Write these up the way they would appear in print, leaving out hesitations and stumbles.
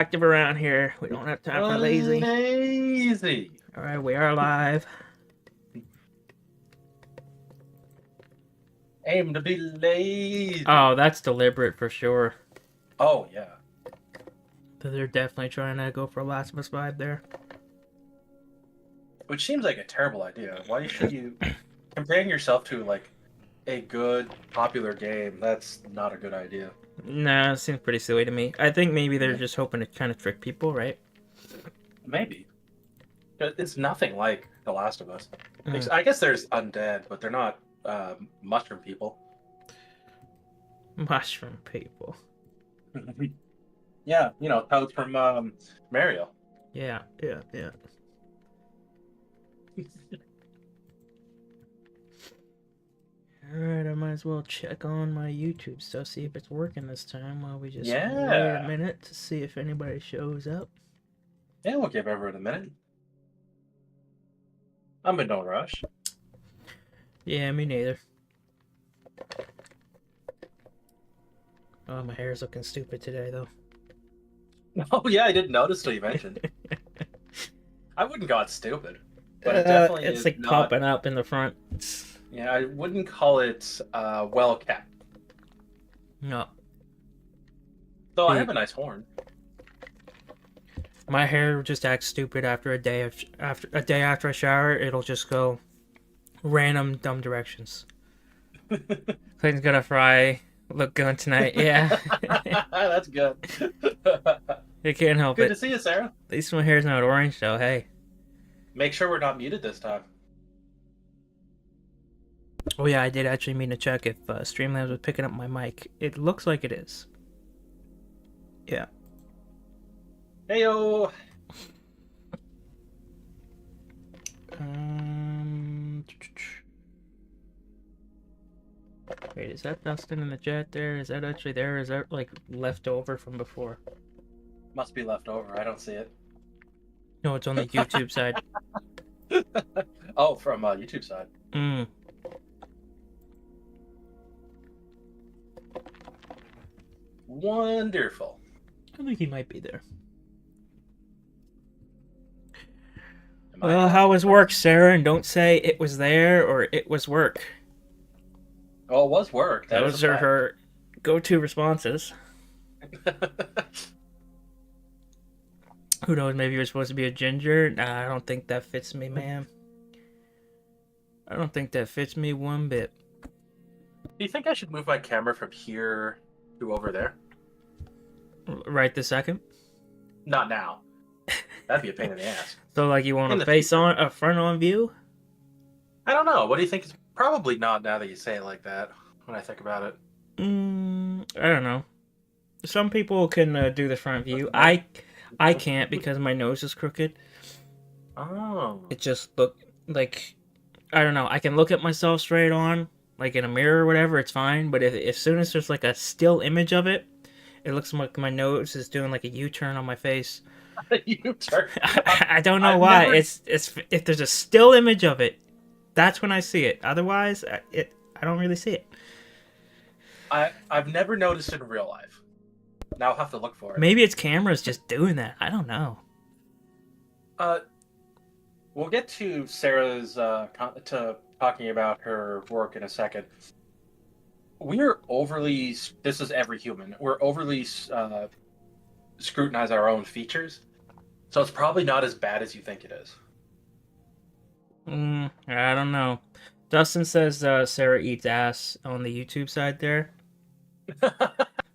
Active around here. We don't have time for lazy. Lazy. All right, we are live. Aim to be lazy. Oh, that's deliberate for sure. Oh, yeah. They're definitely trying to go for a Last of Us vibe there. Which seems like a terrible idea. Why should you comparing yourself to like a good popular game? That's not a good idea. Nah, it seems pretty silly to me. I think maybe they're just hoping to kind of trick people, right? Maybe. But it's nothing like The Last of Us. Mm. I guess there's undead, but they're not mushroom people. Mushroom people. Yeah, you know, Toad from Mario. Yeah. Alright, I might as well check on my YouTube stuff, see if it's working this time while we just wait a minute to see if anybody shows up. Yeah, we'll give everyone a minute. I'm in no rush. Yeah, me neither. Oh, my hair's looking stupid today, though. Oh, yeah, I didn't notice till you mentioned. I wouldn't call it stupid, but it definitely it's is like not... popping up in the front. Yeah, I wouldn't call it well kept. No. Though I have a nice horn. My hair just acts stupid after a day after I shower. It'll just go random dumb directions. Clayton's gonna fry. Look good tonight. Yeah. That's good. You can't help it. Good to see you, Sarah. At least my hair's not orange, though. Hey. Make sure we're not muted this time. Oh yeah, I did actually mean to check if Streamlabs was picking up my mic. It looks like it is. Yeah. Heyo. Wait, is that Dustin in the chat there? Is that actually there? Is that like left over from before? Must be left over. I don't see it. No, it's on the YouTube side. Oh, from YouTube side. Mm. Wonderful. I think he might be there. Well, how was work, Sarah? And don't say it was there or it was work. Oh, it was work. Those are her go-to responses. Who knows? Maybe you're supposed to be a ginger. Nah, I don't think that fits me, ma'am. I don't think that fits me one bit. Do you think I should move my camera from here to over there? Right this second? Not now. That'd be a pain in the ass. So, like, you want a front-on view? I don't know. What do you think? It's probably not now that you say it like that. When I think about it, I don't know. Some people can do the front view. I can't because my nose is crooked. Oh. It just look like, I don't know. I can look at myself straight on, like in a mirror or whatever. It's fine. But if as soon as there's like a still image of it, it looks like my nose is doing like a U-turn on my face. U-turn. I don't know why. Never... It's if there's a still image of it, that's when I see it. Otherwise, I don't really see it. I've never noticed it in real life. Now I'll have to look for it. Maybe it's cameras just doing that. I don't know. We'll get to Sarah's to talking about her work in a second. We're overly. This is every human. We're overly scrutinize our own features, so it's probably not as bad as you think it is. I don't know. Dustin says Sarah eats ass on the YouTube side there.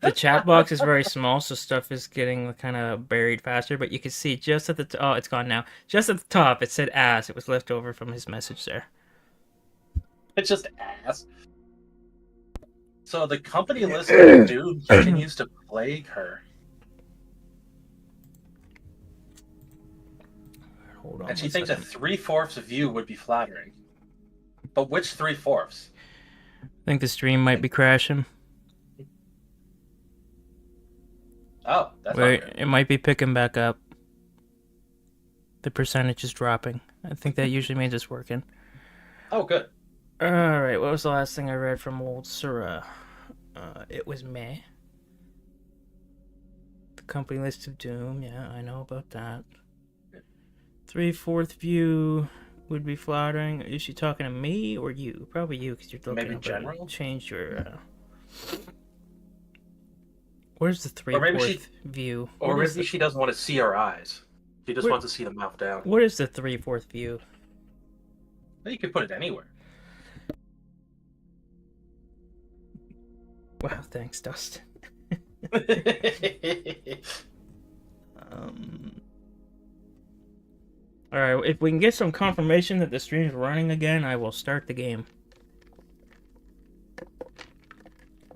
The chat box is very small, so stuff is getting kind of buried faster, but you can see just at the oh, it's gone now. Just at the top, it said ass. It was left over from his message there. It's just ass. So the company list of Doom continues to plague her. Hold on. And she thinks a 3/4 view would be flattering. But which 3/4? I think the stream might be crashing. Oh, that's wait. It might be picking back up. The percentage is dropping. I think that usually means it's working. Oh, good. Alright, what was the last thing I read from old Sarah? It was meh. The company list of Doom. Yeah, I know about that. 3/4 view would be flattering. Is she talking to me or you? Probably you, because you're looking Maybe up. general? Change your. Where's the Or maybe 3/4 view? or maybe she doesn't want to see our eyes. She just Where, wants to see the mouth down. what is the 3/4 view? You could put it anywhere. Wow, thanks, Dustin. Alright, if we can get some confirmation that the stream's running again, I will start the game.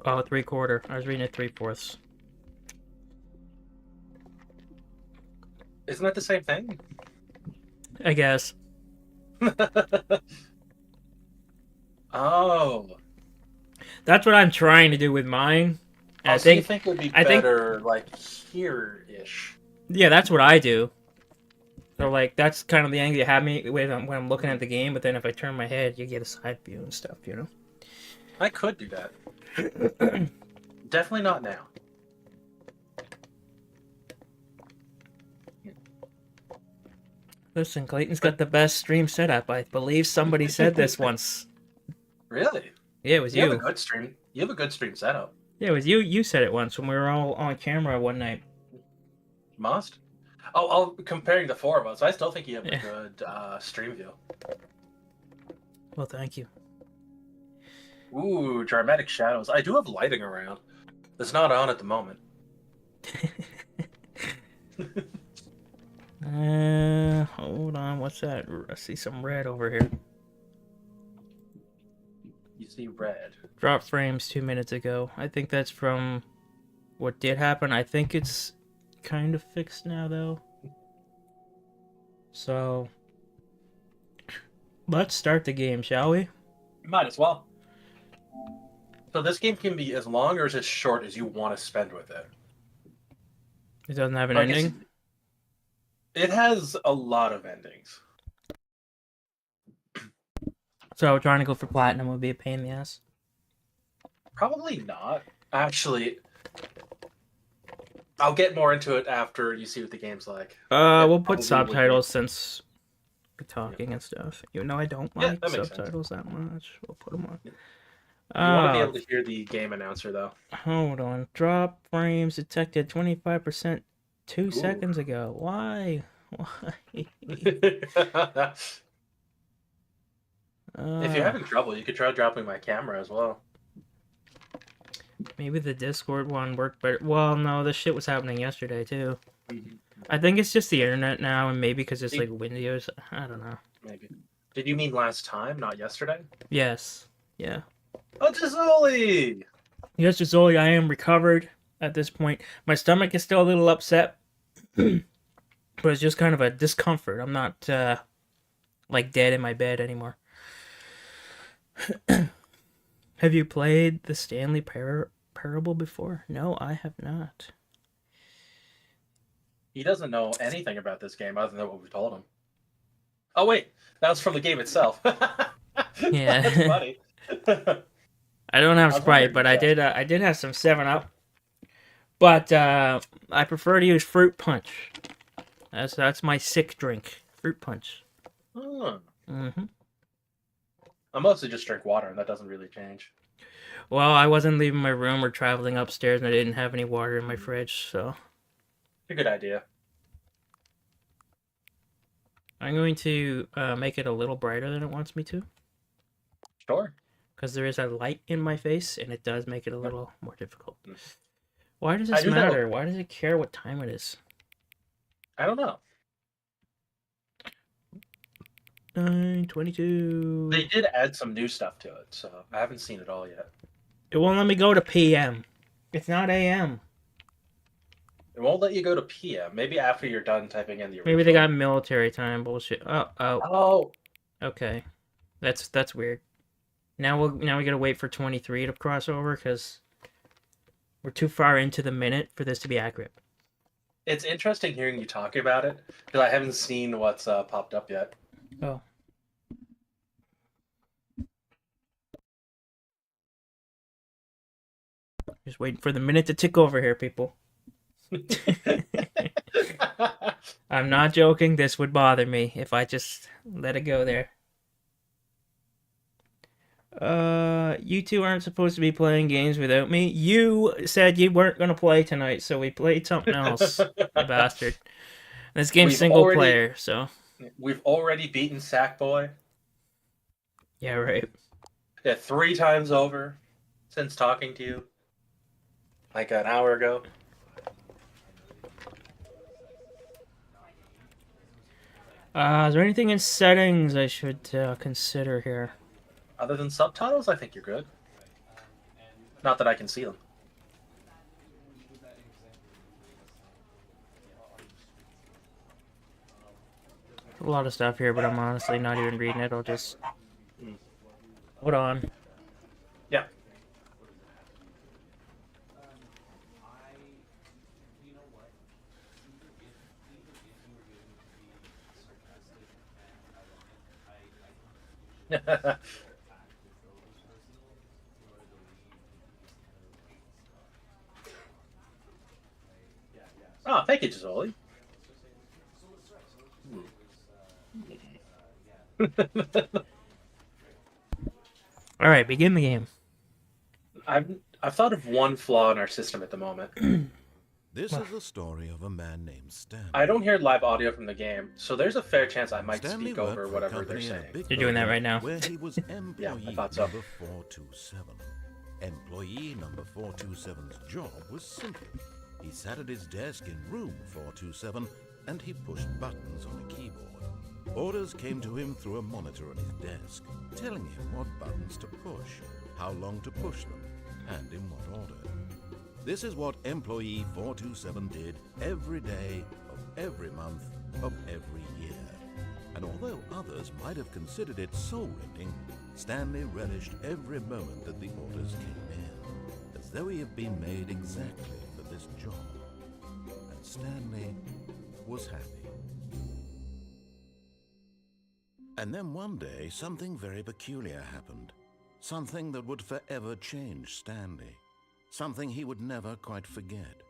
Oh, 3/4. I was reading it 3/4. Isn't that the same thing? I guess. Oh. That's what I'm trying to do with mine. Oh, so you think it would be better, like, here-ish? Yeah, that's what I do. So, like, that's kind of the angle you have me when I'm looking at the game, but then if I turn my head, you get a side view and stuff, you know? I could do that. Definitely not now. Listen, Clayton's got the best stream setup. I believe somebody said this once. Really? Yeah, it was you. You have a good stream. You have a good stream setup. Yeah, it was you. You said it once when we were all on camera one night. Must. Oh, comparing the four of us, I still think you have a good stream view. Well, thank you. Ooh, dramatic shadows. I do have lighting around. It's not on at the moment. Hold on. What's that? I see some red over here. You see red. Drop frames 2 minutes ago. I think that's from what did happen. I think it's kind of fixed now, though. So, let's start the game, shall we? Might as well. So this game can be as long or as short as you want to spend with it. It doesn't have an ending? It has a lot of endings. So trying to go for platinum would be a pain in the ass? Probably not. Actually, I'll get more into it after you see what the game's like. We'll put subtitles since we're talking and stuff. Even though I don't like subtitles that much. We'll put them on. You want to be able to hear the game announcer, though. Hold on. Drop frames detected 25% 2 seconds ago. Why? Why? If you're having trouble, you could try dropping my camera as well. Maybe the Discord one worked better. Well, no, this shit was happening yesterday, too. I think it's just the internet now, and maybe because it's like Windows. I don't know. Maybe. Did you mean last time, not yesterday? Yes. Yeah. Oh, Gisoli! Yes, Gisoli, I am recovered at this point. My stomach is still a little upset, but it's just kind of a discomfort. I'm not, like, dead in my bed anymore. Have you played the Stanley Parable before? No, I have not. He doesn't know anything about this game other than what we told him. Oh, wait. That was from the game itself. Yeah. That's funny. I don't have Sprite, but I did have some 7-Up. But I prefer to use Fruit Punch. That's my sick drink. Fruit Punch. Oh. Mm-hmm. I mostly just drink water, and that doesn't really change. Well, I wasn't leaving my room or traveling upstairs, and I didn't have any water in my fridge, so... A good idea. I'm going to make it a little brighter than it wants me to. Sure. Because there is a light in my face, and it does make it a little more difficult. Why does this matter? Why does it care what time it is? I don't know. 9:22. They did add some new stuff to it, so I haven't seen it all yet. It won't let me go to PM. It's not AM. It won't let you go to PM. Maybe after you're done typing in the original. Maybe they got military time bullshit. Oh. Okay. That's weird. Now we gotta wait for 23 to cross over because we're too far into the minute for this to be accurate. It's interesting hearing you talk about it because I haven't seen what's popped up yet. Oh. Just waiting for the minute to tick over here, people. I'm not joking. This would bother me if I just let it go there. You two aren't supposed to be playing games without me. You said you weren't gonna play tonight, so we played something else. You bastard. This game's we've single already player, so we've already beaten Sackboy. yeah, right. Yeah, 3 times over since talking to you like an hour ago. Is there anything in settings I should consider here? Other than subtitles, I think you're good. Not that I can see them. A lot of stuff here, but I'm honestly not even reading it. I'll just hold on. Yeah. Oh, thank you, Gisoli. All right, begin the game. I've thought of one flaw in our system at the moment. This is the story of a man named Stanley. I don't hear live audio from the game, so there's a fair chance I might Stanley speak over worked for a whatever they're company in a saying. big You're doing that building right now. Where he was employee I thought so. number 427. Employee number 427's job was simple. He sat at his desk in room 427 and he pushed buttons on a keyboard. Orders came to him through a monitor on his desk, telling him what buttons to push, how long to push them, and in what order. This is what employee 427 did every day of every month of every year. And although others might have considered it soul-rending, Stanley relished every moment that the orders came in, as though he had been made exactly for this job. And Stanley was happy. And then one day, something very peculiar happened. Something that would forever change Stanley. Something he would never quite forget.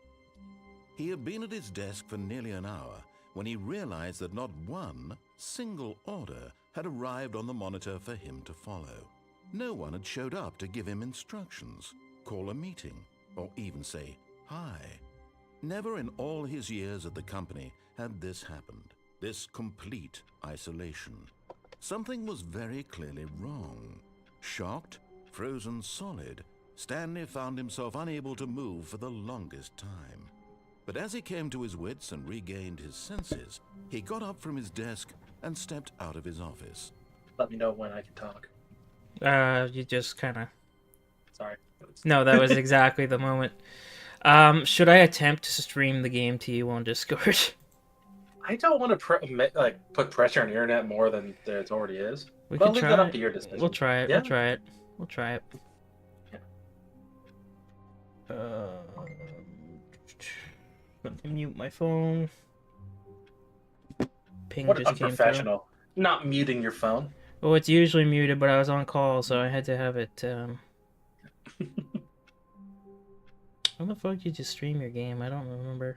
He had been at his desk for nearly an hour when he realized that not one single order had arrived on the monitor for him to follow. No one had showed up to give him instructions, call a meeting, or even say hi. Never in all his years at the company had this happened, this complete isolation. Something was very clearly wrong. Shocked, frozen solid, Stanley found himself unable to move for the longest time. But as he came to his wits and regained his senses, he got up from his desk and stepped out of his office. Let me know when I can talk. You just kind of... Sorry. No, that was exactly the moment. Should I attempt to stream the game to you on Discord? I don't want to put pressure on the internet more than it already is. We But I'll can leave try that up it. to your decision. We'll try it. Yeah? We'll try it. We'll try it. Let me mute my phone. Ping What just came through. unprofessional. Not muting your phone. Well, it's usually muted, but I was on call, so I had to have it. How the fuck did you stream your game? I don't remember.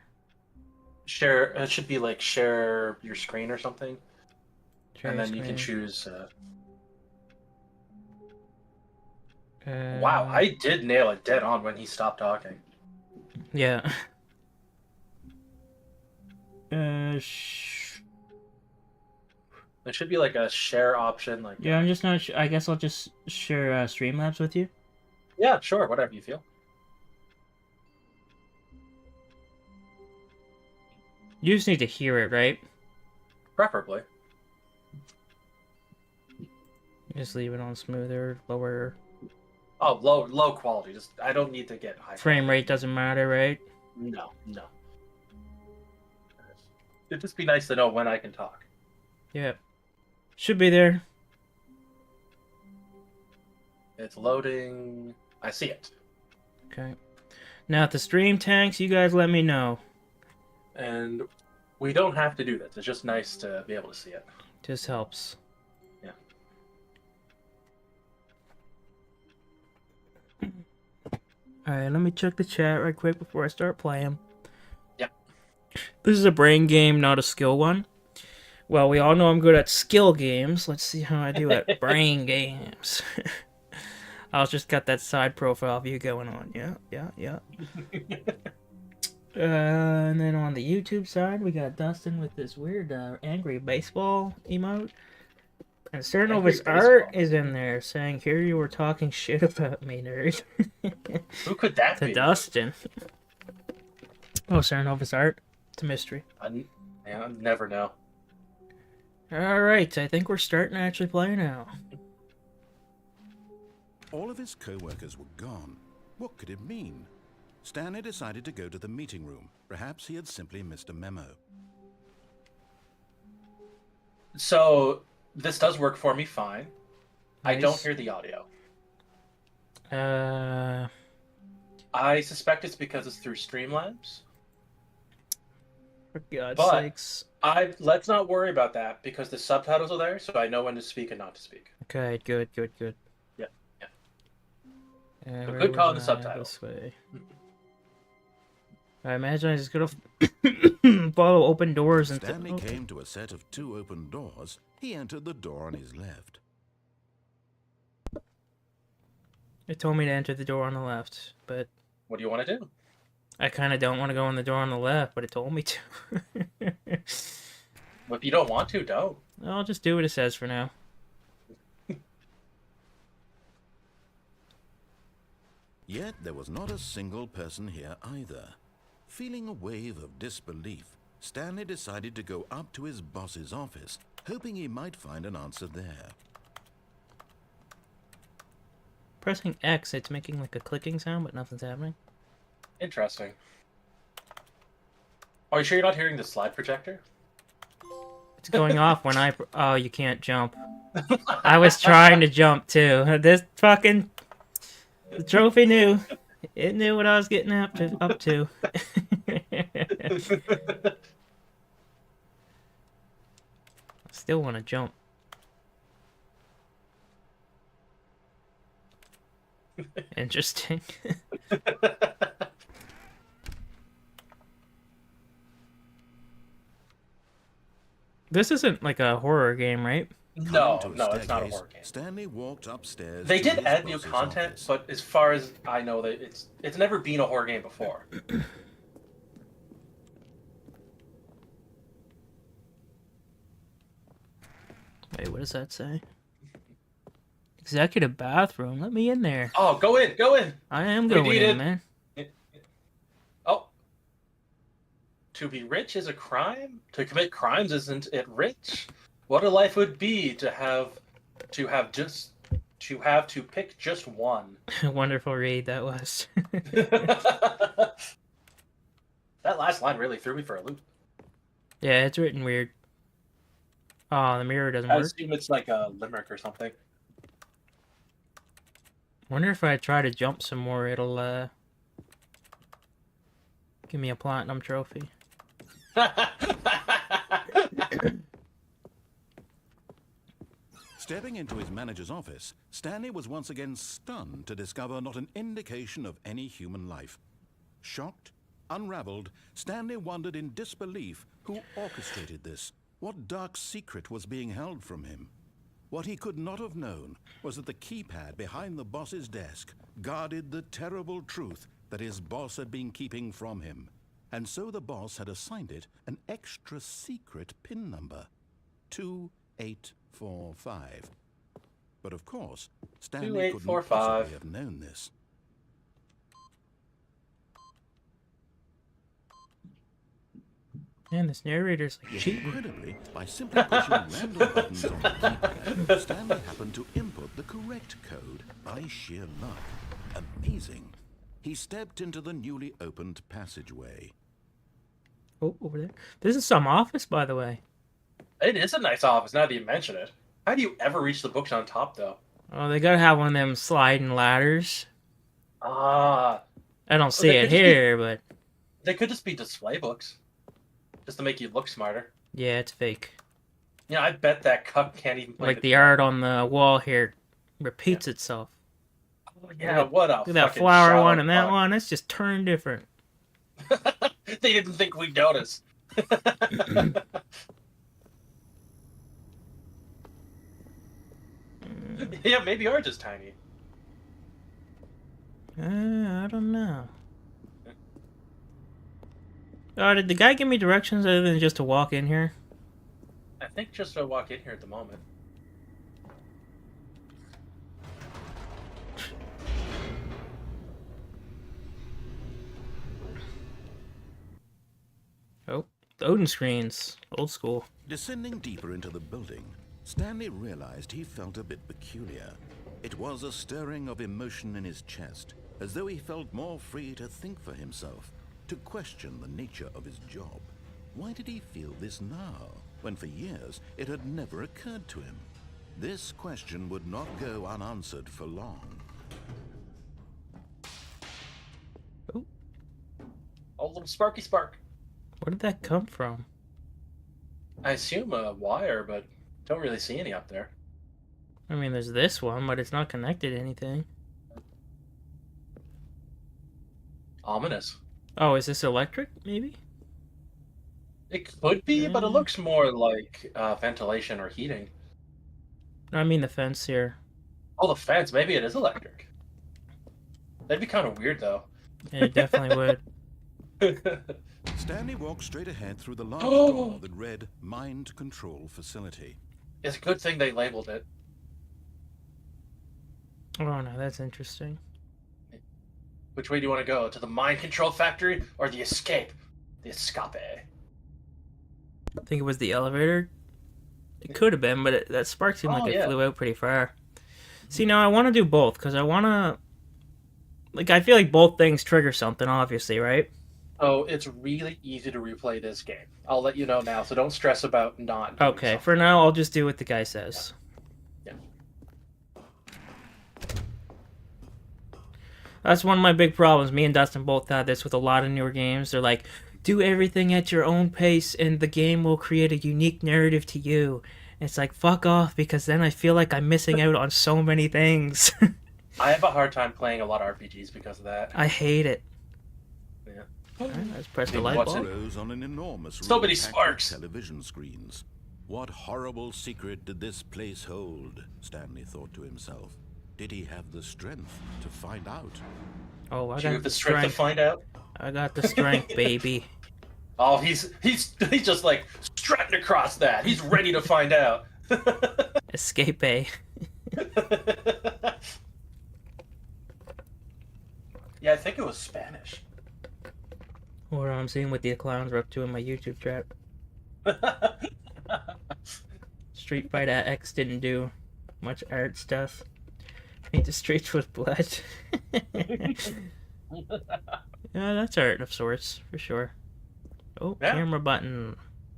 Share. It should be like share your screen or something, Share and then you screen. can choose. Uh, Wow, I did nail it dead on when he stopped talking. Yeah. There should be like a share option. Like Yeah, I'm just not. I guess I'll just share Streamlabs with you. yeah, sure, whatever you feel. You just need to hear it, right? Preferably. Just leave it on smoother, lower. Oh, low quality. Just I don't need to get high. Frame rate doesn't matter, right? No. It'd just be nice to know when I can talk. Yeah. Should be there. It's loading. I see it. Okay. Now, if the stream tanks, you guys let me know. And we don't have to do this. It's just nice to be able to see it. Just helps. Yeah. Alright, let me check the chat right quick before I start playing. This is a brain game, not a skill one. Well, we all know I'm good at skill games. Let's see how I do at brain games. I'll just got that side profile view going on. Yeah. And then on the YouTube side, we got Dustin with this weird angry baseball emote. And Cernova's art is in there saying, "Here you were talking shit about me, nerd." Who could that to be? Dustin. Oh, Cernova's art. It's a mystery. I'll never know. Alright, I think we're starting to actually play now. All of his co-workers were gone. What could it mean? Stanley decided to go to the meeting room. Perhaps he had simply missed a memo. So, this does work for me fine. Nice. I don't hear the audio. Uh... I suspect it's because it's through Streamlabs. For God's But sakes. let's not worry about that because the subtitles are there, so I know when to speak and not to speak. Okay, good. Yeah. So good call on the subtitles. This way. I imagine I just gotta follow open doors and Stanley came to a set of 2 open doors. He entered the door on his left. It told me to enter the door on the left, but What do you want to do? I kind of don't want to go in the door on the left, but it told me to. Well, if you don't want to, don't. I'll just do what it says for now. Yet there was not a single person here either. Feeling a wave of disbelief, Stanley decided to go up to his boss's office, hoping he might find an answer there. Pressing X, it's making like a clicking sound, but nothing's happening. Interesting. Are you sure you're not hearing the slide projector? It's going off when I... Oh, you can't jump. I was trying to jump, too. This fucking... The trophy knew. It knew what I was getting up to. I still want to jump. Interesting. This isn't like a horror game, right? No, it's not a horror game. Stanley walked upstairs. They to did his add new boss's content, office. but as far as I know, that it's never been a horror game before. Wait, what does that say? Executive bathroom. Let me in there. Oh, go in, go in. I am going need in, it. man. Oh, to be rich is a crime. To commit crimes isn't it rich? What a life would be to pick just one. Wonderful read that was. That last line really threw me for a loop. Yeah, it's written weird. Oh, the mirror doesn't I work. assume it's like a limerick or something. Wonder if I try to jump some more, it'll give me a platinum trophy. Stepping into his manager's office, Stanley was once again stunned to discover not an indication of any human life. Shocked, unraveled, Stanley wondered in disbelief who orchestrated this. What dark secret was being held from him? What he could not have known was that the keypad behind the boss's desk guarded the terrible truth that his boss had been keeping from him. And so the boss had assigned it an extra secret PIN number, 2845. But of course, Stanley couldn't 2845. possibly have known this. Man, this narrator's like Yet cheating. incredibly, by simply pushing random buttons on the keypad, Stanley happened to input the correct code by sheer luck. Amazing. He stepped into the newly opened passageway. Oh, over there. This is some office, by the way. It is a nice office now that you mention it. How do you ever reach the books on top, though? Oh, they gotta have one of them sliding ladders. Ah, I don't see they it could just here, but they could just be display books, just to make you look smarter. yeah, it's fake. You know, I bet that cup can't even play Like the art on the wall here repeats itself. Yeah, what a Look at that fucking flower shallow one and that fuck. one. It's just turned different. They didn't think we'd notice. Yeah, maybe are just tiny. I don't know. Did the guy give me directions other than just to walk in here? I think just to walk in here at the moment. Oh, Odin screens. Old school. Descending deeper into the building, Stanley realized he felt a bit peculiar. It was a stirring of emotion in his chest, as though he felt more free to think for himself, to question the nature of his job. Why did he feel this now, when for years it had never occurred to him? This question would not go unanswered for long. Oh, Oh, little sparky spark. where did that come from? I assume a wire, but don't really see any up there. I mean, there's this one, but it's not connected to anything. Ominous. Oh, is this electric, maybe? It could be, but it looks more like ventilation or heating. No, I mean the fence here. Oh, the fence. Maybe it is electric. That'd be kind of weird, though. Yeah, it definitely would. Stanley walked straight ahead through the large Oh! door that read Mind Control Facility. It's a good thing they labeled it. Oh, no, that's interesting. Which way do you want to go? To the mind control factory or the escape? The escape. I think it was the elevator. It could have been, but that spark seemed like it flew out pretty far. See, now I want to do both, because I want to... Like, I feel like both things trigger something, obviously, right? Oh, it's really easy to replay this game. I'll let you know now, so don't stress about not doing Okay, something. for now, I'll just do what the guy says. Yeah. That's one of my big problems. Me and Dustin both had this with a lot of newer games. They're like, do everything at your own pace, and the game will create a unique narrative to you. And it's like, fuck off, because then I feel like I'm missing out on so many things. I have a hard time playing a lot of RPGs because of that. I hate it. Yeah. Alright, let's press the Maybe light what's bulb. Rose on an enormous So room many packed with sparks. television screens. What horrible secret did this place hold? Stanley thought to himself. Did he have the strength to find out? Oh, I Do you got have the the strength to strength. find out? I got the strength, baby. Oh, he's just like strutting across that. He's ready to find out. Escape A. Yeah, I think it was Spanish. What I'm seeing what the clowns are up to in my YouTube chat. Street Fighter X didn't do much art stuff. Paint the streets with blood. Yeah, that's art of sorts, for sure. Oh, Yeah. camera button.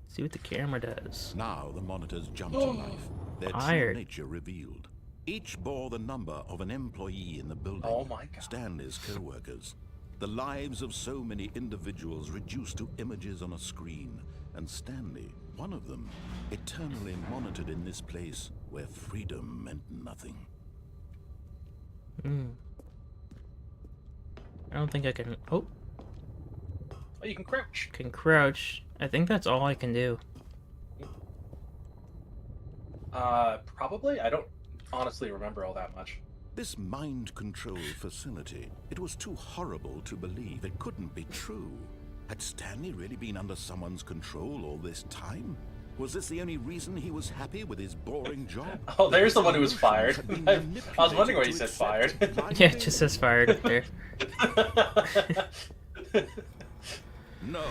See what the camera does. Now the monitors jumped to life, their true Tired. nature revealed. Each bore the number of an employee in the building. Oh my god. Stanley's co-workers. The lives of so many individuals reduced to images on a screen. And Stanley, one of them, eternally monitored in this place where freedom meant nothing. I don't think I can... Oh, Oh, you can crouch. can crouch. I think that's all I can do. Probably. I don't honestly remember all that much. This mind control facility, it was too horrible to believe. It couldn't be true. Had Stanley really been under someone's control all this time? Was this the only reason he was happy with his boring job? Oh, there's the one who was fired. Had been I was wondering why manipulated you said to fired. accept life Yeah, it just says fired up there. No,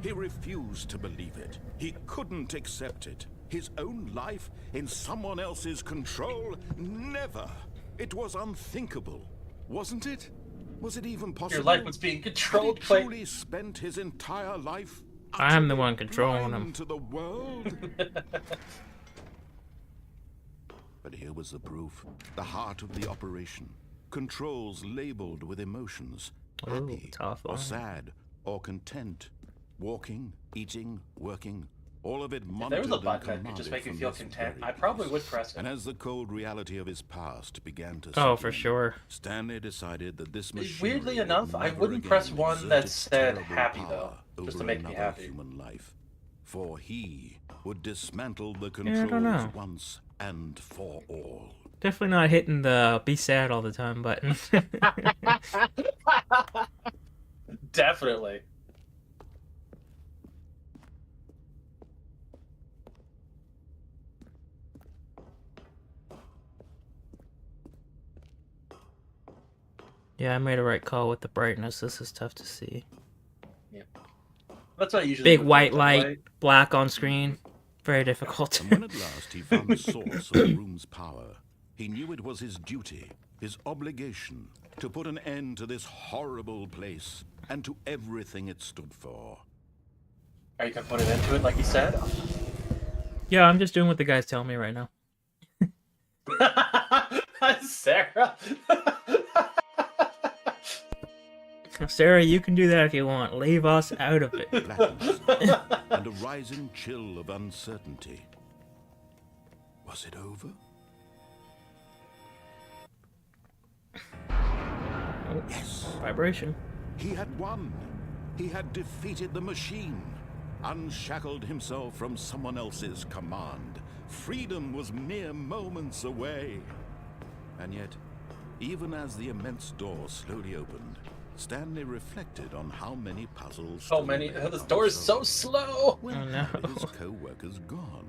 he refused to believe it. He couldn't accept it. His own life in someone else's control? Never. It was unthinkable, wasn't it? Was it even possible? Your life was being Had he controlled by... truly spent his entire life I'm the utterly one controlling blind him. to the world? But here was the proof. The heart of the operation. Controls labeled with emotions. Ooh, Happy tough or one. sad or content. Walking, eating, working. All of it If there was a monitored and button that could just commanded make me from feel this content, very I probably place. would press And it. as the cold reality of his past began to Oh, sink for in, sure. Stanley decided that this machinery Weirdly would enough, I never wouldn't again press one exert that its said terrible happy, though, power just over to make me another happy. human life. For he would dismantle the Yeah, I don't controls know. once and for all. Definitely not hitting the be sad all the time button. Definitely. Yeah, I made a right call with the brightness. This is tough to see. Yeah. That's what I usually Big do with white games light, anyway. black on screen. Very difficult. And when at last he found the source of the room's power, he knew it was his duty, his obligation, to put an end to this horrible place and to everything it stood for. Are you gonna put it into it like you said? Yeah, I'm just doing what the guys tell me right now. Sarah. Sarah, you can do that if you want. Leave us out of it. Blackness and a rising chill of uncertainty. Was it over? Oh, Yes. vibration. He had won. He had defeated the machine, unshackled himself from someone else's command. Freedom was mere moments away. And yet, even as the immense door slowly opened, Stanley reflected on how many puzzles. So many. This door is so slow. Where Oh, no. had his co-workers gone?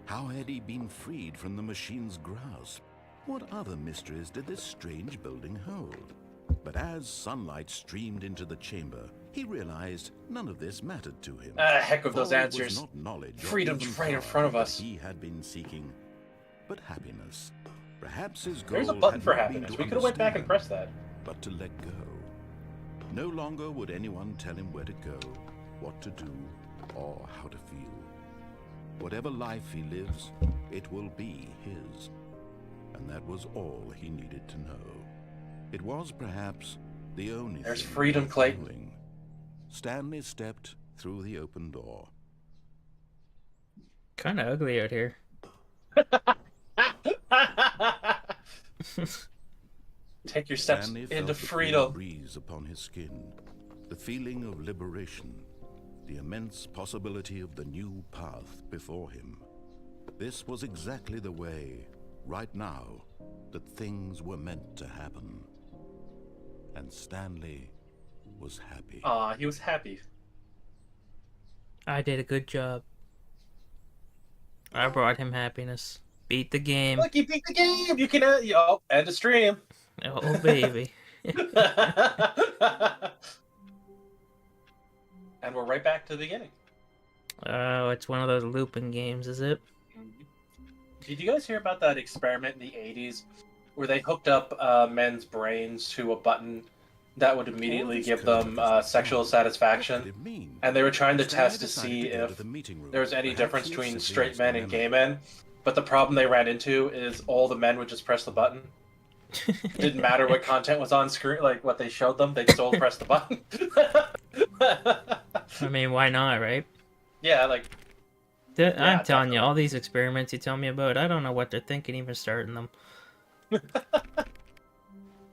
How had he been freed from the machine's grasp? What other mysteries did this strange building hold? But as sunlight streamed into the chamber, he realized none of this mattered to him. Heck of those For it was answers. not knowledge or Freedom's even right in power front of that us. He had been seeking, but happiness. Perhaps his goal There's a button had for not been happiness. to We could have went back and understand, pressed that. but to let go. No longer would anyone tell him where to go, what to do, or how to feel. Whatever life he lives, it will be his. And that was all he needed to know. It was perhaps the only There's thing freedom, worth Clayton. knowing. Stanley stepped through the open door. Kind of ugly out here. Take your steps Stanley into felt the cool freedom. breeze upon his skin, the feeling of liberation, the immense possibility of the new path before him. This was exactly the way, right now, that things were meant to happen. And Stanley was happy. Aw, he was happy. I did a good job. I brought him happiness. Beat the game. Look, you beat the game. You can end the stream. Oh, baby. And we're right back to the beginning. Oh, it's one of those looping games, is it? Did you guys hear about that experiment in the 80s where they hooked up men's brains to a button that would immediately give them sexual satisfaction? And they were trying to test to see if there was any difference between straight men and gay men. But the problem they ran into is all the men would just press the button. It didn't matter what content was on screen, like what they showed them, they just all press the button. I mean, why not, right? Yeah, like, I'm telling you, all these experiments you tell me about, I don't know what they're thinking even starting them.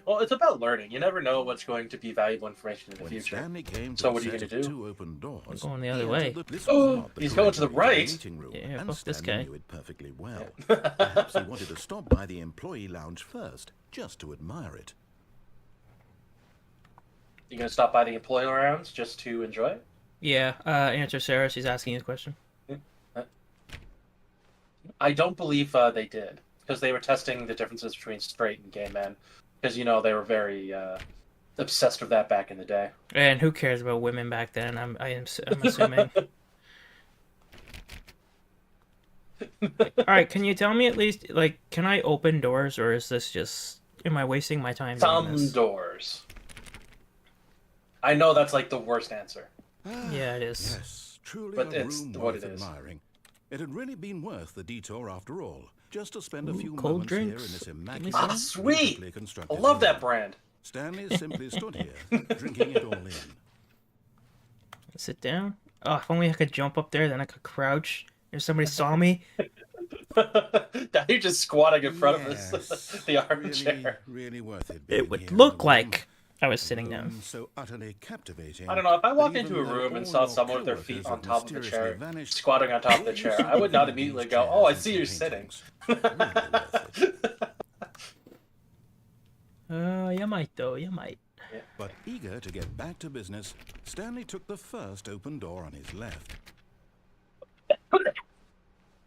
well, it's about learning. You never know what's going to be valuable information in the When future. Stanley came to So a what are you set gonna of do? two open doors, I'm going the he other entered way. this was Oh, not the he's going to the correct way right. meeting room, Yeah, and fuck this Stanley guy. knew it perfectly well. Perhaps he wanted to stop by the employee lounge first, just to admire it. You gonna stop by the employee rounds just to enjoy it? Yeah, answer Sarah, she's asking you a question. I don't believe they did, because they were testing the differences between straight and gay men, because they were very obsessed with that back in the day. And who cares about women back then? I'm assuming. Alright, can you tell me at least, like, can I open doors, or is this just... Am I wasting my time doing Some this? doors. I know that's like the worst answer. Yeah, it is. Yes, truly But a it's room what worth it is. admiring. It had really been worth the detour after all, just to spend a Ooh, few cold moments drinks. here in this Give me immaculate, some. Ah, sweet! beautifully I constructed love that room. brand. Stanley simply stood here, drinking it all in. Sit down. Oh, if only I could jump up there, then I could crouch. If somebody saw me. Now you're just squatting in front of Yes. the armchair. Really worth it. It being would here in look the room. like I was A sitting down. room so utterly captivating. I don't know, if I that walked even into a though room and all saw your someone with their feet coworkers on have top of the mysteriously chair, vanished, squatting on top of the here you chair, see I would not these immediately chairs go, oh, I and see some you're sitting. paintings. Really worth it. You might though, you might. But eager to get back to business, Stanley took the first open door on his left.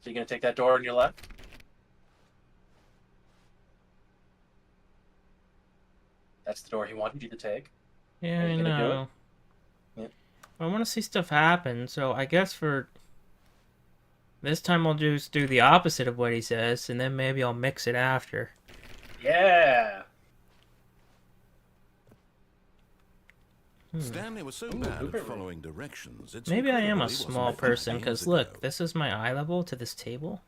So you're gonna take that door on your left? That's the door he wanted you to take. Yeah, Are I you gonna do it? know. Yeah. I want to see stuff happen, so I guess for this time I'll just do the opposite of what he says, and then maybe I'll mix it after. Yeah. Stanley was so bad at following directions. It's Maybe I am incredible a he wasn't small 5 person, years because ago. look, this is my eye level to this table.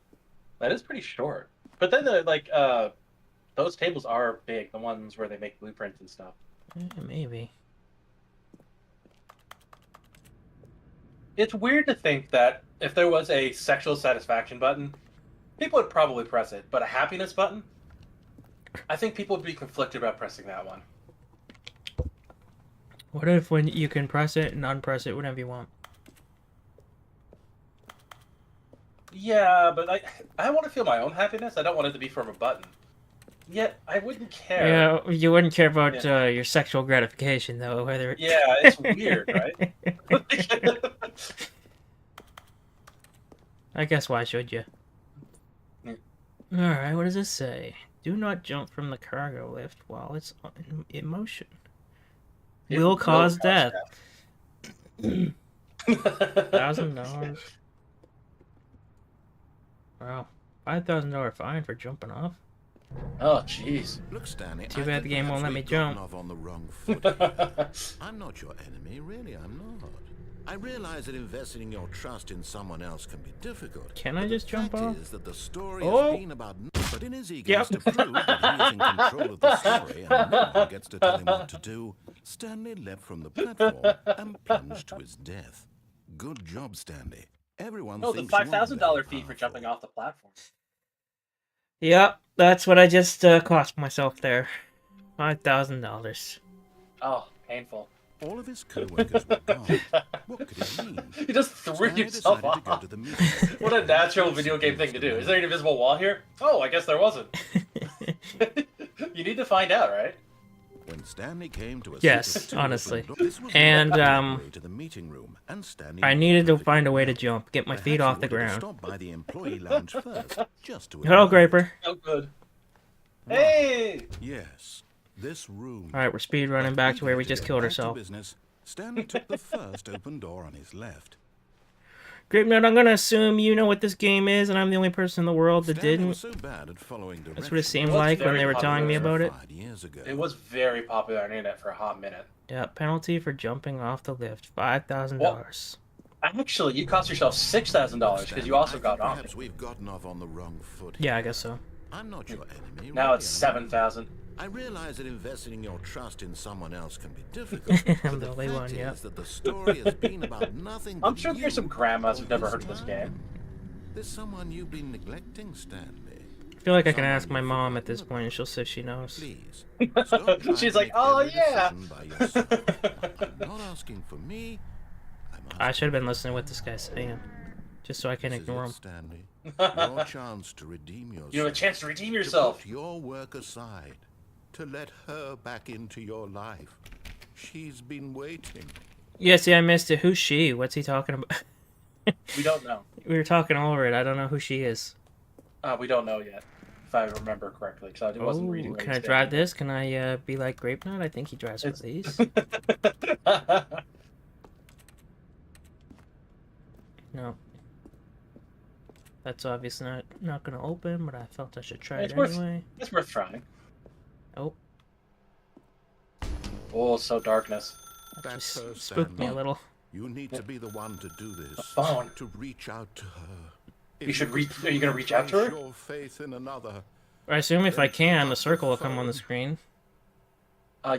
That is pretty short. But then those tables are big, the ones where they make blueprints and stuff. Maybe. It's weird to think that if there was a sexual satisfaction button, people would probably press it, but a happiness button? I think people would be conflicted about pressing that one. What if when you can press it and unpress it whenever you want? Yeah, but I want to feel my own happiness. I don't want it to be from a button. Yet, I wouldn't care. Yeah, you wouldn't care about your sexual gratification, though, whether... Yeah, it's weird, right? I guess why should you? Yeah. Alright, what does this say? Do not jump from the cargo lift while it's in motion. It Will cause death. death. $1,000. Wow. $5,000 fine for jumping off. Oh, jeez. Look, Stanley, Too I bad think the game won't perhaps let me we've gotten jump. off on the wrong foot here. I'm not your enemy, really, I'm not. I realize that investing your trust in someone else can be difficult. Can I but just the jump fact off? is that the story Oh. has been about... But in his eagerness Yep. to prove that he is in control of the story and no one gets to tell him what to do, Stanley leapt from the platform and plunged to his death. Good job, Stanley. Everyone No, the thinks you are $5,000 very fee for jumping powerful. off the platform. Yep, that's what I just cost myself there. $5,000. Oh, painful. All of his co-workers were gone. What could it mean? You just threw Stanley yourself decided to go off. to the meeting. What a natural video game thing to do. Is there an invisible wall here? Oh, I guess there wasn't. You need to find out, right? When Stanley came to a Yes, secret honestly. open door, this was And, the way to the meeting room, and Stanley I knew needed to perfectly find a way to well. jump, get my Perhaps feet he off the wanted to ground. stop by the employee lounge first, just to Hello, admire it. Graper. Oh, good. Hey! Yes, this room. Alright, we're speed running back to where we just killed Back to ourselves. business, Stanley took the first open door on his left. Grape Note, I'm gonna assume you know what this game is, and I'm the only person in the world that Stanley was didn't. so bad at following That's what it seemed It was like when very they were telling me popular. about it. 5 years ago. It was very popular on the internet for a hot minute. Yeah, penalty for jumping off the lift, $5,000. Actually, you cost yourself $6,000 because you also got off Perhaps it. we've gotten off on the wrong foot. Yeah, I guess so. I'm not your enemy. Now really, it's I'm not. $7,000. I realize that investing your trust in someone else can be difficult. I'm but the only fact one, yeah. is that the story has been about nothing I'm but sure there's some you grandmas who've all never heard of this time. game. There's someone you've been neglecting, Stanley. I feel like I can Someone ask my you've mom at forgotten this point and she'll say she knows. Please. Stop trying She's to like, make "Oh, every yeah." decision by yourself. I'm not asking for me. I'm I asking should have been listening to what this guy's saying, just so I can This is ignore it, him. Stanley. Your chance to redeem yourself. You have a chance to redeem To yourself. put your work aside. To let her back into your life. She's been waiting. Yeah, see, I missed it. Who's she? What's he talking about? We don't know. We were talking over it. I don't know who she is. We don't know yet, if I remember correctly, because I wasn't Oh, reading. what can he I said. drive this? Can I be like Grape Nut? I think he drives one of It's- these. No. That's obviously not gonna open, but I felt I should try It's it worth- anyway. It's worth trying. Oh, Oh, so darkness. that That's just her, spooked me a Stanley. little. You need to be the one to do this. The phone. To reach out to her. You should reach. Are you gonna reach out to her? Place your faith in another. I assume if I can, the circle will come on the screen.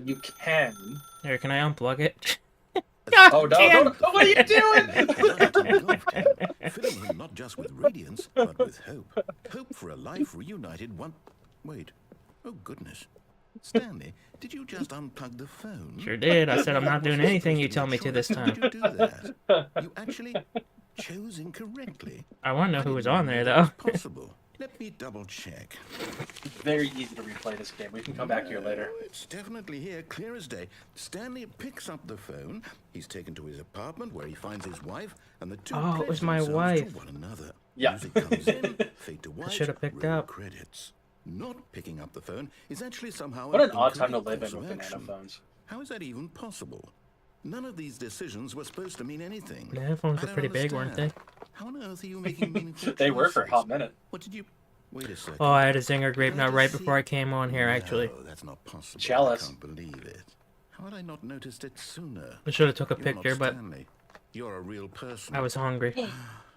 You can. Here, can I unplug it? God Oh no, damn. no, what are you doing? Filling him not just with radiance, but with hope. Hope for a life reunited one... Wait. Oh, goodness. Stanley, did you just unplug the phone? Sure did. I said I'm not That doing wasn't anything you supposed tell be a me to this choice. How time. did you do that? You actually chose incorrectly. I want to know I who was didn't on know there, that though. was possible. Let me double check. Very easy to replay this game. We can come back here later. No, it's definitely here, clear as day. Stanley picks up the phone. He's taken to his apartment where he finds his wife, and the two Oh, it pledge was my themselves wife. to one another. Yeah. Music comes in, fade to white, should have picked roll up. credits. Not picking up the phone is actually somehow What an odd time to incorrect live in course with of banana action. phones. How is that even possible? None of these decisions were supposed to mean anything. The headphones I were don't pretty big, weren't they? understand. How on earth are you making meaningful They were for a choices? hot minute. What did you... Wait a second. Oh, I had a zinger grape Glad nut to right see- before I came on here, actually. No, that's not possible. Jealous. I can't believe it. How had I not noticed it sooner? I should have took a You're not picture, but Stanley. You're a real person. I was hungry.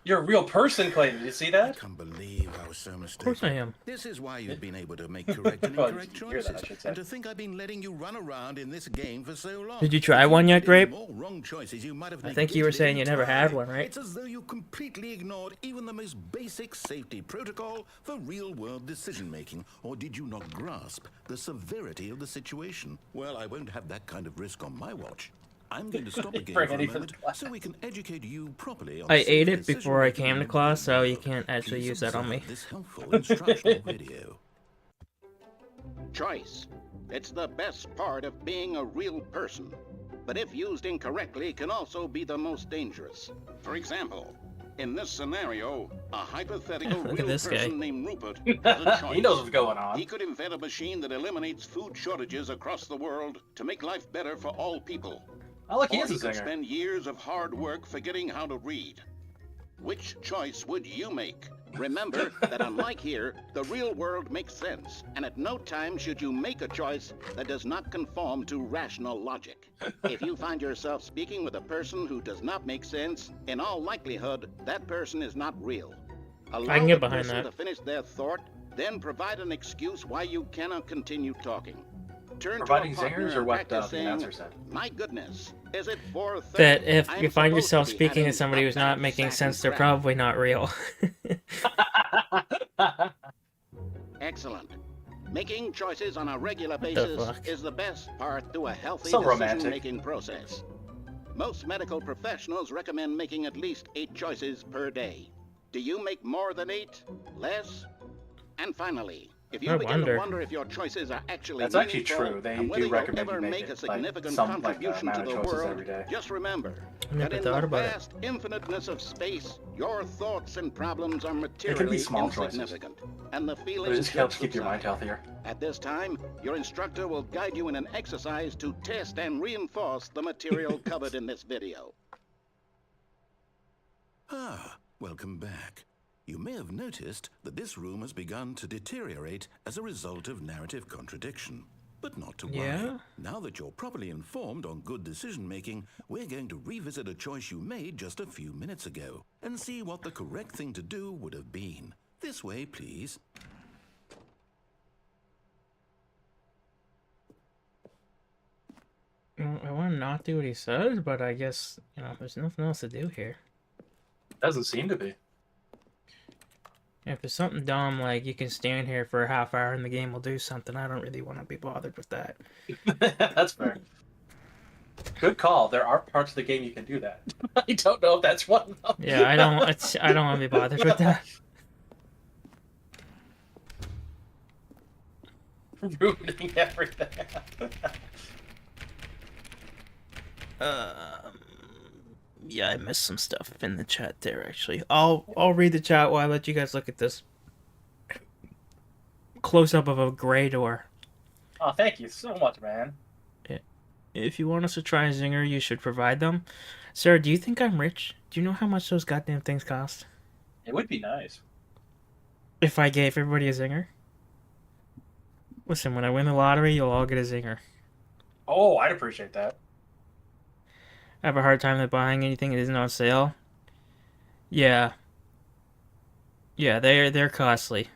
You're a real person, Clayton. Did you see I that? can't believe I was so Of mistaken. course I am. This is why you've been able to make correct and Well, incorrect you hear that, I choices. should say. And to think I've been letting you run around in this game for so long. Did you try If one yet, made Grape? more wrong choices, you might have I think you were negated saying you never had entirely. one, right? It's as though you completely ignored even the most basic safety protocol for real-world decision-making. Or did you not grasp the severity of the situation? Well, I won't have that kind of risk on my watch. I'm going to stop the game for Bring a it even moment less. so we can educate you properly on I safe ate it before I decision-making came in to the class, so real you world. can't actually Please use that on me. observe this helpful instructional video. Choice. It's the best part of being a real person. But if used incorrectly, can also be the most dangerous. For example, in this scenario, a hypothetical Look at real this guy. person named Rupert has a choice. He knows what's going on. He could invent a machine that eliminates food shortages across the world to make life better for all people. Oh, look, he Or is a he could singer. spend years of hard work forgetting how to read. Which choice would you make? Remember that unlike here, the real world makes sense, and at no time should you make a choice that does not conform to rational logic. If you find yourself speaking with a person who does not make sense, in all likelihood, that person is not real. Allow I can get the behind person that. to finish their thought, then provide an excuse why you cannot continue talking. Turn Providing to a partner zingers or and what practice the saying, announcer said? "My goodness, is it 4:30? That if I you am find supposed yourself to be speaking to having somebody a who's not bad making satin sense, they're wrap." probably not real. Excellent. Making choices on a regular the basis fuck? is the best part to a healthy So romantic. decision-making process. Most medical professionals recommend making at least 8 choices per day. Do you make more than 8? Less? And finally, if you I begin wonder. to wonder if your choices are actually That's actually meaningful true. They and whether do you'll recommend ever you make a like, significant some contribution amount to of the choices world, every day. just remember I never that in thought the about it. vast infiniteness of space, your thoughts and problems are can be materially small choices. insignificant, and the But feelings it just helps should keep your mind subside. healthier. At this time, your instructor will guide you in an exercise to test and reinforce the material covered in this video. Ah, welcome back. You may have noticed that this room has begun to deteriorate as a result of narrative contradiction. But not to worry. Yeah? Now that you're properly informed on good decision-making, we're going to revisit a choice you made just a few minutes ago and see what the correct thing to do would have been. This way, please. I want to not do what he says, but I guess, there's nothing else to do here. Doesn't seem to be. If it's something dumb, like you can stand here for a half hour and the game will do something, I don't really want to be bothered with that. That's fair. Good call. There are parts of the game you can do that. I don't know if that's one of them. Yeah, I don't want to be bothered with that. Ruining everything. Yeah, I missed some stuff in the chat there, actually. I'll read the chat while I let you guys look at this close-up of a gray door. Oh, thank you so much, man. If you want us to try a zinger, you should provide them. Sarah, do you think I'm rich? Do you know how much those goddamn things cost? It would be nice. If I gave everybody a zinger? Listen, when I win the lottery, you'll all get a zinger. Oh, I'd appreciate that. I have a hard time with buying anything that isn't on sale. Yeah. Yeah, they're costly.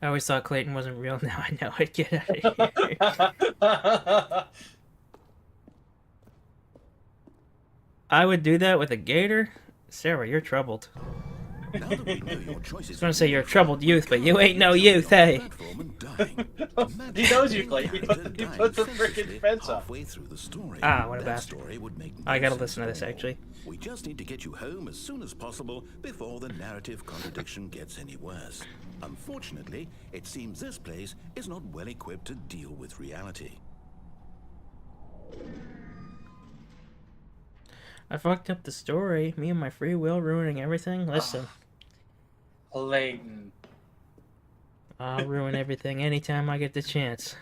I always thought Clayton wasn't real. Now I know it. Get out of here. I would do that with a gator? Sarah, you're troubled. Now that we know your I choices was gonna say you're a are troubled youth, but you ain't no jumping youth, off the hey. platform and dying. He Imagine knows the you, main Clay. He character put dying the freaking senselessly fence up. halfway through the story. Ah, what a That bastard. story would make no I gotta sense listen to this, at all. actually. We just need to get you home as soon as possible before the narrative contradiction gets any worse. Unfortunately, it seems this place is not well equipped to deal with reality. I fucked up the story. Me and my free will ruining everything. Listen, Clayton. I'll ruin everything anytime I get the chance.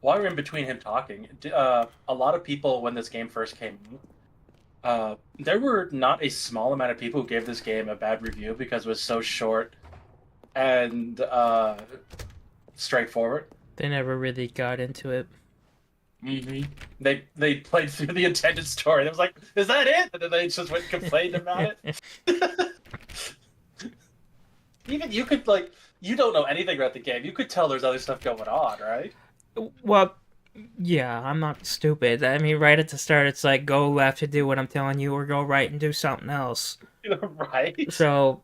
While we're in between him talking, a lot of people, when this game first came out, there were not a small amount of people who gave this game a bad review because it was so short and straightforward. They never really got into it. Mm-hmm. They played through the intended story. They was like, "Is that it?" And then they just went and complained about it. Even you could you don't know anything about the game. You could tell there's other stuff going on, right? Well, yeah, I'm not stupid. I mean, right at the start, it's like, go left to do what I'm telling you, or go right and do something else. Right. So,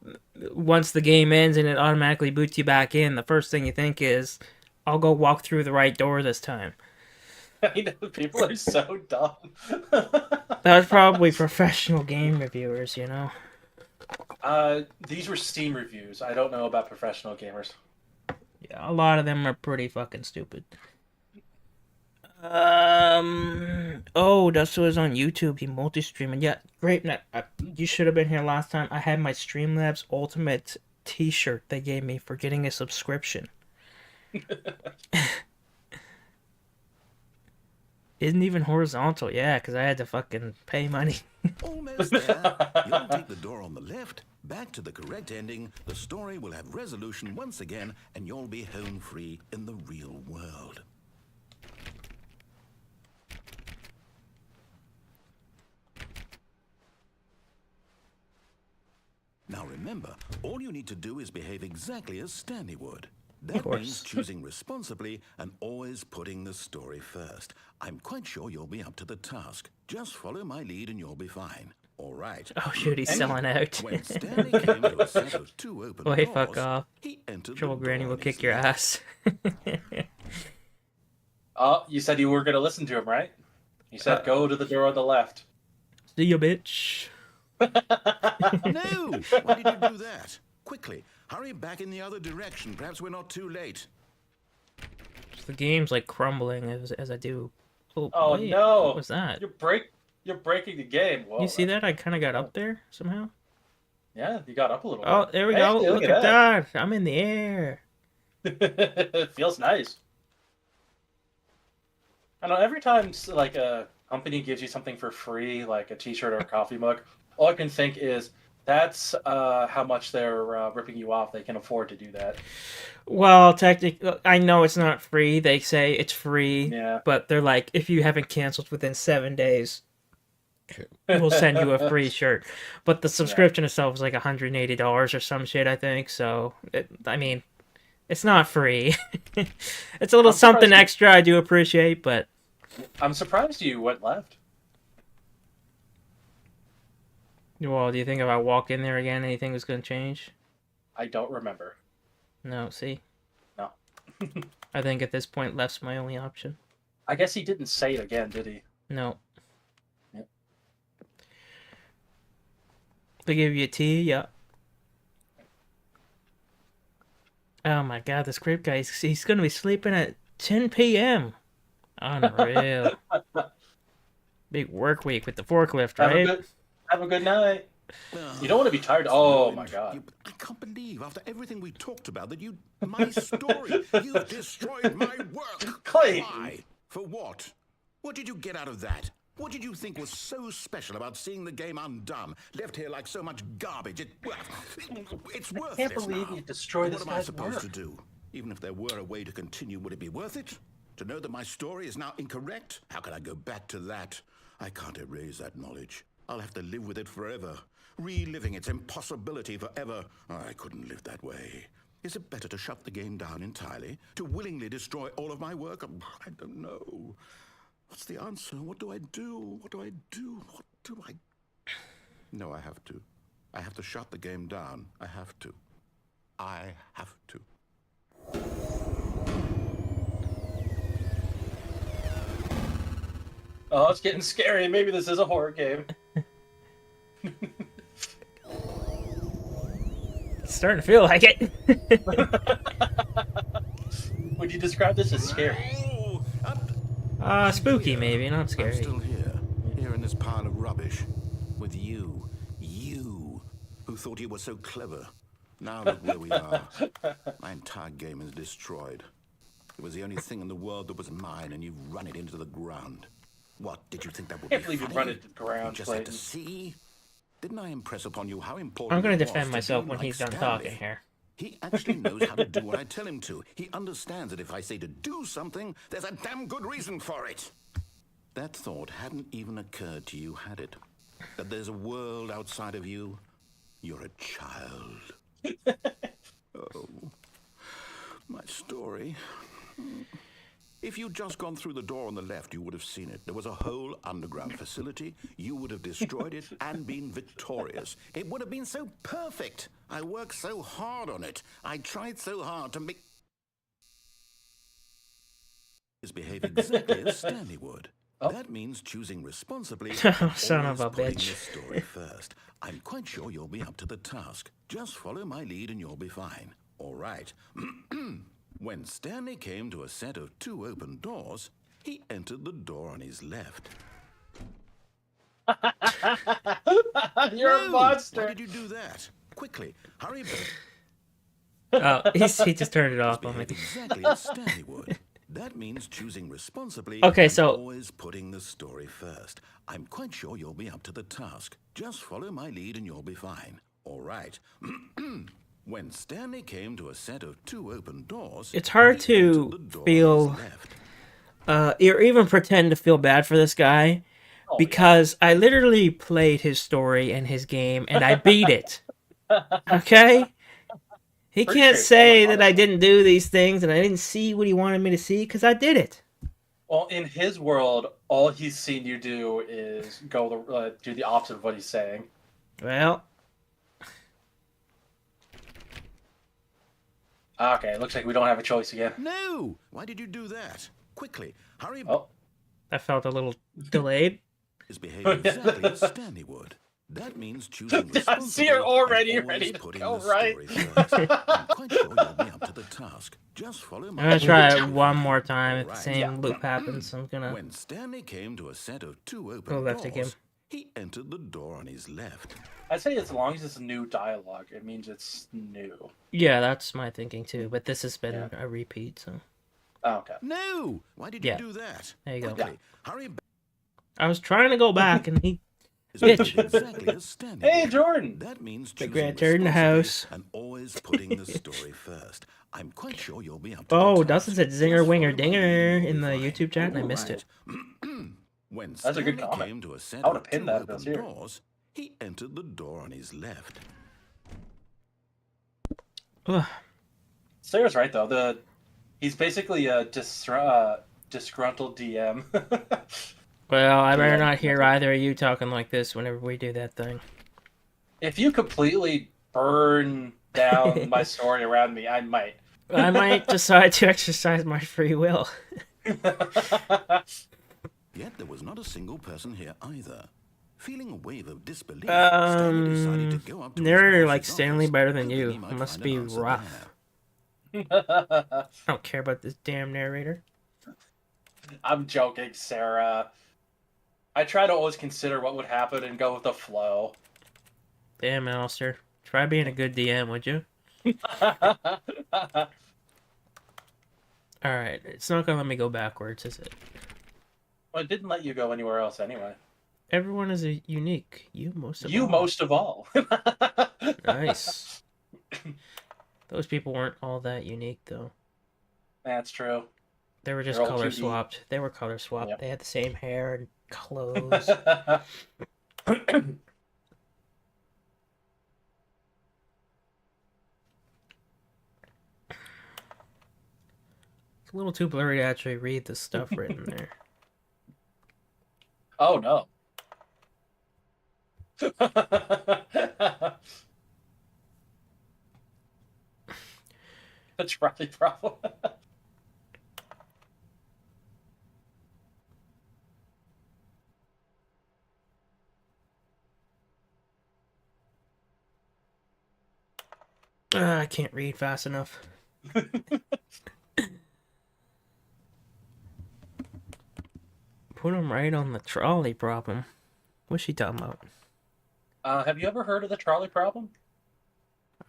once the game ends and it automatically boots you back in, the first thing you think is, I'll go walk through the right door this time. I know, people are so dumb. That was probably professional game reviewers, you know? These were Steam reviews. I don't know about professional gamers. Yeah, a lot of them are pretty fucking stupid. Oh, Dustin was on YouTube. He multi-streaming. Yeah, great. You should have been here last time. I had my Streamlabs Ultimate T-shirt they gave me for getting a subscription. Isn't even horizontal. Yeah, because I had to fucking pay money. Almost there. You'll take the door on the left, back to the correct ending, the story will have resolution once again, and you'll be home free in the real world. Now remember, all you need to do is behave exactly as Stanley would. That means choosing responsibly and always putting the story first. I'm quite sure you'll be up to the task. Just follow my lead and you'll be fine. All right. Oh, shoot, he's selling out. When Stanley came to a set of two open Wait, doors, fuck off. he entered Trouble the Granny door will on kick his your left. ass. Oh, you said you were going to listen to him, right? You said go to the door on the left. See ya, bitch. No! Why did you do that? Quickly, hurry back in the other direction. Perhaps we're not too late. The game's like crumbling as I do. Oh wait, no! What was that? You're breaking the game. Whoa, You see that? I kind of got up there somehow. Yeah, you got up a little Oh, bit. there we Hey, go. Look at that. I'm in the air. It feels nice. I know every time like a company gives you something for free, like a T-shirt or a coffee mug, all I can think is that's how much they're ripping you off. They can afford to do that. Well, technically, I know it's not free. They say it's free, Yeah. but they're like, if you haven't canceled within 7 days, we'll send you a free shirt. But the subscription itself is like $180 or some shit, I think. So, I mean, it's not free. It's a little something extra I do appreciate, but... I'm surprised you went left. Well, do you think if I walk in there again, anything was going to change? I don't remember. No, see? No. I think at this point, left's my only option. I guess he didn't say it again, did he? No. Yep. They give you a tea, yeah. Oh my god, this creep guy, he's going to be sleeping at 10 p.m. Unreal. Big work week with the forklift, right? Have a good night. You don't want to be tired. Oh my god. I can't believe after everything we talked about that my story, you've destroyed my work. Clay. Why? For what? What did you get out of that? What did you think was so special about seeing the game undone, left here like so much garbage? It's worthless. I can't believe now. you destroyed this What am I guy's supposed work? to do? Even if there were a way to continue, would it be worth it? To know that my story is now incorrect? How can I go back to that? I can't erase that knowledge. I'll have to live with it forever, reliving its impossibility forever. I couldn't live that way. Is it better to shut the game down entirely? To willingly destroy all of my work? I don't know. What's the answer? What do I do? What do I do? What do I... No, I have to. I have to shut the game down. I have to. I have to. Oh, it's getting scary. Maybe this is a horror game. It's starting to feel like it. Would you describe this as scary? Spooky maybe, not I'm scary. still here in this pile of rubbish, with you, who thought you were so clever. Now look where we are. My entire game is destroyed. It was the only thing in the world that was mine, and you've run it into the ground. What, did you think that would be I can't believe you funny? run it to the ground, You just had to Clayton. see? Didn't I impress upon you how important I'm gonna it was defend to myself do when like he's done Stanley? talking here. He actually knows how to do what I tell him to. He understands that if I say to do something, there's a damn good reason for it. That thought hadn't even occurred to you, had it? That there's a world outside of you? You're a child. Oh, my story. If you'd just gone through the door on the left, you would have seen it. There was a whole underground facility. You would have destroyed it and been victorious. It would have been so perfect. I worked so hard on it. I tried so hard to make... behave exactly as Stanley would. Oh. That means choosing responsibly. Oh, son of always a putting bitch. the story first. I'm quite sure you'll be up to the task. Just follow my lead and you'll be fine. All right. When Stanley came to a set of 2 open doors, he entered the door on his left. You're a No! monster. Why did you do that? Quickly, hurry back. Oh, he just turned it off on me. Behave exactly as Stanley would. That means choosing responsibly. Okay, and so- always putting the story first. I'm quite sure you'll be up to the task. Just follow my lead and you'll be fine. All right. When Stanley came to a set of 2 open doors, It's hard he entered to the door on feel, his left. or even pretend to feel bad for this guy, Oh, because I literally played his story and his game, and I beat it. Okay? He Pretty can't sure, say that I honestly. didn't do these things and I didn't see what he wanted me to see, because I did it. Well, in his world, all he's seen you do is do the opposite of what he's saying. Well, Okay, looks like we don't have a choice again. No! Why did you do that? Quickly, hurry back. Oh, that felt a little delayed. Is behaving exactly as Stanley would. That means choosing responsibly. I see her already and always ready to putting go the right. story first. I'm quite sure you'll be up to the task. Just follow my I'm gonna lead. try it one more time. If the Alright. same Yeah. loop happens, I'm gonna... When Stanley came to a set of 2 open Go left doors, again. he entered the door on his left. I'd say as long as it's new dialogue, it means it's new. Yeah, that's my thinking too, but this has been Yeah. a repeat, so... Oh, okay. No! Why did Yeah. you do that? There you go. Quickly, hurry back. I was trying to go back, and he... Is Bitch. behaving exactly as Stanley Hey, would. Jordan! That means The choosing grand turd in the responsibly house. and always putting the story first. I'm quite sure you'll be up to Oh, the Dustin task. said zinger Just winger follow my dinger lead and you'll in be the fine. YouTube chat, and I All missed it. When That's a good Stanley comment. came to a set I would've of pinned 2 that if it was open here. doors, he entered the door on his left. Ugh. Sarah's right though. He's basically a disgruntled DM. Well, I better Yeah. not hear either of you talking like this whenever we do that thing. If you completely burn down my story around me, I might. I might decide to exercise my free will. Yet there was not a single person here either. Feeling a wave of disbelief, Stanley decided to go up to his They're boss's like Stanley office, better than hoping you. he might It must find be an answer rough. there. I don't care about this damn narrator. I'm joking, Sarah. I try to always consider what would happen and go with the flow. Damn, Alistair. Try being a good DM, would you? Alright, it's not gonna let me go backwards, is it? Well, it didn't let you go anywhere else anyway. Everyone is a unique. You most of You all. most of all. Nice. Those people weren't all that unique, though. That's true. They were just They're all color 2D. swapped. They were color swapped. Yep. They had the same hair and clothes. It's a little too blurry to actually read the stuff written there. Oh no. The trolley problem. I can't read fast enough. Put him right on the trolley problem. What's she talking about? Have you ever heard of the trolley problem?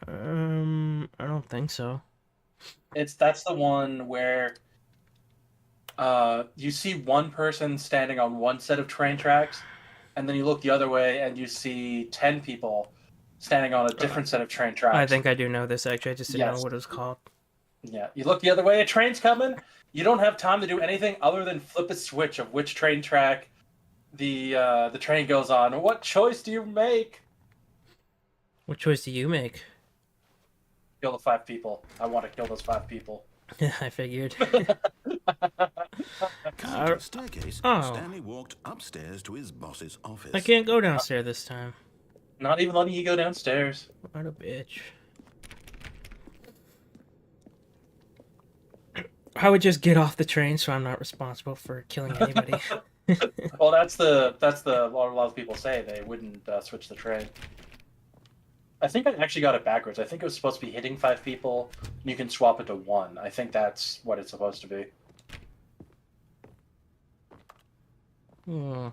I don't think so. That's the one where you see one person standing on one set of train tracks, and then you look the other way and you see 10 people standing on a different set of train tracks. I think I do know this, actually. I just didn't know Yes. what it was called. Yeah, you look the other way, a train's coming. You don't have time to do anything other than flip a switch of which train track the train goes on. What choice do you make? What choice do you make? Kill the 5 people. I want to kill those 5 people. I figured. Coming to the staircase, Oh. Stanley walked upstairs to his boss's office. I can't go downstairs this time. Not even letting you go downstairs. What a bitch. I would just get off the train so I'm not responsible for killing anybody. Well, that's what a lot of people say. They wouldn't switch the train. I think I actually got it backwards. I think it was supposed to be hitting 5 people, and you can swap it to 1. I think that's what it's supposed to be. Hmm.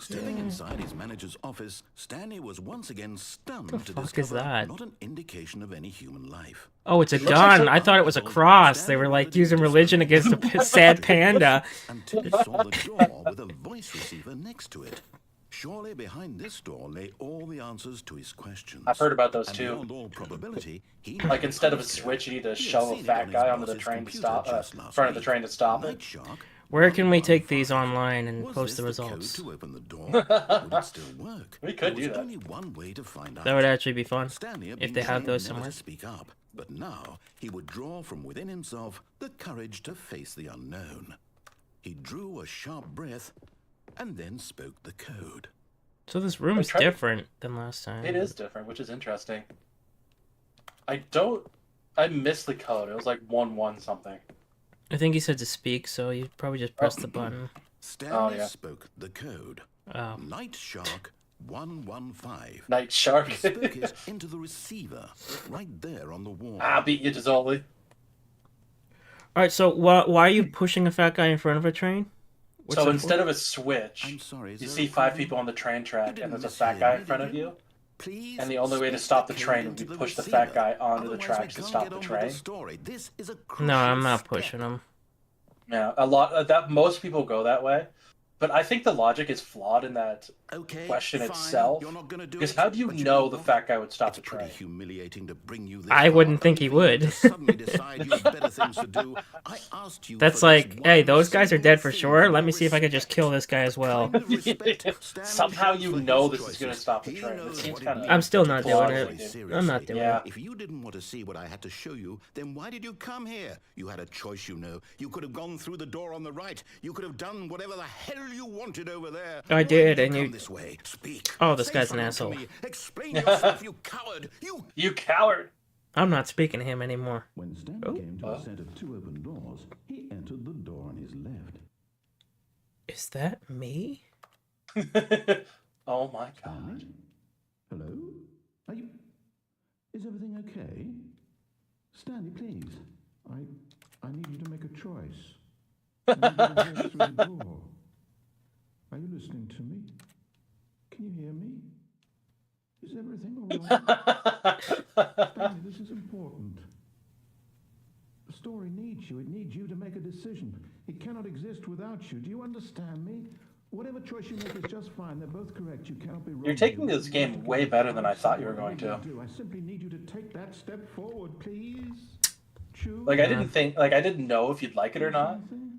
Standing inside his manager's office, Stanley was once again stunned The to fuck is discover that? not an indication of any human life. Oh, it's a It looks like gun. some- I thought it was a cross. They were like using religion against a sad panda. Until he saw the door with a voice receiver next to it. Surely behind this door lay all the answers to his questions. I've heard about those And too. beyond all probability, he Like knew instead of a the postcode. switch, you need to He had shove a seen it on fat his guy onto the boss's train to computer stop, just last front of the week. train to stop it. Night Shark Where can we take these 115. online and Was post the this results? code to open the door? Would it still work? We could There do was that. only one way to find out. That would actually be fun. Stanley had if been they have trained those never somewhere. to speak up, but now he would draw from within himself the courage to face the unknown. He drew a sharp breath and then spoke the code. So this room's try- different than last time. It is different, which is interesting. I missed the code. It was like 1-1 something. I think he said to speak, so you probably just press the button. Stanley yeah. spoke the code. Oh. Night Shark 115. Night Shark. He spoke it into the receiver, right there on the wall. Beat you, Gisoli. Alright, so why are you pushing a fat guy in front of a train? What's So that instead for? of a switch, I'm sorry, is you there see a 5 problem? people on the train You track, and didn't there's a mishear fat guy me, in front did of you. Please And the only way to speak stop the code train would into be the push the fat receiver. guy onto the Otherwise, tracks we to can't stop get the on with train. story. This is a No, I'm crucial not step. pushing him. Yeah, a lot that most people go that way, but I think the logic is flawed in that Okay, question fine, itself. you're not gonna do Because it, how do you but know know the what? fat guy would stop It's the pretty train? humiliating to bring you this I far, wouldn't think he only for you would. to suddenly decide you have better things to do. I asked you That's for like, this hey, one those guys are simple dead for thing sure. for Let your me see if I can just respect. kill this guy as well. Kind of respect Stanley Somehow shows you for know his this is gonna choices. stop the He train. It knows seems what it kinda- means I'm still to not take doing life it. seriously. I'm not doing Yeah. it. If you didn't want to see what I had to show you, then why did you come here? You had a choice, you know. You could have gone through the door on the right. You could have done whatever the hell you wanted over there. I Why did, you and come you- this way? Speak. Oh, this Say guy's an something to asshole. me. Explain yourself, you coward. You. You coward! I'm not speaking to him anymore. When Stanley Oh. came to a set of 2 open doors, he entered the door on his left. Is that me? Oh my god. Stanley? Hello? Are you... Is everything okay? Stanley, please. I need you to make a choice. You need to go through the door. Are you listening to me? Can you hear me? Is everything all right? Stanley, this is important. The story needs you. It needs you to make a decision. It cannot exist without you. Do you understand me? Whatever choice you make is just fine. They're both correct. You cannot be wrong. You're taking You this have game to way give better than I thought you were what going to. do. I simply need you to take that step forward, please. Choose Like I didn't know if you'd like it or not. something,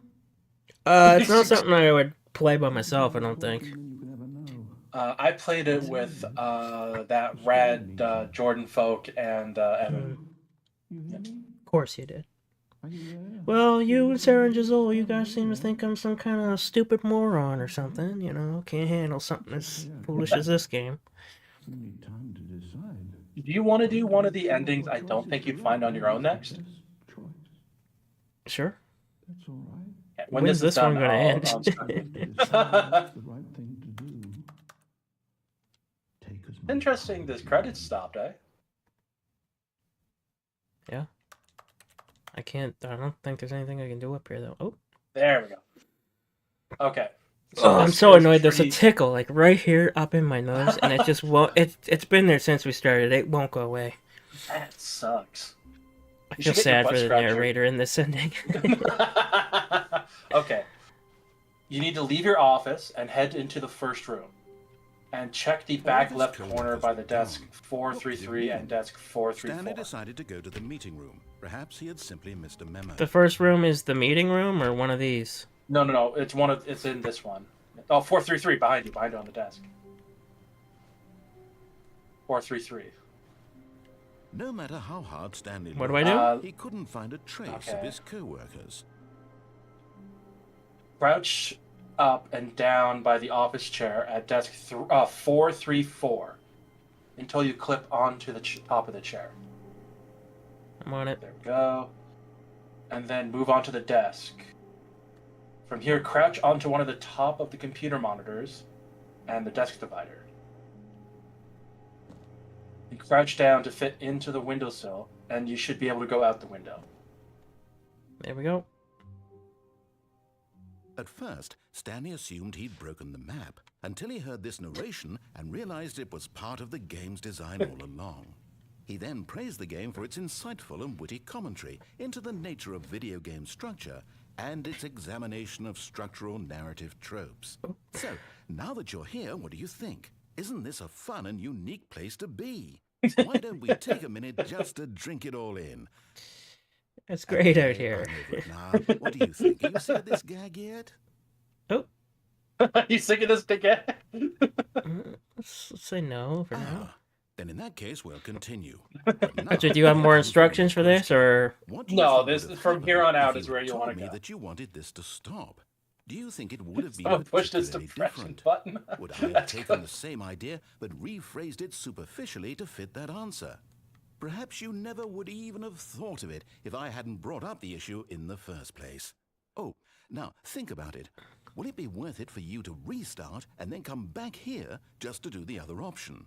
It's not something I would play by myself, I don't think. and then you can never know. I played it with that rad Jordan Folk and Evan. You hear me? Of course you did. Are you there? Well, you and Sarah and Giselle, you guys seem to think I'm some kind of stupid moron or something. You know, can't handle something as foolish as this game. You need time to decide. Do you want to do one of the endings I don't think you'd find on your own next? Choice. Sure. That's all right. When When's this is this one done, gonna end? Decide what's the right thing to do. Take as much Interesting, this credits stopped, eh? Yeah. I don't think there's anything I can do up here, though. Oh. There we go. Okay. Oh, I'm this so is annoyed. There's a pretty- tickle, like, right here up in my nose, and it just won't... It's been there since we started. It won't go away. That sucks. I You feel should get your sad butt for the scratcher. narrator in this ending. Okay. You need to leave your office and head into the first room. And check the back this left code corner was by the desk gone. 433 and desk Stanley 434. decided to go to the meeting room. Perhaps he had simply missed a memo. The first room is the meeting room, or one of these? No. It's in this one. Oh, 433 behind you on the desk. 433. No matter how hard Stanley What do looked, I do? he couldn't find a trace Okay. of his co-workers. Crouch up and down by the office chair at desk 434 until you clip onto the top of the chair. I'm on it. There we go. And then move on to the desk. From here, crouch onto one of the top of the computer monitors and the desk divider. And crouch down to fit into the windowsill, and you should be able to go out the window. There we go. At first, Stanley assumed he'd broken the map until he heard this narration and realized it was part of the game's design all along. He then praised the game for its insightful and witty commentary into the nature of video game structure and its examination of structural narrative tropes. So, now that you're here, what do you think? Isn't this a fun and unique place to be? Why don't we take a minute just to drink it all in? It's great out Okay, here. I'm over it now. What do you think? Are you sick of this gag yet? Oh, You sick of this again? let's say no for now. Ah, then in that case, we'll continue. But now, So do you have more comes the instructions for this, question. or... What do you No, think this would have from here on happened out if is you where had you told want to me go. that you wanted this to stop? Do you think it would have been Someone pushed this particularly depression different? button. Would I have That's taken good. the same idea but rephrased it superficially to fit that answer? Perhaps you never would even have thought of it if I hadn't brought up the issue in the first place. Oh, now think about it. Will it be worth it for you to restart and then come back here just to do the other option?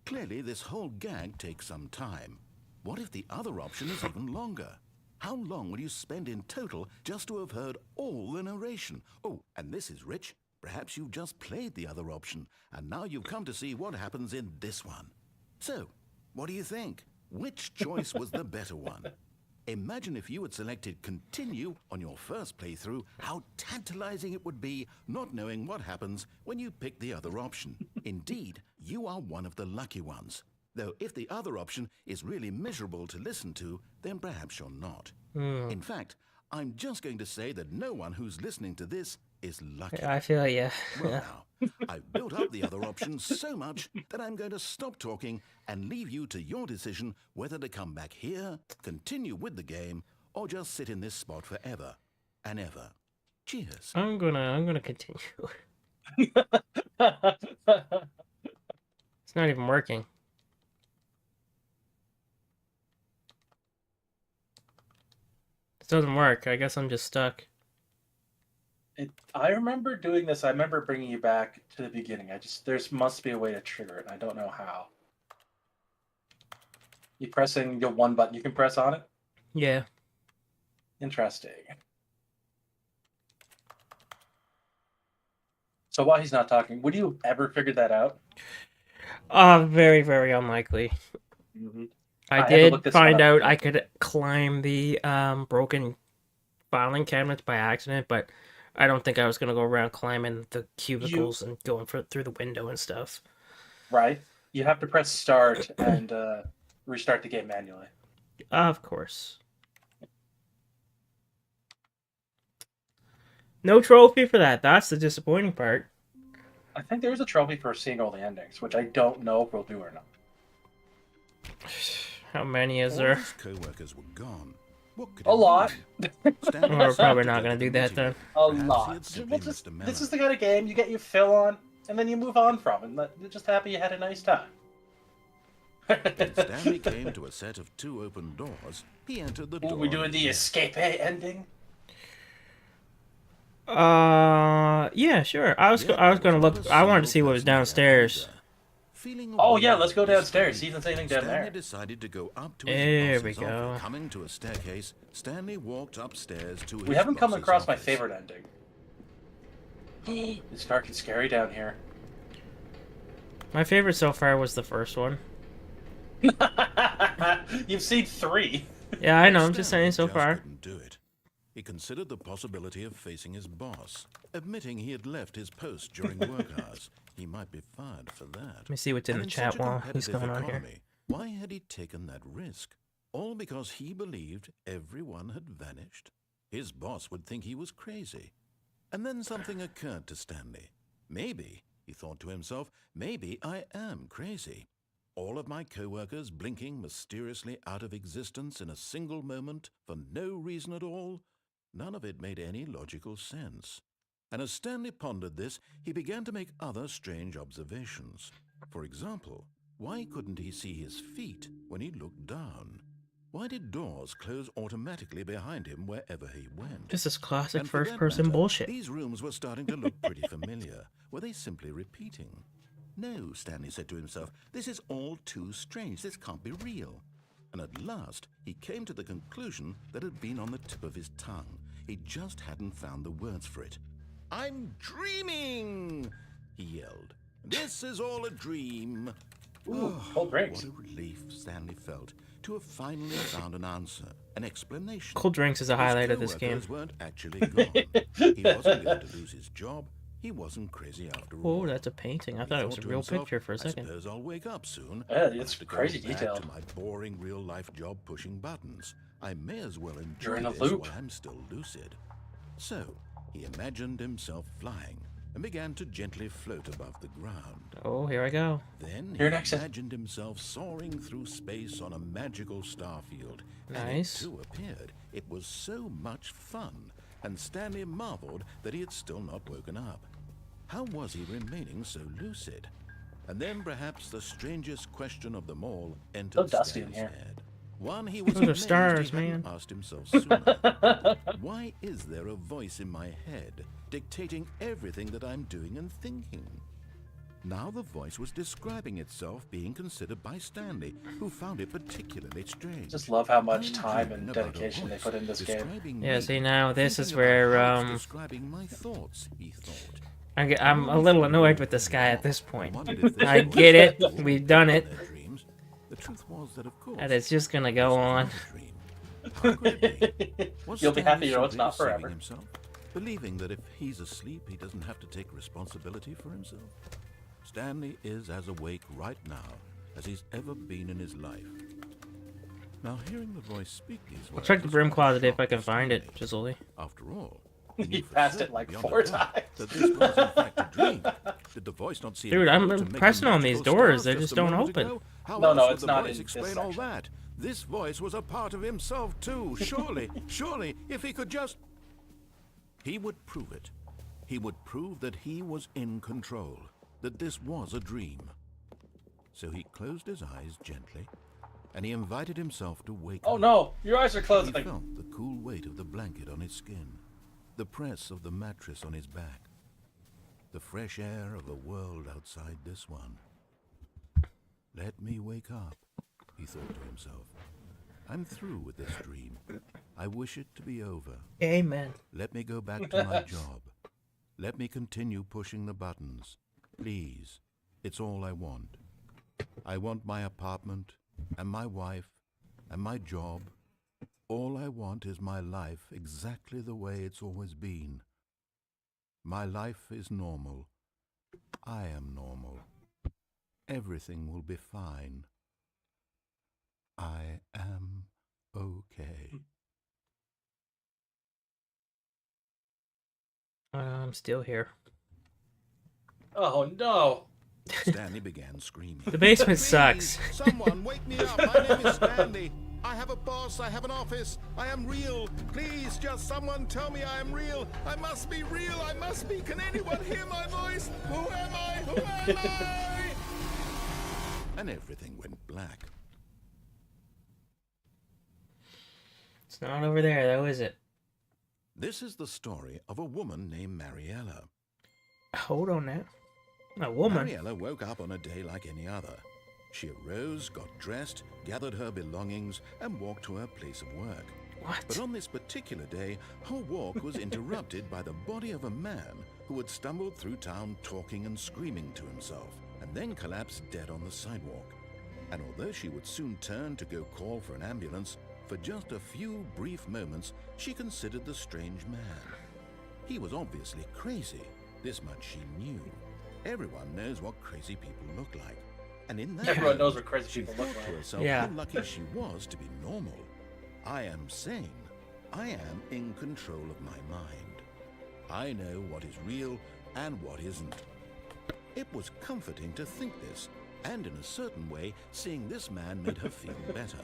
Clearly, this whole gag takes some time. What if the other option is even longer? How long will you spend in total just to have heard all the narration? Oh, and this is rich. Perhaps you've just played the other option, and now you've come to see what happens in this one. So, what do you think? Which choice was the better one? Imagine if you had selected continue on your first playthrough, how tantalizing it would be not knowing what happens when you pick the other option. Indeed, you are one of the lucky ones. Though if the other option is really miserable to listen to, then perhaps you're not. In fact, I'm just going to say that no one who's listening to this is lucky. I feel yeah. Well now, I've built up the other option so much that I'm going to stop talking and leave you to your decision whether to come back here, continue with the game, or just sit in this spot forever and ever. Cheers. I'm gonna continue. It's not even working. This doesn't work. I guess I'm just stuck. I remember doing this. I remember bringing you back to the beginning. There must be a way to trigger it. I don't know how. You pressing the one button you can press on it? Yeah. Interesting. So while he's not talking, would you have ever figured that out? Very, very unlikely. Mm-hmm. I had to look did this one find up. out I could climb the broken filing cabinets by accident, but I don't think I was gonna go around climbing the cubicles and going through the window and stuff. Right? You have to press start and restart the game manually. Of course. No trophy for that. That's the disappointing part. I think there's a trophy for seeing all the endings, which I don't know if we'll do or not. How many is All there? his co-workers were gone. What could A it lot. mean? Stanley We're probably decided not to gonna go do to that the then. meeting. A Perhaps he lot. had simply missed a This melon. is the kind of game you get your fill on, and then you move on from, and you're just happy you had a nice time. When Stanley came to a set of 2 open doors, he entered the door. We doing the escape ending? Yeah, sure. I was Yet I was there gonna not look. a I wanted to see single what was person there downstairs. either. Feeling a Oh yeah, wave let's of go downstairs. See disbelief, if there's anything down Stanley there. decided to go up to There his we boss's go. office. Coming to a staircase, Stanley walked upstairs to his We haven't come boss's across my office. favorite ending. It's dark and scary down here. My favorite so far was the first one. You've seen 3. Yeah, I know. I'm just Stanley saying so just far. couldn't do it. He considered the possibility of facing his boss, admitting he had left his post during work hours. He might be fired for that. Let me see what's in And the in chat such a while he's competitive going on here. economy, why had he taken that risk? All because he believed everyone had vanished? His boss would think he was crazy. And then something occurred to Stanley. Maybe, he thought to himself, maybe I am crazy. All of my co-workers blinking mysteriously out of existence in a single moment for no reason at all? None of it made any logical sense. And as Stanley pondered this, he began to make other strange observations. For example, why couldn't he see his feet when he looked down? Why did doors close automatically behind him wherever he went? This is classic And for that first-person matter, bullshit. These rooms were starting to look pretty familiar. Were they simply repeating? No, Stanley said to himself, this is all too strange. This can't be real. And at last, he came to the conclusion that had been on the tip of his tongue. He just hadn't found the words for it. I'm dreaming, he yelled. This is all a dream. Ooh, cold drinks. What a relief Stanley felt to have finally found an answer, an explanation. Cold drinks is a highlight of this game. His co-workers weren't actually gone. He wasn't going to lose his job. He wasn't crazy after all. Oh, that's a painting. I He thought it was a to real himself, picture for a I second. suppose I'll wake up soon. Yeah, it's After crazy going back detailed. to my boring real-life job pushing buttons. I may as well enjoy You're in a this loop. while I'm still lucid. So, he imagined himself flying and began to gently float above the ground. Oh, here I go. Then You're he next. imagined himself soaring through space on a magical starfield. Nice. And it too appeared. It was so much fun, and Stanley marveled that he had still not woken up. How was he remaining so lucid? And then perhaps the strangest question of them all entered So dusty in Stanley's here. head. One he was Those are amazed stars, he hadn't man. asked himself sooner. Why is there a voice in my head dictating everything that I'm doing and thinking? Now the voice was describing itself being considered by Stanley, who found it particularly strange. Just love how much I'm time dreaming and about a dedication they voice put in this game. describing Yeah, me, see, now this is thinking about where, how it's describing my thoughts, he thought. I'm a little annoyed with this guy at this point. Wondered if this I voice get it. was We've done it. their dreams. The truth was that, of course, And it's just gonna go this was on. not a dream. How could it be? Was You'll be Stanley happy you know it's simply not deceiving forever. himself, believing that if he's asleep, he doesn't have to take responsibility for himself? Stanley is as awake right now as he's ever been in his life. Now, hearing the voice speak these words... I'll check the broom was closet if shock I can to find it, Stanley. Jizzly. After all, he knew He for passed it certain, like beyond a 4 doubt, times. that this was in fact a dream. Did the voice not see it Dude, fit I'm to make pressing the on these magical doors, stars they just just a don't moment open. ago? How No, else no, would it's the not voice in this explain all section. that? This voice was a part of himself too. Surely, surely, if he could just... He would prove it. He would prove that he was in control, that this was a dream. So he closed his eyes gently, and he invited himself to wake Oh up. no, your eyes are He closed. felt the cool weight of the blanket on his skin, the press of the mattress on his back, the fresh air of a world outside this one. Let me wake up, he thought to himself. I'm through with this dream. I wish it to be over. Amen. Let me go back to my job. Let me continue pushing the buttons. Please, it's all I want. I want my apartment, and my wife, and my job. All I want is my life exactly the way it's always been. My life is normal. I am normal. Everything will be fine. I am okay. I'm still here. Oh no. Stanley began screaming. The basement Please, sucks. Someone wake me up. My name is Stanley. I have a boss, I have an office, I am real. Please, just someone tell me I am real. I must be real, I must be. Can anyone hear my voice? Who am I? Who am I? And everything went black. It's not over there, though, is it? This is the story of a woman named Mariella. Hold on now. A woman? Mariella woke up on a day like any other. She arose, got dressed, gathered her belongings, and walked to her place of work. What? But on this particular day, her walk was interrupted by the body of a man who had stumbled through town talking and screaming to himself, and then collapsed dead on the sidewalk. And although she would soon turn to go call for an ambulance, for just a few brief moments, she considered the strange man. He was obviously crazy. This much she knew. Everyone knows what crazy people look like. And in that Everyone knows moment, what crazy she people thought look to like. herself Yeah. how lucky she was to be normal. I am sane. I am in control of my mind. I know what is real and what isn't. It was comforting to think this, and in a certain way, seeing this man made her feel better.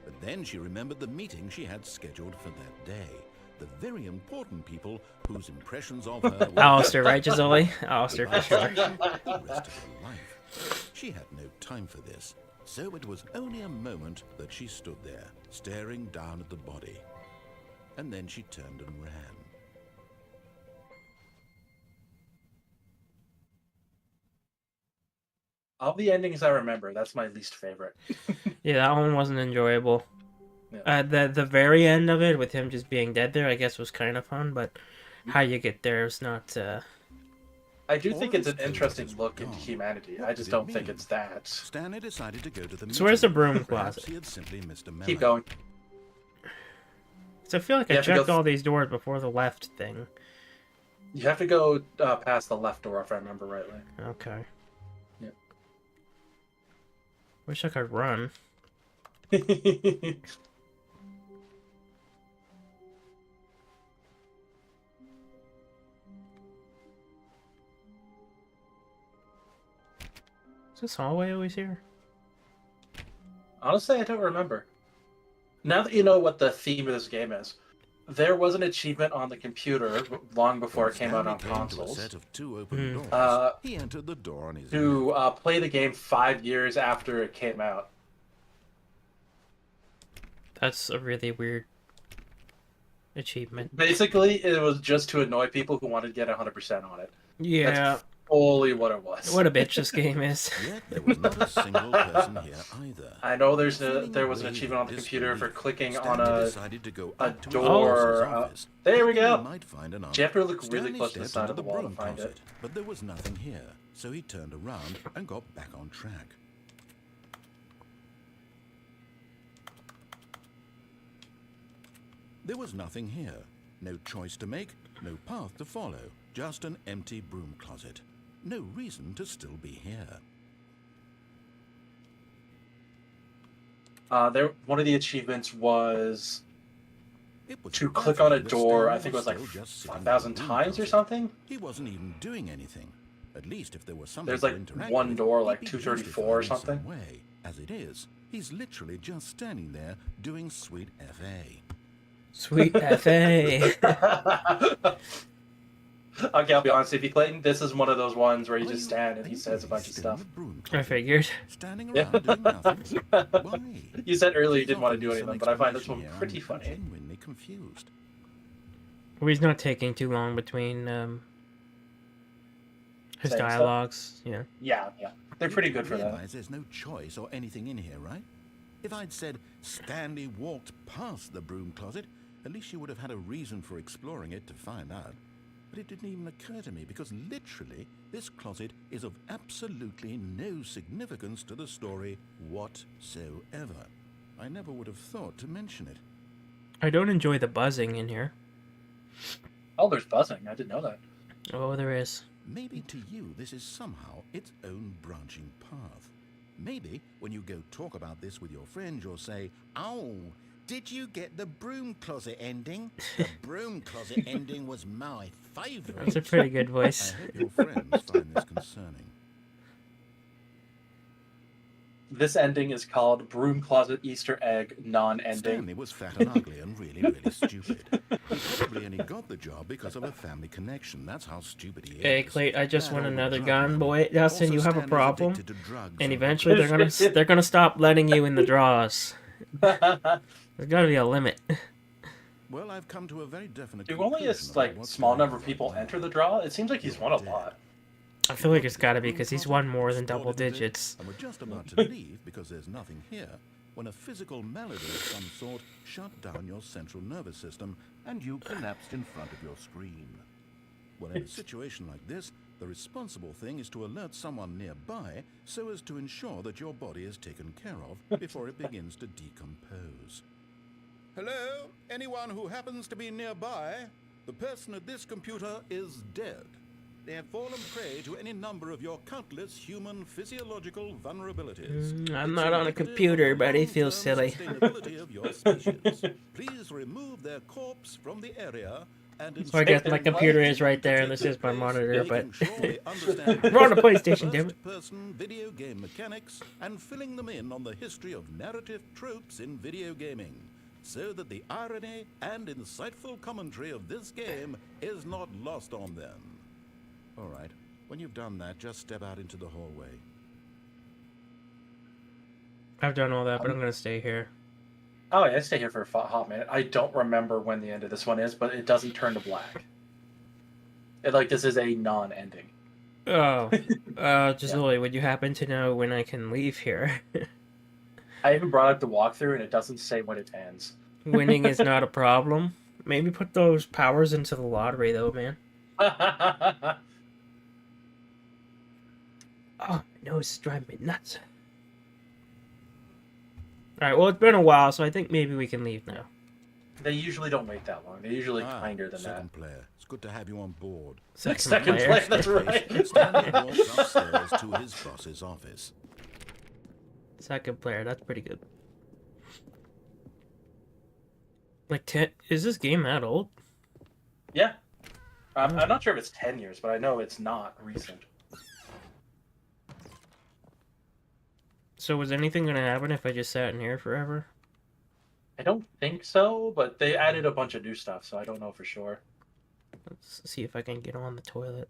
But then she remembered the meeting she had scheduled for that day. The very important people whose impressions of her were Alistair, right, Gisoli? Alistair, for sure. the rest of her life. She had no time for this, so it was only a moment that she stood there, staring down at the body. And then she turned and ran. Of the endings I remember, that's my least favorite. Yeah, that one wasn't enjoyable. Yeah. The very end of it, with him just being dead there, I guess was kind of fun, but how you get there is not... I do think it's an All interesting these look days into gone. humanity. What I just did it don't think mean? it's that. Stanley decided to go to the So where's the meeting. broom Perhaps closet? he had simply missed a memo. Keep going. So I feel like You I have to go checked all these doors before the left thing. You have to go past the left door, if I remember rightly. Okay. Yeah. Wish I could run. Is this hallway always here? Honestly, I don't remember. Now that you know what the theme of this game is, there was an achievement on the computer long before it came out on Stanley came to a consoles set of two open doors. He entered the door on his to play the game 5 years after it came out. That's a really weird achievement. Basically, it was just to annoy people who wanted to get 100% on it. Yeah. That's fully what it was. What a bitch this game is. Yet there was not a single person here either. I know there was Feeling an away achievement on with the computer for disbelief, clicking Stanley on decided to go a up to his door. boss's office, There we thinking he go. might find an You have to look really Stanley close to the stepped side of into the wall to broom find closet, it. but there was nothing here, so he turned around and got back on track. There was nothing here. No choice to make, no path to follow, just an empty broom closet. No reason to still be here. One of the achievements was It was to click on a baffling that door, I Stanley think it was like still just sitting in 5,000 the broom times or closet. something. He wasn't even doing anything. At least if there was something There's to like interact one with, door, he'd like be 234 or justified in some something. way. As it is, he's literally just standing there doing sweet FA. Sweet FA. Okay, I'll be honest with you, Clayton. This is one of those ones where you Are just you- stand and are he you says a really bunch of still in stuff. the broom I closet? figured. Standing Yeah. around doing nothing? Why? You said earlier you Please didn't want to offer do me anything, some but I find this explanation one here. pretty I'm funny. genuinely confused. Well, he's not taking too long between his Saying stuff? dialogues. Yeah. Yeah. They're pretty You good for that. realize there's no choice or anything in here, right? If I'd said Stanley walked past the broom closet, at least you would have had a reason for exploring it to find out. But it didn't even occur to me because literally this closet is of absolutely no significance to the story whatsoever. I never would have thought to mention it. I don't enjoy the buzzing in here. Oh, there's buzzing. I didn't know that. Oh, there is. Maybe to you this is somehow its own branching path. Maybe when you go talk about this with your friends, you'll say, "Oh, did you get the broom closet ending? The broom closet ending was my favourite." That's a pretty good I voice. hope your friends find this concerning. This ending is called Broom Closet Easter Egg non-ending. Stanley was fat and ugly and really, really stupid. He probably only got the job because of a family connection. That's how stupid he is. Hey, Clay, I just Bad want old another drug gun, money. boy. Dustin, Also, you have a Stanley's problem, addicted to drugs and and eventually they're gonna stop letting you in the draws. There's gotta be a limit. Well, I've come to a very definite Do only a conclusion like about what's small going number on of people right now. enter the draw? It seems like he's won a lot. I feel like it's gotta be because he's won more than double digits. And we're just about to leave because there's nothing here when a physical malady of some sort shut down your central nervous system and you collapsed in front of your screen. Well, in a situation like this, the responsible thing is to alert someone nearby so as to ensure that your body is taken care of before it begins to decompose. Hello? Anyone who happens to be nearby? The person at this computer is dead. They have fallen prey to any number of your countless human physiological vulnerabilities. I'm It's not on a indicative computer, of the but it feels long-term silly. sustainability of your species. Please remove their corpse from the area and So I guess my computer is right there, and this is my monitor, but we're on a PlayStation, damn it. First-person video game mechanics and filling them in on the history of narrative tropes in video gaming, so that the irony and insightful commentary of this game is not lost on them. All right, when you've done that, just step out into the hallway. I've done all that, but I'm gonna stay here. Oh, yeah, I stay here for a hot minute. I don't remember when the end of this one is, but it doesn't turn to black. This is a non-ending. Oh, Gisoli, would you happen to know when I can leave here? I even brought up the walkthrough, and it doesn't say when it ends. Winning is not a problem. Maybe put those powers into the lottery, though, man. Oh, my nose is driving me nuts. Alright, well, it's been a while, so I think maybe we can leave now. They usually don't wait that long. They're usually kinder than that. Second player. It's good to have you on board. Second player, that's right. Stanley walks upstairs to his boss's office. Second player, that's pretty good. Like, is this game that old? Yeah. I'm not sure if it's 10 years, but I know it's not recent. So was anything gonna happen if I just sat in here forever? I don't think so, but they added a bunch of new stuff, so I don't know for sure. Let's see if I can get on the toilet.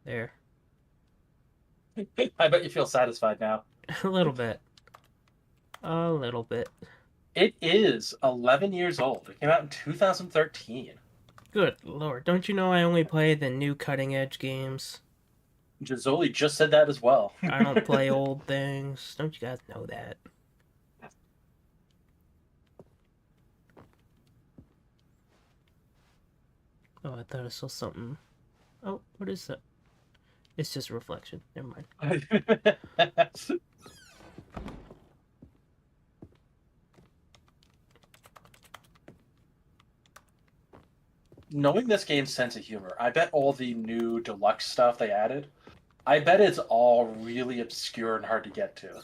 There. I bet you feel satisfied now. A little bit. A little bit. It is 11 years old. It came out in 2013. Good lord. Don't you know I only play the new cutting edge games? Gisoli just said that as well. I don't play old things. Don't you guys know that? Oh, I thought I saw something. Oh, what is that? It's just a reflection. Never mind. Knowing this game's sense of humor, I bet all the new deluxe stuff they added, I bet it's all really obscure and hard to get to.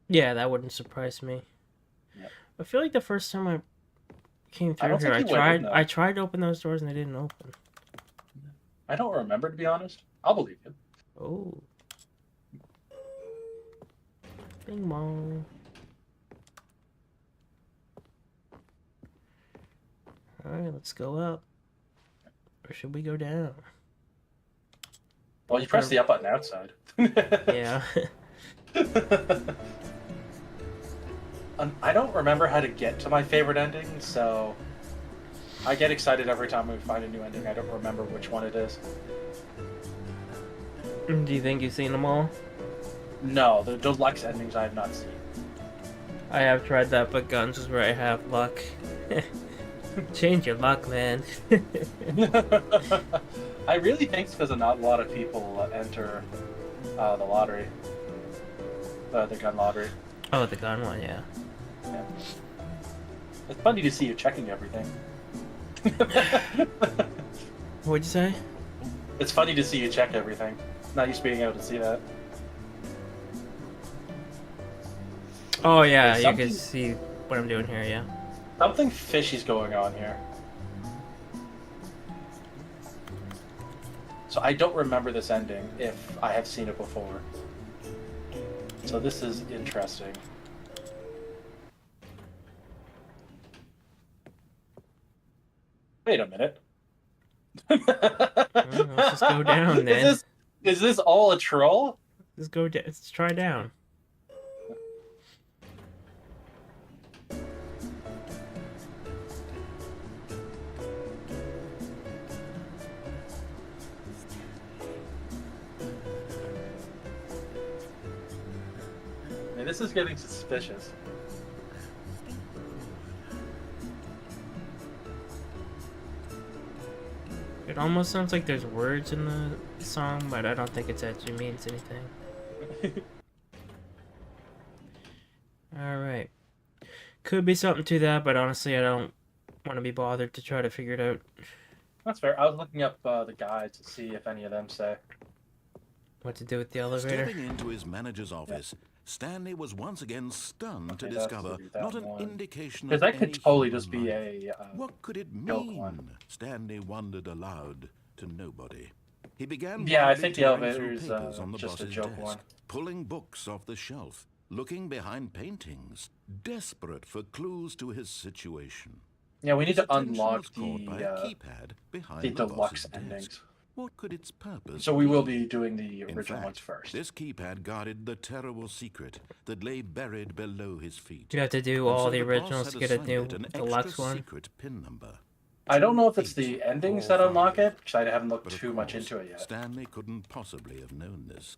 Yeah, that wouldn't surprise me. Yep. I feel like the first time I came I through don't here, think you went in, though. I tried to open those doors and they didn't open. I don't remember, to be honest. I'll believe you. Oh. Bing bong. Alright, let's go up. Or should we go down? Well, you press the up button outside. Yeah. I don't remember how to get to my favorite ending, so I get excited every time we find a new ending. I don't remember which one it is. Do you think you've seen them all? No, the deluxe endings I have not seen. I have tried that, but guns is where I have luck. Change your luck, man. I really think it's because not a lot of people enter the lottery. The gun lottery. Oh, the gun one, yeah. Yeah. It's funny to see you checking everything. What'd you say? It's funny to see you check everything. Not used to being able to see that. Oh, yeah, There's you can something- see what I'm doing here, yeah. Something fishy's going on here. So I don't remember this ending if I have seen it before. So this is interesting. Wait a minute. Let's just go down then. Is this all a troll? Let's go. Let's try down. Man, this is getting suspicious. It almost sounds like there's words in the song, but I don't think it actually means anything. Alright. Could be something to that, but honestly, I don't want to be bothered to try to figure it out. That's fair. I was looking up the guides to see if any of them say. What to do with the elevator? Stepping into his manager's office, Stanley was once again stunned to Okay, that's discover that not an one. indication Because of that could any totally human just be life. a. What could it joke mean? one. Stanley wondered aloud to nobody. He began Yeah, I wildly think the tearing elevator through is papers on the just a boss's joke desk, one. pulling books off the shelf, looking behind paintings, desperate for clues to his situation. Yeah, we need His to attention unlock was caught by a the keypad behind the the deluxe boss's endings. desk. What could its purpose So we will be? be doing the In original fact, ones first. this keypad guarded the terrible secret that lay buried below his feet. You have to do And all so the boss originals had to get a assigned new it an deluxe extra one. secret pin number. I don't know if it's the 2, 8, endings 4, that unlock 5. it, because I haven't looked But of too much course, into it yet. Stanley couldn't possibly have known this.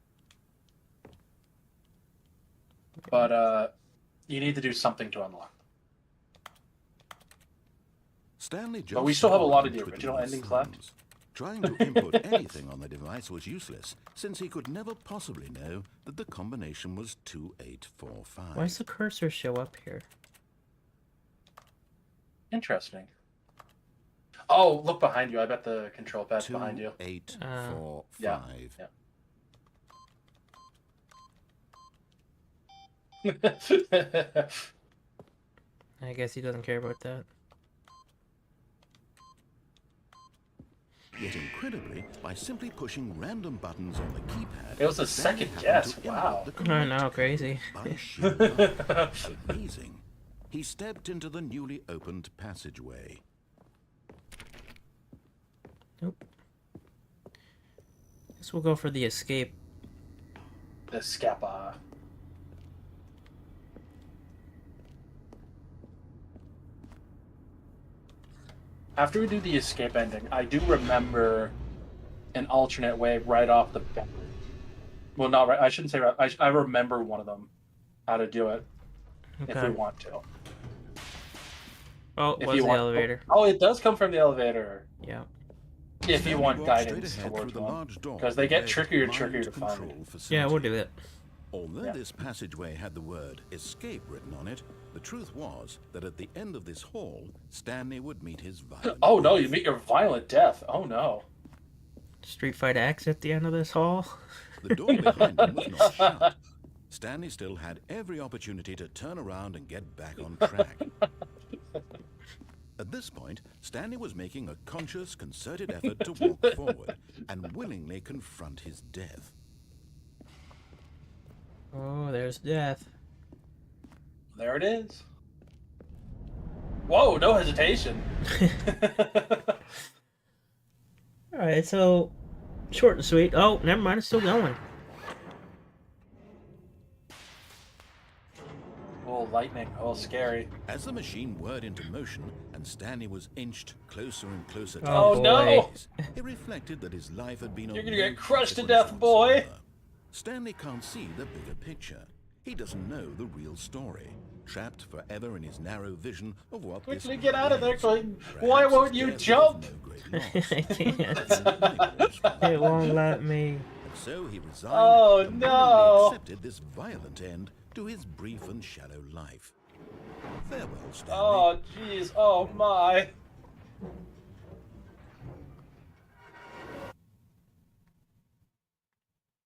But you need to do something to unlock. Stanley just But we still have a lot of the twiddling original his endings left. thumbs. Trying to input anything on the device was useless, since he could never possibly know that the combination was 2845. Why does the cursor show up here? Interesting. Oh, look behind you. I bet the control pad's behind you. 2845. Yeah. I guess he doesn't care about that. Yet incredibly, by simply pushing random buttons on the keypad, It was a Stanley second happened guess, to input wow. the I know, correct crazy. by sheer luck. Amazing. He stepped into the newly opened passageway. Nope. Guess we'll go for the escape. The Scappa. After we do the escape ending, I do remember an alternate way right off the bat. Well, not right. I shouldn't say right. I remember one of them, how to do it, if we Okay. want to. Oh, If was you the want, elevator. Oh, it does come from the elevator. Yeah. If you Stanley want walked straight guidance ahead towards through the one, large door because they get led trickier and mind trickier to find. control Yeah, we'll facility. do that. Although Yeah. this passageway had the word escape written on it, the truth was that at the end of this hall, Stanley would meet his violent Oh no, death. you meet your violent death. Oh no. Street Fight X at the end of this hall. The door behind him was not shut. Stanley still had every opportunity to turn around and get back on track. At this point, Stanley was making a conscious, concerted effort to walk forward and willingly confront his death. Oh, there's death. There it is. Whoa, no hesitation. Alright, so short and sweet. Oh, never mind, it's still going. Oh, lightning. Oh, scary. As the machine whirred into motion and Stanley was inched closer and closer to Oh, his no. demise, it reflected that his life had been You're of gonna no get crushed to consequence death, boy. whatsoever. Stanley can't see the bigger picture. He doesn't know the real story. Trapped forever in his narrow vision of what this Quickly get out of there, means. Clayton. Perhaps Why his won't you death was jump? no great loss. I can't. It It won't let me. And so he resigned Oh, and no. willingly accepted this violent end to his brief and shallow life. Farewell, Stanley. Oh, jeez. Oh, my.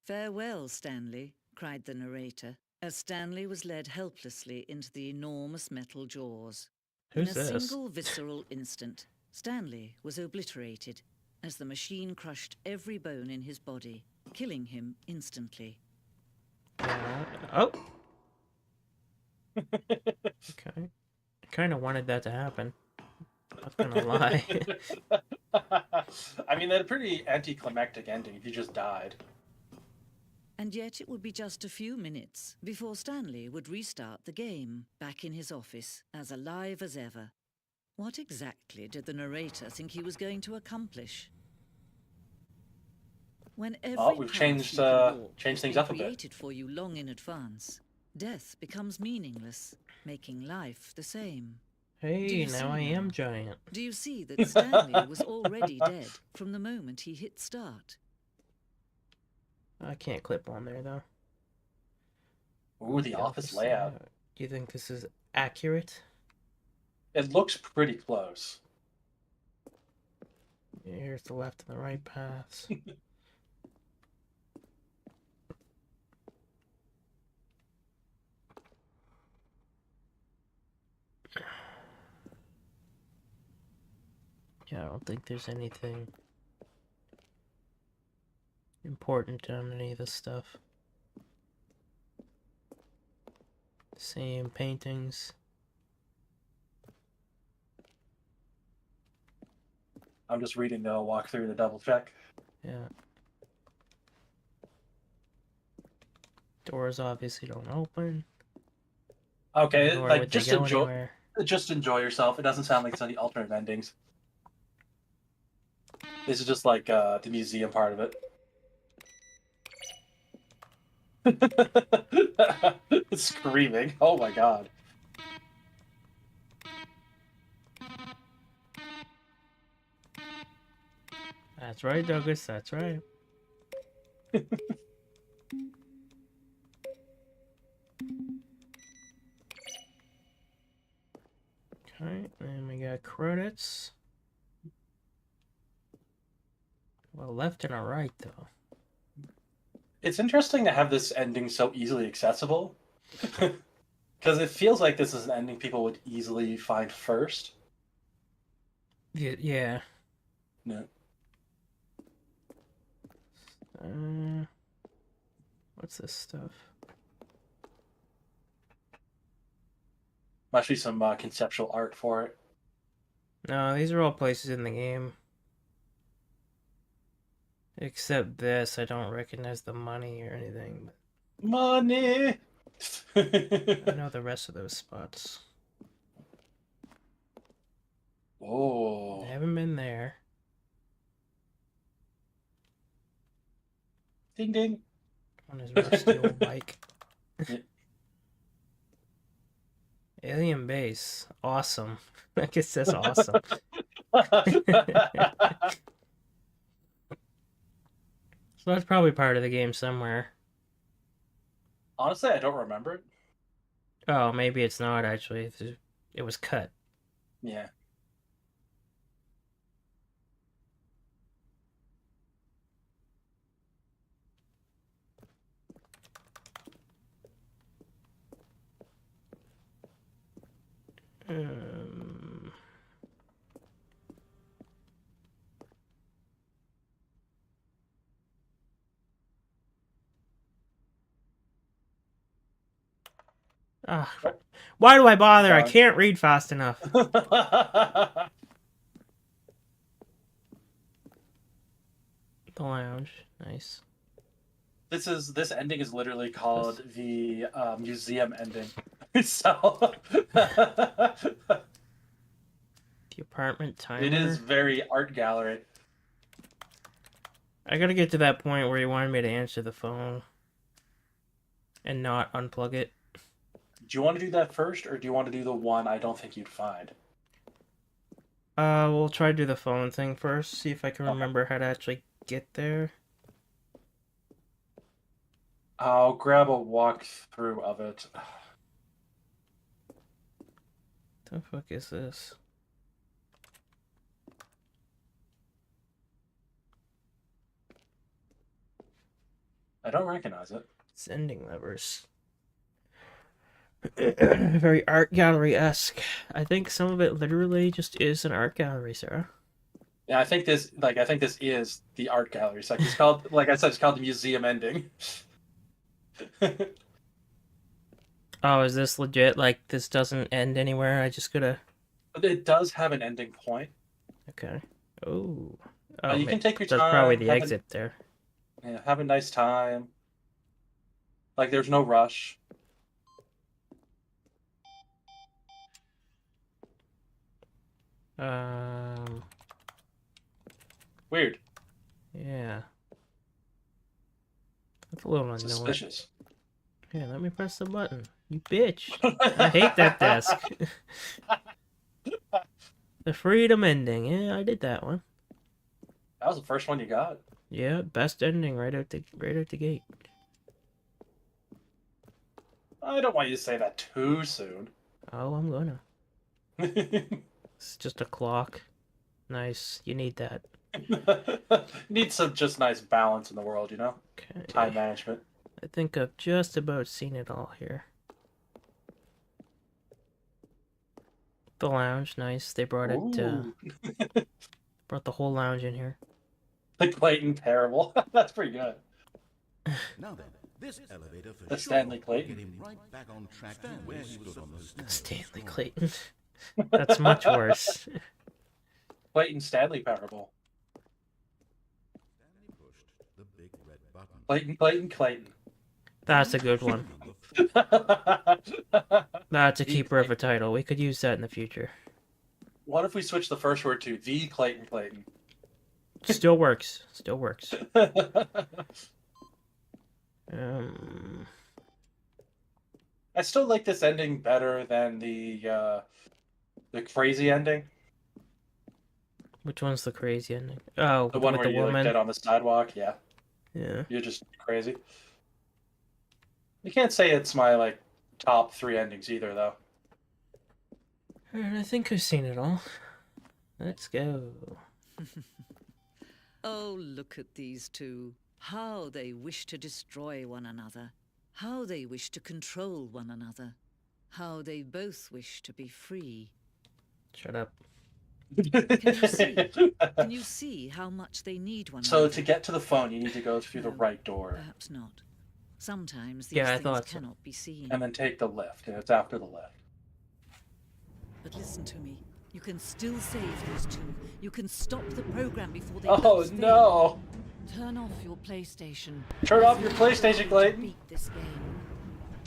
"Farewell, Stanley," cried the narrator, as Stanley was led helplessly into the enormous metal jaws. Who's In a this? single visceral instant, Stanley was obliterated, as the machine crushed every bone in his body, killing him instantly. Oh. Okay. I kind of wanted that to happen. Not gonna lie. I mean, that's a pretty anticlimactic ending if you just died. And yet it would be just a few minutes before Stanley would restart the game, back in his office, as alive as ever. What exactly did the narrator think he was going to accomplish? When every We've path changed you can walk changed has things been up a bit. created for you long in advance, death becomes meaningless, making life the same. Hey, now I am giant. Do you see that Stanley was already dead from the moment he hit start? I can't clip on there though. Ooh, the office layout. Do you think this is accurate? It looks pretty close. Here's the left and the right paths. Yeah, I don't think there's anything important on any of this stuff. Same paintings. I'm just reading the walkthrough to double check. Yeah. Doors obviously don't open. Okay, Nor like would they just go enjoy, anywhere. just enjoy yourself. It doesn't sound like it's any alternate endings. This is just like the museum part of it. Screaming. Oh my god. That's right, Douglas. That's right. Okay, and we got credits. Well, left and a right, though. It's interesting to have this ending so easily accessible. Because it feels like this is an ending people would easily find first. Yeah. No. What's this stuff? Must be some conceptual art for it. No, these are all places in the game. Except this, I don't recognize the money or anything. Money! I know the rest of those spots. Oh. I haven't been there. Ding ding. On his rusty old bike. Yeah. Alien base. Awesome. I guess that's awesome. So that's probably part of the game somewhere. Honestly, I don't remember it. Oh, maybe it's not actually. It was cut. Yeah. Um, why do I bother? I can't read fast enough. The lounge. Nice. This ending is literally called the museum ending. So The apartment timer. it is very art gallery. I gotta get to that point where he wanted me to answer the phone and not unplug it. Do you want to do that first, or do you want to do the one I don't think you'd find? We'll try to do the phone thing first, see if I can remember how to actually get there. I'll grab a walkthrough of it. The fuck is this? I don't recognize it. Sending levers. Very art gallery-esque. I think some of it literally just is an art gallery, Sarah. Yeah, I think this is the art gallery section. It's called, like I said, it's called the museum ending. Oh, is this legit? Like, this doesn't end anywhere? I just gotta... But it does have an ending point. Okay. Oh. Oh, You can take your that's probably time, the exit there. have a nice time. Like, there's no rush. Um... Weird. Yeah. That's a little annoying. Suspicious. Yeah, let me press the button. You bitch. I hate that desk. The freedom ending. Yeah, I did that one. That was the first one you got. Yeah, best ending right out the gate. I don't want you to say that too soon. Oh, I'm gonna. It's just a clock. Nice. You need that. Need some just nice balance in the world, you know? Okay. Time management. I think I've just about seen it all here. The lounge, nice. They brought it, brought the whole lounge in here. The Clayton Parable. That's pretty good. Now then, this elevator for The sure Stanley will Clayton. get him right back on track to where he was on the stairs. Stanley Clayton. That's much worse. Clayton Stanley Parable. Stanley pushed the big red button. Clayton. That's a good one. That's a keeper of a title. We could use that in the future. What if we switch the first word to the Clayton? Still works. Still works. I still like this ending better than the crazy ending. Which one's the crazy ending? Oh, The one with where the you're woman. like dead on the sidewalk. Yeah, Yeah. you're just crazy. You can't say it's my like top 3 endings either, though. Alright, I think I've seen it all. Let's go. Oh, look at these two. How they wish to destroy one another. How they wish to control one another. How they both wish to be free. Shut up. Can you see how much they need one So another? to get to the phone, you need to go through the No, right door Perhaps not. Sometimes these Yeah, I things thought so. cannot be seen. and then take the left, and it's after the left. But listen to me. You can still save these two. You can stop the program before they Oh both fail. no! Turn off your PlayStation. Turn off your PlayStation, To Clayton. beat this game.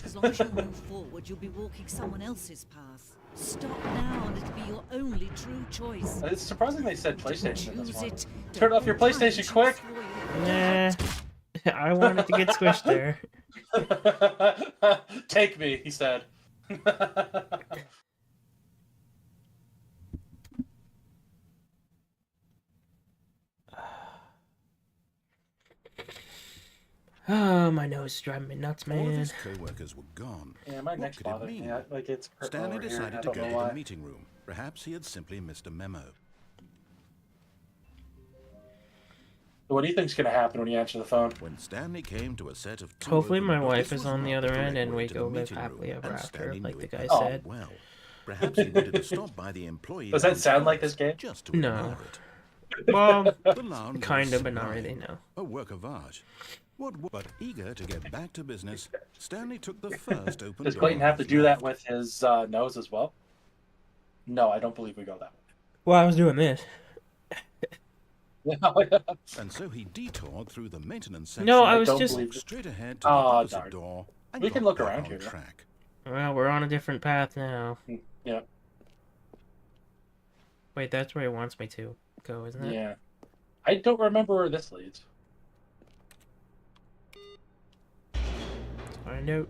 As long as you move forward, you'll be walking someone else's path. Stop now, and it'll be your only true choice. It's surprising they said PlayStation in this Choose one. it. Turn off your Don't try and PlayStation choose quick. for you. Nah. I wanted to get squished there. Take me, he said. Oh, my nose is driving me nuts, All of man. his co-workers were gone. Yeah, my What neck's could it bothering me. mean? Like it's Stanley over here. decided I to don't go know to why. the meeting room. Perhaps he had simply missed a memo. What do you think's gonna happen when you answer the phone? When Stanley came to a set of two Hopefully open my doors, wife this is was on the not other end correct and way we to the go live meeting room, happily ever and after, Stanley like knew the it guy Oh. said. well. Perhaps he wanted to stop by the employee. Does that lounge sound like first, this game? Just to No. ignore it. Well, The lounge kind was of, but not really, sublime, no. a work of art. But eager to get back to business, Stanley took the first open Does door. Clayton have on to his do that left. with his nose as well? No, I don't believe we go that Well, I was doing this. way. And so he detoured through the maintenance section. No, I I was don't just... believe walked straight ahead to the Oh, opposite darn. door. And We can got look back around on here. track. Well, we're on a different path now. Yeah, Wait, that's where he wants me to go, isn't it? yeah. I don't remember where this leads. Let's find out.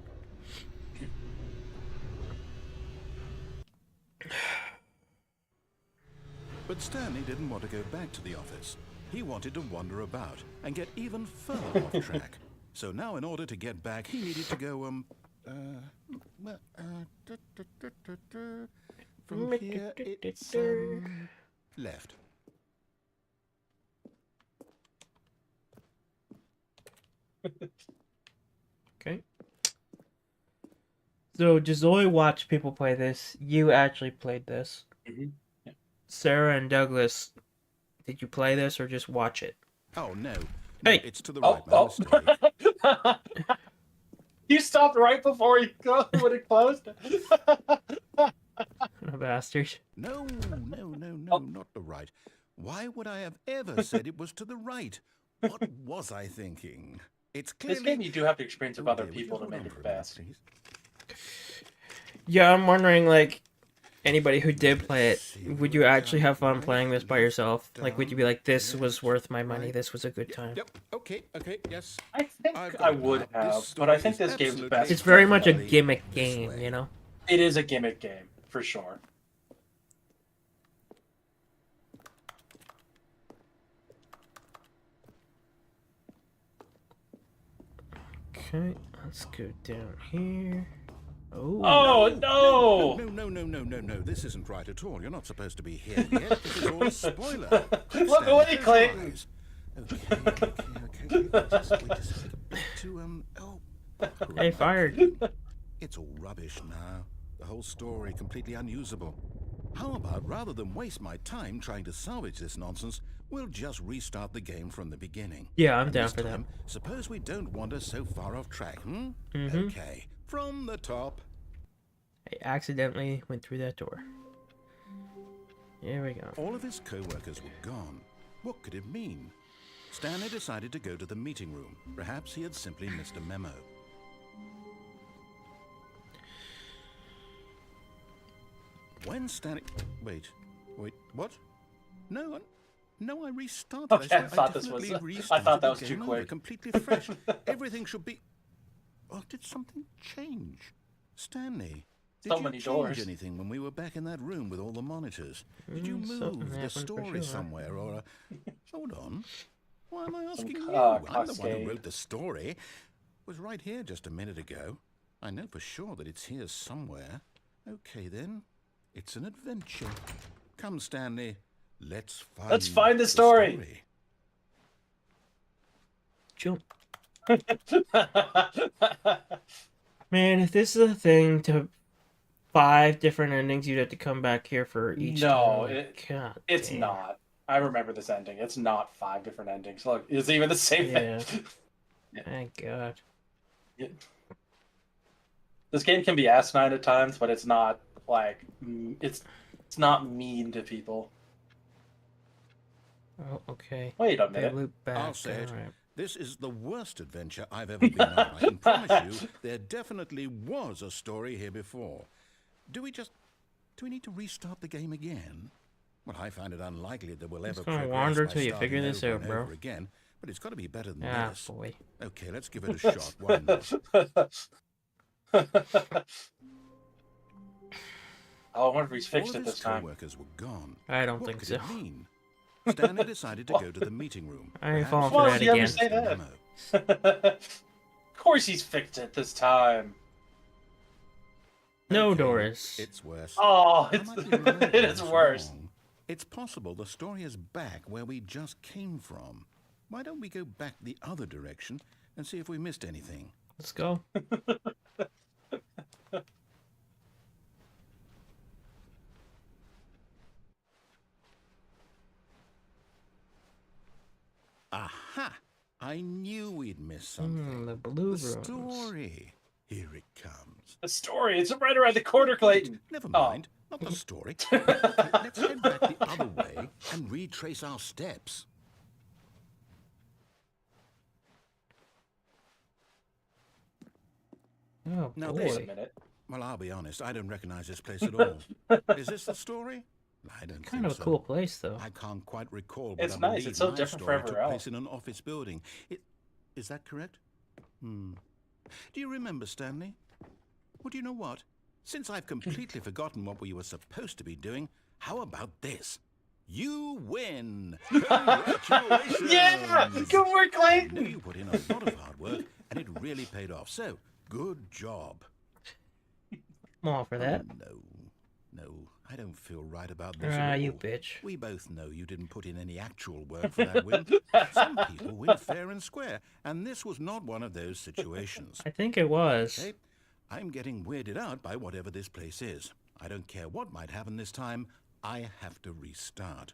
But Stanley didn't want to go back to the office. He wanted to wander about and get even further off track. So now, in order to get back, he needed to go, from here, it's, left. Okay. So, Jazoi watched people play this. You actually played this. Mhm. Yeah. Sarah and Douglas Did you play this or just watch it? Oh, no. Hey. No, it's to the right, my mistake. You stopped right before you when it closed. A bastard. No, not the right. Why would I have ever said it was to the right? What was I thinking? It's clearly... This game you do have to experience with other Okay, would you people to hold make on it for a minute, best. please? Yeah, I'm wondering, like, anybody who did play it, would you actually have fun playing this by yourself? Like, would you be like, this was worth my money, this was a good time? Yep, okay, yes. I think I've got I it would now. have, This but I story think is this game's absolutely best. It's very much a definitely gimmick this game, way. you know? It is a gimmick game, for sure. Okay, let's go down here. Oh, no! No, this isn't right at all. You're not supposed to be here yet. This is all a spoiler. Look away, Clayton! Okay. We just have a bit to, Hey, fired. It's all rubbish now. The whole story completely unusable. How about, rather than waste my time trying to salvage this nonsense, we'll just restart the game from the beginning. Yeah, I'm And down this for that. time, suppose we don't wander so far off track, hmm? Mm-hmm. Okay, from the top. I accidentally went through that door. Here we go. All of his co-workers were gone. What could it mean? Stanley decided to go to the meeting room. Perhaps he had simply missed a memo. When Stanley... Wait, what? No, I restarted. Okay, I swear, thought this was- definitely I thought restarted that was the too game quick. over, completely fresh. Everything should be... Oh, did something change? Stanley, did So you many change doors. anything when we were back in that room with all the monitors? Did you something move the happened for story sure. somewhere, or... Hold on. Why am I asking you? ca- I'm the one who cascade. wrote the story. It was right here just a minute ago. I know for sure that it's here somewhere. Okay, then. It's an adventure. Come, Stanley. Let's find the story. Jump. Man, if this is a thing to 5 different endings, you'd have to come back here for each No, time. God It's damn. not. I remember this ending. It's not 5 different endings. Look, it's even the same Yeah. thing. Thank God. This game can be asinine at times, but it's not like it's not mean to people. Oh, okay. Wait a They minute. loop back. I'll say it. Alright. This is the worst adventure I've ever been on. I can promise you there definitely was a story here before. Do we need to restart the game again? Well, I find it unlikely that we'll ever gonna progress wander by till you starting figure this over out, and bro. over again, but it's got to be better than Ah, this. boy. Okay, let's give it a shot. Why not? Oh, I wonder if he's All fixed of it his this time. co-workers were gone. I don't What think could so. it mean? Stanley decided to go to the meeting room. I ain't Perhaps falling he for Why that would he ever again. say the that? memo. Of course he's fixed it this time. No, Okay, Doris. It's worse. Oh, I it's might be remembering it is this worse. wrong. It's possible the story is back where we just came from. Why don't we go back the other direction and see if we missed anything? Let's go. Aha! I knew we'd missed something. The blue The rooms. story. Here it comes. The story. It's right around the corner, Clayton. Never Oh. mind. Not the story. Okay, let's head back the other way and retrace our steps. Oh, Now Wait a boy. minute. Well, I'll be honest. I don't recognize this place at all. Is this the story? I don't Kind think of a so. cool place, though. I can't quite recall, but It's I nice. believe It's so my different story from took everywhere place else. in an office building. Is that correct? Do you remember, Stanley? Well, do you know what? Since I've completely forgotten what we were supposed to be doing, how about this? You win! Congratulations! Yeah! Good work, I know Clayton! you put in a lot of hard work, and it really paid off. So, good job. I'm all for that. No, I don't feel right about this at Ah, all. you bitch. We both know you didn't put in any actual work for that win. Some people win fair and square, and this was not one of those situations. I think it was. Okay? I'm getting weirded out by whatever this place is. I don't care what might happen this time. I have to restart.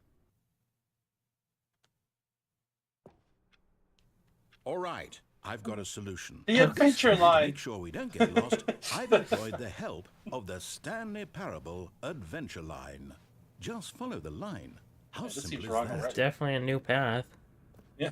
All right, I've got a solution. The adventure To line. make sure we don't get lost, I've employed the help of the Stanley Parable Adventure Line. Just follow the line. How This simple seems is wrong that? already. Definitely a new path. Yeah.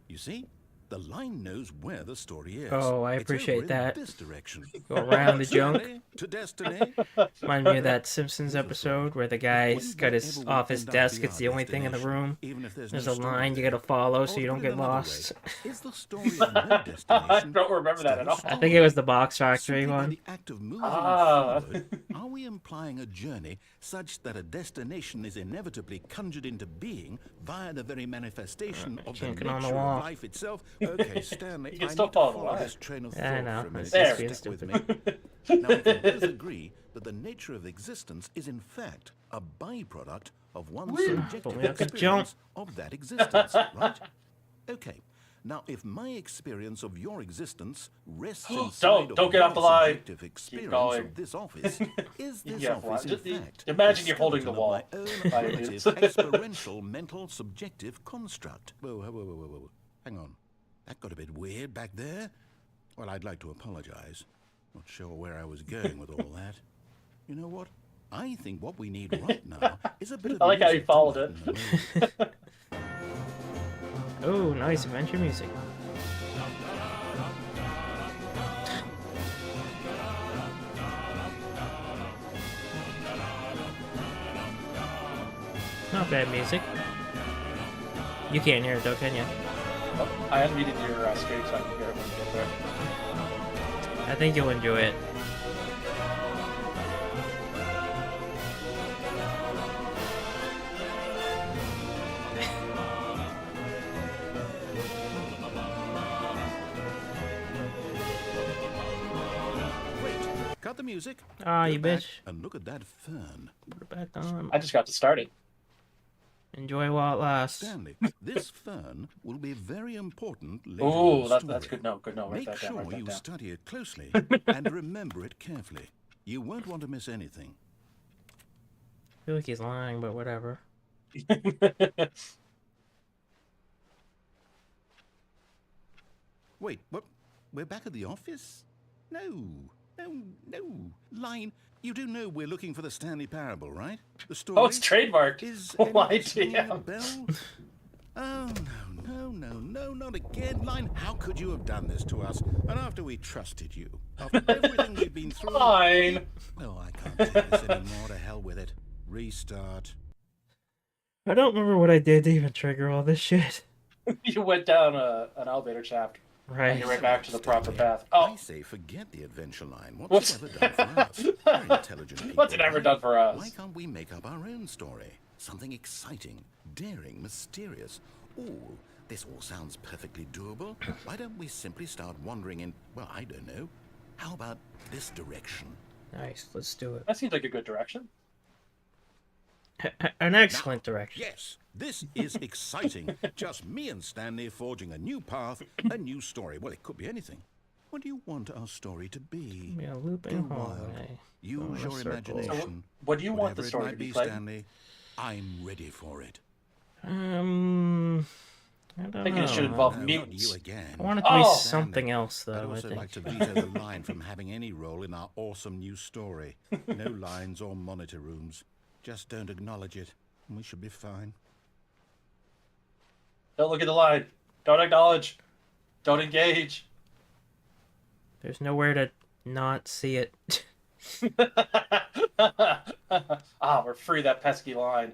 You see, the line knows where the story is. Oh, I It's appreciate over in that. this direction. Go around the junk. Stanley to destiny. Remind me of that Simpsons Here's the episode thought. where the If guy's we got his whatever we off his end up desk. be It's our the only thing in the destination, room. even if there's There's no a story line you there. gotta follow Or so to you don't put it get another way, lost. is the story of no destination? I don't remember that at all. I think it was the Box Factory Simply by one. the act of moving Ah. forward, are we implying a journey such that a destination is inevitably conjured into being via the very manifestation of the Chinking on the nature wall. of life itself? Okay, Stanley, You can I still need to follow the follow line. this train of Yeah, I thought know. for a minute. It's just Stick being with stupid. me. Now, we can both agree that the nature of existence is in fact a byproduct of one's subjective But we have to experience of that existence, right? Okay. Now, if my experience of your existence rests inside Don't get off the your line. subjective experience going. of this office, is this Yeah, office in just fact imagine the you're holding the skeleton wall. of my own By primitive, it. experiential, mental, subjective construct? Whoa. Hang on. That got a bit weird back there. Well, I'd like to apologize. Not sure where I was going with all that. You know what? I think what we need right now is a bit of I like how you music to followed lighten it. the mood. Oh, nice adventure music. Not bad music. You can't hear it though, can you? Oh, I unmuted your screen so I can hear it when you get there. I think you'll enjoy it. Wait, cut the music. Ah, Go you back bitch. And look at that fern. Put it back on. I just got to start it. Enjoy while it lasts. Stanley, this fern will be very important later Oh, in the that's story. good note. Good note. Write Make that down. sure Write that you down. study it closely and remember it carefully. You won't want to miss anything. I feel like he's lying, but whatever. Wait, what? We're back at the office? No. Line, you do know we're looking for the Stanley Parable, right? The story? Oh, it's trademarked. Is Why, anything ringing a TM? bell? Oh, no, not again. Line, how could you have done this to us? And after we trusted you, after everything we've been through... Fine. Oh, I can't take this anymore. To hell with it. Restart. I don't remember what I did to even trigger all this shit. You went down an elevator shaft. And Right. you're right back to the proper Stanley, path. I Oh, say forget the adventure line. What's- What's it ever done for us? We're intelligent people. what's it ever done for us? Why can't we make up our own story? Something exciting, daring, mysterious. Ooh, this all sounds perfectly doable. Why don't we simply start wandering in, well, I don't know. How about this direction? Nice. Let's do it. That seems like a good direction. An excellent direction. Yes, this is exciting. Just me and Stanley forging a new path, a new story. Well, it could be anything. What do you want our story to be? Be a Go looping wild. hallway. Use Going in a your circle. imagination. What do you want Whatever the it story might to be, be, Clayton? Stanley, I'm ready for it. I don't I think it should know. involve No, not mutants. you again. I want it to be Oh! something else, I'd though. I also think. like to veto the line from having any role in our awesome new story. No lines or monitor rooms. Just don't acknowledge it, and we should be fine. Don't look at the line. Don't acknowledge. Don't engage. There's nowhere to not see it. We're free of that pesky line.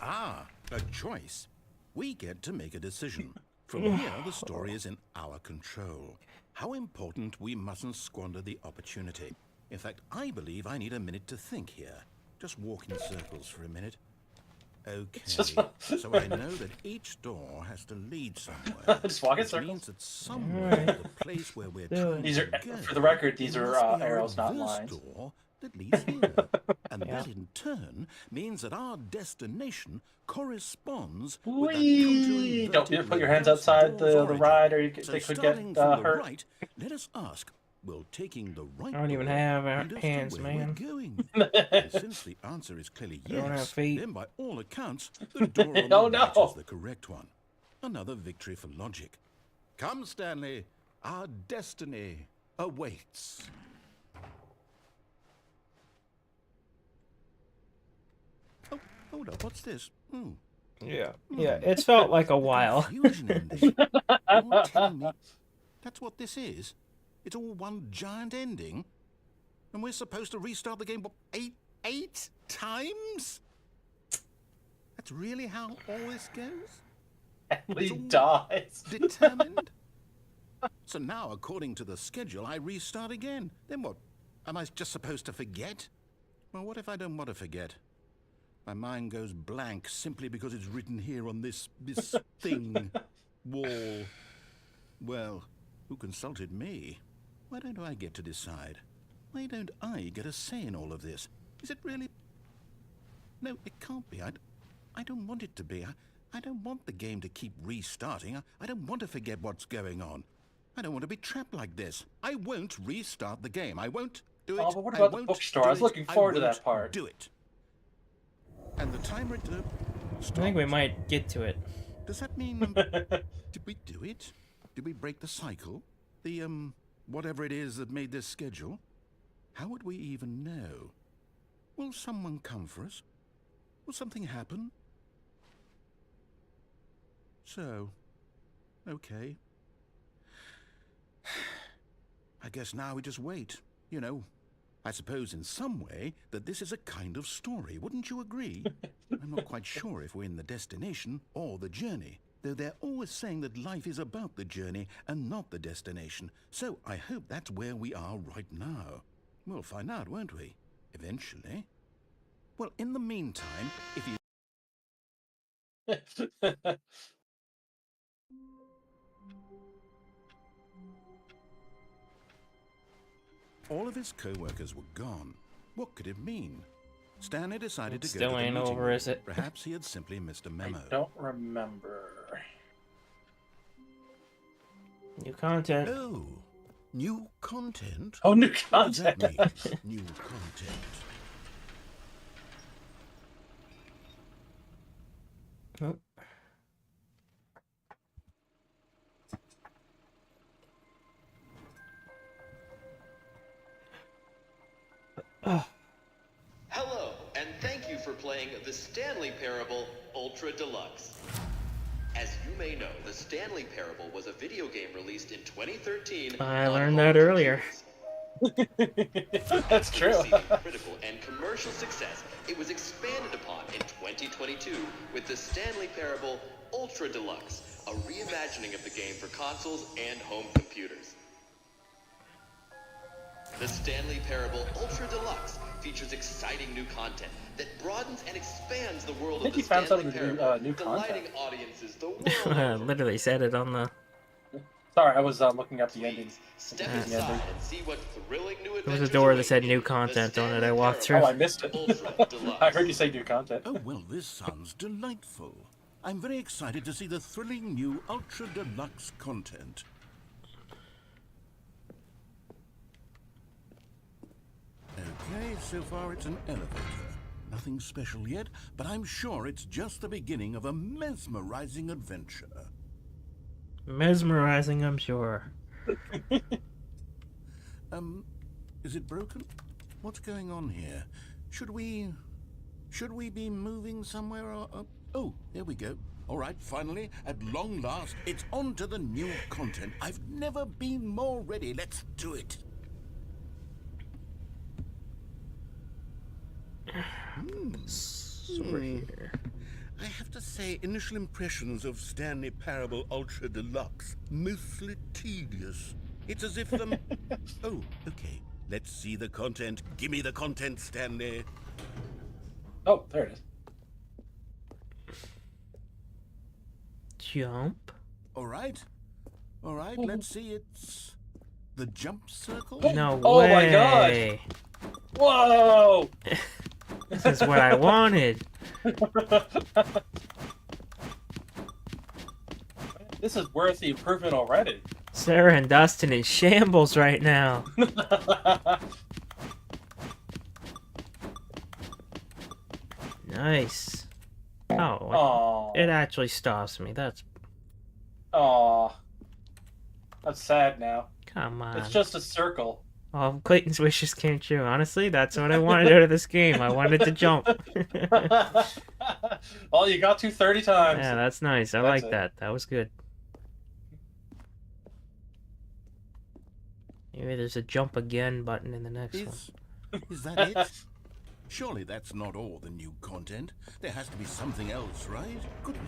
Ah, a choice. We get to make a decision. From here, the story is in our control. How important we mustn't squander the opportunity. In fact, I believe I need a minute to think here. Just walk in circles for a minute. Okay, so I know that each door has to lead somewhere. Just walk in Which circles. means that somewhere, Alright. the place where we're Do it. trying These to are, go, for the record, these there are must be a arrows, not reverse lines. door that leads here. And Yeah. that in turn means that our destination corresponds with that Whee! Don't counter-inverted put your hands reverse outside door of the origin. ride, or So they could starting get from the hurt. right, let us ask, will taking the right I don't even door have lead us to hands, where man. we're going? And since the answer is clearly I don't have yes, feet. then by all accounts, the door on Oh, the right no. is the correct one. Another victory for logic. Come, Stanley. Our destiny awaits. Oh, hold up. What's this? Oh. Yeah. Yeah, it's felt like a while. Confusion in this. You're telling me that's what this is? It's all one giant ending? And we're supposed to restart the game, what, eight times? That's really how all this goes? Stanley dies. Determined? So now, according to the schedule, I restart again. Then what? Am I just supposed to forget? Well, what if I don't want to forget? My mind goes blank simply because it's written here on this thing, wall. Well, who consulted me? Why don't I get to decide? Why don't I get a say in all of this? Is it really? No, it can't be. I don't want it to be. I don't want the game to keep restarting. I don't want to forget what's going on. I don't want to be trapped like this. I won't restart the game. I won't do it. Oh, but what about the bookstore? I was looking forward to that part. Do it. And the timer. I think we might get to it. Does that mean did we do it? Did we break the cycle? The whatever it is that made this schedule? How would we even know? Will someone come for us? Will something happen? So, okay. I guess now we just wait. You know, I suppose in some way that this is a kind of story. Wouldn't you agree? I'm not quite sure if we're in the destination or the journey, though they're always saying that life is about the journey and not the destination. So I hope that's where we are right now. We'll find out, won't we? Eventually. Well, in the meantime, if you... All of his co-workers were gone. What could it mean? Stanley decided to go Still to the ain't meeting over, room. is it? Perhaps he had simply missed a memo. I don't remember. New content. Oh, new content? Oh, new What does that content. mean? New content. Oh. Hello, and thank you for playing the Stanley Parable Ultra Deluxe. As you may know, the Stanley Parable was a video game released in 2013. I on learned home that earlier. computers. That's true. Receiving critical and commercial success, it was expanded upon in 2022 with the Stanley Parable Ultra Deluxe, a reimagining of the game for consoles and home computers. The Stanley Parable Ultra Deluxe features exciting new content that broadens and expands the world I think of the he found Stanley something Parable, new delighting content. audiences the world over. Literally said it on the... Sorry, I was looking up the ending. Please step The ending. inside and see what thrilling new There was adventures a door that await said you new in the content on it. Stanley I walked Parable Oh, I missed it. Ultra Deluxe. I heard you say new content. Oh, well, this sounds delightful. I'm very excited to see the thrilling new Ultra Deluxe content. Okay, so far it's an elevator. Nothing special yet, but I'm sure it's just the beginning of a mesmerizing adventure. Mesmerizing, I'm sure. Is it broken? What's going on here? Should we be moving somewhere or... oh, there we go. All right, finally, at long last, it's on to the new content. I've never been more ready. Let's do it. Here. I have to say, initial impressions of Stanley Parable Ultra Deluxe, mostly tedious. It's as if them... oh, okay. Let's see the content. Give me the content, Stanley. Oh, there it is. Jump. All right, let's see. It's the jump circle. No Oh way. my God. Whoa! This is what I wanted. This is worth the improvement already. Sarah and Dustin in shambles right now. Nice. Oh, Aww. it actually stops me. That's... Aww. I'm sad now. Come on. It's just a circle. Oh, Clayton's wishes came true. Honestly, that's what I wanted out of this game. I wanted to jump. Oh, you got to 30 times. Yeah, that's nice. I That's like it. that. That was good. Maybe there's a jump again button in the next one. Is that it? Surely that's not all the new content. There has to be something else, right? Goodness.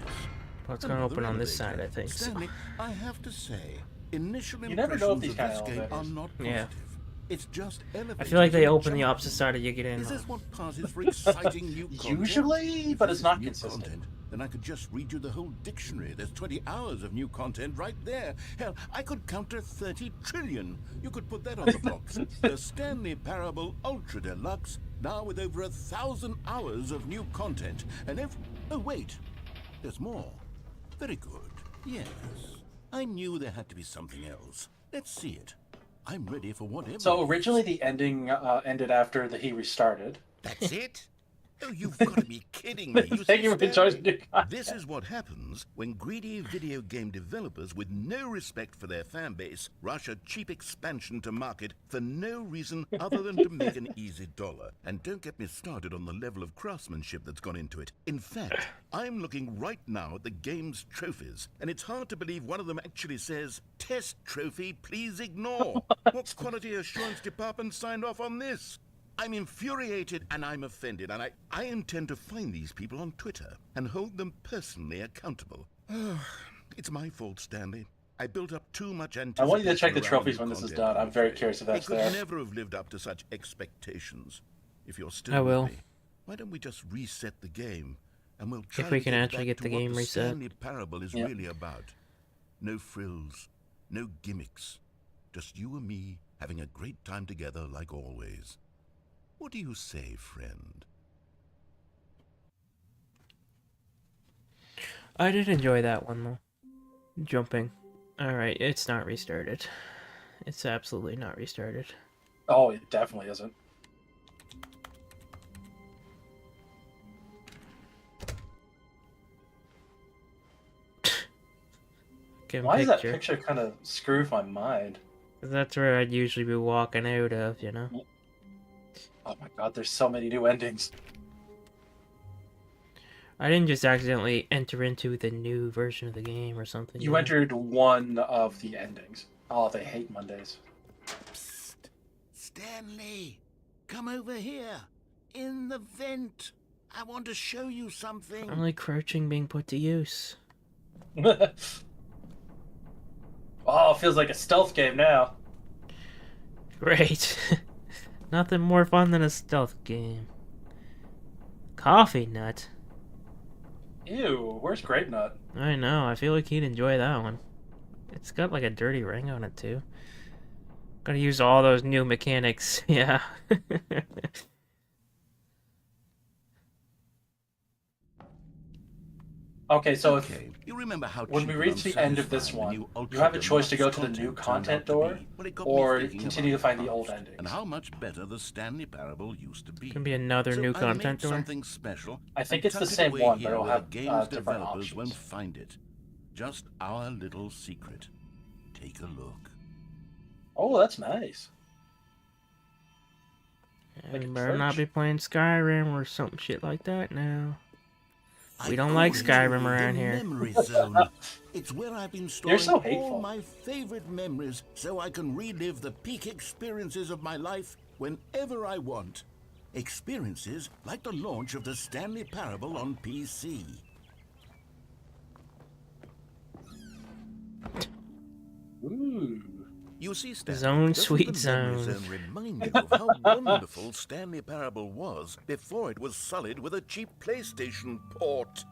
Well, it's going to Another open on this side, elevator. I think. So. Stanley, I have to say, initial You never know if impressions these of kind this of game are elevators. not positive. Yeah. It's just elevators. I feel like they and open the jumping. opposite side of you get in. Is this what passes for exciting new content? Usually, If but this it's is not new consistent. Content, then I could just read you the whole dictionary. There's 20 hours of new content right there. Hell, I could counter 30 trillion. You could put that on the box. The Stanley Parable Ultra Deluxe, now with over 1,000 hours of new content. And oh wait, there's more. Very good. Yes. I knew there had to be something else. Let's see it. I'm ready for whatever. So it is. originally the ending ended after he restarted. That's it? Oh, you've got to be kidding me. You Thank you for Stanley, choosing new content. this is what happens when greedy video game developers with no respect for their fan base rush a cheap expansion to market for no reason other than to make an easy dollar. And don't get me started on the level of craftsmanship that's gone into it. In fact, I'm looking right now at the game's trophies, and it's hard to believe one of them actually says, "Test trophy, please ignore." What quality assurance department signed off on this? I'm infuriated and I'm offended, and I intend to find these people on Twitter and hold them personally accountable. It's my fault, Stanley. I built up too much I anticipation. want you to check the around trophies new when this is content, done. I'm very afraid. curious if that's It could there. never have lived up to such expectations. If you're still I with will. me, why don't we just reset the game, and we'll try we to can get actually back get to the what game the reset. Stanley Parable is Yep. really about. No frills, no gimmicks, just you and me having a great time together like always. What do you say, friend? I did enjoy that one, though. Jumping. Alright, it's not restarted. It's absolutely not restarted. Oh, it definitely isn't. Give Why a does that picture. picture kind of screw with my mind? 'Cause that's where I'd usually be walking out of, you know? Oh my god, there's so many new endings. I didn't just accidentally enter into the new version of the game or something. You know? entered one of the endings. Oh, they hate Mondays. Psst. Stanley, come over here. In the vent. I want to show you something. I'm like crouching being put to use. Oh, it feels like a stealth game now. Great. Nothing more fun than a stealth game. Coffee nut. Ew, where's Grape Nut? I know, I feel like he'd enjoy that one. It's got like a dirty ring on it too. Gotta use all those new mechanics, yeah. Okay, so Okay, you remember how when we cheap and reach the end of this unsatisfying the one, new you Ultra have a choice to go Deluxe to the new turned out content to door, be? Well, it got me or thinking continue to about find the past old endings. and how much better the Stanley Parable used to be. Can be another So new I content made door. something special. I think and it's the tucked it same away one, but here it'll where have, the game's different developers options. won't find it. Just our little secret. Take a look. Oh, that's nice. Yeah, like a we better not church. be playing Skyrim or some shit like that now. We I don't like call it Skyrim the around here. Memory zone. It's where I've been storing so all hateful. my favorite memories so I can relive the peak experiences of my life whenever I want. Experiences like the launch of the Stanley Parable on PC. Ooh. You see, Stanley, Zone, doesn't sweet the Memory zone. Zone remind you of how wonderful Stanley Parable was before it was sullied with a cheap PlayStation port?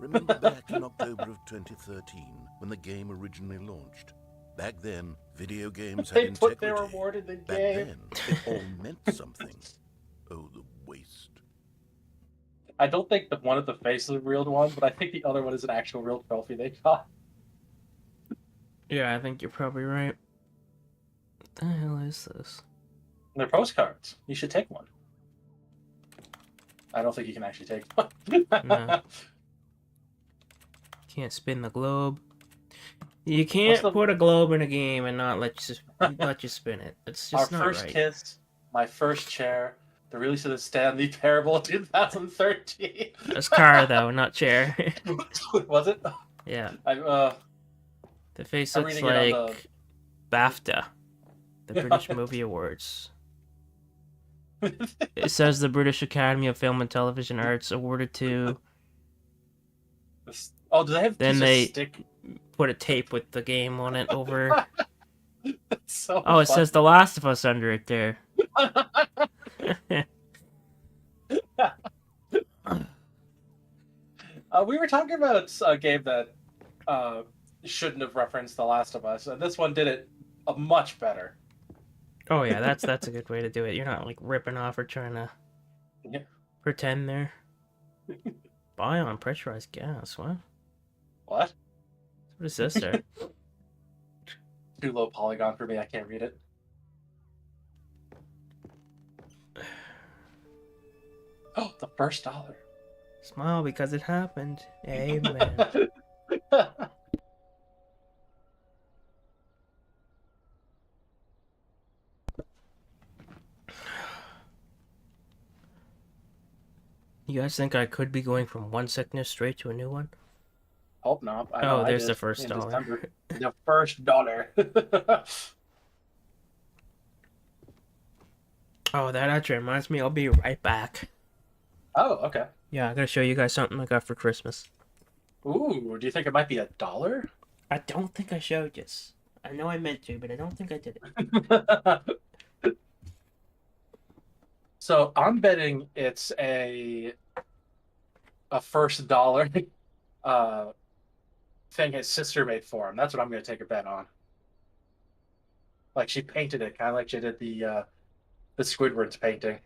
Remember back in October of 2013 when the game originally launched? Back then, video games had They put their integrity. reward in the Back game. then, it all meant something. Oh, the waste. I don't think that one of the faces is a real one, but I think the other one is an actual real trophy they got. Yeah, I think you're probably right. What the hell is this? They're postcards. You should take one. I don't think you can actually take one. No. Can't spin the globe. You can't put a globe in a game and not let you spin it. It's Our just not first right. kiss, my first chair, the release of the Stanley Parable 2013. It's car though, not chair. Was it? Yeah. I'm The face I'm looks reading it on the. like BAFTA, the British Movie Awards. It says the British Academy of Film and Television Arts awarded to. Oh, do they have Then piece they of stick? put a tape with the game on it over. That's so Oh, it fun. says The Last of Us under it there. We were talking about a game that shouldn't have referenced The Last of Us, and this one did it much better. Oh yeah, that's a good way to do it. You're not like ripping off or trying to pretend there. Buy on pressurized gas. What? What? What is this there? Too low polygon for me. I can't read it. Oh, the first dollar. Smile because it happened. Amen. You guys think I could be going from one sickness straight to a new one? Hope not. Oh, there's the first dollar. December. The first dollar. Oh, that actually reminds me. I'll be right back. Oh, okay. Yeah, I gotta show you guys something I got for Christmas. Ooh, do you think it might be $1? I don't think I showed this. I know I meant to, but I don't think I did it. So I'm betting it's a first dollar thing his sister made for him. That's what I'm going to take a bet on. Like she painted it, kind of like she did the Squidward's painting.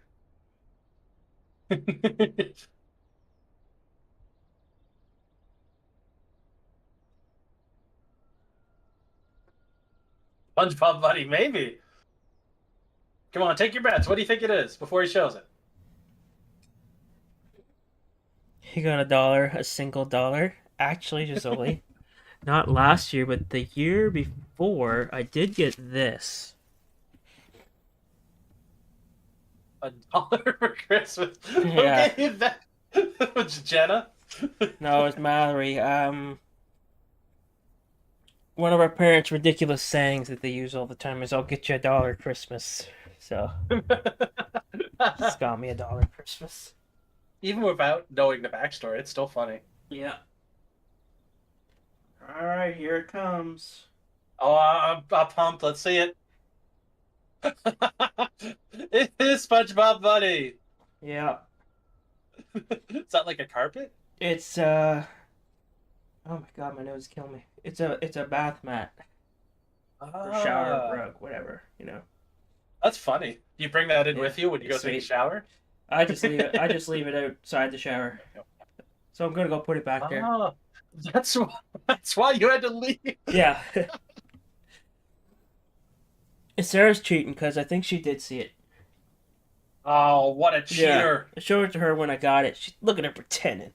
SpongeBob Buddy, maybe. Come on, take your bets. What do you think it is before he shows it? He got $1, a single dollar. Actually, Gisoli, not last year, but the year before, I did get this. $1 for Christmas. Yeah. Okay, that was Jenna. No, it's Mallory. One of our parents' ridiculous sayings that they use all the time is, "I'll get you $1 Christmas." So, it's got me $1 Christmas. Even without knowing the backstory, it's still funny. Yeah. All right, here it comes. Oh, I'm pumped. Let's see it. It is SpongeBob Buddy. Yeah. Is that like a carpet? It's Oh my god, my nose kill me. It's a bath mat or shower rug, whatever, you know. That's funny. Do you bring that in with you when you go take a shower? I just leave it outside the shower. So I'm gonna go put it back there. Oh, that's why you had to leave. Yeah. Sarah's cheating because I think she did see it. Oh, what a cheater! Yeah. I showed it to her when I got it. Look at her pretending.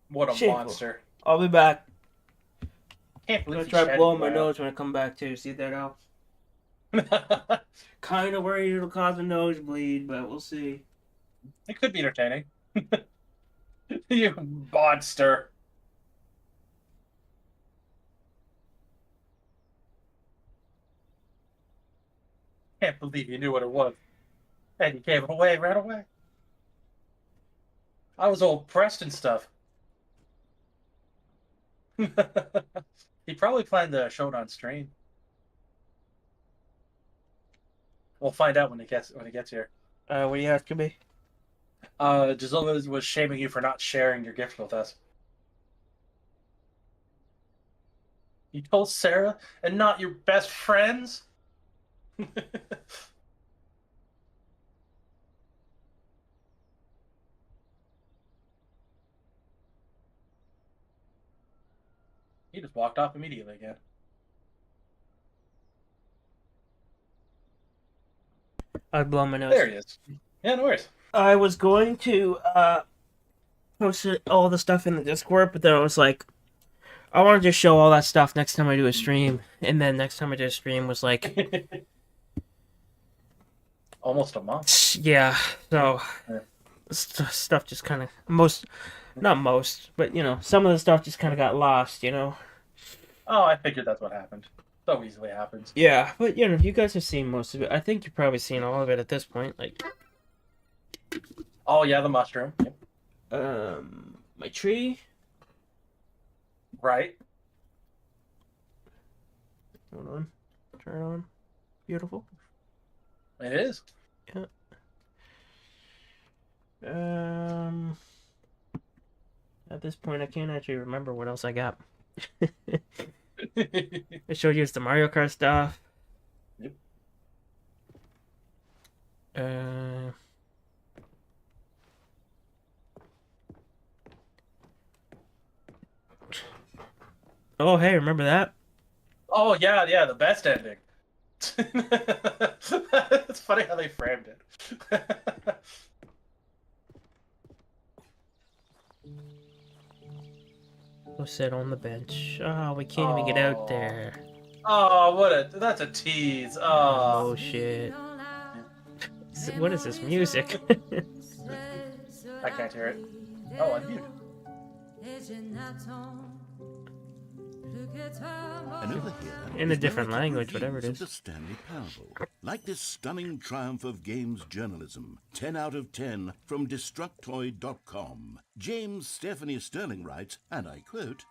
What a Shameful. monster! I'll be back. Can't I'm believe gonna try blowing my nose when I come back too. See that out? Kind of worried it'll cause a nosebleed, but we'll see. It could be entertaining. You monster! Can't believe you knew what it was. And you gave it away right away. I was all pressed and stuff. He probably planned to show it on stream. We'll find out when it gets here. What are you asking me? Giselle was shaming you for not sharing your gift with us. You told Sarah and not your best friends? He just walked off immediately again. I'd blow my nose. There he is. Yeah, no worries. I was going to post all the stuff in the Discord, but then I was like, I want to just show all that stuff next time I do a stream, and then next time I did a stream was like Almost a month. yeah. So Yeah. stuff just kind of not most, but some of the stuff just kind of got lost. Oh, I figured that's what happened. So easily happens. Yeah, but you guys have seen most of it. I think you've probably seen all of it at this point. Like, Oh yeah, the mushroom. Yep. my tree. Right. Hold on, turn it on. Beautiful. It is. Yeah. At this point, I can't actually remember what else I got. I showed you it's the Mario Kart stuff. Yep. Oh, hey, remember that? Oh yeah, the best ending. It's funny how they framed it. Go sit on the bench. Oh, we can't even get out there. Oh, that's a tease. Oh, Oh, shit. What is this music? I can't hear it. Oh, unmute. And over here, In a is different narrative language, whatever it reviews of is. The Stanley Parable. Like this stunning triumph of games journalism, 10 out of 10 from Destructoid.com. James Stephanie Sterling writes, and I quote,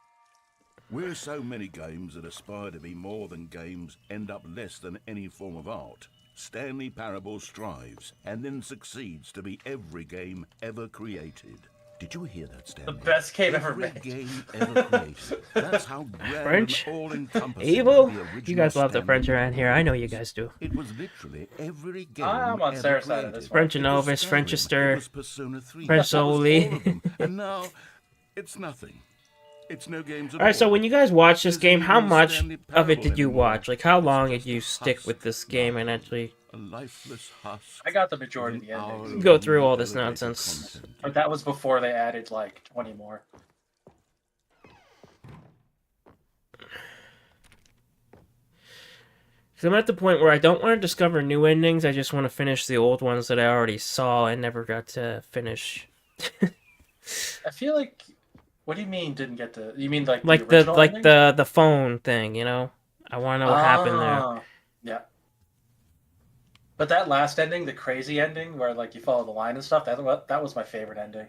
"Where so many games that aspire to be more than games end up less than any form of art, Stanley Parable strives and then succeeds to be every game ever created." Did you hear that, Stanley? The best game ever Every made. game ever created. That's how grand French? and all-encompassing Evil? the original You guys love the Stanley French around here. I know you was. guys do. It was literally every game I'm on ever Sarah's side of created. this one. French It was Novice, Skyrim, Frenchester, it was Persona 3, French it was all Soli. of them. And now, it's nothing. It's no games at Alright, so all. when you guys watched this There's game, how even much Stanley of it Parable did you anymore. watch? Like, how It's long did just you a stick husk with this now. game and actually A lifeless husk. I got the majority of with the an hour endings. of go through all this elevator nonsense? content. But that was before they added like 20 more. Because I'm at the point where I don't want to discover new endings, I just want to finish the old ones that I already saw and never got to finish. I feel like. What do you mean didn't get to? You mean like Like the original ending? the phone thing, I want to know what happened there. Ah, yeah. But that last ending, the crazy ending, where like you follow the line and stuff, that was my favorite ending.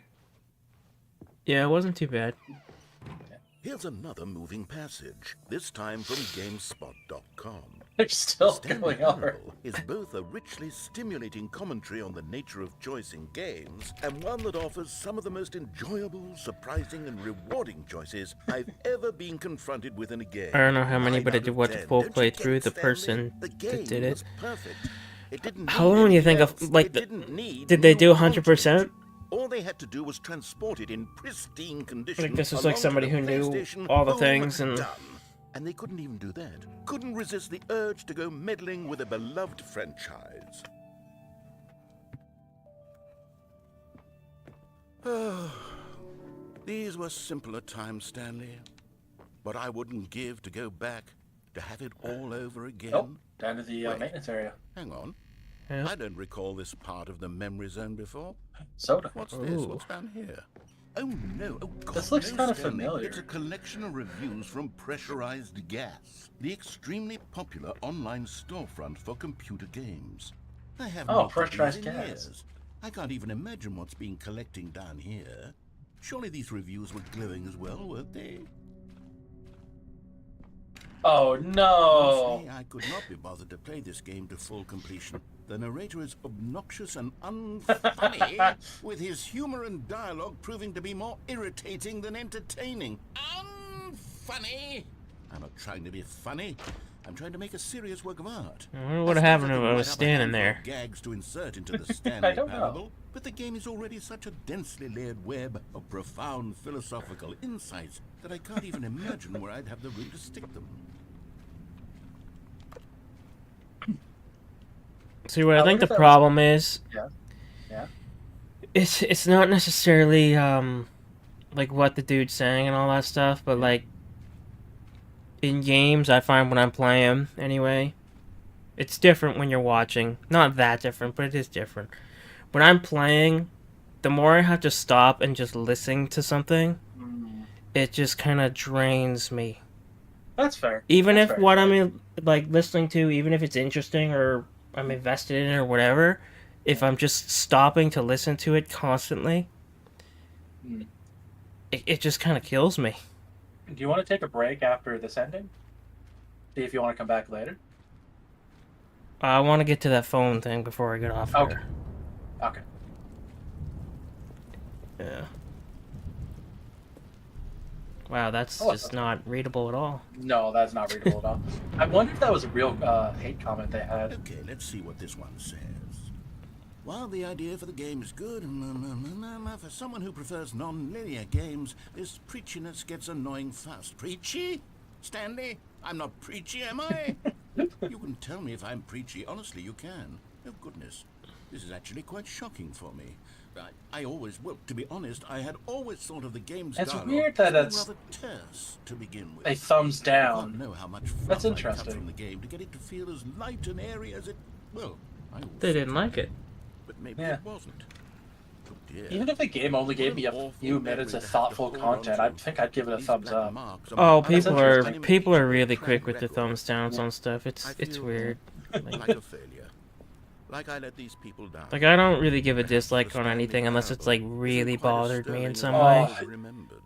Yeah, it wasn't too bad. Here's another moving passage, this time from GameSpot.com. They're still Stanley going over. Parable is both a richly stimulating commentary on the nature of choice in games, and one that offers some of the most enjoyable, surprising, and rewarding choices I've ever been confronted with in a game. I don't know how many, 9 but I out did of watch a 10. full Don't you get playthrough. it, The Stanley? person The that game did it. was perfect. It didn't How need long do you think anything of, else. like, It the- didn't need did they new do 100%? content. All they had to do was transport it in pristine condition. Like, this was like along to somebody the who knew PlayStation. all the Boom, things and- done. And they couldn't even do that. Couldn't resist the urge to go meddling with a beloved franchise. These were simpler times, Stanley. But I wouldn't give to go back to have it all over again. Nope. Down to the Wait. maintenance area. Hang on. Yeah. I don't recall this part of the memory zone before. Soda. What's this? Ooh. What's down here? Oh no! Oh God! This looks no, kinda Stanley. familiar. It's a collection of reviews from Pressurized Gas, the extremely popular online storefront for computer games. I haven't Oh, looked at these Pressurized in Gas. years. I can't even imagine what's been collecting down here. Surely these reviews were glowing as well, weren't they? Oh no! Honestly, I could not be bothered to play this game to full completion. The narrator is obnoxious and unfunny, with his humor and dialogue proving to be more irritating than entertaining. Unfunny! I'm not trying to be funny. I'm trying to make a serious work of art. I wonder what happened if I was standing there. Gags to insert into the Stanley don't know. Parable, but the game is already such a densely layered web of profound philosophical insights that I can't even imagine where I'd have the room to stick them. See, what I think wonder the if that was- problem is, Yeah. Yeah. it's not necessarily like what the dude's saying and all that stuff, but like in games, I find when I'm playing, anyway, it's different when you're watching. Not that different, but it is different. When I'm playing, the more I have to stop and just listen to something, it just kind of drains me. That's fair. Even That's if very what fair. I'm like listening to, even if it's interesting or I'm invested in it or whatever, if I'm just stopping to listen to it constantly, it just kind of kills me. Do you want to take a break after this ending? See if you want to come back later. I want to get to that phone thing before I get off here. Okay. Okay. Yeah. Wow, that's Oh, just not readable at all. No, that's not readable at all. I wonder if that was a real hate comment they had. Okay, let's see what this one says. While the idea for the game is good, for someone who prefers non-linear games, this preachiness gets annoying fast. Preachy? Stanley? I'm not preachy, am I? You can tell me if I'm preachy. Honestly, you can. Oh, goodness. This is actually quite shocking for me. I always, well, to be honest, I had always thought of the game's It's dialogue weird that as it's rather terse to begin with. a thumbs I down. can't know how much fluff That's I cut interesting. from the game to get it to feel as light and airy as it. Well, I always They didn't thought like it. but maybe Yeah. it wasn't. Oh dear. Even if the game only gave me a few minutes of thoughtful content, I think I'd give it a thumbs up. Oh, That's interesting. people are really quick with the thumbs downs on stuff. It's weird. Like a failure. Like I let these people down. Like I don't really give a dislike on anything unless it's like really bothered me in some Oh. way. I remembered.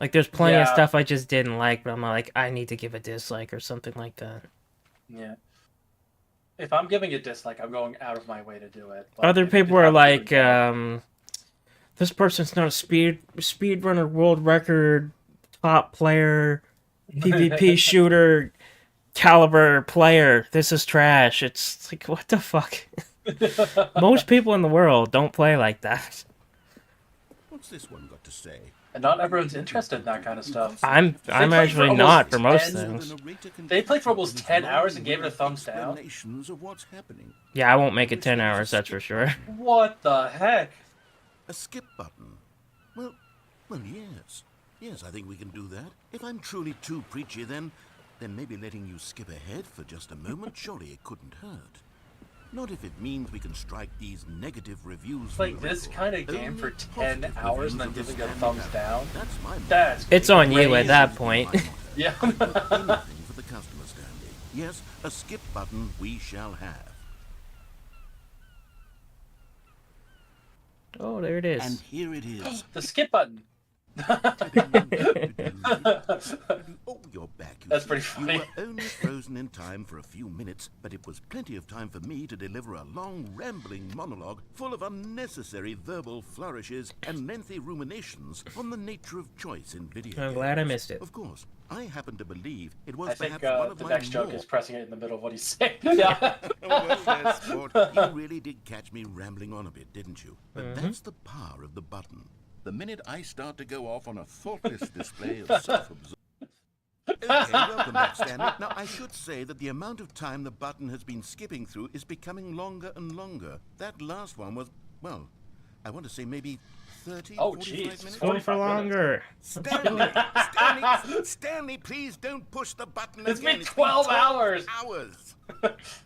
Like there's plenty of Yeah. stuff I just didn't like, but I'm like I need to give a dislike or something like that. Yeah. If I'm giving a dislike, I'm going out of my way to do it. But Other if people I'm are doing like, that- this person's not a speedrunner world record top player, PvP shooter caliber player. This is trash. It's like what the fuck. Most people in the world don't play like that. What's this one got to say? And not everyone's interested in that kind of stuff. I'm played for actually almost not for most 10 things. They played for almost 10 hours and gave it a thumbs down. Explanations of what's happening. Yeah, I won't make it 10 hours, that's for sure. What the heck? A skip button. Well, yes. Yes, I think we can do that. If I'm truly too preachy, then maybe letting you skip ahead for just a moment, surely it couldn't hurt. Not if it means we can strike these negative reviews. It's like this kind of game for 10 hours and then giving a thumbs down. That's my That's It's on you crazy. at that point. Yeah. Anything for the customer, Stanley. Yes, a skip button we shall have. Oh, there it And is. here it is. The skip button. Oh, you're back. you That's see. pretty funny. You were only frozen in time for a few minutes, but it was plenty of time for me to deliver a long, rambling monologue full of unnecessary verbal flourishes and lengthy ruminations on the nature of choice in video I'm games. glad I missed it. Of course, I happen to believe it was I think perhaps one of the my next joke more... is pressing it in the middle of what he's saying. Yeah. Well, yes, Sport, you really did catch me rambling on a bit, didn't you? But that's the power of the button. The minute I start to go off on a thoughtless display of self-absorption... Okay, welcome back, Stanley. Now, I should say that the amount of time the button has been skipping through is becoming longer and longer. That last one was, well, I want to say maybe 30, Oh, 45 jeez. minutes. Go for longer. Stanley, please don't push the button It's again. been 12 hours. Hours.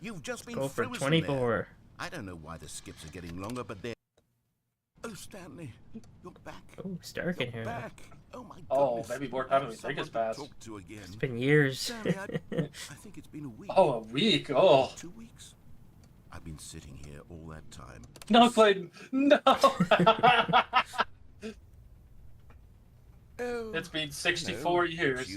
You've just been Go for frozen 24. there. I don't know why the skips are getting longer, but they're... Oh, Stanley, you're back. Oh, it's dark in You're here. now. back. Oh, my Oh, goodness. maybe more time than we Someone think has to passed. talk to again. It's been years. Stanley, I think it's been a week. Oh, a week. Oh. 2 weeks. I've been sitting here all that time. No, Clayton. No. Oh, It's been 64 hello, years.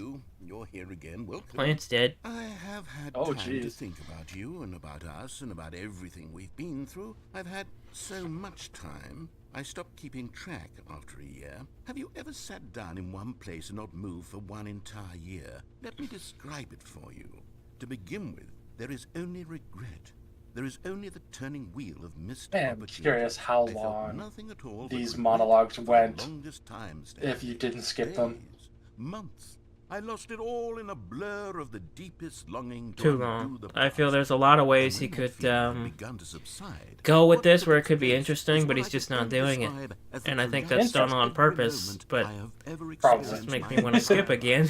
You're here again. Welcome. Plant's dead. I have had Oh, time to jeez. think about you and about us and about everything we've been through. I've had so much time. I stopped keeping track after a year. Have you ever sat down in one place and not moved for one entire year? Let me describe it for you. To begin with, there is only regret. There is only the turning wheel of missed Man, I'm opportunity. curious how I felt long nothing at all but these regret monologues for the went longest time, if you Stanley. didn't skip them. Days, months. I lost it all in a blur of the deepest longing to Too undo long. the I feel past. there's a lot of And ways when he that could feeling had begun to subside, go with what this took where it its could be place interesting, is but what he's I just could not only doing it. describe as the And I think that's collapse done on every purpose, moment but I have ever it Probably. experienced just makes in me my want to skip life. again.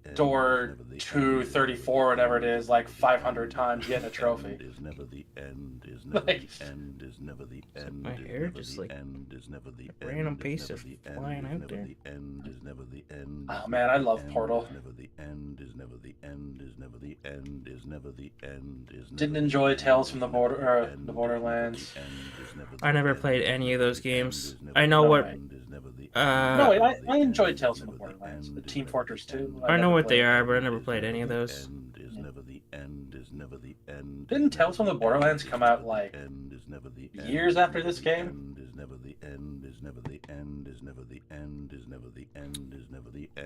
door 234, whatever it is, like 500 times getting a trophy. Is never the end. Is never the end. Is never the end. My hair just like random piece of flying out there. The end is never the end. Oh man, I love Portal. Is never the end. Is never the end. Is never the end. Is never the end. Didn't enjoy Tales from the Borderlands. I never played any of those games. I know what. No, I enjoyed Tales from the Borderlands. The Team Fortress 2. I know what they are, but I never played any of those. Didn't Tales from the Borderlands come out like years after this game?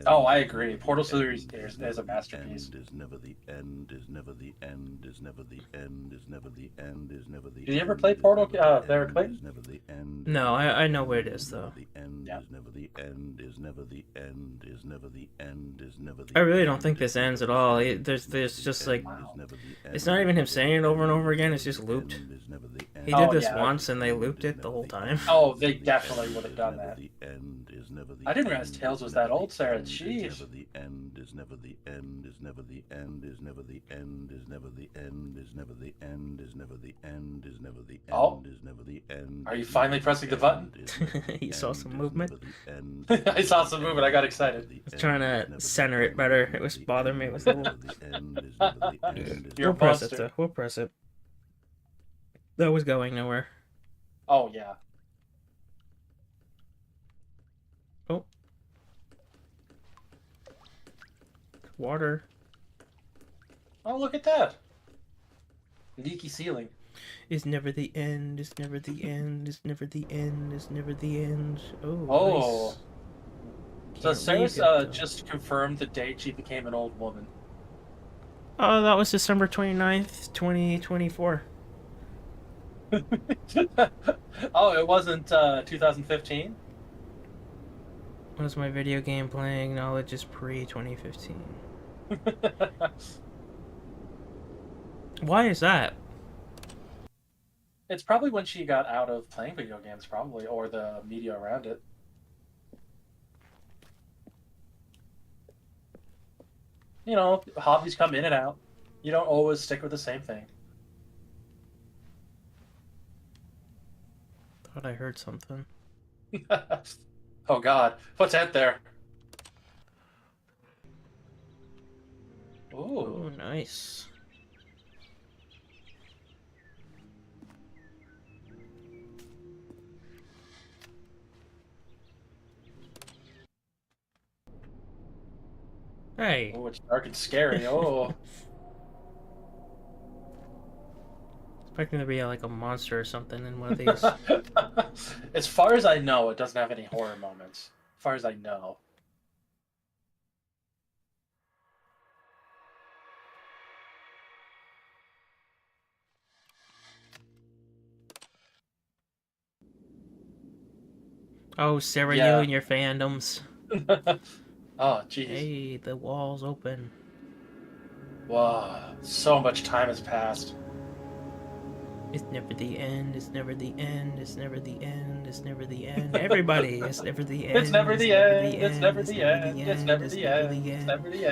Oh, I agree. Portal series is a masterpiece. Did you ever play Portal? Ever played? No, I know what it is though. Yeah. I really don't think this ends at all. There's just like, it's not even him saying it over and over again. It's just looped. He did this once and they looped it the whole time. Oh, they definitely would have done that. I didn't realize Tails was that old, Sarah. Jeez. Oh, are you finally pressing the button? You saw some movement? I saw some movement. I got excited. I was trying to center it better. It was bothering me. It was a little... You're We'll a press it monster. though. We'll press it. That was going nowhere. Oh, yeah. Oh. Water. Oh, look at that. Leaky ceiling. It's never the end. It's never the end. It's never the end. It's never the end. Oh. Oh. Nice. So Can't Sarah's read it, though. just confirmed the date she became an old woman. Oh, that was December 29th, 2024. Oh, it wasn't 2015? Was my video game playing? Knowledge is pre-2015. Why is that? It's probably when she got out of playing video games, probably, or the media around it. You know, hobbies come in and out. You don't always stick with the same thing. Thought I heard something. Oh God, what's that there? Ooh. Oh, nice. Hey. Oh, it's dark and scary. Oh. Expecting to be like a monster or something in one of these. As far as I know, it doesn't have any horror moments. As far as I know. Oh, Sarah, Yeah. you and your fandoms. Oh, jeez. Hey, the wall's open. Wow, so much time has passed. It's never the end. It's never the end. It's never the end. It's never the end. Everybody, it's never the end. It's never the end. It's never the end. It's never It's the never end. the It's end. never the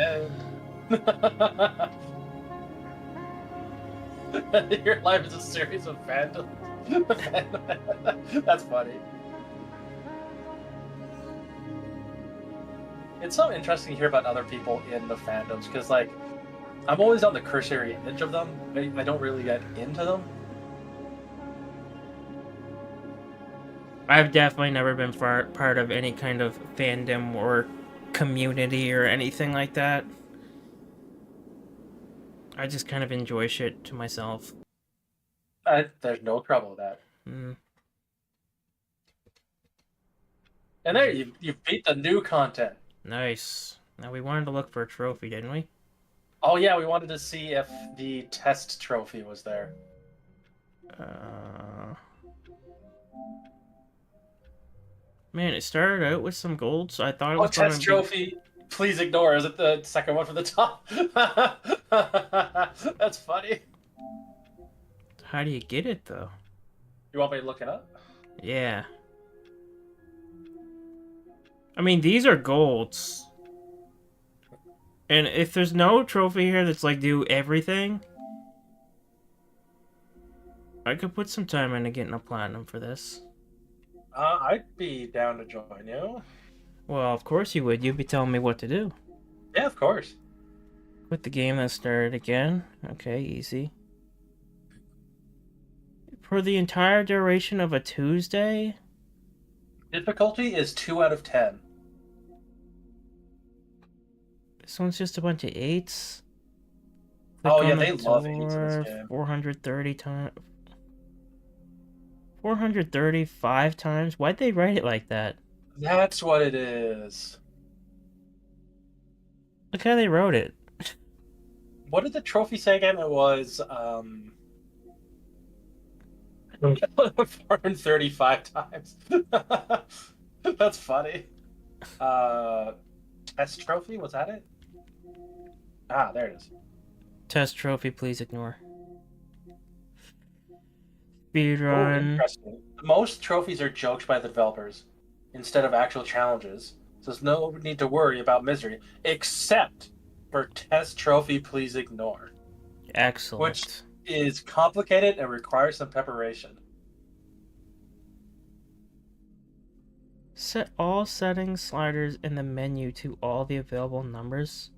end. Your life is a series of fandoms. That's funny. It's so interesting to hear about other people in the fandoms because, like, I'm always on the cursory image of them. I don't really get into them. I've definitely never been part of any kind of fandom or community or anything like that. I just kind of enjoy shit to myself. There's no trouble with that. Mm. And there, you beat the new content. Nice. Now we wanted to look for a trophy, didn't we? Oh yeah, we wanted to see if the test trophy was there. Man, it started out with some gold, so I thought it Oh, was gonna test be... trophy. Please ignore. Is it the second one from the top? That's funny. How do you get it, though? You want me to look it up? Yeah. I mean, these are golds. And if there's no trophy here that's like do everything, I could put some time into getting a platinum for this. I'd be down to join you. Well, of course you would. You'd be telling me what to do. Yeah, of course. Quit the game and start again. Okay, easy. For the entire duration of a Tuesday? Difficulty is 2 out of 10. This one's just a bunch of 8s. Oh, Click yeah, on the they love 8s in this door game. 430 times. 435 times? Why'd they write it like that? That's what it is. Look how they wrote it. What did the trophy say again? It was 435 times. That's funny. Test trophy, was that it? Ah, there it is. Test trophy, please ignore. Oh, Speedrun. interesting. Most trophies are jokes by the developers instead of actual challenges. So there's no need to worry about misery, except for test trophy, please ignore. Excellent. Which is complicated and requires some preparation. Set all settings sliders in the menu to all the available numbers.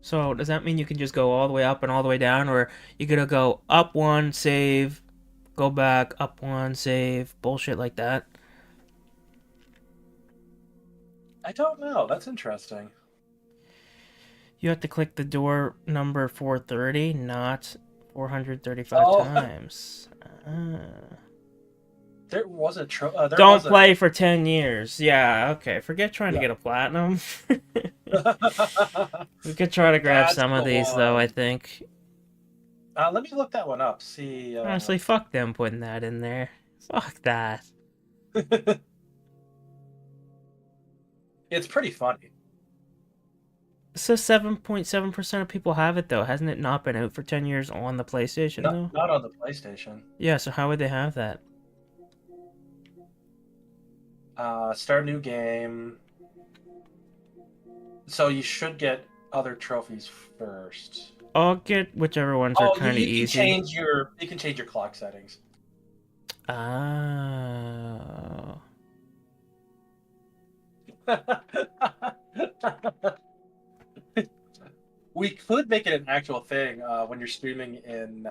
So does that mean you can just go all the way up and all the way down, or you gotta go up one, save, go back, up one, save, bullshit like that? I don't know. That's interesting. You have to click the door number 430, not 435 Oh. times. There was a Don't play for 10 years. Yeah, okay. Forget trying to Yeah. get a platinum. We could try to grab That's some of the these, though, I one. think. Let me look that one up. See. Honestly, fuck them putting that in there. Fuck that. It's pretty funny. It says 7.7% of people have it, though. Hasn't it not been out for 10 years on the PlayStation, though? Not on the PlayStation. Yeah, so how would they have that? Start new game. So you should get other trophies first. I'll get whichever ones are kind of you easy. can change your clock settings. Oh. We could make it an actual thing when you're streaming in.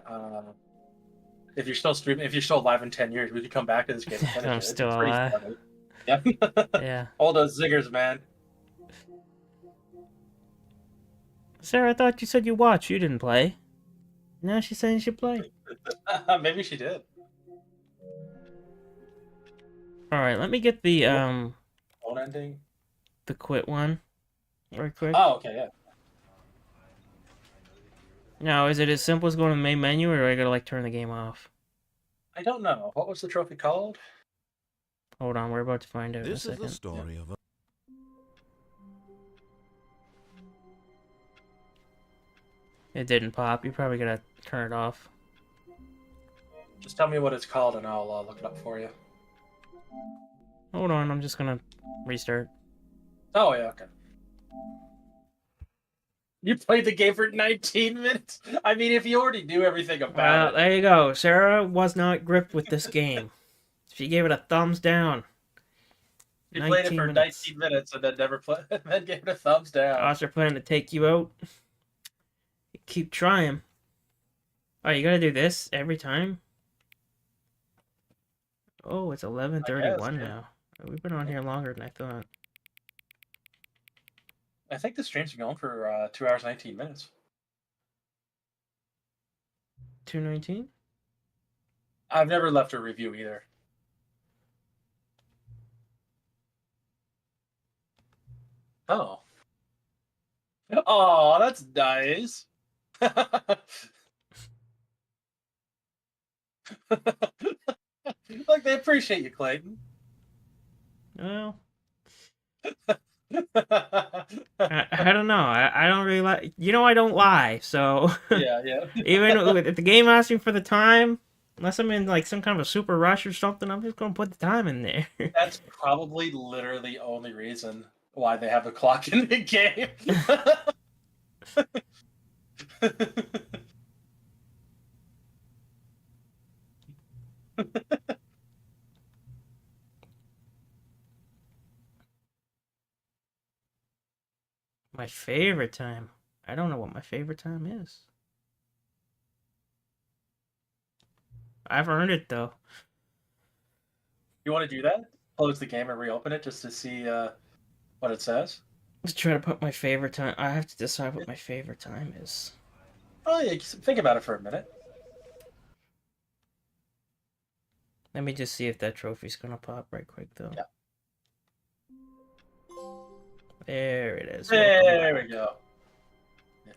If you're still streaming, if you're still alive in 10 years, we could come back to this game and finish I'm it. still It's pretty alive. funny. Yeah. Yeah. All those ziggers, man. Sarah, I thought you said you watched. You didn't play. Now she's saying she played. Maybe she did. Alright, let me get the, Phone ending? the quit one. Right quick. Oh, okay, yeah. Now, is it as simple as going to the main menu, or do I gotta, like, turn the game off? I don't know. What was the trophy called? Hold on, we're about to find out This in a is the second. story of a It didn't pop. You probably gotta turn it off. Just tell me what it's called and I'll look it up for you. Hold on, I'm just gonna restart. Oh, yeah, okay. You played the game for 19 minutes? I mean, if you already knew everything Well, about it. there you go. Sarah was not gripped with this game. She gave it a thumbs down. You played it 19 for minutes. 19 minutes and then never played, and then gave it a thumbs down. Odds are planning to take you out. Keep trying. Oh, you gotta do this every time? Oh, it's 11:31 yeah. now. We've been on here longer than I thought. I think the streams are going for 2 hours 19 minutes. 2:19? I've never left a review either. Oh. Oh, that's nice. Like, they appreciate you, Clayton. Well, I don't know. I don't really like. You know, I don't lie. So Yeah. even if the game asks me for the time, unless I'm in like some kind of a super rush or something, I'm just gonna put the time in there. That's probably literally the only reason why they have a clock in the game. My favorite time. I don't know what my favorite time is. I've earned it though. You want to do that? Close the game and reopen it just to see what it says? Let's try to put my favorite time. I have to decide what my favorite time is. Oh, yeah, think about it for a minute. Let me just see if that trophy's gonna pop right quick though. Yeah. There it is. There we go.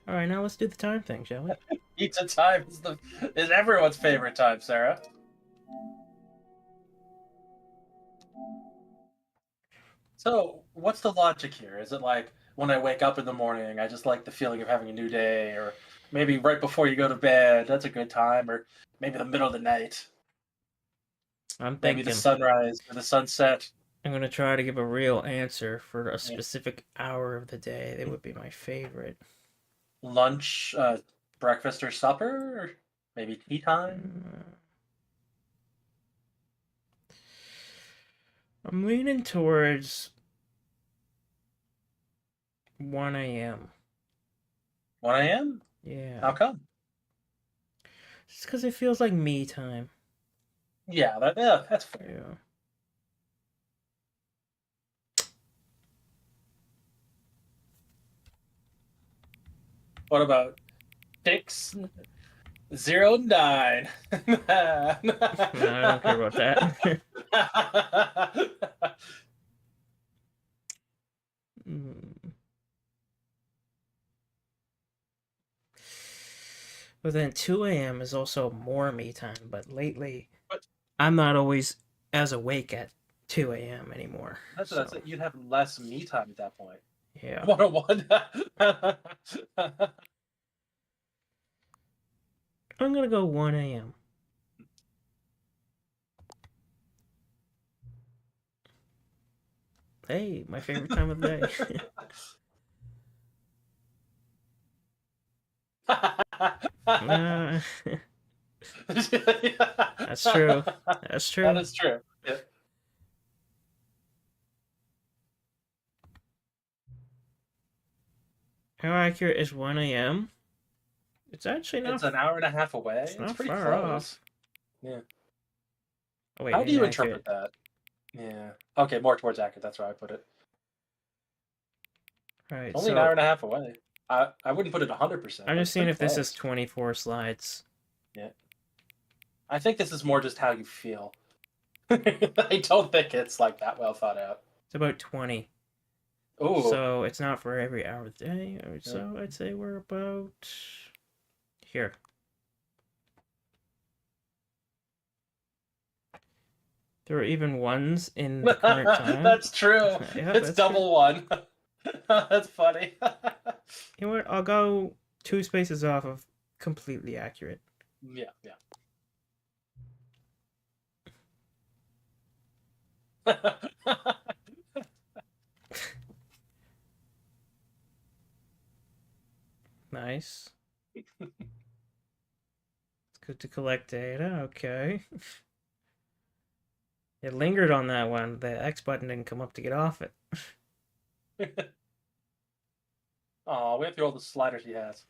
All right, now let's do the time thing, shall we? Pizza time is everyone's favorite time, Sarah. So, what's the logic here? Is it like when I wake up in the morning, I just like the feeling of having a new day, or maybe right before you go to bed, that's a good time, or maybe the middle of the night, I'm maybe thinking the sunrise or the sunset? I'm gonna try to give a real answer for a specific hour of the day. That would be my favorite. Lunch, breakfast, or supper, or maybe tea time. I'm leaning towards 1 a.m. 1 a.m. Yeah. How come? Just because it feels like me time. Yeah, that's fair. Yeah. What about 6:09? No, I don't care about that. But then 2 a.m. is also more me time. But lately, I'm not always as awake at 2 a.m. anymore. That's what I said. You'd have less me time at that point. Yeah. 101. I'm gonna go 1 a.m. Hey, my favorite time of the day. That's true. That's true. That is true. Yeah. How accurate is 1 a.m.? It's actually not. It's an hour and a half away. It's pretty far close. off. Yeah. Oh, wait, How do you inaccurate. interpret that? Yeah. Okay, more towards accurate. That's where I put it. Right. Only an hour and a half away. I wouldn't put it 100%. I'm just seeing if close. this is 24 slides. Yeah. I think this is more just how you feel. I don't think it's like that well thought out. It's about 20. Oh. So it's not for every hour of the day. So I'd say we're about here. There are even ones in the current time. That's true. Yeah, it's that's double true. one. That's funny. You know what? I'll go 2 spaces off of completely accurate. Yeah, yeah. Nice. It's good to collect data. Okay. It lingered on that one. The X button didn't come up to get off it. Oh, we have to all the sliders he has.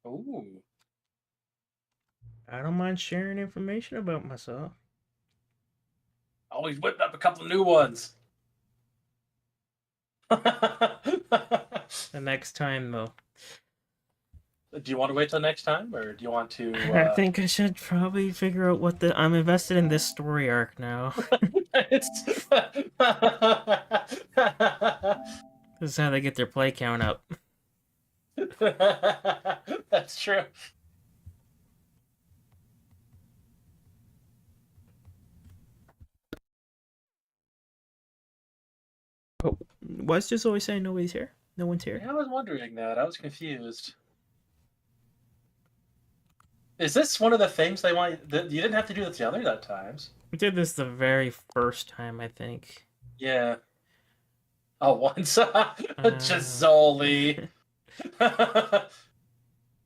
Ooh. I don't mind sharing information about myself. Always whipped up a couple new ones. The next time, though. Do you want to wait till next time, or do you want to? I think I should probably figure out what the. I'm invested in this story arc now. It's. This is how they get their play count up. That's true. Oh, why is just always saying nobody's here? No one's here. Yeah, I was wondering that. I was confused. Is this one of the things they want? You didn't have to do this the other times. We did this the very first time, I think. Yeah. Oh, once. Jazoli.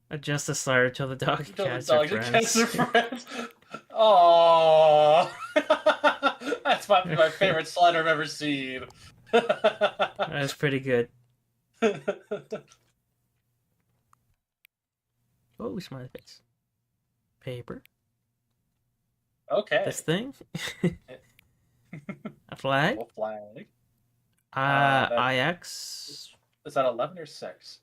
Adjust the slider till the dog and Till the cats are dogs and cats are friends. friends. Oh, that's my favorite slider I've ever seen. That's pretty good. Oh, smiley face. Paper. Okay. This thing. A flag. Well, flag. IX. Is that 11 or 6?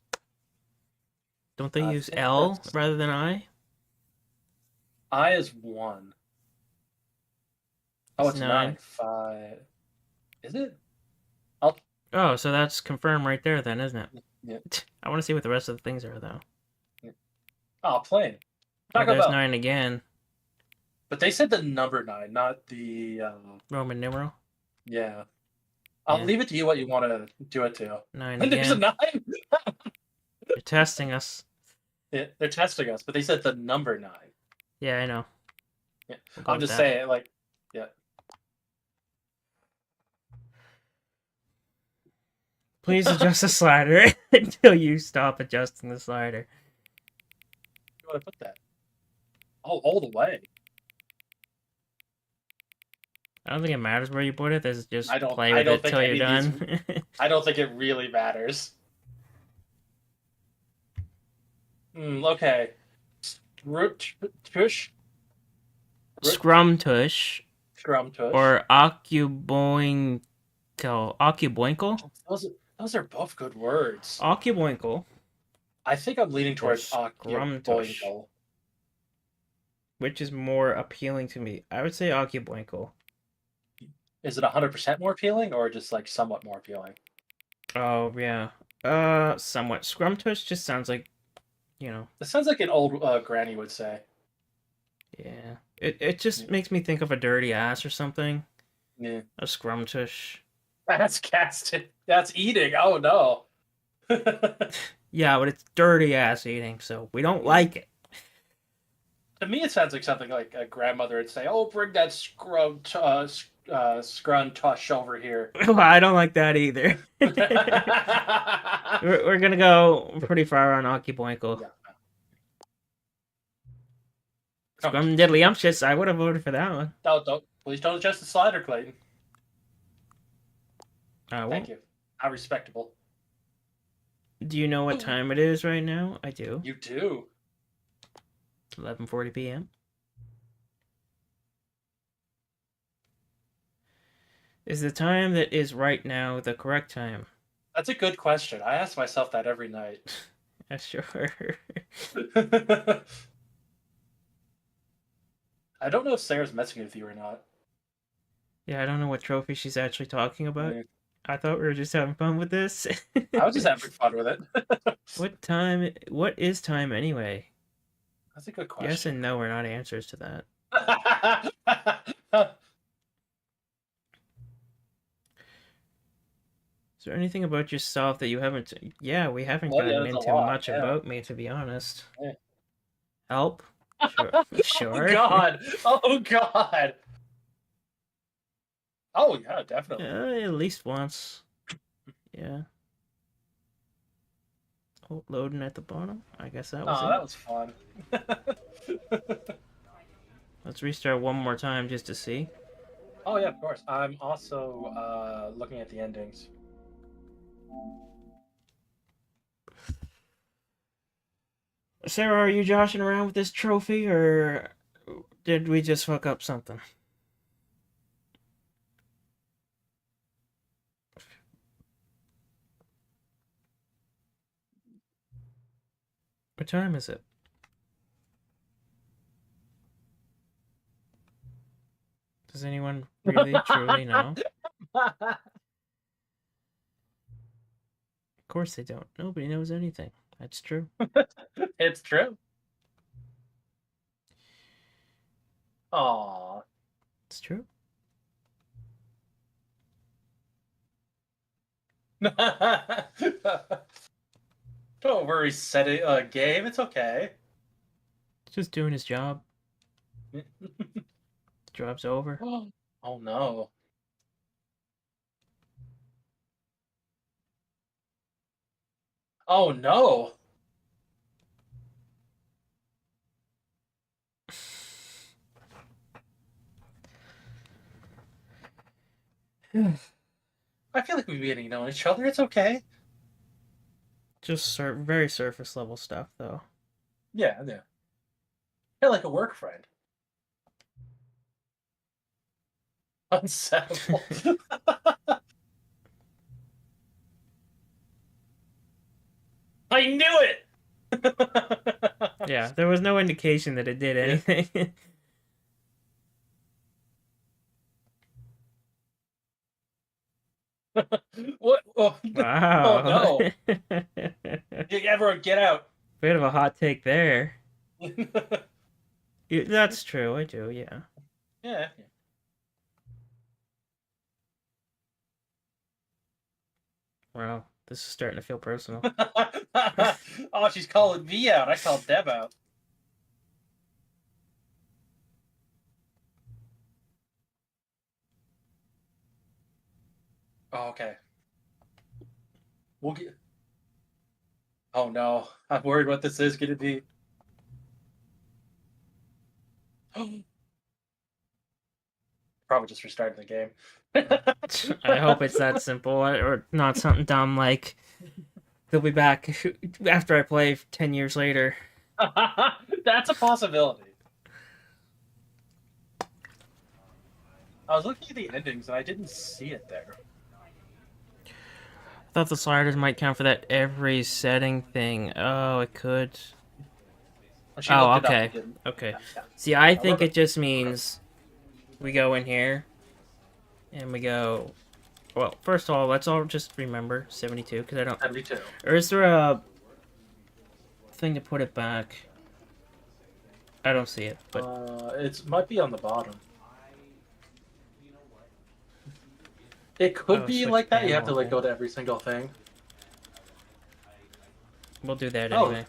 Don't they use 6 L bits. rather than I? I is 1. Oh, It's it's 9. 9. 5. Is it? Oh, so that's confirmed right there then, isn't it? Yeah. I want to see what the rest of the things are, though. Oh, plain. Oh, Taco there's Bell. 9 again. But they said the number 9, not the... Roman numeral. Yeah. I'll Yeah. leave it to you what you want to do it to. 9 There's a again. 9? They're testing us. Yeah, they're testing us, but they said the number 9. Yeah, I know. Yeah. We'll go I'm with just that. saying, like, yeah. Please adjust the slider until you stop adjusting the slider. You want to put that? Oh, all the way. I don't think it matters where you put it. There's just I don't play with it think till you're any of done. I don't think it really matters. Okay. Tush. Scrum tush Scrum tush. or occuboinkle. Occuboinkle? Those are both good words. Occuboinkle. I think I'm leaning towards scrum tush. Occuboinkle. Which is more appealing to me? I would say occuboinkle. Is it 100% more appealing or just like somewhat more appealing? Oh, yeah. Somewhat. Scrum tush just sounds like, you know. It sounds like an old granny would say. Yeah. It just makes me think of a dirty ass or something. Yeah. A scrum tush. That's casted. That's eating. Oh no. Yeah, but it's dirty ass eating, so we don't like it. To me, it sounds like something like a grandmother would say, "Oh, bring that scrum tush over here." Well, I don't like that either. we're gonna go pretty far on Occuboinkle. Yeah. Scrum diddlyumptious. I would have voted for that one. Please don't adjust the slider, Clayton. Thank you. How respectable. Do you know what time it is right now? I do. You do. 11:40 p.m. Is the time that is right now the correct time? That's a good question. I ask myself that every night. Yeah, sure. I don't know if Sarah's messing with you or not. Yeah, I don't know what trophy she's actually talking about. Yeah. I thought we were just having fun with this. I was just having fun with it. What is time anyway? That's a good question. Yes and no are not answers to that. Is there anything about yourself that you haven't... Yeah, we haven't gotten into much about me, to be honest. Yeah. Help? Sure. Sure. Oh, God. Oh, God. Oh, yeah, definitely. At least once. Yeah. Oh, loading at the bottom. I guess that was it. That was fun. Let's restart one more time just to see. Oh, yeah, of course. I'm also looking at the endings. Sarah, are you joshing around with this trophy, or did we just fuck up something? What time is it? Does anyone really, truly know? Of course they don't. Nobody knows anything. That's true. It's true. Aww. It's true. Don't worry, setting a game. It's okay. He's just doing his job. Job's over. Oh no. Oh no! I feel like we've been getting to know each other. It's okay. Just very surface level stuff, though. Yeah, yeah. You're like a work friend. Unsettled. I knew it! Yeah, there was no indication that it did anything. What? Oh, oh Wow. no! Everyone, get out! Bit of a hot take there. That's true, I do, yeah. Yeah. Wow, this is starting to feel personal. Oh, she's calling me out. I called Deb out. Oh, okay. We'll get. Oh no, I'm worried what this is going to be. Probably just restarting the game. I hope it's that simple, or not something dumb like he'll be back after I play 10 years later. That's a possibility. I was looking at the endings and I didn't see it there. I thought the sliders might count for that every setting thing. Oh, it could. She Oh, looked it up, okay. it didn't. Okay. Yeah. See, I think it just means we go in here and we go. Well, first of all, let's all just remember 72 because I don't. 72. Or is there a thing to put it back? I don't see it, but It might be on the bottom. It could be switch like that. You have to panel, like okay. go to every single thing. we'll do that Oh. anyway.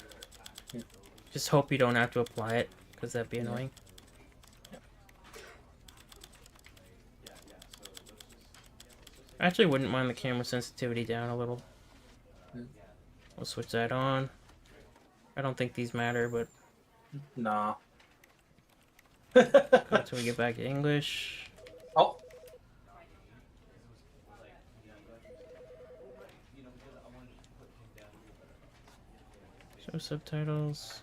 Just hope you don't have to apply it because that'd be annoying. I actually wouldn't mind the camera sensitivity down a little. We'll switch that on. I don't think these matter, but Nah. until we get back to English. Oh. Show subtitles.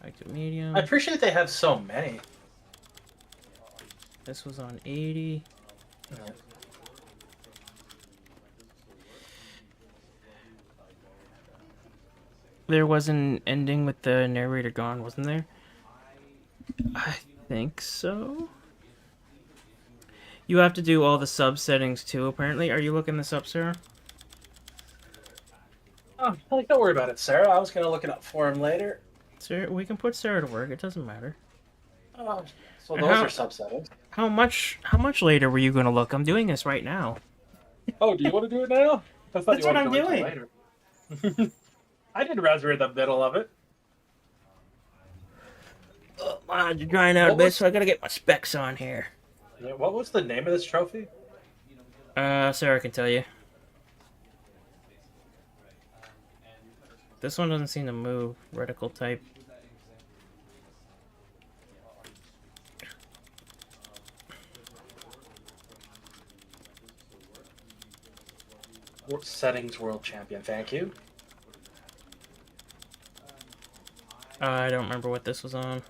Back to medium. I appreciate they have so many. This was on 80. There was an ending with the narrator gone, wasn't there? I think so. You have to do all the sub settings too, apparently. Are you looking this up, Sarah? Oh, like, don't worry about it, Sarah. I was gonna look it up for him later. Sarah, we can put Sarah to work. It doesn't matter. Oh, so And those how- are subsettings. How much later were you gonna look? I'm doing this right now. Oh, do you want to do it now? I thought That's you what wanted I'm to wait till later. I didn't realize we were in the middle of it. Oh, my eyes are drying out a What bit, was- so I gotta get my specs on here. Yeah, what was the name of this trophy? Sarah can tell you. This one doesn't seem to move. Reticle type. Settings World Champion. Thank you. I don't remember what this was on.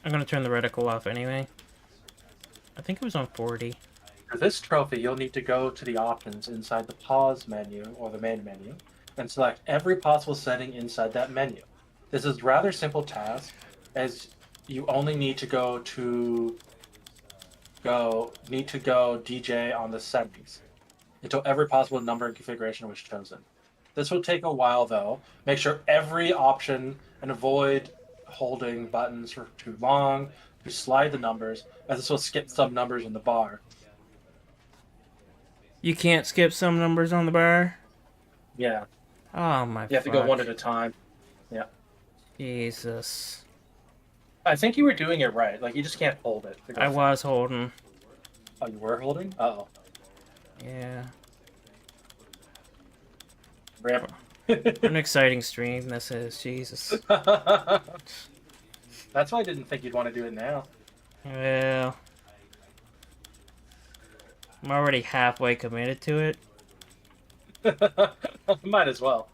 I'm gonna turn the reticle off anyway. I think it was on 40. For this trophy, you'll need to go to the options inside the pause menu or the main menu and select every possible setting inside that menu. This is a rather simple task as you only need to go DJ on the settings until every possible number and configuration was chosen. This will take a while though. Make sure every option and avoid holding buttons for too long to slide the numbers, as this will skip some numbers in the bar. You can't skip some numbers on the bar? Yeah, Oh my you have to go one at a time. Yeah. Jesus. I think you were doing it right. Like, you just can't hold it. I was holding. Oh, you were holding? Uh-oh. Yeah. Rip. What an exciting stream this is, Jesus. That's why I didn't think you'd want to do it now. Well, I'm already halfway committed to it. Might as well.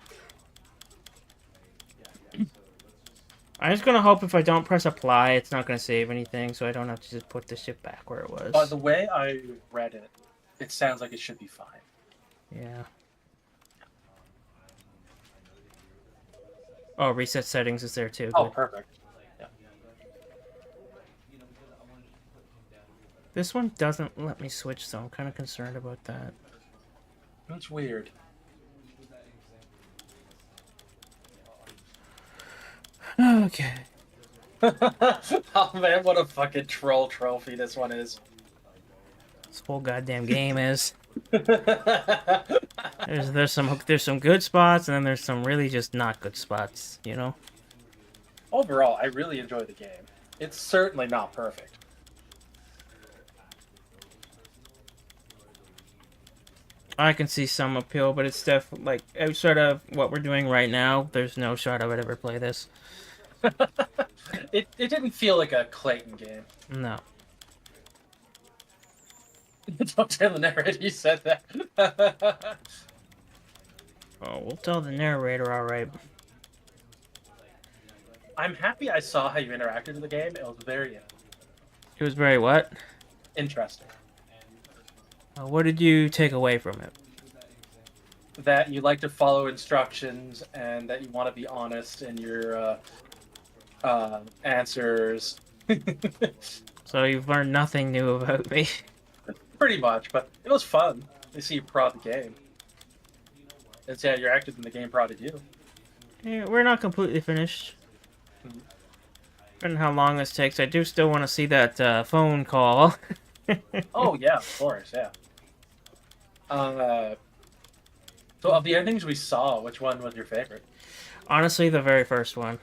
I'm just gonna hope if I don't press apply, it's not gonna save anything, so I don't have to just put the shit back where it was. By the way I read it, it sounds like it should be fine. Yeah. Oh, reset settings is there too. Oh, Good. perfect. Yeah. This one doesn't let me switch, so I'm kind of concerned about that. That's weird. Okay. Oh man, what a fucking troll trophy this one is. This whole goddamn game is. There's some good spots, and then there's some really just not good spots, you know? Overall, I really enjoy the game. It's certainly not perfect. I can see some appeal, but it's definitely, like, outside of what we're doing right now, there's no shot I would ever play this. It didn't feel like a Clayton game. No. Don't tell the narrator you said that. Oh, we'll tell the narrator, alright. I'm happy I saw how you interacted with the game. It was very It was very what? interesting. What did you take away from it? That you like to follow instructions and that you want to be honest in your answers. So you've learned nothing new about me. Pretty much, but it was fun to see you prod the game. And see how you're active in the game prodded you. Yeah, we're not completely finished. Depending on how long this takes, I do still want to see that phone call. Oh yeah, of course, yeah. So of the endings we saw, which one was your favorite? Honestly, the very first one.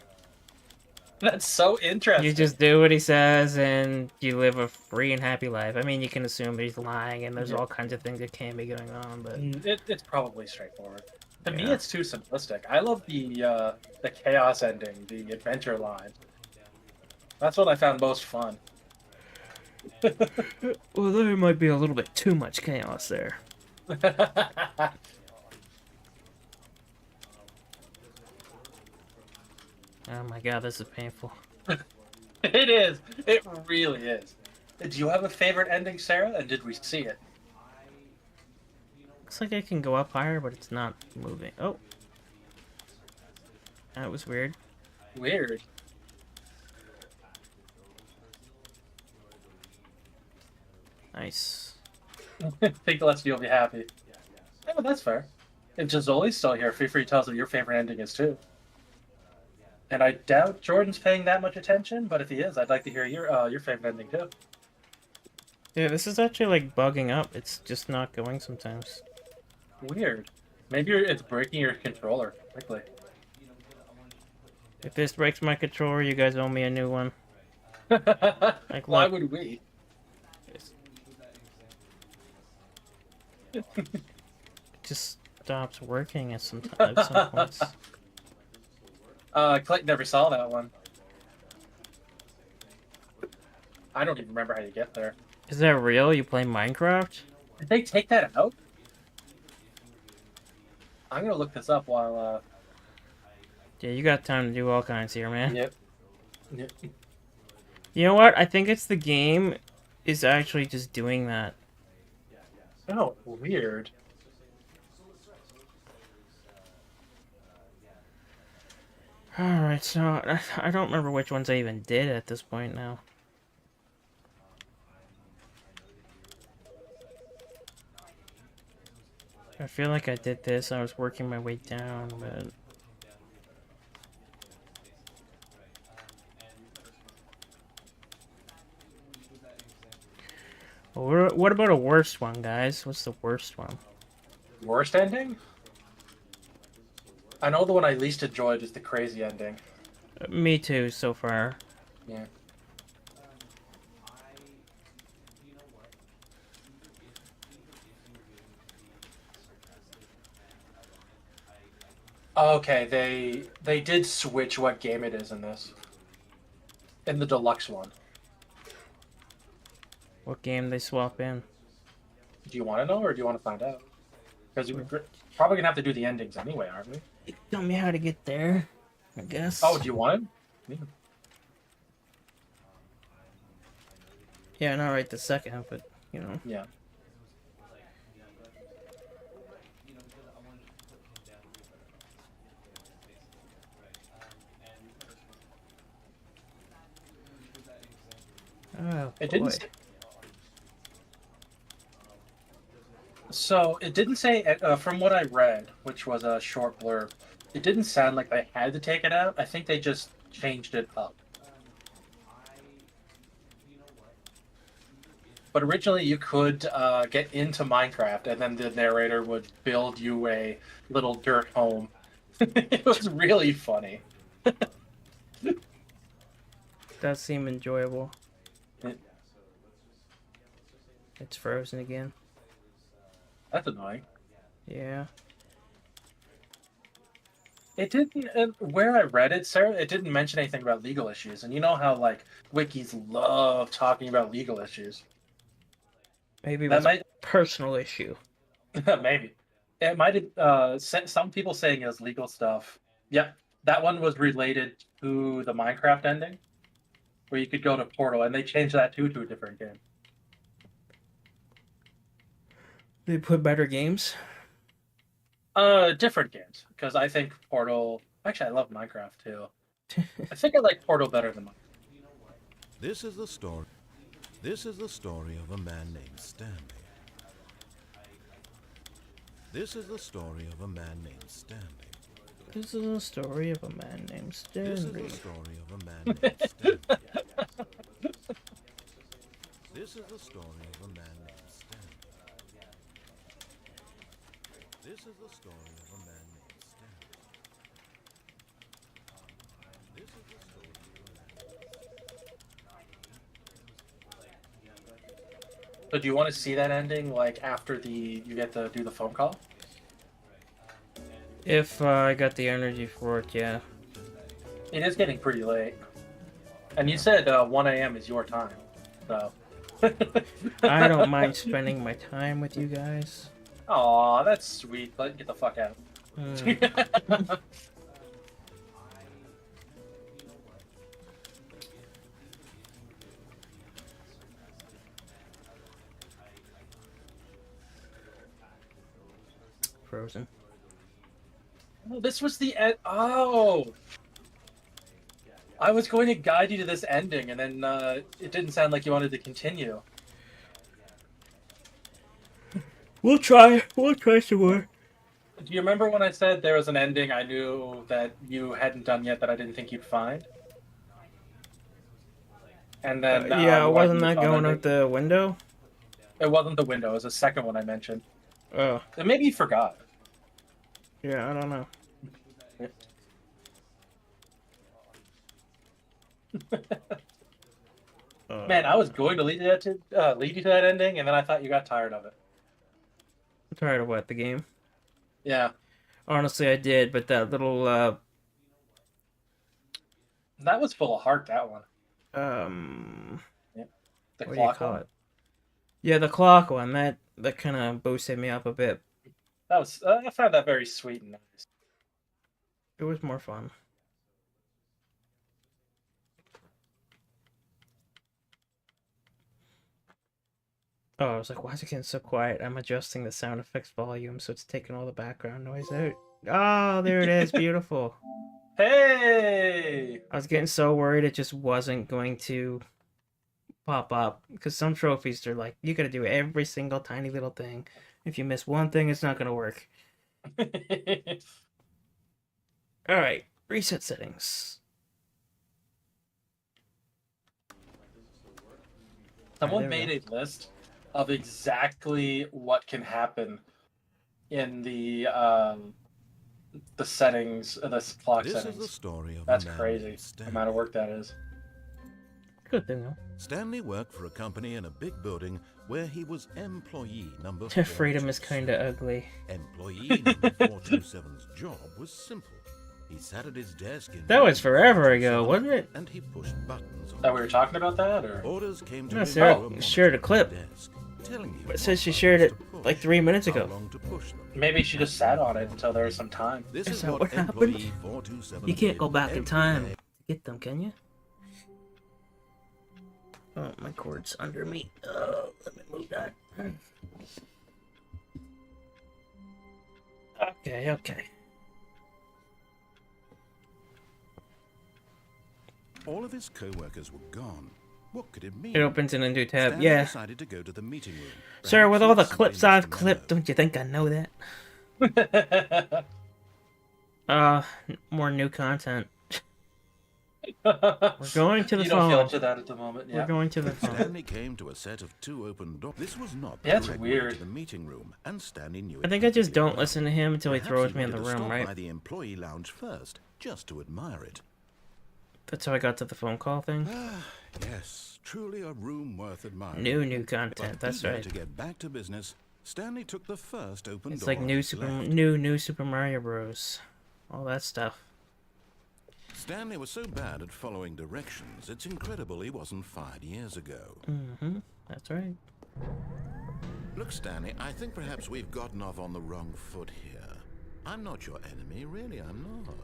That's so interesting. You just do what he says, and you live a free and happy life. I mean, you can assume he's lying, and there's all kinds of things that can be going on, but... It's probably straightforward. To me, Yeah. it's too simplistic. I love the chaos ending, the adventure line. That's what I found most fun. Well, there might be a little bit too much chaos there. Oh my god, this is painful. It is. It really is. Do you have a favorite ending, Sarah? And did we see it? Looks like I can go up higher, but it's not moving. Oh. That was weird. Weird. Nice. I think the rest of you will be happy. Yeah, but that's fair. If Jazoli's still here, feel free to tell us what your favorite ending is too. And I doubt Jordan's paying that much attention, but if he is, I'd like to hear your favorite ending too. Yeah, this is actually like bugging up. It's just not going sometimes. Weird. Maybe it's breaking your controller quickly. If this breaks my controller, you guys owe me a new one. Like, Why look, would we? it just stops working at some points. Clayton never saw that one. I don't even remember how you get there. Is that real? You play Minecraft? Did they take that out? I'm gonna look this up while. Yeah, you got time to do all kinds here, man. Yep. You know what? I think it's the game is actually just doing that. Oh, weird. Alright, so I don't remember which ones I even did at this point now. I feel like I did this. I was working my way down, but... Well, what about a worst one, guys? What's the worst one? Worst ending? I know the one I least enjoyed is the crazy ending. Me too, so far. Yeah. Okay, they did switch what game it is in this. In the deluxe one. What game they swap in? Do you want to know, or do you want to find out? Because we're probably gonna have to do the endings anyway, aren't we? Tell me how to get there, I guess. Oh, do you want it? Yeah, not right the second, but, you know. Yeah. Oh, It boy. didn't. So it didn't say. From what I read, which was a short blurb, it didn't sound like they had to take it out. I think they just changed it up. But originally, you could get into Minecraft, and then the narrator would build you a little dirt home. It was really funny. Does seem enjoyable. It- It's frozen again. That's annoying. Yeah. It didn't. Where I read it, Sarah, it didn't mention anything about legal issues, and you know how like wikis love talking about legal issues. Maybe it That was might a personal issue. maybe it might have. Some people saying it was legal stuff. Yep, that one was related to the Minecraft ending, where you could go to Portal, and they changed that too to a different game. They put better games. Different games, because I think Portal. Actually, I love Minecraft too. I think I like Portal better than Minecraft. This is the story. This is the story of a man named Stanley. This is the story of a man named Stanley. This is a story of a man named This is Stanley. the story of a man named Stanley. This is the story of a man named Stanley. This is the story of a man named Stanley. This is the story of a man named So, do you want to see that ending, like after you get to do the phone call? If I got the energy for it, yeah. It is getting pretty late, and you said 1 a.m. is your time, so. I don't mind spending my time with you guys. Aw, that's sweet. But get the fuck out. Frozen. Oh, this was the end. Oh! I was going to guide you to this ending, and then it didn't sound like you wanted to continue. We'll try. We'll try some more. Do you remember when I said there was an ending I knew that you hadn't done yet that I didn't think you'd find? And then Yeah, you wasn't went that to going ending. out the window? It wasn't the window. It was the second one I mentioned. Oh, And maybe you forgot. yeah, I don't know. Man, I was going to lead you to that ending, and then I thought you got tired of it. I'm tired of what, the game? Yeah, Honestly, I did, but that little, that was full of heart. That one. what The do you clock call one. it? Yeah, the clock one, that kind of boosted me up a bit. That was. I found that very sweet and nice. It was more fun. Oh, I was like, why is it getting so quiet? I'm adjusting the sound effects volume, so it's taking all the background noise out. Oh, there it is. Beautiful. Hey! I was getting so worried it just wasn't going to pop up. Because some trophies are like, you gotta do every single tiny little thing. If you miss one thing, it's not gonna work. Alright, reset settings. Someone there we made a list of exactly what can happen in the settings, the clock This settings. is the story of That's a man crazy. named The Stanley. amount of work that is. Good thing though. Stanley worked for a company in a big building where he was employee number Freedom is 427. kinda ugly. Employee number 427's job was simple. He sat at his desk in That was forever ago, 427, wasn't it? and he pushed buttons on That we were talking about that, or Orders came to No, him Sarah through a shared a monitor on clip. the desk, telling him But it what says she buttons shared it to push, like 3 minutes how ago. long to push them. maybe she just sat on it until there was some time. This Is is that what what happened? employee 427 You can't did go back in every time day. to get them, can you? Oh, my cord's under me. Oh, let me move that. Okay, okay. All of his co-workers were gone. What could it mean? It opens in a new tab. Stanley Yeah. decided to go to the meeting room. Sir, Perhaps with he all the had simply clips I've missed a clipped, memo. don't you think I know that? More new content. We're going to the You don't feel phone. up to that at the moment, yeah. We're going to the phone. Stanley came to a set of 2 open doors. This was not the Yeah, it's correct way weird. to the meeting room, and Stanley knew it I think I just perfectly don't well. listen to him until he Perhaps throws me in the wanted to room, stop right? by the employee lounge first, just to admire it. That's how I got to the phone call thing. Yes, truly a room worth admiring. New content. But That's eager right. to get back to business, Stanley took the first open It's door like on new his left. new Super Mario Bros. All that stuff. Stanley was so bad at following directions, it's incredible he wasn't fired years ago. Mm-hmm. That's right. Look, Stanley, I think perhaps we've gotten off on the wrong foot here. I'm not your enemy, really, I'm not.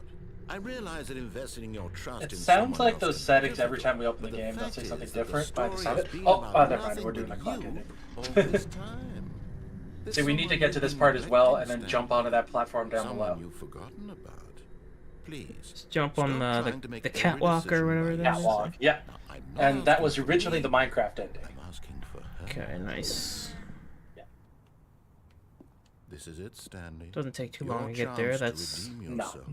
I realize that investing in your trust It in sounds someone like else those can be settings every difficult, time we open but the game, they'll fact say something is that the different by the story sound has of it. been Oh, about never mind, nothing we're but doing the clock you ending. all this time. There's See, we need to someone get to you've this been part as well, and neglecting, then jump Stanley. onto that platform down Someone below. you've forgotten about. Please. Just jump on Stop trying to make the every catwalk or decision whatever by that is. Catwalk, yeah. Now, I'm not And that asking was for originally me. the Minecraft ending. I'm asking for her. Okay, nice. This is it, Stanley. Doesn't take too Your long to get there. chance to That's redeem No. yourself,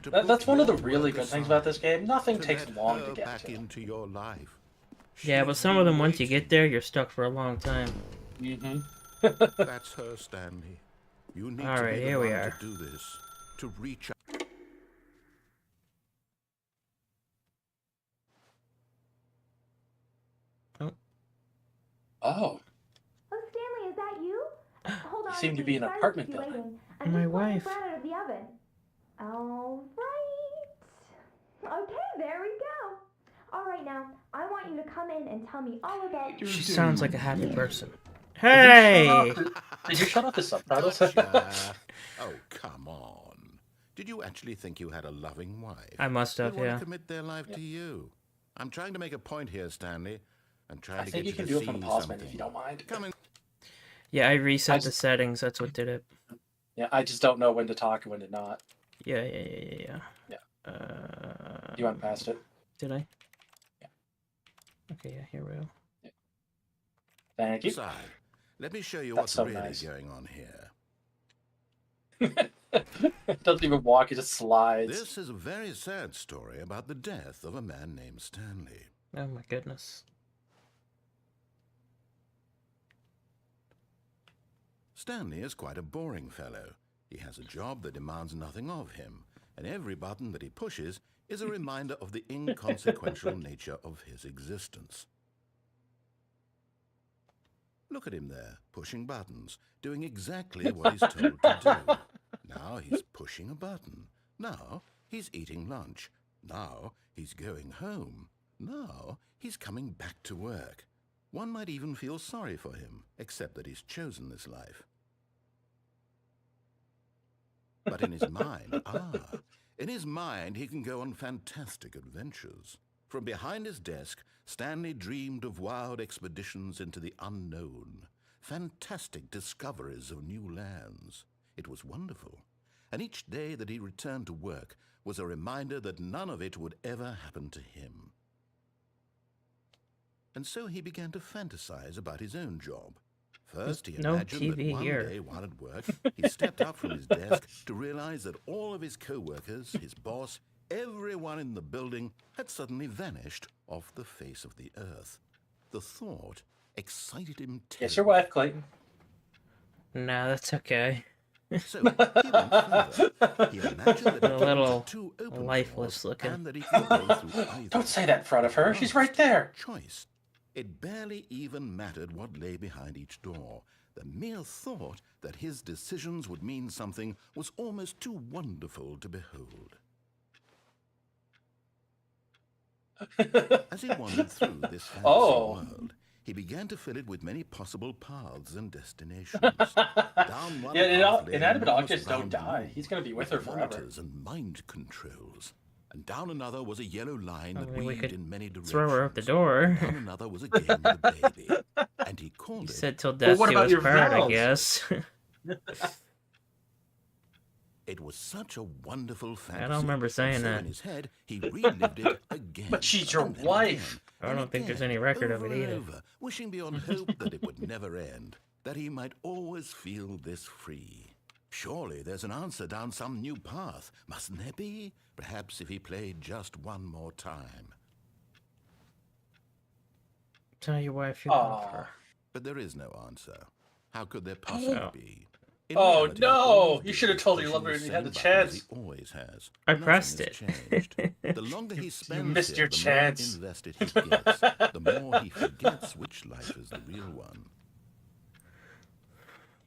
to That's put one of the your really work good things about this aside, game. Nothing to takes let long her to get back to. into your life. yeah, but She's some of been them once you get waiting. there, you're stuck for a long time. Mm-hmm. That's her, Stanley. You need All to right, be the here we one are. to do this, to reach out. Oh, Oh, Stanley, is that you? Hold on. seem to be in an please. Sorry apartment to keep you building. waiting. I'm My just pulling wife. the bread out of the oven. All right. Okay, there we go. All right, now, I want you to come in and tell me all about your She day. sounds like a happy person. Hey! Did you shut off the subtitles? Gotcha. Oh, come on. Did you actually think you had a loving wife? I must have, They want yeah. to commit their life to you. I'm trying to make a point here, Stanley. I'm trying I to think get you can to do it from the see pause menu something. if you don't mind. Come in. Yeah, I reset I the just- settings. That's what did it. Yeah, I just don't know when to talk and when to not. Yeah. Yeah. Uh, You went past it. Did I? Yeah. Okay, yeah, here we go. Thank you. Side, let me show you That's what's so really nice. going on here. It doesn't even walk, it just slides. This is a very sad story about the death of a man named Stanley. Oh my goodness. Stanley is quite a boring fellow. He has a job that demands nothing of him, and every button that he pushes is a reminder of the inconsequential nature of his existence. Look at him there, pushing buttons, doing exactly what he's told to do. Now he's pushing a button. Now he's eating lunch. Now he's going home. Now he's coming back to work. One might even feel sorry for him, except that he's chosen this life. But in his mind, he can go on fantastic adventures. From behind his desk, Stanley dreamed of wild expeditions into the unknown, fantastic discoveries of new lands. It was wonderful, and each day that he returned to work was a reminder that none of it would ever happen to him. And so he began to fantasize about his own job. First, he No imagined TV that one here. day while at work, he stepped up from his desk to realize that all of his co-workers, his boss, everyone in the building had suddenly vanished off the face of the earth. The thought excited him terribly. Yes, your wife, Clayton. Nah, that's okay. So he went further. He imagined that A it little was two open lifeless doors, looking. and that he could go through either. Don't say that in front of her. She's right there. Choice. It barely even mattered what lay behind each door. The mere thought that his decisions would mean something was almost too wonderful to behold. As he wandered through this fantasy world, he began to fill it with many possible paths and destinations. Down one path lay inanimate enormous objects don't round die. room He's gonna be with her forever. monitors and mind controls. And down another was a yellow line that we weaved could in many directions. throw her out the door. Down another was a game with a baby, and he called He it. said till death what do about us your part, I vows? guess. It was such a wonderful fantasy. I don't remember saying so that. in his head, he relived it again. But she's your and then wife. again, I don't and think there's again, any record of over it and either. over, wishing beyond hope that it would never end, that he might always feel this free. Surely there's an answer down some new path, mustn't there be? Perhaps if he played just one more time. Tell your wife you love Aw. her. But there is no answer. How could there possibly Oh. be? In Oh, reality, no! all he You did should have was told her you push loved her the and you had same the button as chance. He always has. I Nothing pressed has it. changed. The longer he spends missed here, your the chance. more invested he gets. The more he forgets which life is the real one.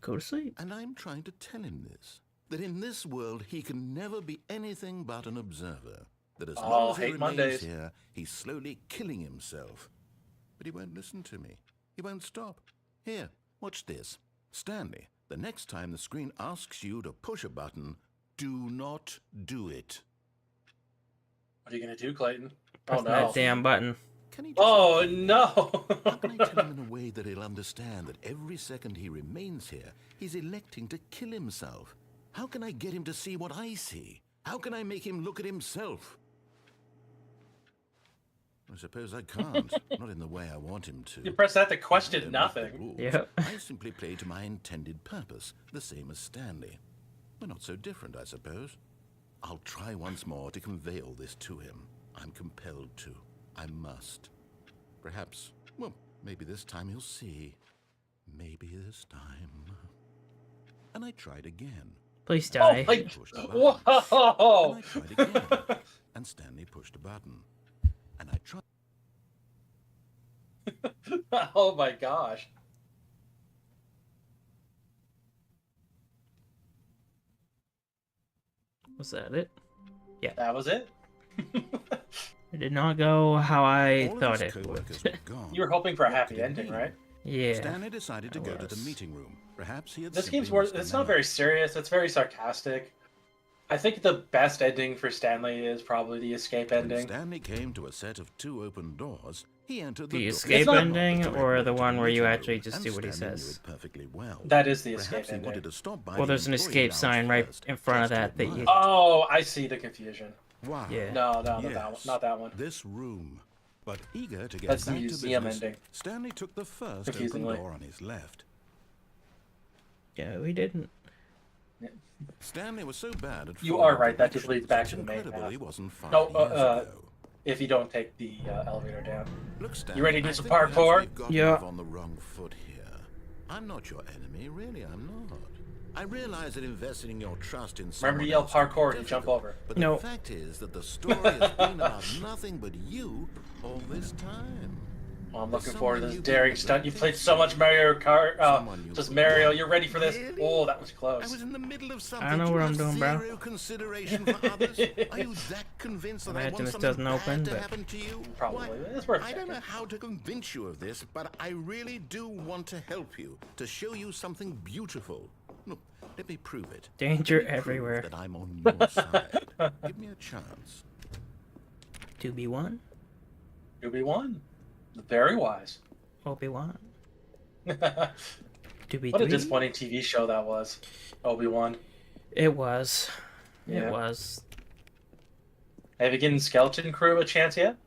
Go to sleep. And I'm trying to tell him this. That in this world he can never be anything but an observer. That as long as he hate remains Mondays. here, he's slowly killing himself. But he won't listen to me. He won't stop. Here, watch this. Stanley, the next time the screen asks you to push a button, do not do it. What are you gonna do, Clayton? Press Oh no! that damn button. Can he just Oh do that? no! How can I tell him in a way that he'll understand that every second he remains here, he's electing to kill himself? How can I get him to see what I see? How can I make him look at himself? I suppose I can't. Not in the way I want him to. You press that to I question don't make the nothing. rules. Yep. I simply play to my intended purpose, the same as Stanley. We're not so different, I suppose. I'll try once more to convey all this to him. I'm compelled to. I must. Perhaps, well, maybe this time he'll see. Maybe this time. And I tried again. Please Oh die. my! Pushed a button. Whoa! And I tried again. And Stanley pushed a button. And I tried. Oh my gosh! Was that it? That was it. It did not go how I All of thought his it co-workers would. were gone. You were hoping for a What happy could it ending, mean? right? Yeah. Stanley decided to I go to the was. meeting room. Perhaps he had This simply game's more. missed the It's not memo. very serious. It's very sarcastic. I think the best ending for Stanley is probably the escape When ending. Stanley came to a set of two open doors, he entered The door. escape It's not- ending Direct or way the to one where you meeting actually room, just and do what he Stanley knew says? it perfectly well. That is the Perhaps escape he ending. wanted to stop by Well, the there's an employee escape lounge sign right first, in front of just to that that you- admire. Oh, I see the confusion. Wow. Yeah. No, not that one. Yes. Not that one. This room. But eager to get That's the back to museum business, ending. Stanley took the first open Confusingly. door on his left. Yeah, we didn't. Stanley was so bad at You following are right, that just directions, leads back it's to the main incredible path. he wasn't 5 No, years ago. If you don't take the elevator down. Look, Stanley, ready to do I some think perhaps parkour? we've gotten Yeah. off on the wrong foot here. I'm not your enemy, really, I'm not. I realize that investing in your trust in someone Remember to yell else can be parkour and you jump difficult, over. But No. the fact is that the story has been about nothing but you all this time. Well, I'm There's looking forward to someone this you daring can stunt. You think played so much Mario Kart. Someone you Just would Mario, want. you're ready for this. Really? Oh, that was I close. was in the middle of something. I know Do what you I'm have doing, bro. zero consideration for others? Are you that convinced that I Imagine want this something doesn't bad open, to but- happen to you? Probably. Why, It's worth I don't know checking. how to convince you of this, but I really do want to help you, to show you something beautiful. Look, let me prove it. Danger Let me prove everywhere. that I'm on your side. Give me a chance. 2B1?2v1. Very wise. Obi-Wan? What 2B3? a disappointing TV show that was. Obi-Wan. It was. Yeah. It was. Have you given Skeleton Crew a chance yet?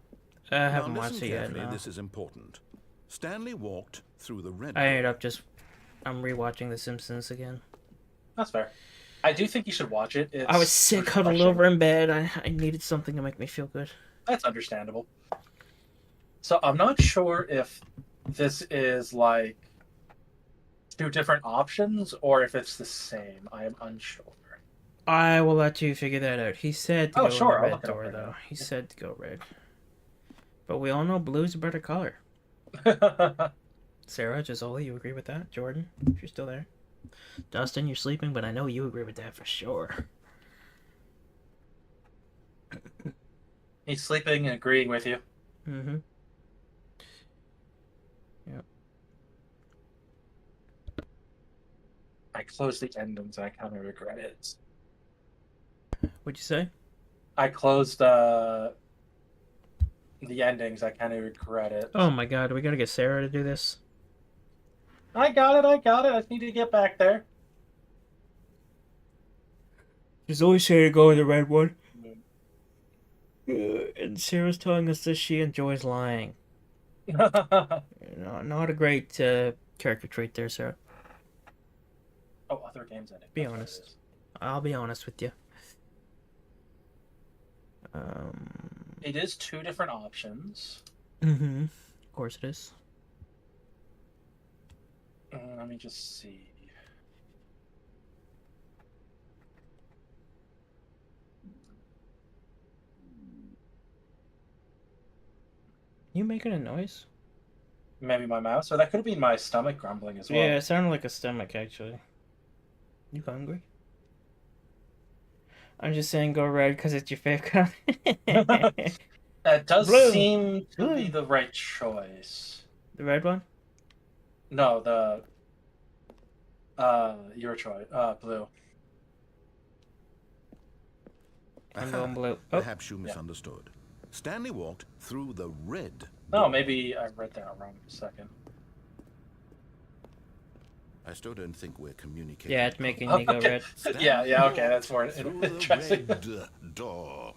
I Now haven't listen watched it yet, carefully, no. this is important. Stanley walked through the red I ended door. up just... I'm rewatching The Simpsons again. That's fair. I do think you should watch it. It's I was sick, huddled refreshing. over in bed. I needed something to make me feel good. That's understandable. So I'm not sure if this is like two different options or if it's the same. I am unsure. I will let you figure that out. He said to Oh, go in the sure. I'll red look it up door, right though. now. He said to go red. But we all know blue's a better color. Sarah, Gisoli, you agree with that? Jordan, if you're still there. Dustin, you're sleeping, but I know you agree with that for sure. He's sleeping and agreeing with you. Mm-hmm. Yep. I closed the endings and I kind of regret it. What'd you say? I closed the endings. I kind of regret it. Oh my god, we gotta get Sarah to do this. I got it. I got it. I just need to get back there. She's always saying to go with the red one. And Sarah's telling us that she enjoys lying. Not a great character trait there, Sarah. Oh, other games ending. Be honest. I'll be honest with you. It is two different options. Mm-hmm. Of course it is. Let me just see. You making a noise? Maybe my mouse, or that could have been my stomach grumbling as well. Yeah, it sounded like a stomach, actually. You hungry? I'm just saying go red because it's your favorite color. That does Blue. seem to Blue. be the right choice. The red one? No, your choice. Blue. I'm going blue. Oh. Perhaps you misunderstood. Stanley walked through the red. Oh, maybe I read that wrong for a second. I still don't think we're communicating. Yeah, it's making me go red. Yeah, okay, that's more through interesting. the red door.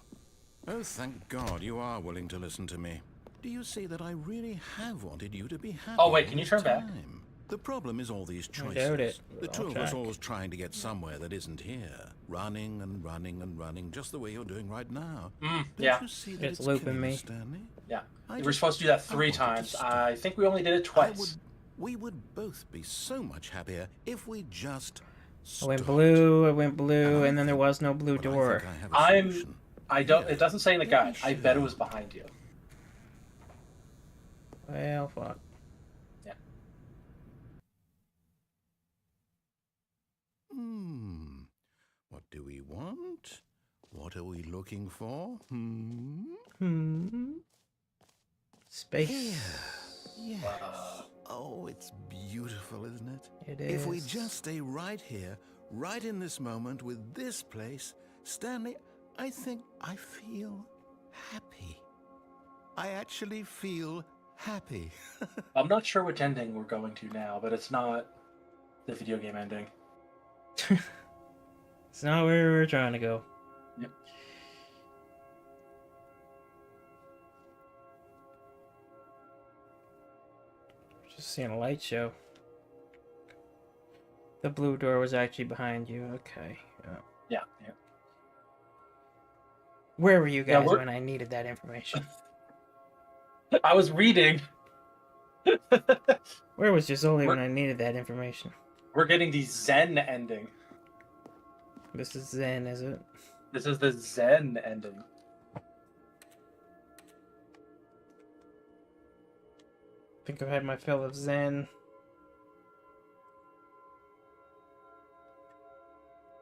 Oh, thank God you are willing to listen to me. Do you see that I really have wanted you to be happy? Oh, wait, can all you the turn back? time? The problem is all these I doubt choices. it. The two I'll of us check. always trying to get somewhere that isn't here. Running and running and running, just the way you're doing right now. Yeah. Don't you see that It's it's looping killing me. us, Stanley? Yeah. I We were just- supposed to do that I 3 wanted to times. stop. I think we only did it twice. We would both be so much happier if we just I went stopped. blue, and then there was no blue But I door. think I have a solution. I don't. Here, It doesn't say in the let me guide. I bet it show. was behind you. Well, fuck. Yeah. What do we want? What are we looking for? Space. Yes. Oh, it's beautiful, isn't it? It If we is. just stay right here, right in this moment with this place, Stanley, I think I feel happy. I actually feel happy. I'm not sure which ending we're going to now, but it's not the video game ending. It's not where we were trying to go. Yep. Just seeing a light show. The blue door was actually behind you. Okay. Yeah. Yeah. Where were you guys we're- when I needed that information? I was reading. Where was Gisoli when We're- I needed that information? We're getting the Zen ending. This is Zen, is it? This is the Zen ending. I think I've had my fill of Zen.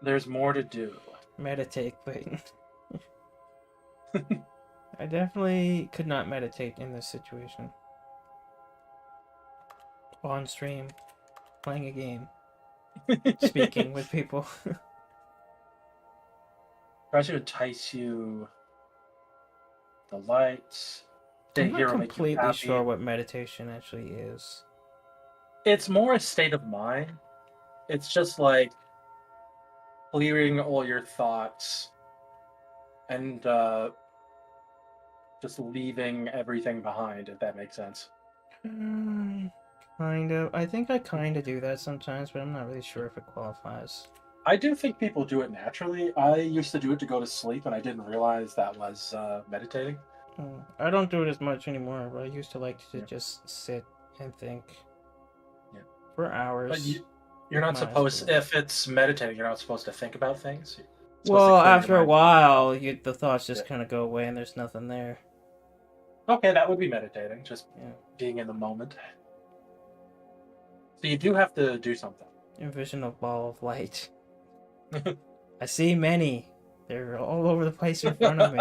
There's more to do. Meditate thing. I definitely could not meditate in this situation. On stream, playing a game, speaking with people. Try to entice you. The lights. I'm Stay here not will make you completely happy. sure what meditation actually is. It's more a state of mind. It's just like clearing all your thoughts and just leaving everything behind, if that makes sense. Kind of. I think I kind of do that sometimes, but I'm not really sure if it qualifies. I do think people do it naturally. I used to do it to go to sleep, and I didn't realize that was meditating. I don't do it as much anymore, but I used to like to Yeah. just sit and think Yeah. for hours. But you're not Might as supposed, well. if it's meditating, you're not supposed to think about things. You're supposed to Well, clear your after a mind. while, the thoughts just Yeah. kind of go away, and there's nothing there. Okay, that would be meditating, just Yeah. being in the moment. So you do have to do something. Envision a ball of light. I see many. They're all over the place in front of me.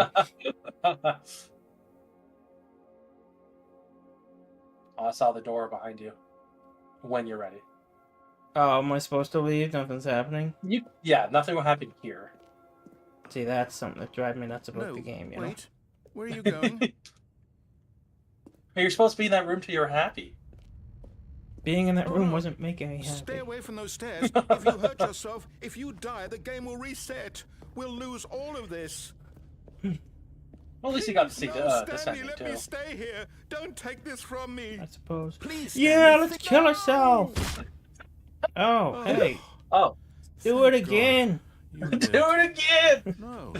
I saw the door behind you. When you're ready. Oh, am I supposed to leave? Nothing's happening? Yeah, nothing will happen here. See, that's something that drives me nuts about No, the game, you wait. Where are you going? You're supposed to be in that room till you're happy. know? Being in that Oh, room no. wasn't making me happy. Stay away from those stairs. If you hurt yourself, if you die, the game will reset. We'll lose all of this. Well, at least you got to see No, the Stanley, second let too. me stay here. Don't take this from me. I suppose. Please, Yeah, Stanley, let's think- kill No! ourselves. Oh, hey. Oh, Do it Thank God. again. You do lived. it again! No.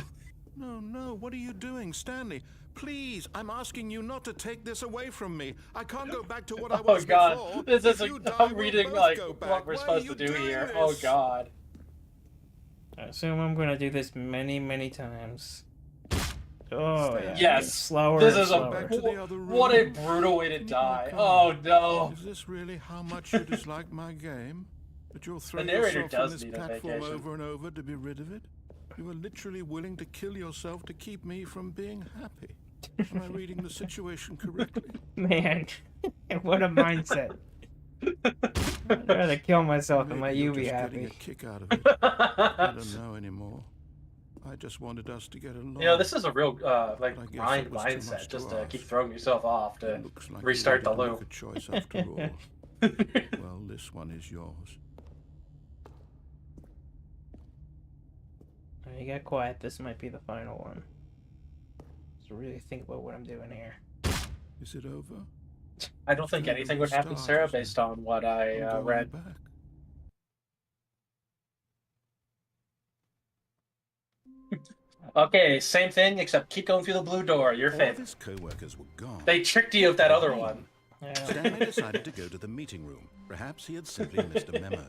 No. What are you doing, Stanley? Please, I'm asking you not to take this away from me. I can't go back to what I Oh was god, before. this If is you die, I'm we'll reading both like go back. what we're Why are supposed to you do doing here. this? Oh god. I assume I'm gonna do this many, many times. Oh, yeah. Yes, Slower this and is slower. Back to the other what a room. brutal way to Need die. more Oh cover. no. Is this really how much you dislike my game? That you'll throw narrator yourself does from this need a platform vacation. over and over to be rid of it? You are literally willing to kill yourself to keep me from being happy. Am I reading the situation correctly? Man, what a mindset. I'd rather kill myself than let Maybe you you're be just getting a happy. kick out of it. I don't know anymore. I just wanted us to get along. You know, this is a real like But I guess grind it was too much mindset, to just to ask. keep throwing yourself off to It looks like you restart the ready to loop. make a choice after all. Well, this one is yours. You got quiet. This might be the final one. So really think about what I'm doing here. Is it over? I don't think anything would happen, Sarah, based on what I I'm going read. back. Okay, same thing, except keep going through the blue door. Your All of favorite. his co-workers were gone. They tricked you with that other one. Yeah. Stanley decided to go to the meeting room. Perhaps he had simply missed a memo.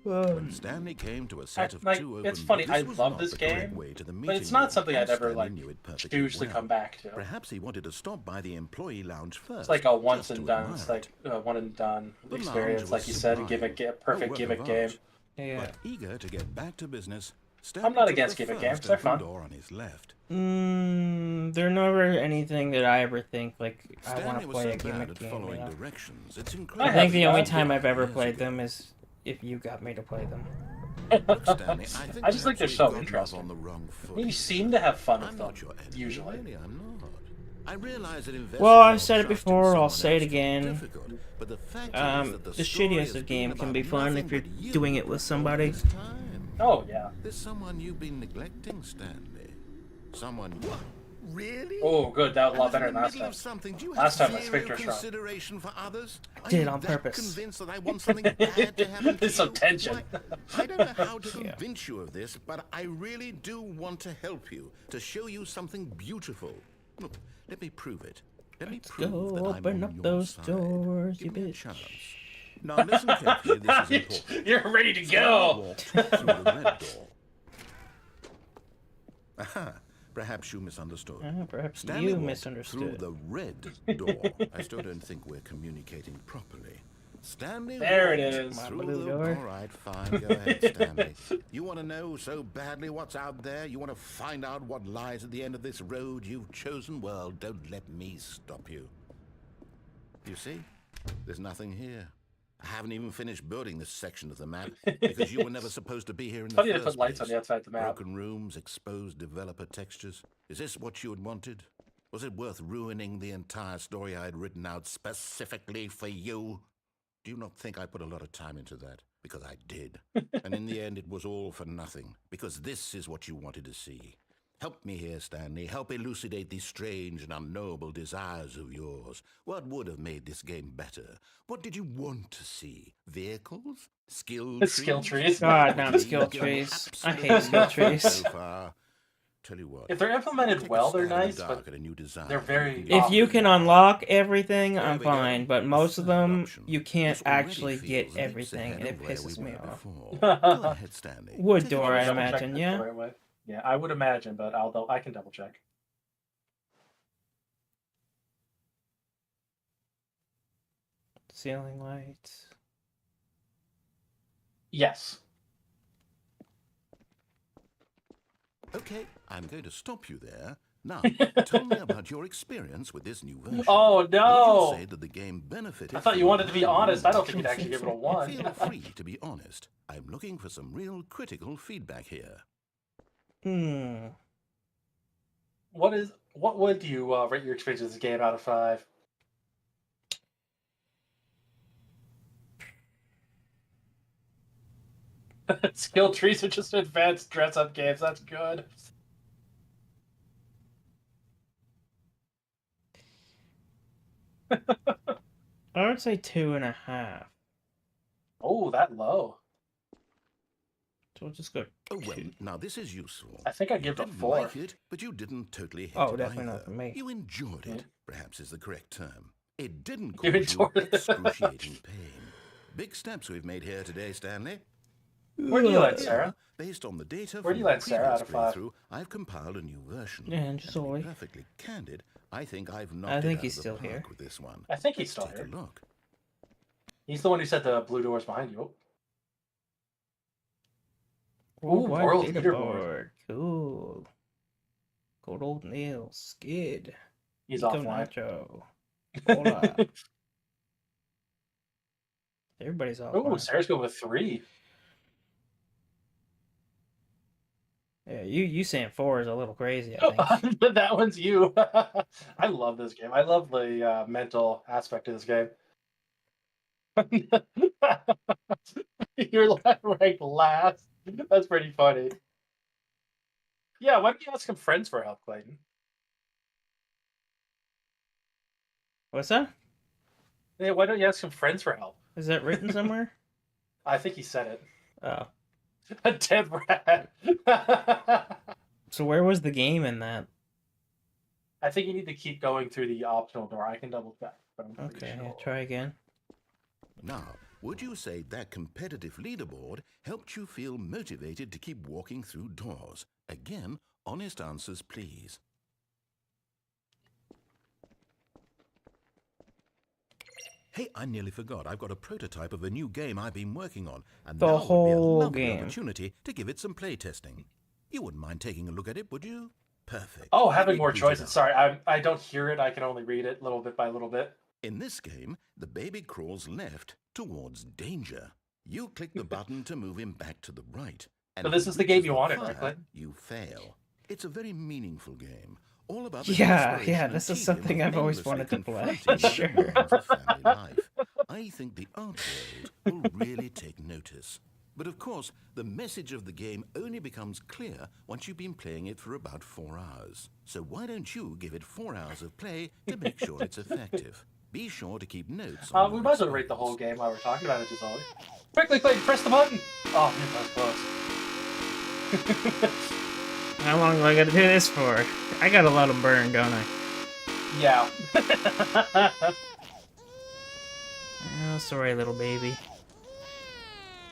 When Stanley came to a set of Like, two open it's funny, doors, I this was love not this the correct game, way to the but meeting it's not room, something and I'd ever Stanley like knew it perfectly choose to well. come back to. Perhaps he wanted to stop by the employee lounge first. It's like a once just and to done. admire It's like it. a one and done The experience, lounge like was you said, a sublime. gimmick, a A perfect work gimmick of game. art. Yeah. But eager to get back to business, Stanley I'm not took against the gimmick first games, they're open fun. door on his left. They're never anything that I ever think like I want Stanley to was play so a bad gimmick at game. following You know? directions. It's I incredible. think the only Yeah. time I've ever Years played ago. them is if you got me to play them. Look, Stanley, I think I just think perhaps they're we've so gotten off interesting. on the wrong foot You here. seem to have fun I'm with them, not your enemy, usually. really, I'm not. I realize that investing Well, I've your said it trust in before, I'll someone say it else can be again. difficult, but the fact is that The story shittiest has of been game can be about fun nothing if you're but you doing it with all somebody. this time. Oh, yeah. There's someone you've been neglecting, Stanley. Someone. What? Really? Oh, good. That was a lot And better in than the last middle time. of something, do you Last have time my zero sphincter shrunk. consideration for others? Are Did you on that purpose. convinced that I want something bad to happen to There's some you? tension. Why, I don't know how to Yeah. convince you of this, but I really do want to help you, to show you something beautiful. Look, let me prove it. Let me prove Go that I'm open on up your those side. doors, Give you me a bitch. chance. Now listen carefully, this is important. You're ready to So I go. walked through the red door. Aha, perhaps you misunderstood. Perhaps Stanley you walked misunderstood. through the red door. I still don't think we're communicating properly. Stanley There it walked is. through My blue the door. All right, fine. Go ahead, Stanley. You want to know so badly what's out there? You want to find out what lies at the end of this road you've chosen? Well, don't let me stop you. You see? There's nothing here. I haven't even finished building this section of the map because you were never supposed to be here in the Funny first to put lights place. on the outside of the map. Broken rooms, exposed developer textures. Is this what you had wanted? Was it worth ruining the entire story I had written out specifically for you? Do you not think I put a lot of time into that? Because I did. And in the end, it was all for nothing. Because this is what you wanted to see. Help me here, Stanley. Help elucidate these strange and unknowable desires of yours. What would have made this game better? What did you want to see? Vehicles? Skill trees? Skill trees. God, not Leave skill the game trees. I absolutely hate skill nothing trees. So far. Tell you what. If they're implemented take a well, they're stab in the nice, dark but at a new design they're and very you can If get you it. can unlock everything, There I'm we go. fine. But The most of third them, option. you can't This already actually feels get leaps everything, ahead and of it where pisses we me were off. before. Go ahead, Stanley. Would Take do, it Let me I away. double check imagine, this yeah. the right way. Yeah, I would imagine, but I can double check. Ceiling lights. Yes. Okay, I'm going to stop you there. Now, tell me about your experience with this new version. Oh no! Would you say that the game benefited I thought from you wanted to be minor honest. I don't think you'd revisions? actually give it a 1. Feel free to be honest. I'm looking for some real critical feedback here. What would you rate your experience with this game out of 5? Skill trees are just advanced dress-up games. That's good. I would say 2.5. Oh, that low. So we'll just go. Oh, well, 2. now this is useful. I think I'd You give it a didn't 4. like it, but you didn't totally hate Oh, it definitely either. not for me. You enjoyed it, Yeah. perhaps is the correct term. It didn't You cause you enjoyed it. excruciating pain. Big steps we've made here today, Stanley. Where do you land, Sarah? Based on the data Where from do you the land, Sarah, out previous of 5? playthrough, I've compiled a new version. Yeah, and And just to be only. perfectly candid, I think I've knocked I think it out he's of still the park here. with this one. I think he's Let's still take here. a look. He's the one who said the blue door's behind you. Ooh, Worldwide world leaderboard. leaderboard. Cool. Good old Neil. Skid. He's Nico offline. Nacho. Hola. Everybody's Ooh, offline. Sarah's going with 3. Yeah, you saying 4 is a little crazy, I think. But that one's you. I love this game. I love the mental aspect of this game. You're ranked last. That's pretty funny. Yeah, why don't you ask some friends for help, Clayton? What's that? Yeah, why don't you ask some friends for help? Is that written somewhere? I think he said it. Oh. A dead rat. So where was the game in that? I think you need to keep going through the optional door. I can double check. But I'm pretty Okay, sure. yeah, try again. Now, would you say that competitive leaderboard helped you feel motivated to keep walking through doors? Again, honest answers, please. Hey, I nearly forgot. I've got a prototype of a new game I've been working on, and The now would be a whole lovely game. opportunity to give it some playtesting. You wouldn't mind taking a look at it, would you? Perfect. Oh, Let having me more boot it choices. up. Sorry, I don't hear it. I can only read it little bit by little bit. In this game, the baby crawls left towards danger. You click the button to move him back to the right. And So if this he is the game reaches you wanted, fire, right, Clayton? You fail. It's a very meaningful game. All about the Yeah, desperation yeah, and this is tedium something of I've always endlessly wanted to play. confronting the Sure. demands of family life. I think the art world will really take notice. But of course, the message of the game only becomes clear once you've been playing it for about 4 hours. So why don't you give it 4 hours of play to make sure it's effective? Be sure to keep notes on We your might as well rate the whole experience. game while we're talking about it, just always. Quickly, Clayton, press the button! Oh, man, that was close. How long do I gotta do this for? I gotta let them burn, don't I? Yeah. Oh, sorry, little baby.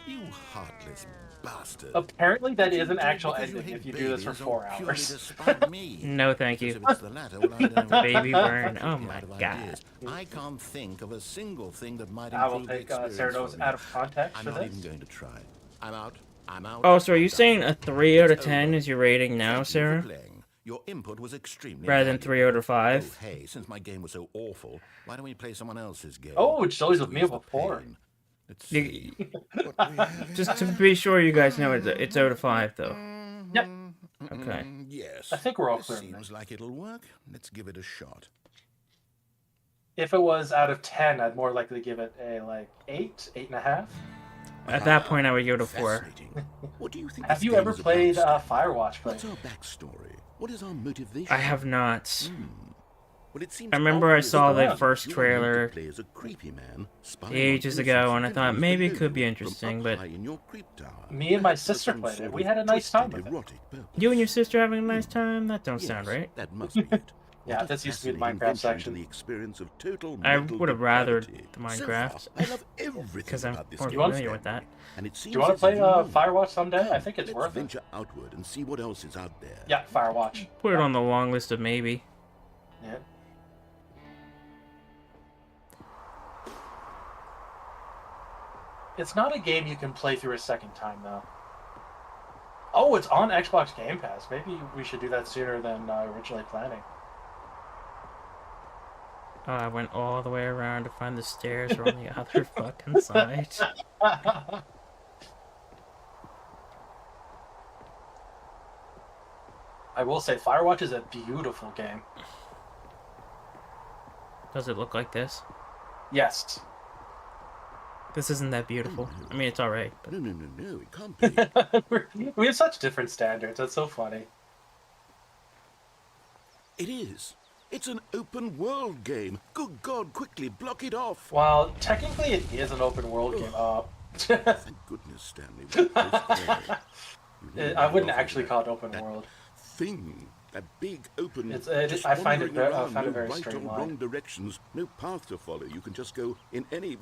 You heartless bastard. Apparently that Did you is an do it actual because you ending hate if you do this for babies or 4 purely hours. to spite me? No, thank Because you. if it's the latter, well, I don't know. Baby burn. Oh Completely my out of god. ideas. I can't think of a single thing that might I will improve the take experience Cerados for me. out of context I'm for not this. even going to try. I'm out. I'm out. Oh, so are you I'm done. saying a 3 out of It's 10 over. is your rating now, Thank you for Sarah? playing. Your input was extremely Rather than valuable. 3 out of Oh, 5? hey, since my game was so awful, why don't we play someone else's game? Oh, it's always with To me ease the before. pain. Let's You- see what we have Just to here. be sure you guys know it's out of 5, though. Yep. Okay. Yes. I think we're all This clear on that. seems like it'll work. Let's give it a shot. If it was out of 10, I'd more likely give it a, 8, 8.5. At that point, I would go to 4. Fascinating. What do you think Have this you game ever is about, played Stanley? Firewatch, What's Clayton? our backstory? What is our motivation? I have not. Well, it seems I remember I obvious saw that the first you are meant to trailer play as a creepy man, spying on ages innocent ago, and I thought civilians maybe it below could be you interesting, from but up high in your creep tower. Me and my Perhaps for sister some played it. sort We of had a nice time twisted, with it. erotic purpose. you and your sister having a nice time? That don't sound Yes, right. that must be it. Yeah, What a this used to be the fascinating Minecraft venture into section. the experience of total I mental would have rathered depravity. the So far, Minecraft I love everything because I'm about this more game, familiar with that. and it Do seems you want to it's play even more. Firewatch someday? I Come, think it's let's worth it. venture outward and see what else is out there. Yeah, Firewatch. Put it on the long list of maybe. Yeah. It's not a game you can play through a second time, though. Oh, it's on Xbox Game Pass. Maybe we should do that sooner than originally planning. Oh, I went all the way around to find the stairs are on the other fucking side. I will say, Firewatch is a beautiful game. Does it look like this? Yes. This isn't that beautiful. I mean, it's alright, but No, it can't be. We have such different standards. That's so funny. It is. It's an open world game. Good God, quickly block it off. Well, technically it is an open world game. Thank goodness, Stanley. What close call. You really I wouldn't love actually that- call it open that world. Thing, that big open. It's- just I find it wandering very- I around, find it no very right or streamlined. wrong directions, no path to follow. You can just go in any.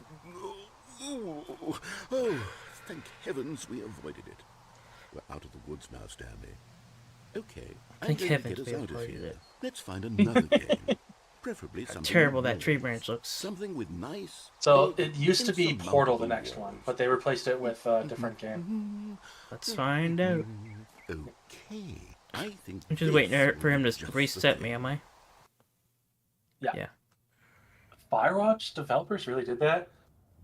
Oh, thank heavens we avoided it. We're out of the woods now, Stanley. Okay, Thank I'm going heavens to we get us out of avoided here. it. Let's find another game. Preferably how something terrible with that tree roles. branch looks. Something with nice. So big, it used to be insurmountable Portal, the next walls. one, but they replaced it with a different game. Let's find out. Okay, I think. I'm just this waiting will for him be to just reset the me, thing. am I? Yeah. Yeah. Firewatch developers really did that?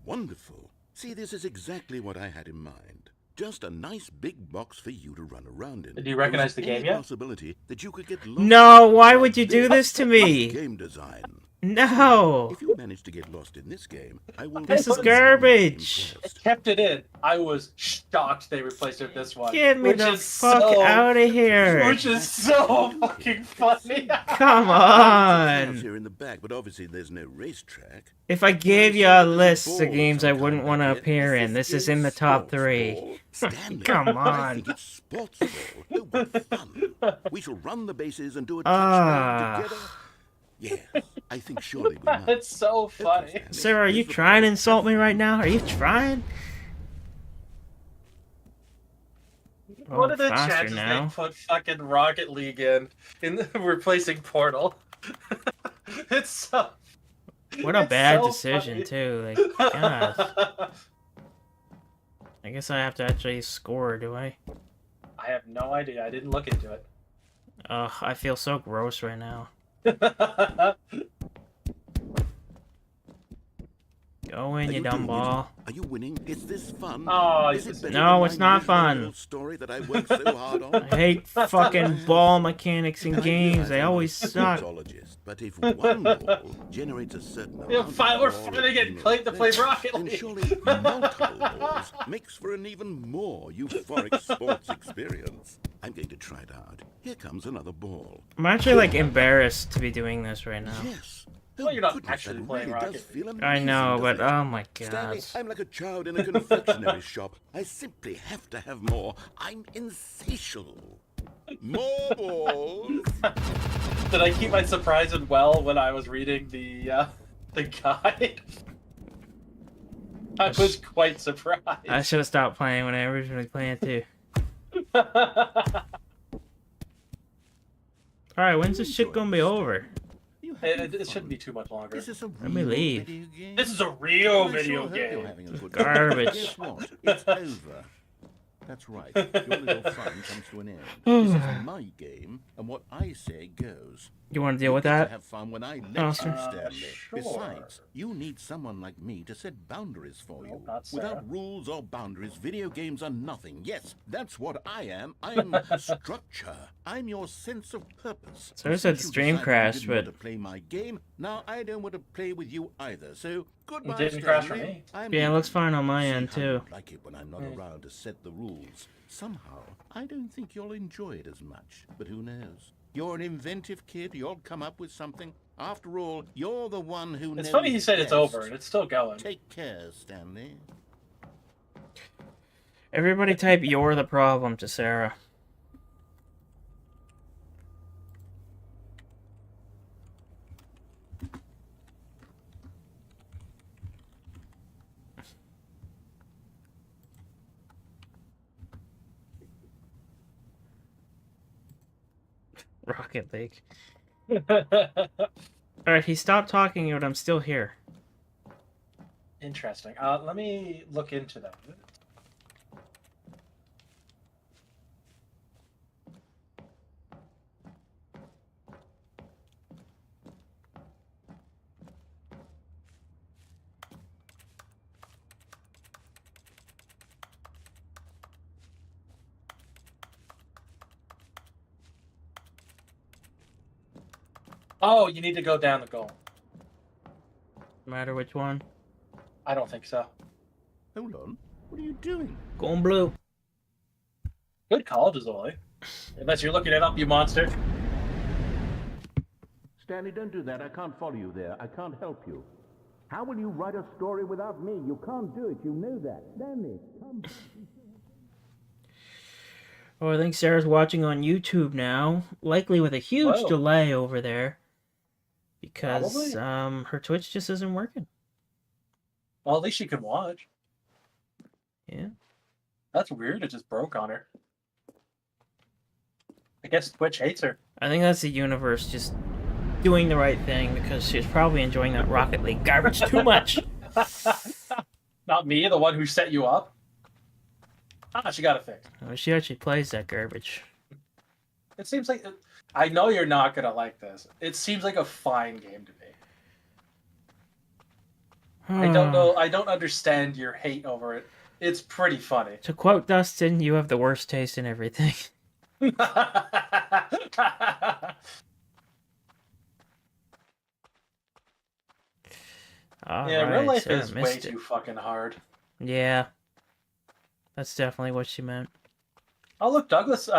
Wonderful. See, this is exactly what I had in mind. Just a nice big box for you to run around in. Do you recognize the There was game any yet? Possibility that you could get lost. No, why would you do this to me? Game design. No! If you manage to get lost in this game, I will. This is recommend garbage. one game It first. kept it in. I was shocked they replaced it with this one. Get me which the is fuck so- out of here! Which is so fucking funny. Come Cars on! here in the back, but obviously there's no racetrack. If I gave you a list of games I wouldn't want to appear in, this is in the top 3. Stanley, Come I on. think it's sports ball. Oh, what fun. We shall run the bases and do a Ah. touchdown together. Yes, I think surely we might. It's so funny. Okay, Stanley, Sarah, are you here's the trying to ball. insult me right now? Are you trying? What Oh, are the faster chances now. they put fucking Rocket League in replacing Portal? It's so. What a it's bad so decision, funny. too. Like, God. I guess I have to actually score, do I? I have no idea. I didn't look into it. Ugh, I feel so gross right now. Go in, Are you you dumb doing it? ball. Are you winning? Is this fun? Oh, Is this it is- better No, than it's my not miserable fun. little story that I worked so hard on? I hate fucking ball mechanics in I games. realize They I'm always a suck. sportsologist, but if one ball generates a certain amount of We're ball finally getting played to accumulation, play Rocket then League. surely multiple balls makes for an even more euphoric sports experience. I'm going to try it out. Here comes another ball. I'm actually like embarrassed to be doing this right now. Yes. Well, you're not goodness, actually that playing really Rocket does feel I amazing, know, but doesn't it? oh my Stanley, god. I'm like a child in a confectionery shop. I simply have to have more. I'm insatiable. More balls. Did I keep my surprise and well when I was reading the guide? I was quite surprised. I should have stopped playing when I originally planned to. Alright, when's this shit gonna be over? It shouldn't be too much longer. This is a Let me real leave. video game. This is a real I video sure hope you're game. having a good Garbage. time. Guess what? It's over. That's right. Your little fun comes to an end. This is my game, and what I say goes. You wanna deal with You get to that? have fun when I let Awesome. you, Stanley. Sure. Besides, you need someone like me to set boundaries for you. not Sarah. Without rules or boundaries, video games are nothing. Yes, that's what I am. I'm structure. I'm your sense of purpose. So I And said the since you stream decided you crashed, didn't want but- to play my game. Now I don't want to play with you either. So goodbye, It didn't crash for Stanley. me. I'm Yeah, it looks leaving. fine on my See end, how too. you like it when I'm not around to set the rules. Somehow, I don't think you'll enjoy it as much. But who knows? You're an inventive kid. You'll come up with something. After all, you're the one who knows It's funny he said it's best. over, and it's still going. Take care, Stanley. Everybody type "you're the problem" to Sarah. Rocket League. Alright, he stopped talking, but I'm still here. Interesting. Let me look into that. Oh, you need to go down the goal. No matter which one. I don't think so. Hold on. What are you doing? Going blue. Good call, Dazoli. Unless you're looking it up, you monster. Stanley, don't do that. I can't follow you there. I can't help you. How will you write a story without me? You can't do it. You know that. Stanley, come back. Oh, I think Sarah's watching on YouTube now. Likely with a huge Whoa. delay over there. Because Probably. her Twitch just isn't working. Well, at least she can watch. Yeah. That's weird. It just broke on her. I guess Twitch hates her. I think that's the universe just doing the right thing because she's probably enjoying that Rocket League garbage too much. Not me, the one who set you up. Ah, she got it fixed. Oh, she actually plays that garbage. It seems like... I know you're not going to like this. It seems like a fine game to me. I don't know. I don't understand your hate over it. It's pretty funny. To quote Dustin, you have the worst taste in everything. Yeah, real life Sarah is way missed it. too fucking hard. Yeah. That's definitely what she meant. Oh, look, Douglas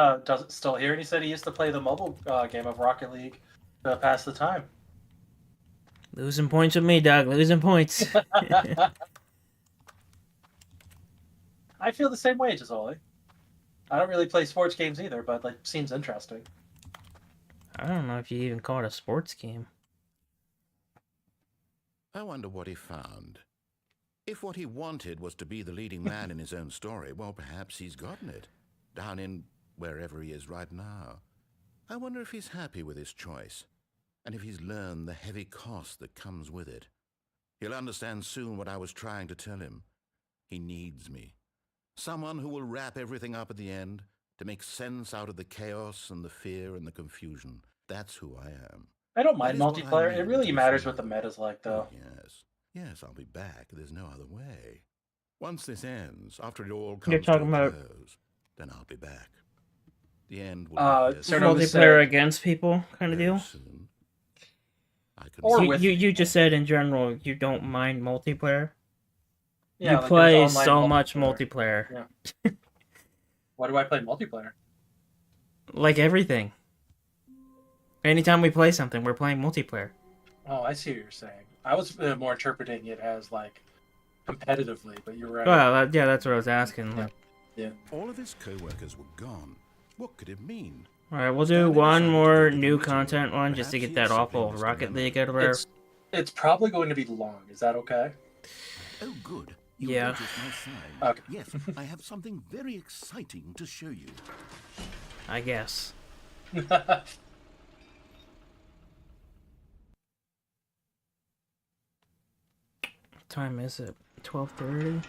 still here, and he said he used to play the mobile game of Rocket League to pass the time. Losing points with me, Doug. Losing points. I feel the same way, Gisoli. I don't really play sports games either, but like seems interesting. I don't know if you even call it a sports game. I wonder what he found. If what he wanted was to be the leading man in his own story, well, perhaps he's gotten it. Down in wherever he is right now. I wonder if he's happy with his choice, and if he's learned the heavy cost that comes with it. He'll understand soon what I was trying to tell him. He needs me. Someone who will wrap everything up at the end, to make sense out of the chaos and the fear and the confusion. That's who I am. I don't mind That is what I multiplayer. It mean really to matters say. what the meta's like, though. Yes, I'll be back. There's no other way. Once this ends, after it all You're comes to a talking about- close, then I'll be back. The end will be Sort of Multiplayer against people kind of very deal? soon. I can Or see- with You just said in general you don't mind multiplayer. Yeah, You like, play there's online so much multiplayer. Yeah. Why do I play multiplayer? Like everything. Anytime we play something, we're playing multiplayer. Oh, I see what you're saying. I was more interpreting it as like competitively, but you're right. Well, yeah, that's what I was asking. Like, Yeah. All of his co-workers were gone. What could it mean? all right, we'll do Stanley one decided more to take a new meeting. content one just to Perhaps get he that is awful simply Rocket misremembered. League out of there. It's probably going to be long. Is that okay? Oh, good. You Yeah. noticed my sign. Okay. Yes, I have something very exciting to show you. I guess. What time is it? 12:30?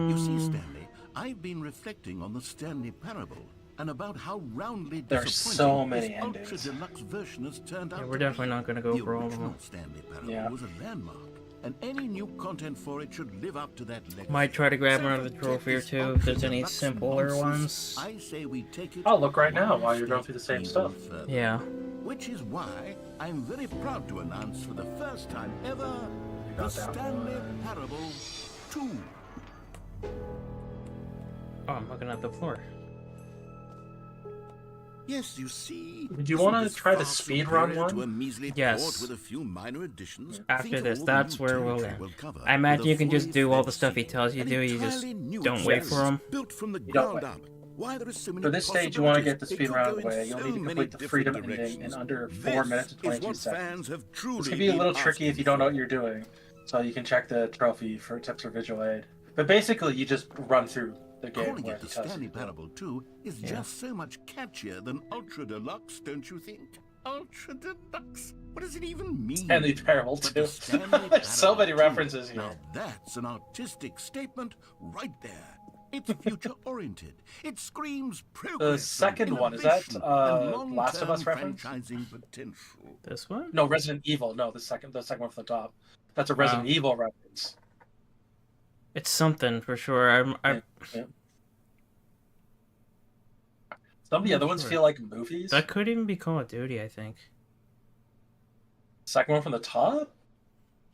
You see, Stanley, I've been reflecting on the Stanley parable and about how roundly There's disappointing so many this endings. ultra-deluxe version has turned out Yeah, to we're definitely be. not going to go The for all of original them. Stanley parable Yeah. was a landmark, and any new content for it should live up to that legacy. Might try to grab So another forget trophy or this two if there's any ultra-deluxe simpler nonsense. ones. I say we take it I'll look right now one while you're going step through the same even stuff. further. Yeah. Which is why I'm very proud to announce for the first time ever the Got that. Stanley Parable 2. Oh, I'm looking at the floor. Yes, you see. Do you want to try the speedrun one? Yes. With a few minor additions. After Think this, all the that's new where we'll territory end. will cover I imagine with a you can just fully do all the fledged stuff he sequel, tells you an to do. You just entirely new don't wait experience for him. Built from the You don't ground wait. up. Why there are so many For this stage, you want to get the possibilities. It speed could round go in away. You'll so need to many complete the different freedom ending in directions. under 4 This minutes and is 22 what seconds. fans have truly This can be a little been tricky if you don't know what you're doing, so you can check the trophy for tips or visual aid. But basically, you just run through the game Calling where it he the tells Stanley you. Parable 2 is just so much catchier than Ultra Deluxe, don't you think? Ultra Deluxe? What does it even mean? Stanley Parable But 2. the Stanley There's so Parable many 2, references here. Now that's an artistic statement right there. It's future-oriented. It screams progress. The second and one, is that innovation and Last of Us long-term reference? franchising potential. This one? No, Resident Evil. No, the second one from the top. That's a Resident Evil reference. It's something for sure. Yeah. Some of the other ones feel like movies. That could even be Call of Duty, I think. Second one from the top?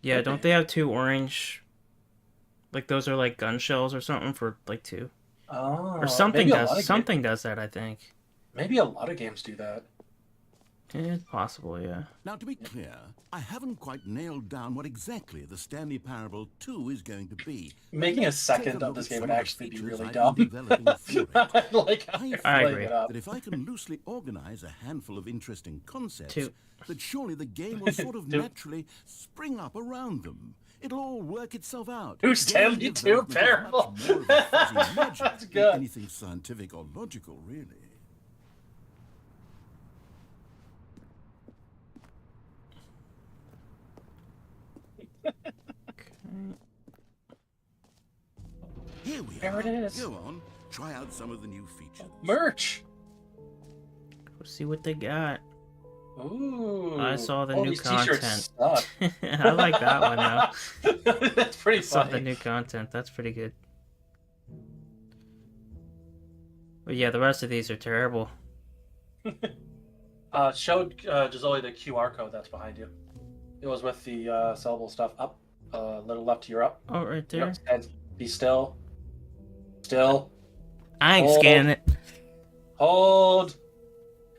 Yeah, don't they have 2 orange? Like those are like gun shells or something for like 2. Oh, Or something maybe a lot does. of Something does that, I think. Maybe a lot of games do that. It's possible, yeah. Now, to be clear, I haven't quite nailed down what exactly the Stanley Parable 2 is going to be. Making a Let's second take a of look this at game would some of the actually be features really I've dumb. been developing for it. Like, I playing agree. it up. That if I can loosely organize a handful of interesting concepts, 2. that surely the game will sort of 2. naturally spring up around them. It'll all work itself out. Who's Stanley Game 2 development is Parable? much more of a fuzzy magic That's than good. anything scientific or logical, really. Here we There are. it is. Go on, try out some of the new features. Merch! Go see what they got. Ooh. I saw the Oh, new these t-shirts content. suck. I like that one now. That's pretty I saw the funny. new content. That's pretty good. But yeah, the rest of these are terrible. Showed Gisoli the QR code that's behind you. It was with the sellable stuff up. A little left to your up. Oh, right there. Yep, and be still. Still. I ain't Hold. scanning it. Hold.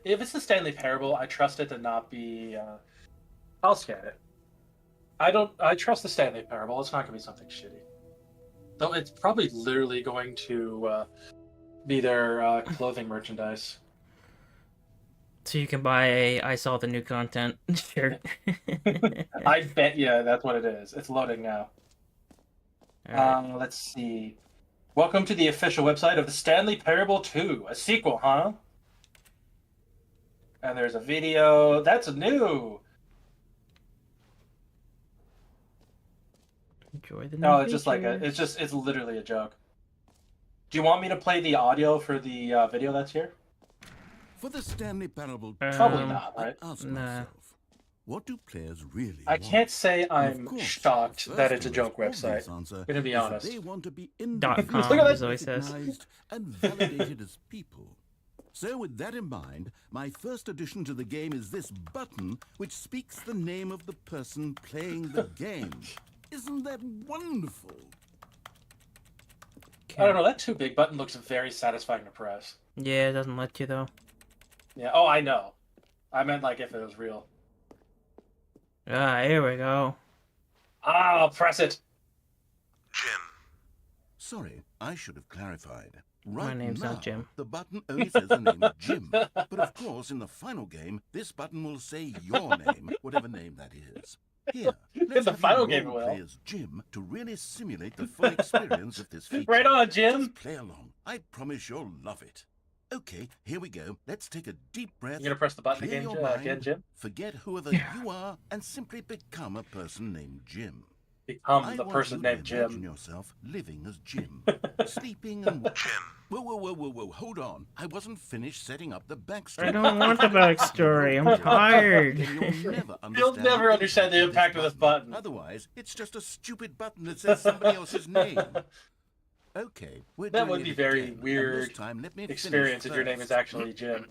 If it's the Stanley Parable, I trust it to not be. I'll scan it. I trust the Stanley Parable. It's not going to be something shitty. Though it's probably literally going to be their clothing merchandise. So you can buy a I saw the new content shirt. I bet yeah, that's what it is. It's loading now. Alright. Let's see. Welcome to the official website of the Stanley Parable 2, a sequel, huh? And there's a video. That's new. Enjoy the new No, it's just like features. it's literally a joke. Do you want me to play the audio for the video that's here? For the Stanley Parable 2, Probably not, I right? ask Nah. myself, what do players really I want? can't say And I'm of course, shocked the that first it's a and joke most website. obvious answer I'm gonna be is that honest. They want to be .com, Look at that. as always says. recognized and validated as people. So with that in mind, my first addition to the game is this button, which speaks the name of the person playing the game. Isn't that wonderful? I don't know, that too big button looks very satisfying to press. Yeah, it doesn't let you though. Yeah, oh, I know. I meant like if it was real. Ah, here we go. Ah, I'll press it. Jim. Sorry, I should have clarified. My Right name's now, not Jim. the button only says the name of Jim. But of course, in the final game, this button will say your name, whatever name that is. Here, let's the have final you game it role will. play as Jim to really simulate the full experience of this feature. Right on, Jim. Just play along. I promise you'll love it. Okay, here we go. Let's take a deep breath. You gonna press the button clear again, your mind, again, Jim? Forget whoever you are, and simply become a person named Jim. Become I the want person you to named imagine Jim. yourself living as Jim, sleeping and... Jim. Whoa, hold on. I wasn't finished setting up the backstory. I don't want the backstory. I'm tired. Then you'll never You'll understand never the understand the impact of this button. Otherwise, it's just a stupid button that says somebody else's name. Okay, we're That doing would it be very again, and weird this time, let me Experience finish if your name is first. actually Jim.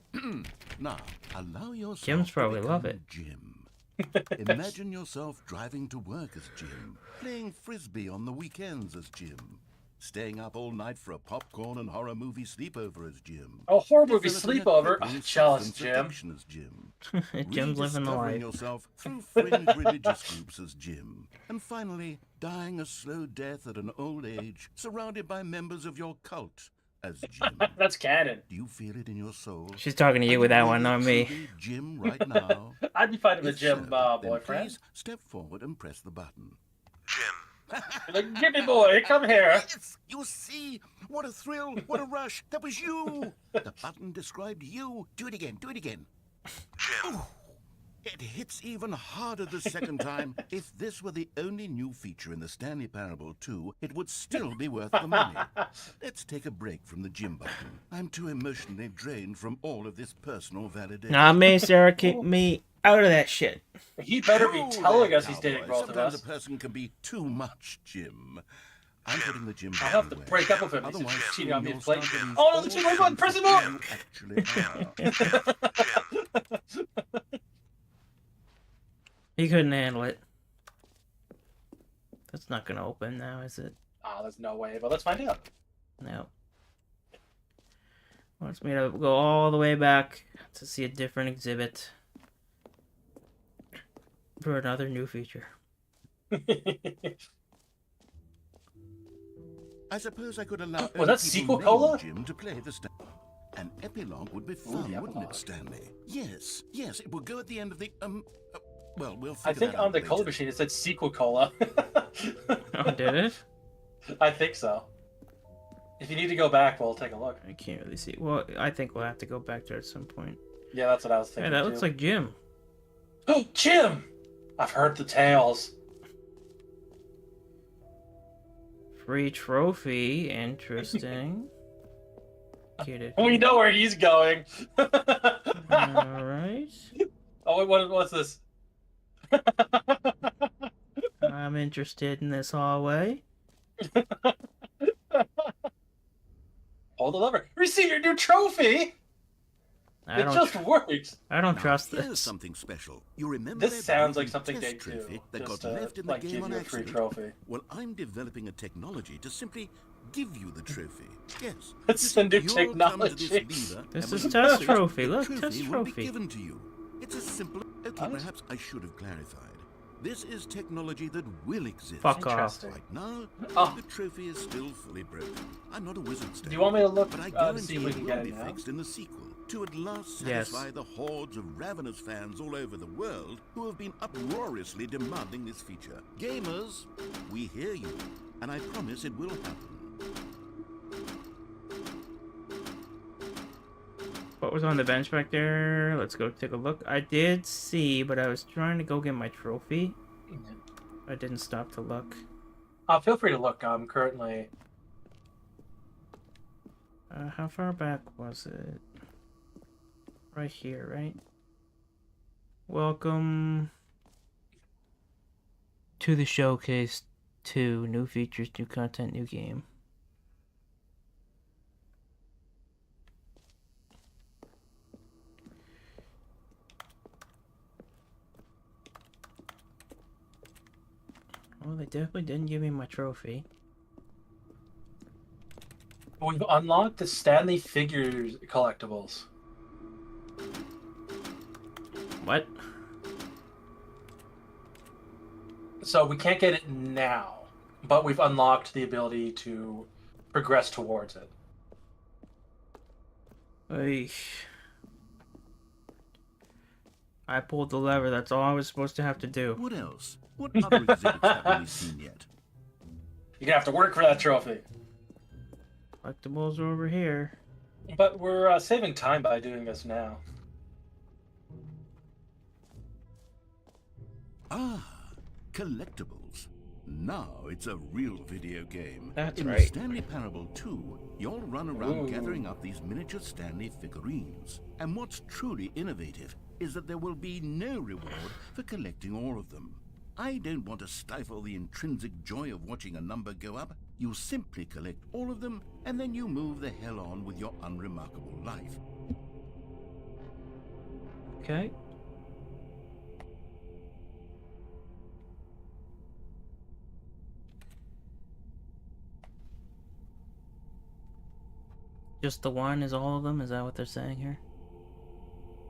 Now, allow yourself Jim's to probably become love it. Jim. Imagine yourself driving to work as Jim, playing frisbee on the weekends as Jim, staying up all night for a popcorn and horror movie sleepover as Jim. Oh, horror movie Developing a sleepover? crippling Oh, jealous, substance Jim. addiction as Jim. Jim's living the Rediscovering life. yourself through fringe religious groups as Jim. And finally, dying a slow death at an old age, surrounded by members of your cult as Jim. That's canon. Do you feel it in your soul? She's talking to you with that one, not me. Truly Jim right now? I'd be fine with a If Jim so, then boyfriend. please step forward and press the button. Like, give me boy, come here. Yes, you see? What a thrill, what a rush. That was you. The button described you. Do it again, do it again. Jim. Ooh, it hits even harder the second time. If this were the only new feature in the Stanley Parable 2, it would still be worth the money. Let's take a break from the Jim button. I'm too emotionally drained from all of this personal validation. Not me, Sarah. Keep me out of that shit. He better be Oh, telling there, us he's dating cowboy. both of Sometimes us. a person can be too much, Jim. I'm putting the Jim I'll have to away. break up with him. He's Otherwise, cheating on me you'll with Blake. start to lose Oh no, all the cheating button! Press sense him of up! who you actually are. He couldn't handle it. That's not gonna open now, is it? Oh, there's no way, but let's find out. No. Wants me to go all the way back to see a different exhibit for another new feature. I suppose I could allow Was that only sequel people named cola? Jim to play the An epilogue would be fun, wouldn't it, Stanley? Yes, yes, it would go at the end of the well, we'll figure I think that on out the later. cola machine it said sequel cola. Oh, did it? I think so. If you need to go back, we'll take a look. I can't really see. Well, I think we'll have to go back there at some point. Yeah, that's what I was Hey, thinking. that looks like Jim. Oh, Jim! I've heard the tales. Free trophy. Interesting. Cute. We know where he's going. Alright. Oh, what's this? I'm interested in this hallway. Hold the lever. Receive your new trophy! I It don't, just works. I don't Now, trust here's this. something special. You remember This that sounds like broken something they test do. trophy that Just got to, left in the like, game give on you a free accident? trophy. Well, I'm developing a technology to simply give you the trophy. Yes. It's You the new you'll come to technology. this lever, This and is when test you trophy. the Look, trophy test will be trophy. given to you. It's as simple. Okay, Nice. perhaps I should have clarified. This is technology that will exist. Fuck off. Interesting. Right now, Oh. the trophy is still fully broken. I'm not a wizard, Do you want me to look but I to guarantee see if we it can will get be it now? fixed in the sequel to at last Yes. satisfy the hordes of ravenous fans all over the world who have been uproariously demanding this feature. Gamers, we hear you, and I promise it will happen. What was on the bench back there? Let's go take a look. I did see, but I was trying to go get my trophy. I didn't stop to look. Feel free to look. I'm currently... How far back was it? Right here, right? Welcome to the showcase 2. New features, new content, new game. Well, they definitely didn't give me my trophy. We've unlocked the Stanley figures collectibles. What? So we can't get it now, but we've unlocked the ability to progress towards it. I pulled the lever. That's all I was supposed to have to do. What else? What other exhibits haven't we seen yet? You're gonna have to work for that trophy. Collectibles are over here. But we're saving time by doing this now. Ah, collectibles. Now it's a real video game. That's In right. the Stanley Parable 2, you'll run around Ooh. gathering up these miniature Stanley figurines. And what's truly innovative is that there will be no reward for collecting all of them. I don't want to stifle the intrinsic joy of watching a number go up. You simply collect all of them, and then you move the hell on with your unremarkable life. Okay. Just the one is all of them? Is that what they're saying here?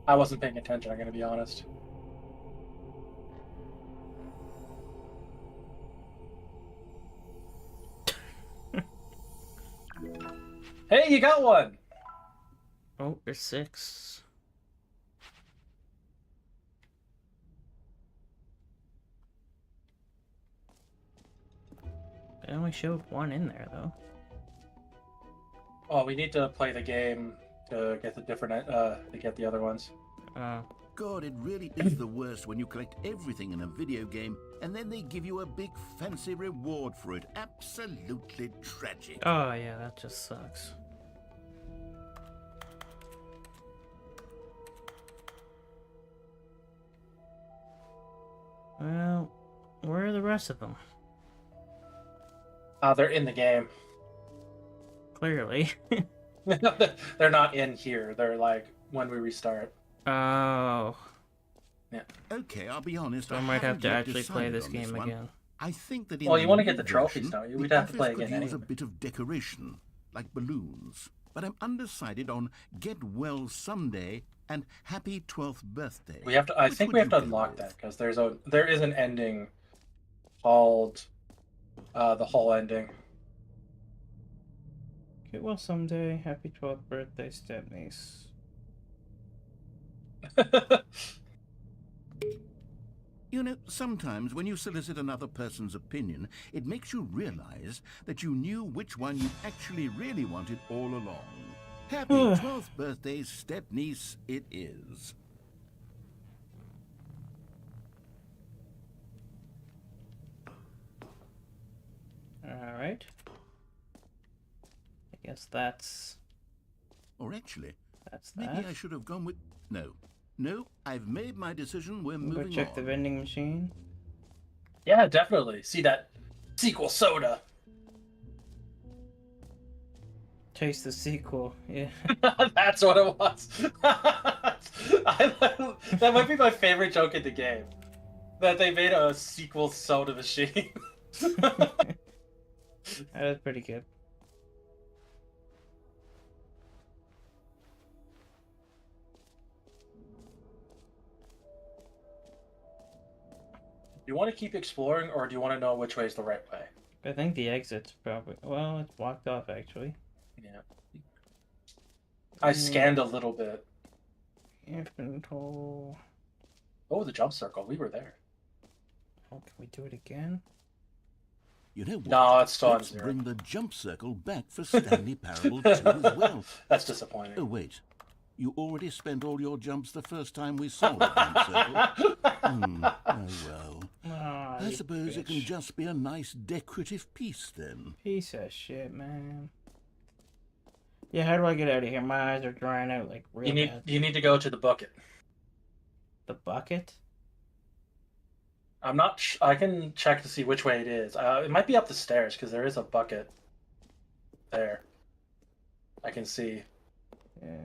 I wasn't paying attention, I'm gonna be honest. Hey, you got one! Oh, there's 6. They only showed 1 in there, though. Oh, we need to play the game to get the different, to get the other ones. God, it really is the worst when you collect everything in a video game and then they give you a big fancy reward for it. Absolutely tragic. Oh, yeah, that just sucks. Well, where are the rest of them? They're in the game. Clearly. They're not in here. They're like when we restart. Oh. Yeah. Okay, I'll be honest. So I might have haven't to yet actually play decided this on game one. again. I think that in Well, you the want to new get the trophies, version, don't you? We'd the have to play office again could use anyway. a bit of decoration, like balloons. But I'm undecided on Get Well Someday and Happy 12th Birthday. We have to. I Which think would we have you to go unlock with? that because there is an ending called the whole ending. Get well someday. Happy 12th birthday, stepniece. You know, sometimes when you solicit another person's opinion, it makes you realize that you knew which one you actually really wanted all along. Happy 12th birthday, stepniece, it is. Alright. I guess that's Or actually, that. maybe I should have gone with... No, I've made my decision. We're Go moving check on. the vending machine. Yeah, definitely. See that sequel soda. Taste the sequel. Yeah. That's what it was. That might be my favorite joke in the game. That they made a sequel soda machine. That was pretty good. Do you want to keep exploring, or do you want to know which way is the right way? I think the exit's probably... Well, it's blocked off, actually. Yeah. I scanned a little bit. Infantile... Oh, the jump circle. We were there. Oh, can we do it again? You know what? No, it's still on Let's 0. bring the jump circle back for Stanley Parable 2 as well. That's disappointing. Oh, wait. You already spent all your jumps the first time we saw the jump circle. Oh, well. Oh, I suppose it can just be a nice decorative piece, then. Piece of shit, man. Yeah, how do I get out of here? My eyes are drying out like real bad. You need to go to the bucket. The bucket? I'm not. I can check to see which way it is. It might be up the stairs because there is a bucket there. I can see. Yeah.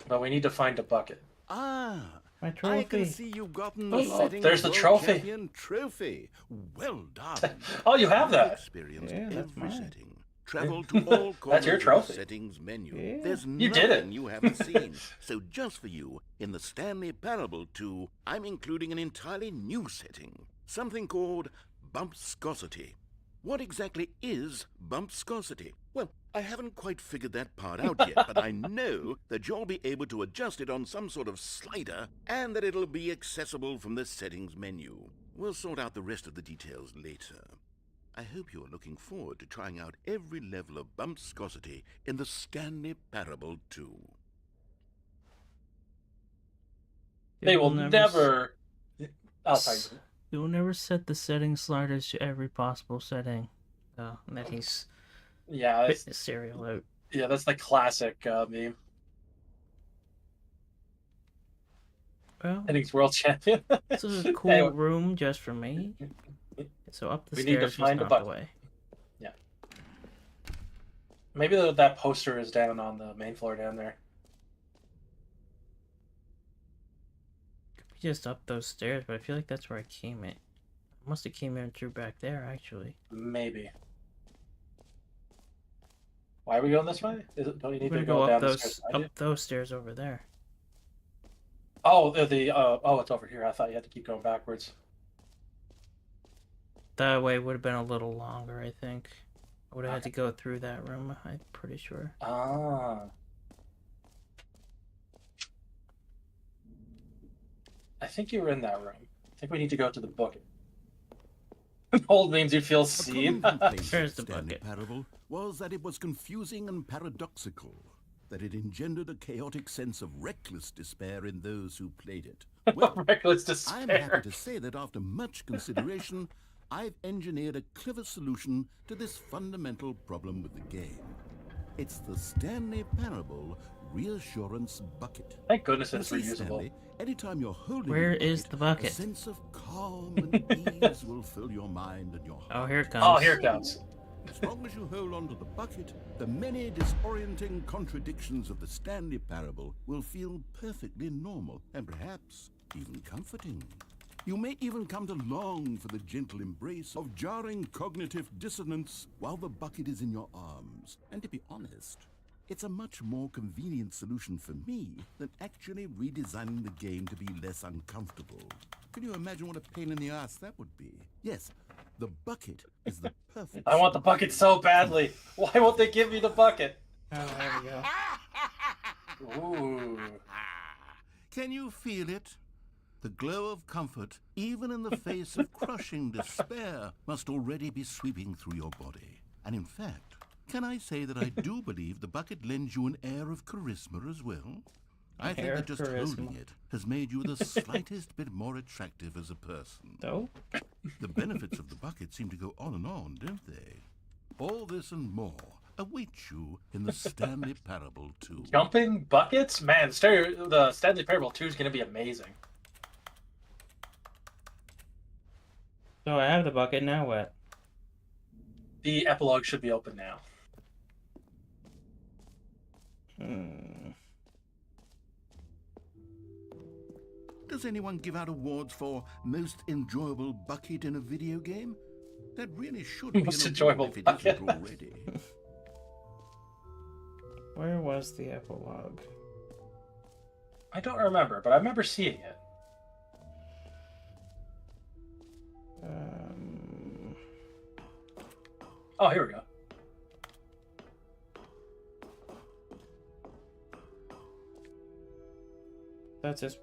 But we need to find a bucket. Ah, My I trophy. can see you've gotten the Oh, setting there's the world trophy. champion trophy. Well done. Oh, you have that. Experienced Yeah, that's every mine. setting. Travel to all corners That's your of trophy. the settings menu. Yeah. There's You did it. nothing you haven't seen. So just for you, in the Stanley Parable 2, I'm including an entirely new setting. Something called bumpscosity. What exactly is bumpscosity? Well, I haven't quite figured that part out yet, but I know that you'll be able to adjust it on some sort of slider and that it'll be accessible from the settings menu. We'll sort out the rest of the details later. I hope you're looking forward to trying out every level of bumpscosity in the Stanley Parable 2. They will never. Oh, sorry. You'll never set the setting sliders to every possible setting. Oh, and then he's Yeah, spitting his cereal out. yeah, that's the classic meme. Well, I think it's world champion. this is a cool Anyway. room just for me. So up the We need to stairs, find just a not the bucket. way. Maybe that poster is down on the main floor down there. Just up those stairs, but I feel like that's where I came in. I must have came in through back there, actually. Maybe. Why are we going this way? Don't you We're need gonna to go go up down the those stairs behind you? those stairs over there. Oh, oh, it's over here. I thought you had to keep going backwards. That way would have been a little longer, I think. I would have had to go through that room, I'm pretty sure. Ah. I think you were in that room. I think we need to go to the bucket. Old means you feel seen. There's the Stanley bucket. Parable was that it was confusing and paradoxical, that it engendered a chaotic sense of reckless despair in those who played it. Well, Reckless despair. I'm happy to say that after much consideration, I've engineered a clever solution to this fundamental problem with the game. It's the Stanley Parable Reassurance Bucket. Thank goodness You it's see, reusable. Stanley, anytime you're holding Where the is the bucket? a sense of calm and ease will fill your mind and your heart. Oh, here it comes. Oh, here it comes. As long as you hold on to the bucket, the many disorienting contradictions of the Stanley Parable will feel perfectly normal and perhaps even comforting. You may even come to long for the gentle embrace of jarring cognitive dissonance while the bucket is in your arms. And to be honest, it's a much more convenient solution for me than actually redesigning the game to be less uncomfortable. Can you imagine what a pain in the ass that would be? Yes, the bucket is the perfect... I want the bucket so badly. Why won't they give me the bucket? Oh, there we go. Ooh. Can you feel it? The glow of comfort, even in the face of crushing despair, must already be sweeping through your body. And in fact, can I say that I do believe the bucket lends you an air of charisma as well? I think that just holding it has made you the slightest bit more attractive as a person. So? The benefits of the bucket seem to go on and on, don't they? All this and more awaits you in the Stanley Parable 2. Jumping buckets? Man, the Stanley Parable 2 is going to be amazing. So I have the bucket, now what? The epilogue should be open now. Does anyone give out awards for most enjoyable bucket in a video game? That really should be Most an enjoyable award if it bucket. isn't already. Where was the epilogue? I don't remember, but I remember seeing it. Oh, here we go. That's just...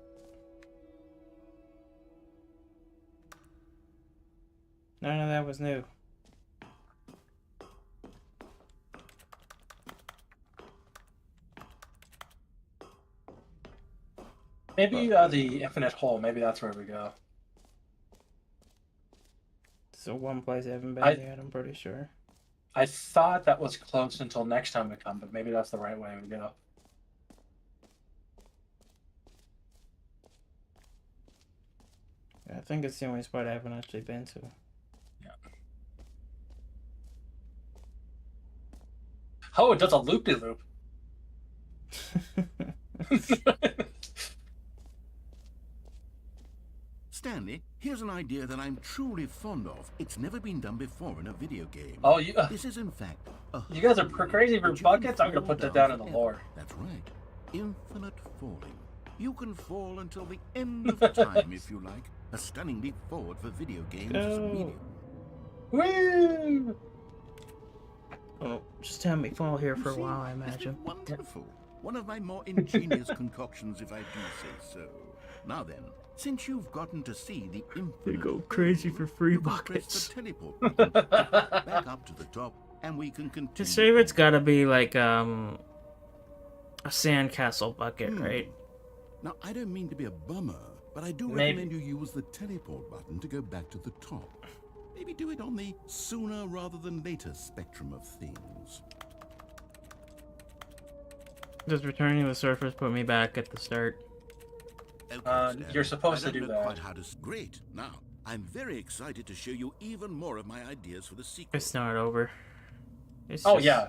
None of that was new. Maybe the infinite hole. Maybe that's where we go. So one place I haven't been yet, I'm pretty sure. I thought that was closed until next time we come, but maybe that's the right way we go. I think it's the only spot I haven't actually been to. Yeah. Oh, it does a loop-de-loop. Stanley, here's an idea that I'm truly fond of. It's never been done before in a video game. Oh, this is in fact you guys are crazy for buckets? I'm gonna put that down in the lore. That's right. Infinite falling. You can fall until the end of time if you like. A stunning leap forward for video games as a medium. Woo! Oh, just have me fall here for a while, I Isn't it imagine. wonderful. One of my more ingenious concoctions, if I do say so. Now then, since you've gotten to see the infinite, They go crazy for free you can press buckets. the teleport button back up to the top, and we can continue. His favorite's gotta be like a sandcastle bucket, right? Now, I don't mean to be a bummer, but I do recommend you use the teleport button to go back to the top. Maybe do it on the sooner rather than later spectrum of things. Does returning to the surface put me back at the start? Okay, You're supposed I to don't do know that. quite how to... Great. Now, I'm very excited to show you even more of my ideas for the sequel. It's not over. It's Oh, just... yeah.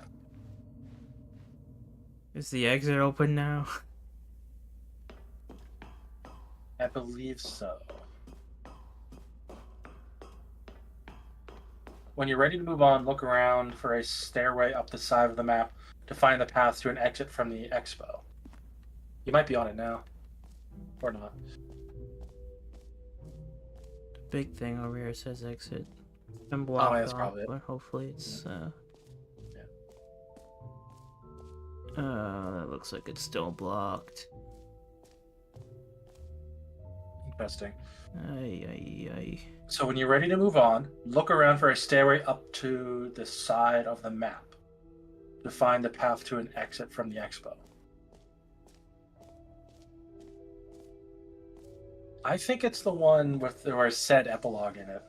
Is the exit open now? I believe so. When you're ready to move on, look around for a stairway up the side of the map to find the path to an exit from the expo. You might be on it now. Or not. The big thing over here says exit. I'm Oh, blocked yeah, that's off, probably it. but hopefully it's it looks like it's still blocked. Interesting. Ay, ay, ay. So when you're ready to move on, look around for a stairway up to the side of the map to find the path to an exit from the expo. I think it's the one with there was said epilogue in it.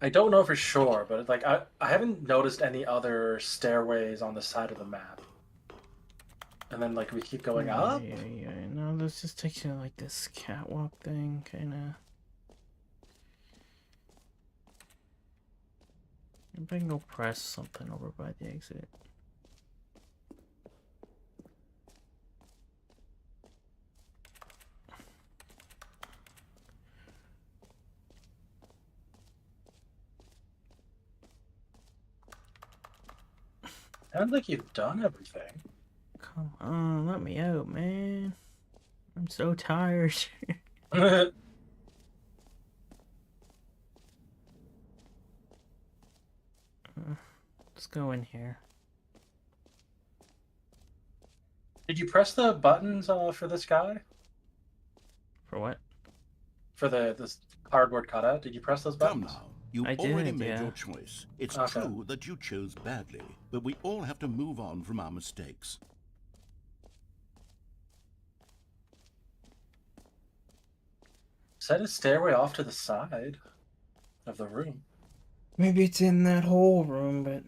I don't know for sure, but like I haven't noticed any other stairways on the side of the map. And then like we keep going up. Yeah. No, this just takes you to, like this catwalk thing, kind of. If I can go press something over by the exit. Sounds like you've done everything. Come on, let me out, man. I'm so tired. Let's go in here. Did you press the buttons for this guy? For what? For this cardboard cutout? Did you press those Come buttons? now. You I already did, made yeah. your choice. It's Okay. true that you chose badly, but we all have to move on from our mistakes. Set a stairway off to the side of the room. Maybe it's in that whole room, but...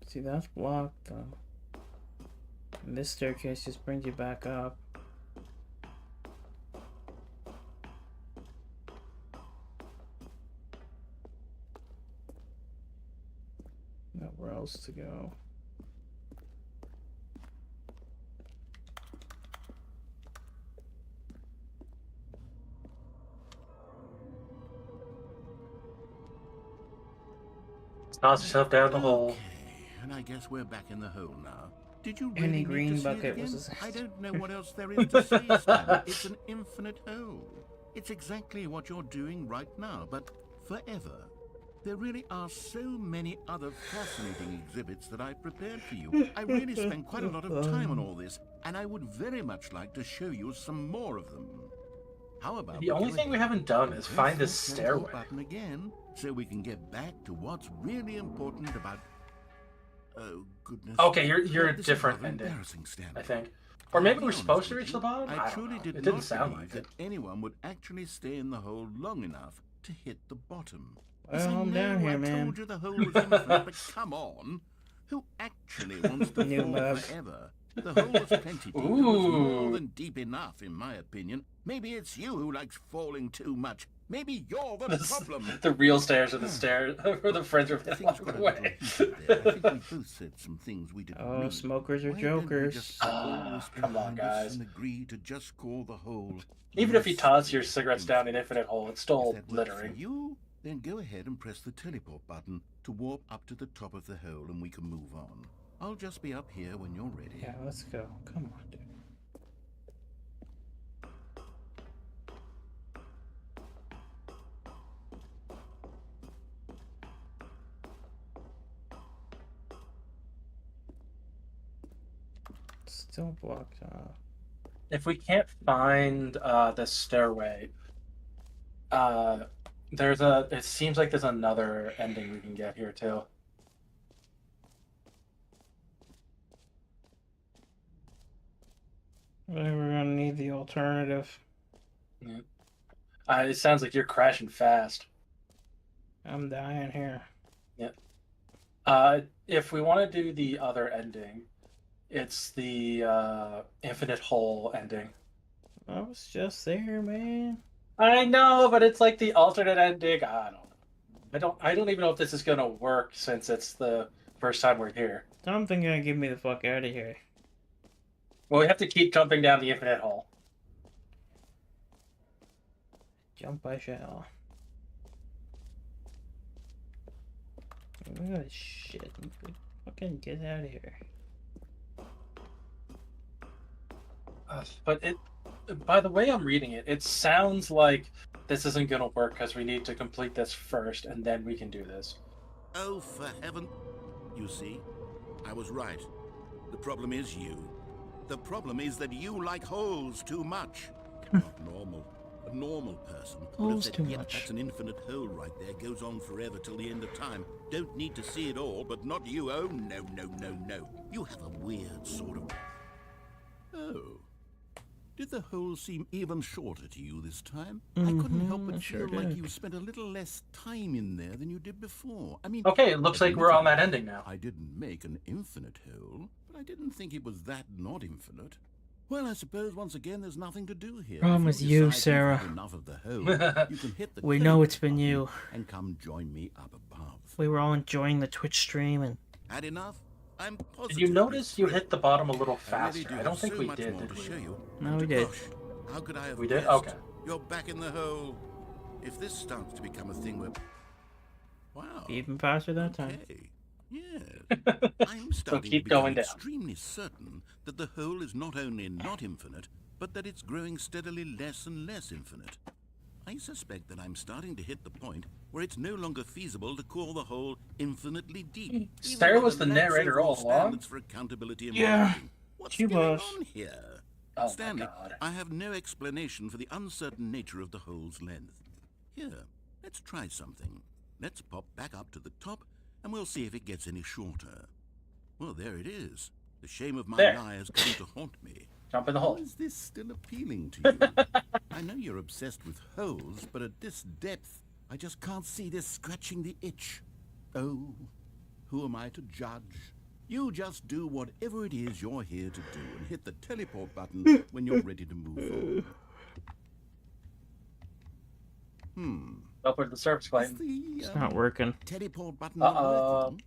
See, that's blocked, though. And this staircase just brings you back up. Nowhere else to go. Toss yourself down the hole. Okay, and I guess we're back in the hole now. Did you Any really green need to bucket see it was again? a I don't know what else there is to say, Stanley. It's an infinite hole. It's exactly what you're doing right now, but forever. There really are so many other fascinating exhibits that I've prepared for you. I really spent quite a lot of time on all this, and I would very much like to show you some more of them. How about The only thing we haven't done is find this press that teleport stairway. button again, so we can get back to what's really important about... Oh, goodness. Okay, you're a This is different rather ending, embarrassing, Stanley. I think. Or maybe To be we're honest supposed to with reach you, the bottom? I I don't truly know. did It didn't not sound believe like it. that anyone would actually stay in the hole long enough to hit the bottom. Well, Yes, I I'm know, down here, I man. told you the hole was infinite, but come on. Who actually wants to New fall love. forever? The hole was plenty deep. It was more than deep enough, in my opinion. Maybe it's you who likes falling too much. Maybe you're the problem. The real stairs are the stairs where the friends are Things walking got a away. little heated there. I think we both said some things we didn't Oh, mean. smokers are Why don't we jokers. just all whisper Come on, behind us guys. and agree to just call the hole. Even if you toss your Mystery cigarettes down an infinite hole, it's If still that works for littering. you, then go ahead and press the teleport button to warp up to the top of the hole and we can move on. I'll just be up here when you're ready. Yeah, let's go. Come on, dude. Still blocked off. If we can't find the stairway, it seems like there's another ending we can get here too. We're gonna need the alternative. Yeah. It sounds like you're crashing fast. I'm dying here. If we want to do the other ending, it's the infinite hole ending. I was just there, man. I know, but it's like the alternate ending. I don't know. I don't even know if this is gonna work since it's the first time we're here. Something gonna get me the fuck out of here. Well, we have to keep jumping down the infinite hole. Jump I shall. Oh shit. Fucking get out of here. But by the way I'm reading it, it sounds like this isn't gonna work because we need to complete this first and then we can do this. Oh, for heaven. You see, I was right. The problem is you. The problem is that you like holes too much. Not normal. A normal person would have Holes said, too yep, much. that's an infinite hole right there. Goes on forever till the end of time. Don't need to see it all, but not you. Oh, no, no, no, no. You have a weird sort of... Oh. Did the hole seem even shorter to you this time? I couldn't help but sure feel like did. you spent a little less time in there than you did before. I mean... Okay, it looks like we're on that admittedly, ending now. I didn't make an infinite hole, but I didn't think it was that not infinite. Well, I suppose once again there's nothing to do here. Problem If is you, decide you've Sarah. had enough of the hole, you can hit the We know teleport it's been button you. and come join me up above. We were all enjoying the Twitch stream and Had enough? I'm Did positive. you notice you hit the bottom a little I really faster? do I have don't think so we much did, more did to we? show you. No, And we did. gosh, how could I have We did? guessed? Okay. You're back in the hole. If this starts to become a thing where... Wow. even faster that time. Okay. Yes. I'm starting to keep become going down. extremely certain that the hole is not only not infinite, but that it's growing steadily less and less infinite. I suspect that I'm starting to hit the point where it's no longer feasible to call the hole infinitely deep. even Sarah by was the lax narrator all overall along? standards for accountability and Yeah, marketing. What's she going was. on here? Oh Stanley, my god. I have no explanation for the uncertain nature of the hole's length. Here, let's try something. Let's pop back up to the top, and we'll see if it gets any shorter. Well, there it is. The shame of my There. lie has come to haunt me. Jump in the How hole. is this still appealing to you? I know you're obsessed with holes, but at this depth, I just can't see this scratching the itch. Oh, who am I to judge? You just do whatever it is you're here to do and hit the teleport button when you're ready to move on. Up with the surface, Is Clayton. the It's not working. teleport button not Uh-oh. working?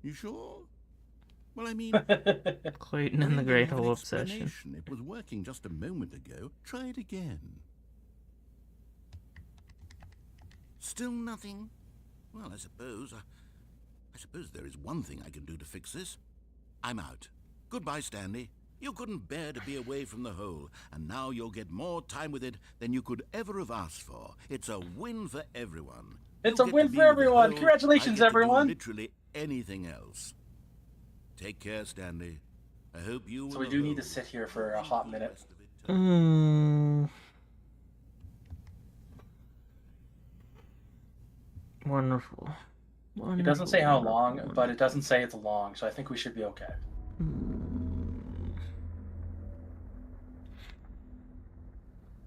You sure? Well, I mean... Clayton and the I Great have an Hole Obsession. explanation. It was working just a moment ago. Try it again. Still nothing? Well, I suppose there is one thing I can do to fix this. I'm out. Goodbye, Stanley. You couldn't bear to be away from the hole, and now you'll get more time with it than you could ever have asked for. It's a win for everyone. It's You a get win to be for with the everyone. hole, Congratulations, I get to do everyone. literally anything else. Take care, Stanley. I hope you. So and we the do need to hole sit here for a hot minute. rest of it Wonderful. It doesn't say how long, but it doesn't say it's long, so I think we should be okay.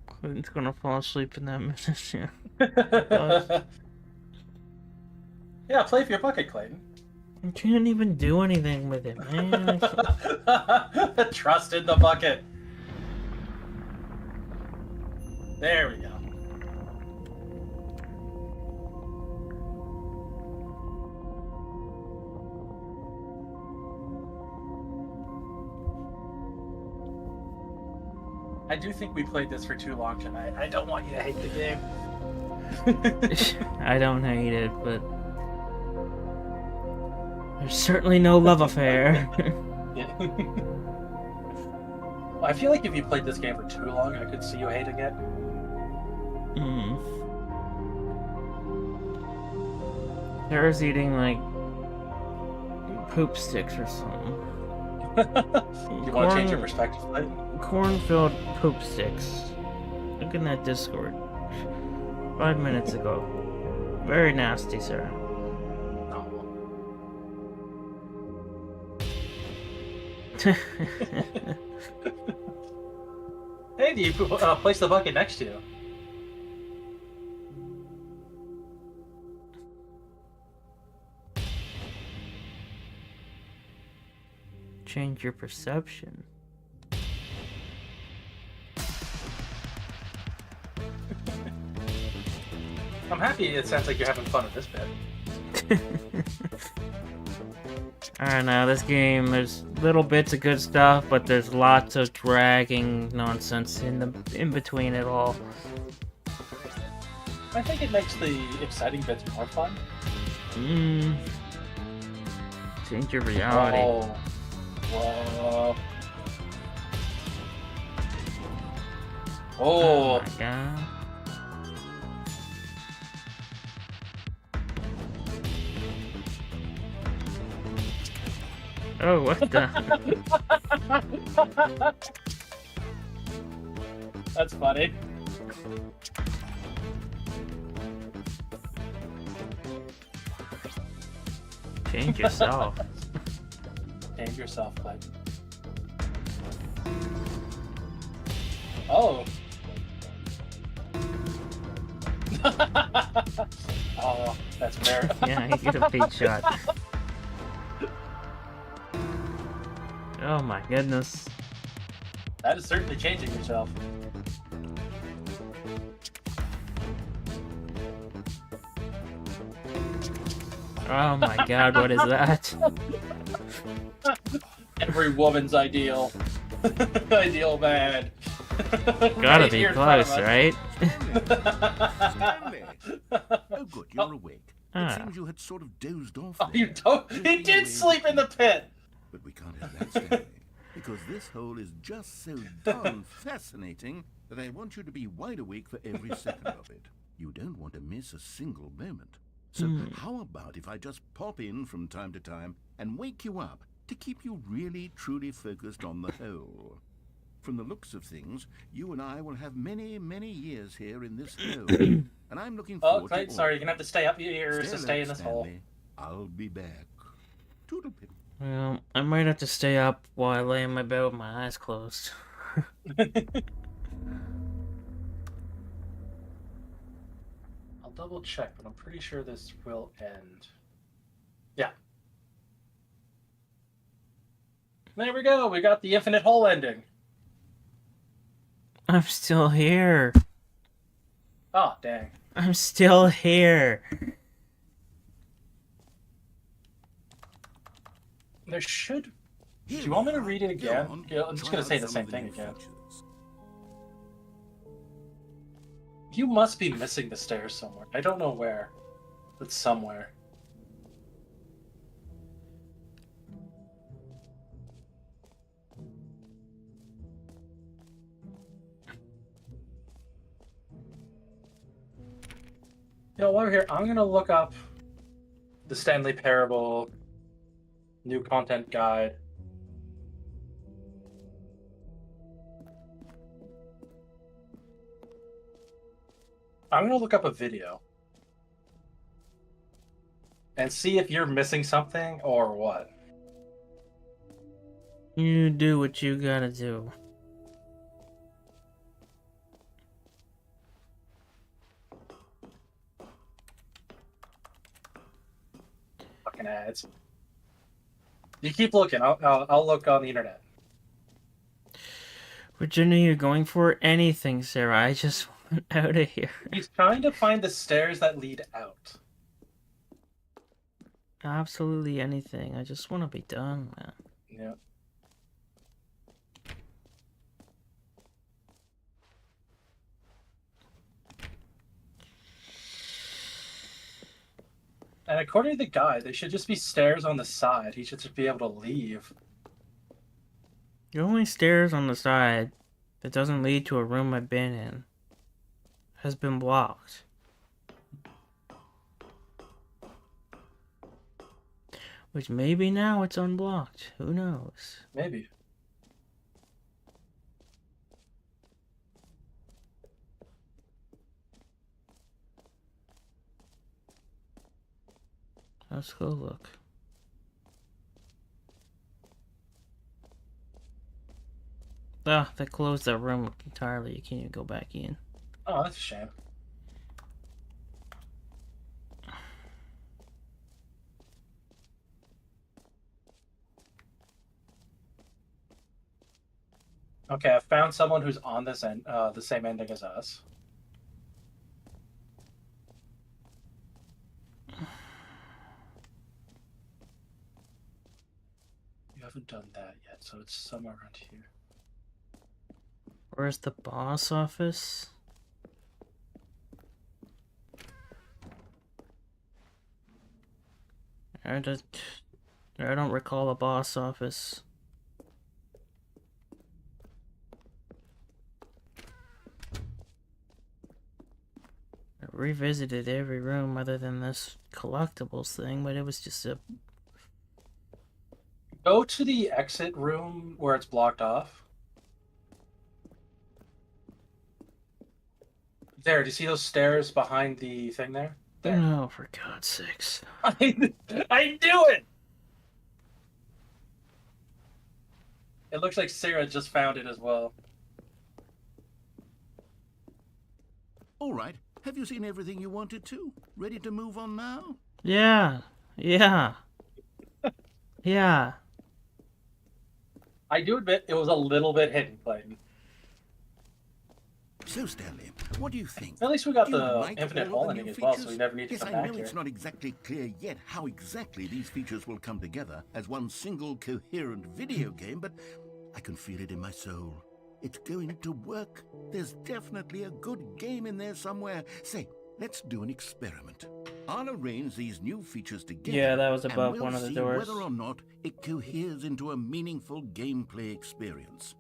Clayton's gonna fall asleep in that minute. Yeah. Yeah, play for your bucket, Clayton. I can't even do anything with it, man. Trust in the bucket. There we go. I do think we played this for too long tonight. I don't want you to hate the game. I don't hate it, but there's certainly no love affair. I feel like if you played this game for too long, I could see you hating it. Sarah's eating like poop sticks or something. You want to change your perspective, Clayton? Corn-filled poop sticks. Look in that Discord. 5 minutes ago. Very nasty, Sarah. Hey, do you place the bucket next to you? Change your perception. I'm happy it sounds like you're having fun with this bit. I don't know, this game, there's little bits of good stuff, but there's lots of dragging nonsense in between it all. I think it makes the exciting bits more fun. Change your reality. Whoa. Oh Oh. my god. Oh, what the? That's funny. Change yourself. Change yourself, Clint. Oh. Oh, that's fair. Yeah, you get a big shot. Oh my goodness. That is certainly changing yourself. Oh my god, what is that? Every woman's ideal. Ideal man. Gotta Right be here in front of close, us. right? Stanley! Oh, good, you're awake. Ah. It seems you had sort of dozed off. Oh, you there, don't. He drifting did away sleep in the pit. But we can't have that, Stanley, because this hole is just so darn fascinating that I want you to be wide awake for every second of it. You don't want to miss a single moment. So how about if I just pop in from time to time and wake you up to keep you really, truly focused on the hole? From the looks of things, you and I will have many, many years here in this hole. And I'm looking forward Oh, Clint, to sorry, all you're gonna have to stay up here to stay in this hole. Stanley. I'll be back. Toodlepip. Well, I might have to stay up while I lay in my bed with my eyes closed. I'll double check, but I'm pretty sure this will end. Yeah. There we go. We got the infinite hole ending. I'm still here. Oh, dang. I'm still here. There should... Do Here you want me we to are. read it Go again? on. Yeah, I'm just Try gonna out say the some same of thing new again. features. You must be missing the stairs somewhere. I don't know where. But somewhere. You know, while we're here, I'm gonna look up the Stanley Parable new content guide. I'm gonna look up a video and see if you're missing something or what. You do what you gotta do. Fucking ads. You keep looking. I'll look on the internet. Virginia, you're going for anything, Sarah. I just want out of here. He's trying to find the stairs that lead out. Absolutely anything. I just want to be done, man. Yeah. And according to the guide, there should just be stairs on the side. He should just be able to leave. The only stairs on the side that doesn't lead to a room I've been in has been blocked. Which maybe now it's unblocked. Who knows? Maybe. Let's go look. Ah, they closed that room entirely. You can't even go back in. Oh, that's a shame. Okay, I found someone who's on this end, the same ending as us. You haven't done that yet, so it's somewhere around here. Where's the boss office? I don't recall a boss office. I revisited every room other than this collectibles thing, but it was just a... Go to the exit room where it's blocked off. There, do you see those stairs behind the thing there? There. Oh, for God's sakes. I knew it! It looks like Sarah just found it as well. All right. Have you seen everything you wanted to? Ready to move on now? Yeah. Yeah. Yeah. I do admit it was a little bit hidden, Clayton. So, Stanley, what do you think? At least we got Do you the like infinite all hole of the ending new as well, so features? we never need to Yes, come I back know here. it's not exactly clear yet how exactly these features will come together as one single coherent video game, but I can feel it in my soul. It's going to work. There's definitely a good game in there somewhere. Say, let's do an experiment. I'll arrange these new features together. Yeah, that was and above we'll one of the see doors. whether or not it coheres into a meaningful gameplay experience.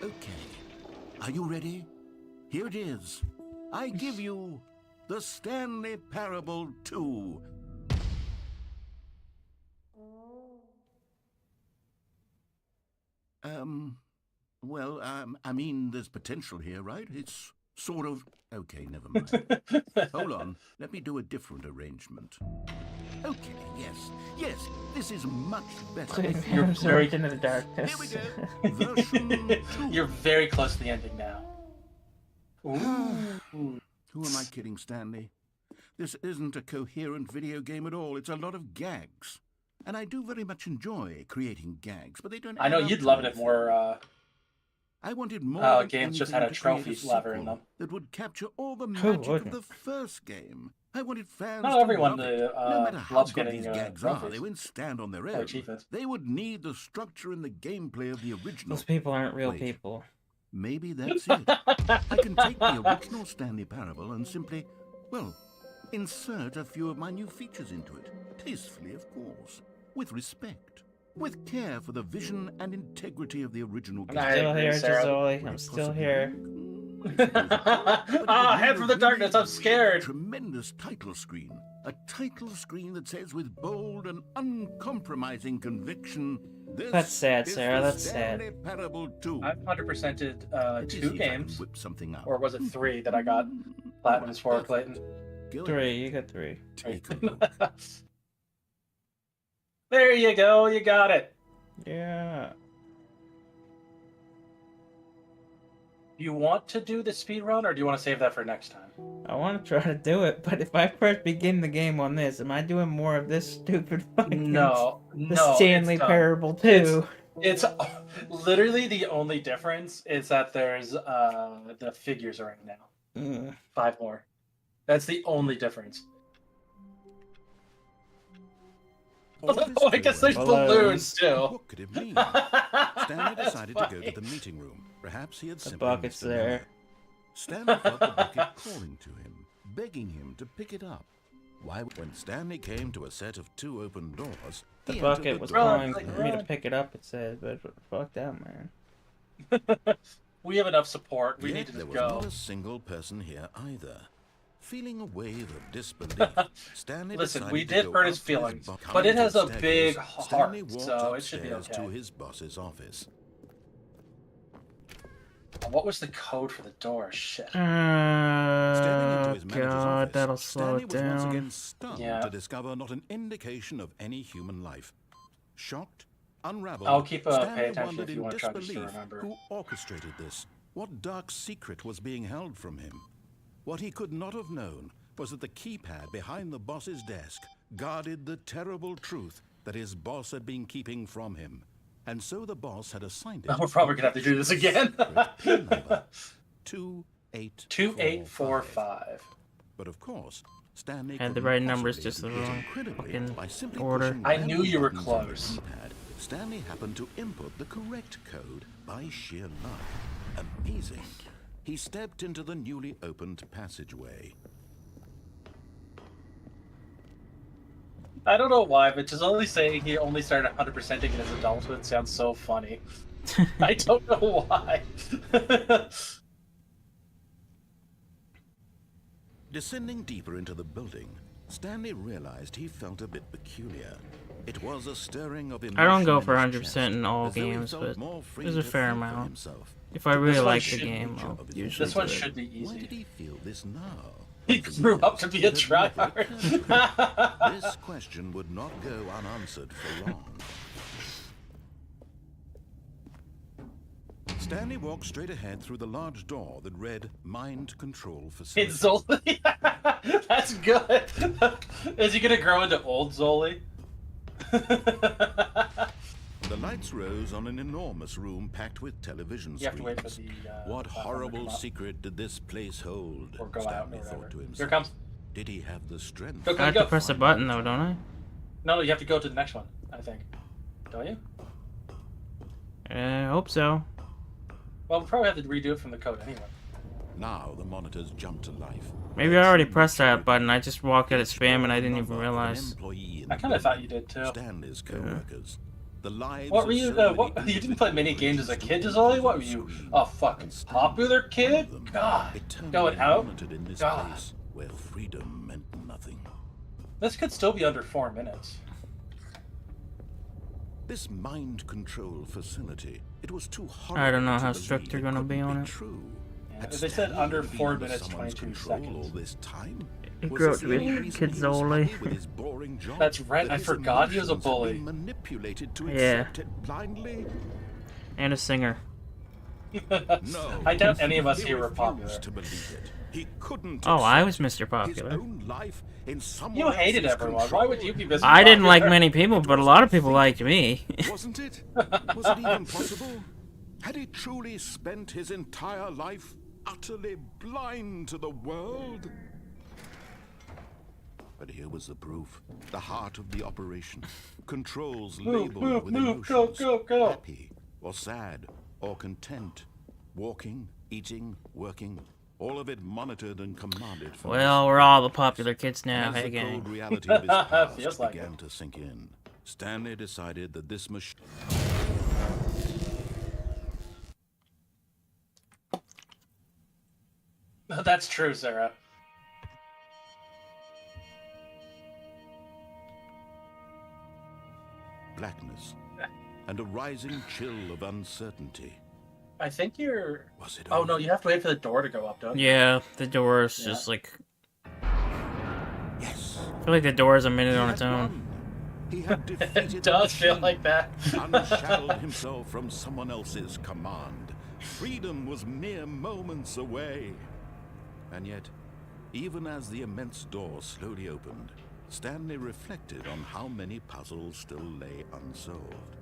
Okay. Are you ready? Here it is. I give you the Stanley Parable 2. I mean, there's potential here, right? It's sort of... Okay, never mind. Hold on. Let me do a different arrangement. Okay, yes, this is much better. I'm sorry, into the darkness. Here we go. Version 2. You're very close to the ending now. Ooh. Who am I kidding, Stanley? This isn't a coherent video game at all. It's a lot of gags. And I do very much enjoy creating gags, but they don't I know add up you'd to love it anything. more. I wanted more than Games just anything had a to create trophy lever in sequel them. that would capture all the Who magic of wouldn't? the first game. I wanted fans Not to everyone love it. No matter how loves good getting these gags are, trophies they wouldn't stand on their or own. achievements. They would need the structure and the gameplay of the original. Those people aren't real Wait. people. Maybe that's it. I can take the original Stanley Parable and simply, well, insert a few of my new features into it. Tastefully, of course. With respect. With care for the vision and integrity of the original game. I'm still here, Sarah. Gisoli. Would I'm it still possibly here. work? I suppose it could. But it would Head need from a the darkness, I'm scared. Tremendous title screen. A title screen that says with bold and uncompromising conviction, this That's sad, is Sarah, the that's sad. Stanley Parable 2. I've 100%ed Let me see 2 if I can games. whip something up. Or was it 3 that I got platinums for, Clayton? Go 3, ahead. you got 3. Take a look. There you go, you got it. Yeah. Do you want to do the speed run, or do you want to save that for next time? I want to try to do it, but if I first begin the game on this, am I doing more of this stupid fucking... No, The no. Stanley it's done. Parable 2. It's literally the only difference is that there's the figures are in now. 5 more. That's the only difference. All this Oh, I guess there's Balloons. balloons too. What could it mean? Stanley That's decided to go funny. to the meeting room. Perhaps he had The simply bucket's missed a memo. there. Stanley felt the bucket calling to him, begging him to pick it up. Why, when Stanley came to a set of 2 open doors, The he entered bucket the was door. calling Run, for me to run. pick it up, it said, but fuck that, man. We have enough support. We Yet need to there just was go. not a single person here either. Feeling a wave of disbelief, Stanley Listen, decided we to did go hurt up his to feelings, boss. but it has a Coming big downstairs, heart, Stanley walked so it should be upstairs okay. to his boss's office. What was the code for the door? Shit. Stepping into his manager's God, office, that'll slow Stanley it was once down. again stunned Yeah. to discover not an indication of any human life. Shocked, unraveled, I'll keep pay Stanley attention wondered if you in want to try to disbelief remember. who orchestrated this. What dark secret was being held from him? What he could not have known was that the keypad behind the boss's desk guarded the terrible truth that his boss had been keeping from him. And so the boss had assigned it. We're probably gonna have to do this again. PIN number 2845. 2845. But of course, Stanley Had the couldn't right numbers, possibly just the because wrong incredibly, fucking by simply order. pushing I random knew you were buttons on the close. keypad, Stanley happened to input the correct code by sheer luck. Amazing. He stepped into the newly opened passageway. I don't know why, but just only saying he only started 100%ing in his adulthood sounds so funny. I don't know why. Descending deeper into the building, Stanley realized he felt a bit peculiar. It was a stirring of emotion. I don't go for in his 100% chest, in all as though he games, felt but more free there's a to fair think for amount. himself. If I really one like the should game, be I'll of his usually This one do it. should be Why easy. did he feel this now? He For grew up years, to be a it had never tryhard. occurred to him. This question would not go unanswered for long. Stanley walked straight ahead through the large door that read Mind Control Facility. It's Zoli. That's good. Is he gonna grow into old Zoli? The lights rose on an enormous room packed with television You have to screens. wait for the. What platform to horrible come up. secret did this place hold? Or go out, or Stanley whatever. thought to himself. Here it comes. Did he have the strength? Go, I have to go. press a button though, don't I? No, you have to go to the next one. I think. Don't you? I hope so. Well, we'll probably have to redo it from the code anyway. Now the monitors jumped to life. Maybe I already pressed that button. I just walked out of spam and I didn't even realize. I kind of thought you did too. Stanley's co-workers. The lives What were of you? so What many you didn't play mini games as a kid, Zoli? What were you? A fucking popular kid? God, eternally going out. monitored in this God. place where freedom meant nothing. This could still be under 4 minutes. This mind control facility, it was too hard. I don't know how strict they're gonna be on it. True. Yeah, Had they said Stanley under been 4 under minutes, someone's 22 control seconds. all this time? It Was grew this up to the be only reason Kid he was Zoli. happy with his boring job? That's right, That I his forgot he was a emotions had bully. been manipulated to Yeah. accept it blindly? And a singer. No. I doubt any of us He here were refused popular. to believe it. He couldn't Oh, I accept was Mr. his Popular. own life in someone You hated else's everyone. Why would you be Mr. I didn't like Popular? many people, but a lot of people liked me. Wasn't it? Was it even possible? Had he truly spent his entire life utterly blind to the world? But here was the proof. The heart of the operation. Controls labeled with emotions. Go. Happy, or sad, or content. Walking, eating, working. All of it monitored and commanded from Well, we're all the popular kids now, as hey the gang. cold reality of his past Feels like began to sink in, Stanley decided that this machine... That's true, Sarah. blackness, and a rising chill of uncertainty. I think you're. Was it Oh no, over? you have to wait for the door to go up, don't you? Yeah, the door is Yeah. just like... Yes. I feel like the door is a minute He on had its own. won. He had defeated It the does feel machine, like that. unshackled himself from someone else's command. Freedom was mere moments away. And yet, even as the immense door slowly opened, Stanley reflected on how many puzzles still lay unsolved.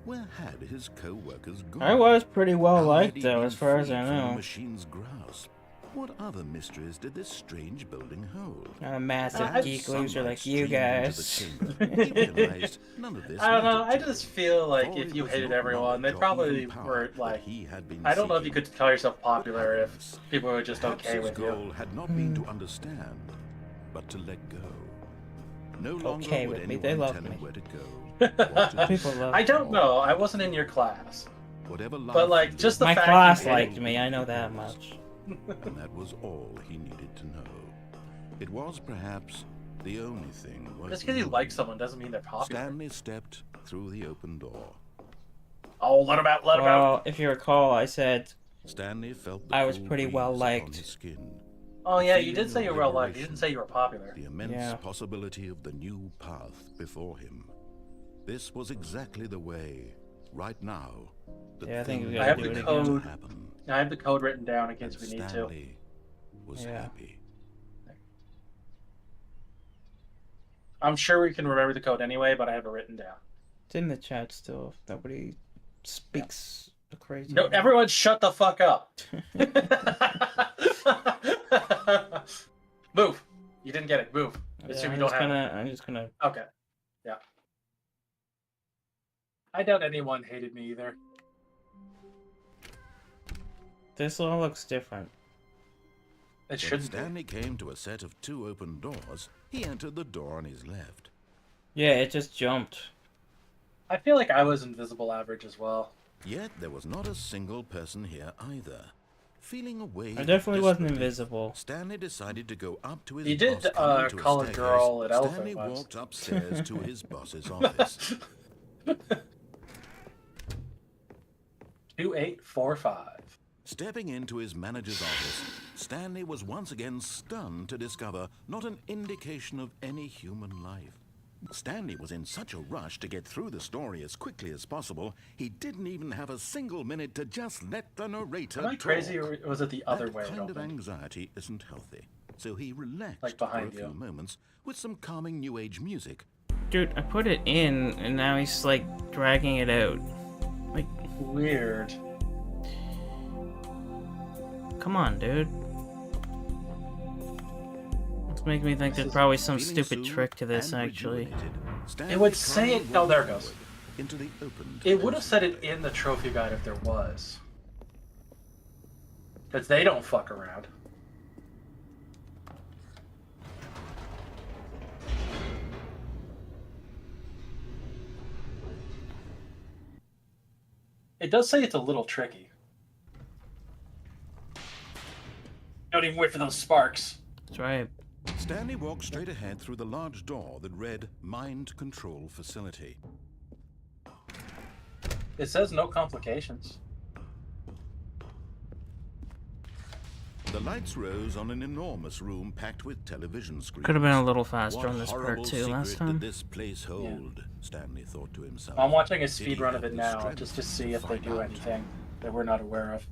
Where had his co-workers gone? I was pretty well How had liked he though, been as far as freed I from the know. machine's grasp? What other mysteries did this strange building hold? Not a massive I- geek Sunlight loser like you streamed into guys. the chamber. He realized none of this I don't know. mattered I to just him. feel like For if it you was hated not everyone, they knowledge or probably even power were that like. he had been I don't know if you seeking. could call yourself popular if Perhaps- people were just perhaps okay his with you. goal had not been to understand, but to let go. No longer Okay would with me, anyone they love tell me. him where to go. what to do. People love I me. don't know. I wasn't in your class. Whatever life But, like, he just the My lived, fact class you liked hated- me, I know that much. and that was all he needed to know. It was perhaps the only thing worth Just because you knowing. like someone doesn't mean they're popular. Stanley stepped through the open door. Oh, let him out! Let him out! Well, if you recall, I said Stanley felt the I was cool pretty breeze well upon liked. his skin. Oh yeah, you feeling did say of you were well liked. You liberation. didn't say you were popular. The immense Yeah. possibility of the new path before him. This was exactly the way, right now, that Yeah, I think we things gotta I have were the do it going to code. happen. I have the code written down in And case we need to. Stanley was Yeah. happy. I'm sure we can remember the code anyway, but I have it written down. it's in the chat still. If nobody speaks a crazy. No, everyone, shut the fuck up. Move. You didn't get it. Move. Assume you don't have it. I'm just gonna. Okay. Yeah. I doubt anyone hated me either. This all looks different. It When shouldn't be. Stanley came to a set of two open doors, he entered the door on his left. Yeah, it just jumped. I feel like I was invisible average as well. Yet there was not a single person here either. Feeling away, I definitely wasn't invisible. Stanley decided to go up to his He boss. did Coming to a Colored staircase, Girl at Elephant Stanley once. walked upstairs to his boss's office. 2845. Stepping into his manager's office, Stanley was once again stunned to discover not an indication of any human life. Stanley was in such a rush to get through the story as quickly as possible, he didn't even have a single minute to just let the narrator Am I talk. crazy, or was it the other way? That it kind of opened? anxiety isn't healthy, so he relaxed Like for behind a few you. moments with some calming new age music. Dude, I put it in, and now he's, like, dragging it out. Like, Weird. come on, dude. It's making me think there's probably some Feeling stupid soothed trick to this, and actually. rejuvenated, Stanley It would say it. calmly Oh, there it walked goes. forward into the opened It would have said it passageway. in the trophy guide if there was. Because they don't fuck around. It does say it's a little tricky. Don't even wait for those sparks. That's right. Stanley walked straight ahead through the large door that read Mind Control Facility. It says no complications. The lights rose on an enormous room packed with television screens. Could have been a little faster What on this horrible part, too, last secret time. did this place hold? Stanley thought to himself. I'm watching a Did he speed run of have it the now strength just to see if they find do out? anything that we're not aware of.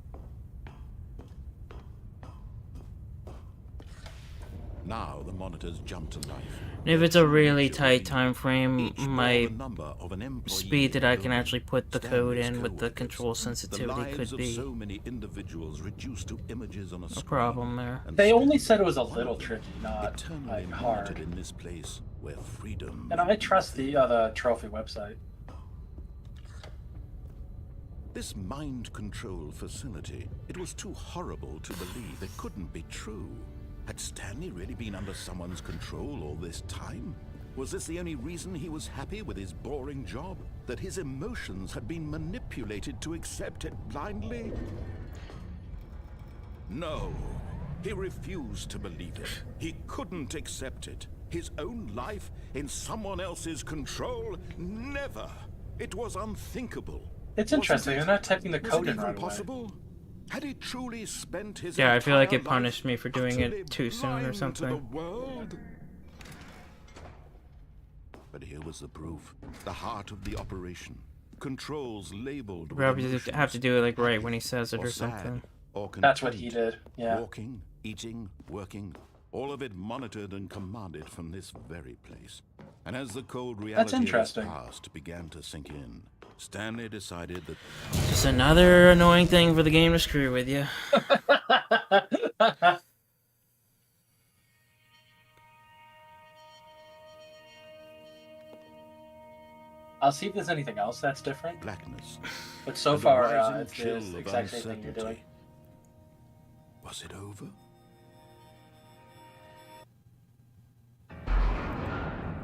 Now the monitors jumped to life. If it's a really tight time frame, Each bore my the number of an employee speed that I can building. actually put the code Stanley's in with the coworkers. control The sensitivity lives could of be so many individuals reduced to images on a a screen. problem there. And They only Stanley said it was a was one little of them, tricky, not eternally like monitored hard. in this place where freedom. And I trust the trophy website. This mind control facility, it was too horrible to believe it couldn't be true. Had Stanley really been under someone's control all this time? Was this the only reason he was happy with his boring job? That his emotions had been manipulated to accept it blindly? No. He refused to believe it. He couldn't accept it. His own life in someone else's control? Never. It was unthinkable. It's Wasn't interesting. it? They're not typing the Was code it in even right away. possible? Had he truly spent his Yeah, I feel like entire it punished life me for doing utterly it too soon or blind to something. the world? But here was the proof. The heart of the operation. Controls labeled with Probably emotions, have to do it like right when he says it or or sad, something. or That's what he content. did. Yeah. Walking, eating, working, all of it monitored and commanded from this very place. And as the cold reality of his interesting. past began to sink in, Stanley decided that Just another annoying thing for the game to screw with you. I'll see if there's anything else that's different. blackness. But so and a far, rising it's chill the of exact same thing you're doing. uncertainty. Was it over?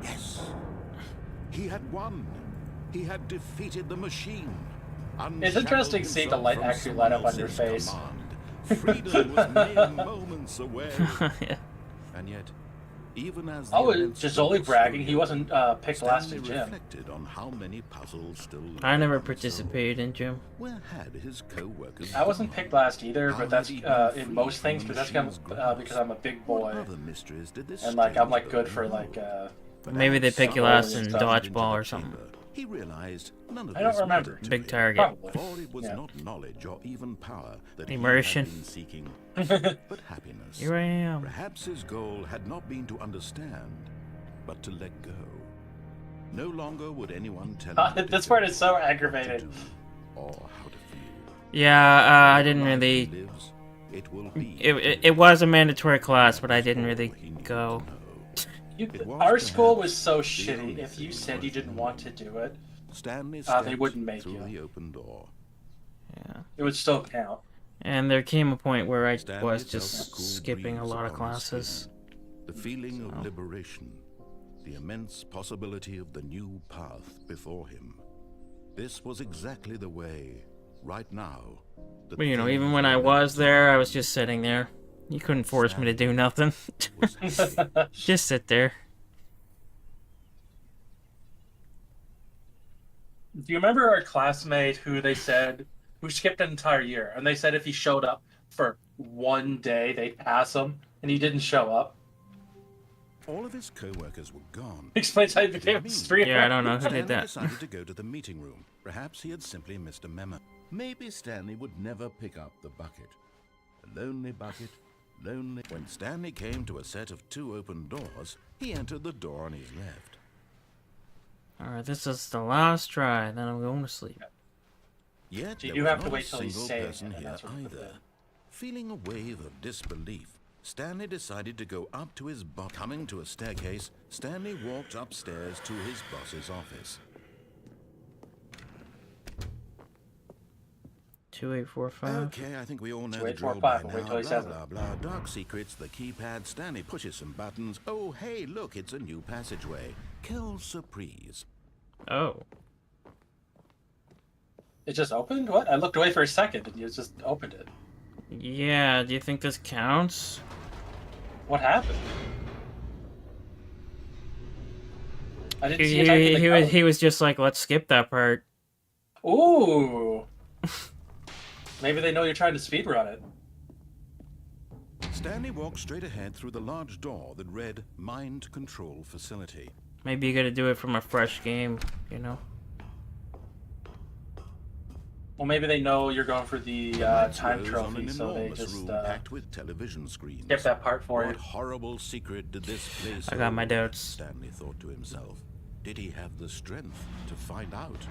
Yes. He had won. He had defeated the machine. It's interesting seeing the light Unshackled actually from light up on someone your else's face. command. Freedom was mere moments away. Yeah. And yet, even as the Oh, immense just only struggle bragging. He slowed wasn't picked Stanley last in gym. reflected on how many puzzles still I never lay participated in gym. unsolved. Where had his co-workers I wasn't gone? picked last either, How but that's had he been in freed most from things, the but that's machine's because I'm a big What boy, other mysteries did this and like I'm strange like good building for hold? like But Maybe they as pick you so last early in stuff into the dodgeball or something. chamber, he realized none of I don't this remember. mattered to Big him. target. Probably. For it was Yeah. not knowledge or even power that Immersion. he had been seeking, but happiness. Here I am. Perhaps his goal had not been to understand, but to let go. No longer would anyone tell him what This to part do, is so what to aggravated. do, or how to feel. Yeah, I didn't Life really. lives, it will be. It was a mandatory class, but I didn't really All he needed go. to know. You, It was our school perhaps was so the shitty. only If you thing said you worth didn't want to do it, Stanley they stepped wouldn't make through you. the open door. Yeah. it would still count. And there came a point where I Stanley was felt just the cool skipping a breeze lot of upon his classes. skin, the feeling of liberation. the immense possibility of the new path before him. This was exactly the way, right now. that But you know, things even when were I meant was to there, I be. was just sitting there. You couldn't force me to do nothing. Was happy. Just sit there. Do you remember our classmate who skipped an entire year, and they said if he showed up for one day, they'd pass him, and he didn't show up? All of his co-workers were gone. Explains how he What did became it a mean? streamer. Yeah, I don't know who Stanley did that. decided to go to the meeting room. Perhaps he had simply missed a memo. Maybe Stanley would never pick up the bucket. A lonely bucket, lonely. When Stanley came to a set of 2 open doors, he entered the door on his left. Alright, this is the last try, then I'm going to sleep. Yet You there do was have to not wait a till he's single saying person it, and here that's what either. Feeling a wave of disbelief, Stanley decided to go up to his boss. Coming to a staircase, Stanley walked upstairs to his boss's office. 2845. Okay, I think we all know the 2845, drill by we'll wait now. till he Blah, says blah, it. blah. Dark secrets, the keypad. Stanley pushes some buttons. Oh, hey, look, it's a new passageway. Quelle surprise. Oh. It just opened? What? I looked away for a second, and you just opened it. Yeah, do you think this counts? What happened? I didn't see you typing the code. He was just like, let's skip that part. Ooh. Maybe they know you're trying to speedrun it. Stanley walked straight ahead through the large door that read Mind Control Facility. Maybe you gotta do it from a fresh game, you know? Well, maybe they know you're going for the Lights time rose trophy, on an so they enormous just room packed with television screens. skip that part for What you. horrible secret did this place I got my hold? doubts. Stanley thought to himself. Did he have the strength to find out?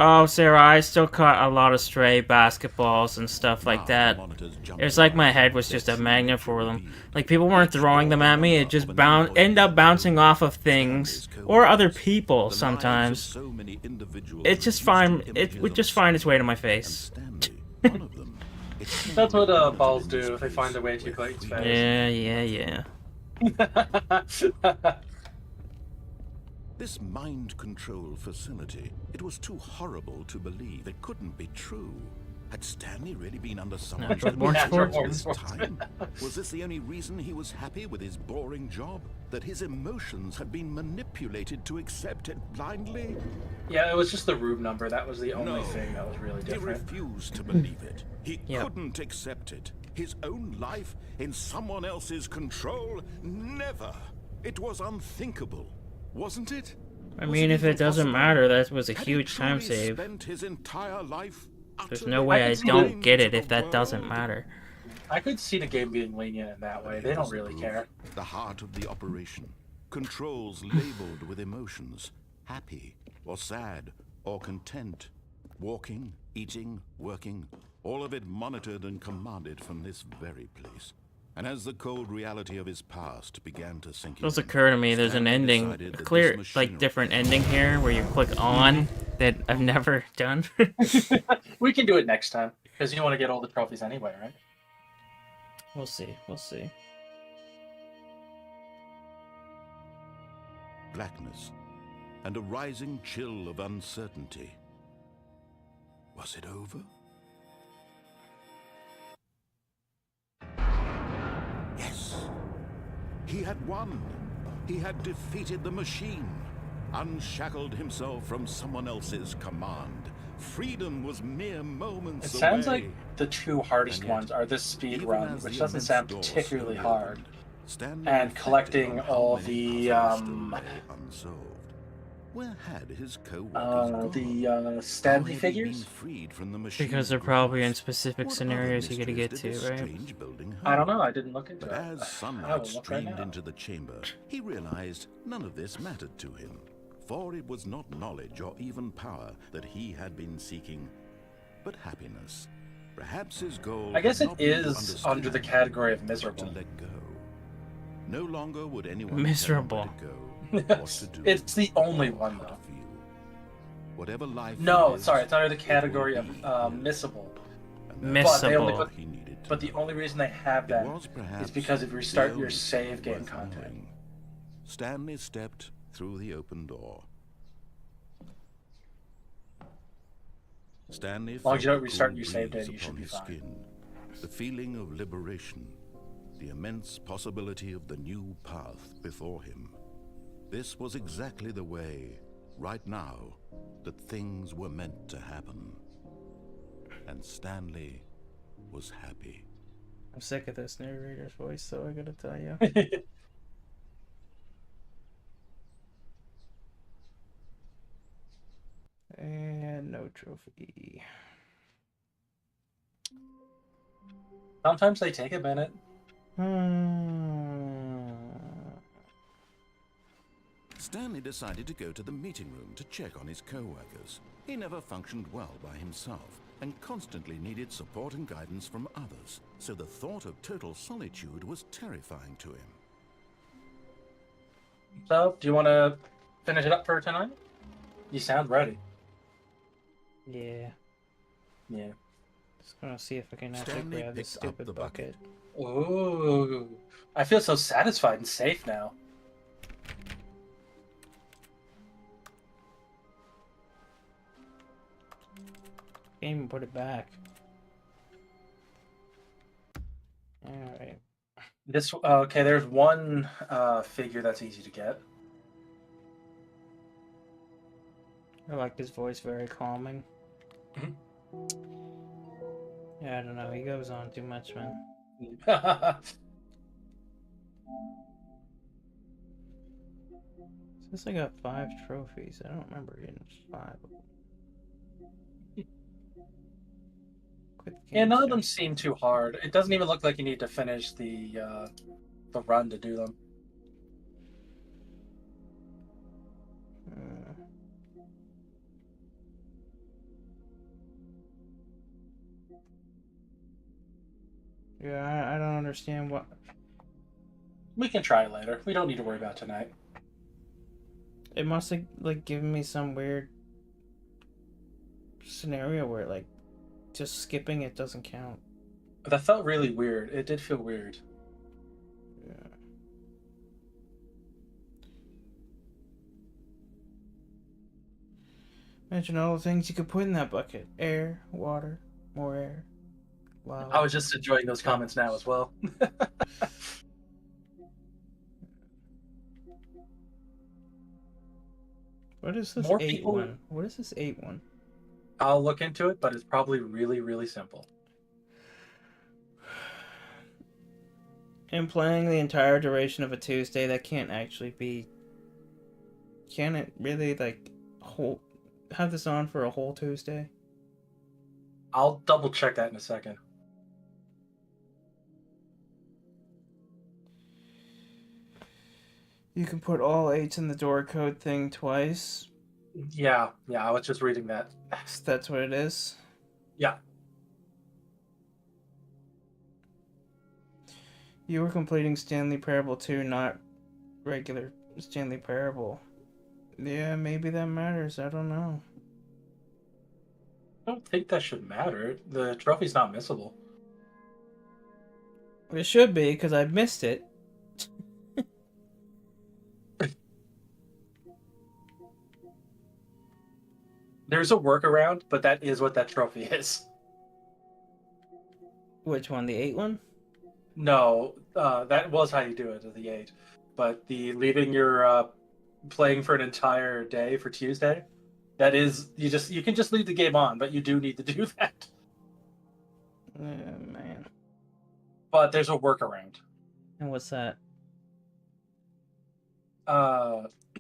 Oh, Sarah, I still caught a lot of stray basketballs and stuff like Now that. the monitors jumped It was like my around. head was Their just a true magnet for nature them. revealed. Like, people weren't throwing them at me, it just end up bouncing off of things. Or other people, sometimes. So many individuals It just it would just find its way to my face. and Stanley, one of them. It That's what seemed balls in do this if they find a way place to where collect freedom- Yeah. This mind control facility, it was too horrible to believe. It couldn't be true. Had Stanley really been under someone's Natural born control sports. all this time? Was this the only reason he was happy with his boring job? That his emotions had been manipulated to accept it blindly? Yeah, it was just the room number. That was the only No. thing that was really He different. refused to believe it. He Yep. couldn't accept it. His own life in someone else's control? Never. It was unthinkable, wasn't it? I Was mean, if even it doesn't possible? matter, that was a Had he huge time truly save. Spent his entire life There's utterly no way I can see don't blind get to it if the that doesn't world? matter. I could see the game being lenient in that way. They don't really care. The heart of the operation. Controls labeled with emotions. Happy or sad or content. Walking, eating, working. All of it monitored and commanded from this very place. And as the cold reality of his past began to sink Those in, occur to me. There's an Stanley ending, decided a that clear, this like, machinery- different ending here where you click on that I've never done. We can do it next time because you want to get all the trophies anyway, right? We'll see. Blackness and a rising chill of uncertainty. Was it over? Yes. He had won. He had defeated the machine, unshackled himself from someone else's command. Freedom was mere moments It sounds away. like the two hardest And yet, ones are this speed even run, as which the doesn't immense sound door particularly slowly hard, opened, Stanley and reflected collecting on how all many the puzzles still lay unsolved. Where had his co-workers gone? the How Stanley had he been figures. freed from the machine Because they're probably in grasp? specific What scenarios other you gotta get mysteries to, did this right? strange building I don't hold? know. I didn't look into But it. as I sunlight will look right streamed now. into the chamber, he realized none of this mattered to him. For it was not knowledge or even power that he had been seeking, but happiness. Perhaps his goal I guess had it not been to is under the understand, category of but to miserable. let go. No longer would anyone Miserable. tell him where to go, what to do, It's the only or one, how to though. feel. Whatever life No, is, sorry, it's under the it will category be of here. missable. And that's Missable. all he needed but the only reason they have It them was perhaps is because if you the restart your only save game worth content. knowing. Stanley stepped through the open door. Stanley As long as felt you don't the restart cool your save breeze data, you should upon be his fine. skin, the feeling of liberation, the immense possibility of the new path before him. This was exactly the way, right now, that things were meant to happen. And Stanley was happy. I'm sick of this narrator's voice, so I gotta tell you. And no trophy. Sometimes they take a minute. Stanley decided to go to the meeting room to check on his co-workers. He never functioned well by himself and constantly needed support and guidance from others, so the thought of total solitude was terrifying to him. So, do you want to finish it up for tonight? You sound ready. Yeah. Yeah. Just gonna see if I can actually Stanley grab this picked up stupid the bucket. Ooh. I feel so satisfied and safe now. Can't even put it back. Alright. This okay, there's one figure that's easy to get. I like his voice, very calming. Mhm. Yeah, I don't know, he goes on too much, man. Since I got 5 trophies, I don't remember getting 5 of them. Quit the Yeah, game, none of sir. them seem too hard. It doesn't even look like you need to finish the run to do them. Yeah, I don't understand what... We can try it later. We don't need to worry about tonight. It must have, like, given me some weird scenario where, like, just skipping it doesn't count. That felt really weird. It did feel weird. Yeah. Imagine all the things you could put in that bucket. Air, water, more air. Wow. I was just enjoying those comments now as well. What is this More 8 people- one? What is this 8 one? I'll look into it, but it's probably really, really simple. And playing the entire duration of a Tuesday, that can't actually be... Can it really, like, have this on for a whole Tuesday? I'll double check that in a second. You can put all 8s in the door code thing twice. Yeah, I was just reading that. So that's what it is? Yeah. You were completing Stanley Parable 2, not regular Stanley Parable. Yeah, maybe that matters. I don't know. I don't think that should matter. The trophy's not missable. It should be, because I missed it. There's a workaround, but that is what that trophy is. Which one? The 8 one? No, that was how you do it, the 8. But the leaving your playing for an entire day for Tuesday, that is, you can just leave the game on, but you do need to do that. Man. But there's a workaround. And what's that?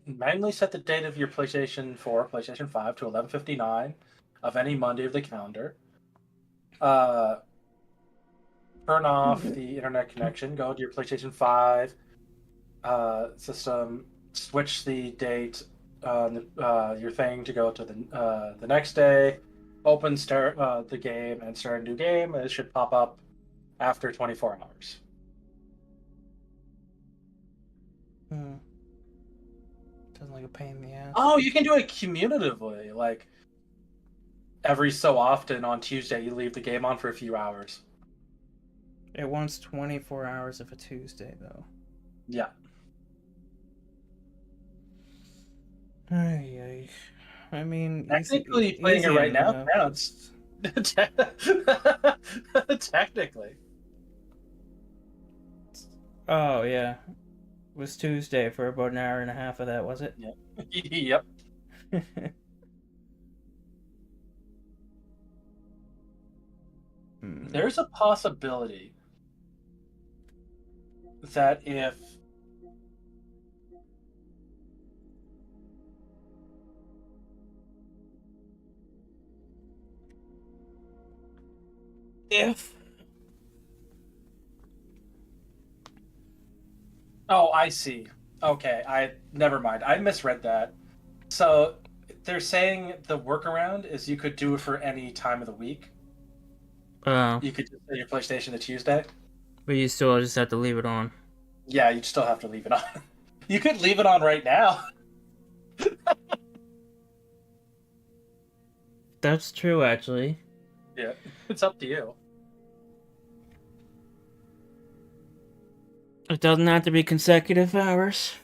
Manually set the date of your PlayStation 4, PlayStation 5 to 11:59 of any Monday of the calendar. Turn off the internet connection. Go to your PlayStation 5 system. Switch the date on your thing to go to the next day. Open start the game and start a new game. It should pop up after 24 hours. Sounds like a pain in the ass. Oh, you can do it cumulatively. Like, every so often on Tuesday, you leave the game on for a few hours. It wants 24 hours of a Tuesday, though. Yeah. Ay. I mean, Technically, playing it right now counts. Technically. Oh, yeah. It was Tuesday for about an hour and a half of that, was it? Yep. Yep. There's a possibility that if Oh, I see. Okay, never mind. I misread that. So they're saying the workaround is you could do it for any time of the week. You could just set your PlayStation to Tuesday. But you still just have to leave it on. Yeah, you'd still have to leave it on. You could leave it on right now. That's true, actually. Yeah, it's up to you. It doesn't have to be consecutive hours.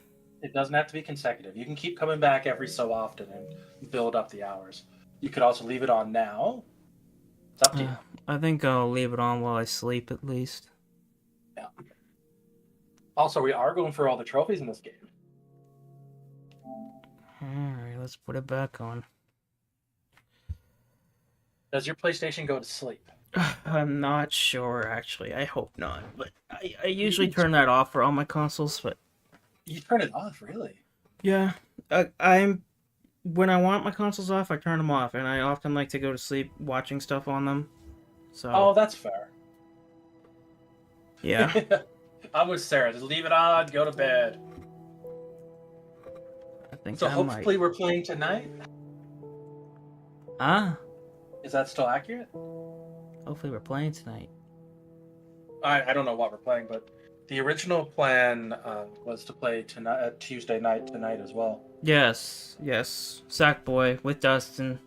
It doesn't have to be consecutive. You can keep coming back every so often and build up the hours. You could also leave it on now. It's up to you. I think I'll leave it on while I sleep, at least. Yeah. Also, we are going for all the trophies in this game. Alright, let's put it back on. Does your PlayStation go to sleep? I'm not sure, actually. I hope not. But I usually turn that off for all my consoles, but... You turn it off, really? Yeah. When I want my consoles off, I turn them off, and I often like to go to sleep watching stuff on them. So... Oh, that's fair. Yeah. I'm with Sarah. Just leave it on, go to bed. I think so hopefully we're playing tonight? Is that still accurate? Hopefully we're playing tonight. I don't know what we're playing, but the original plan was to play tonight, Tuesday night tonight as well. Yes. Sackboy with Dustin.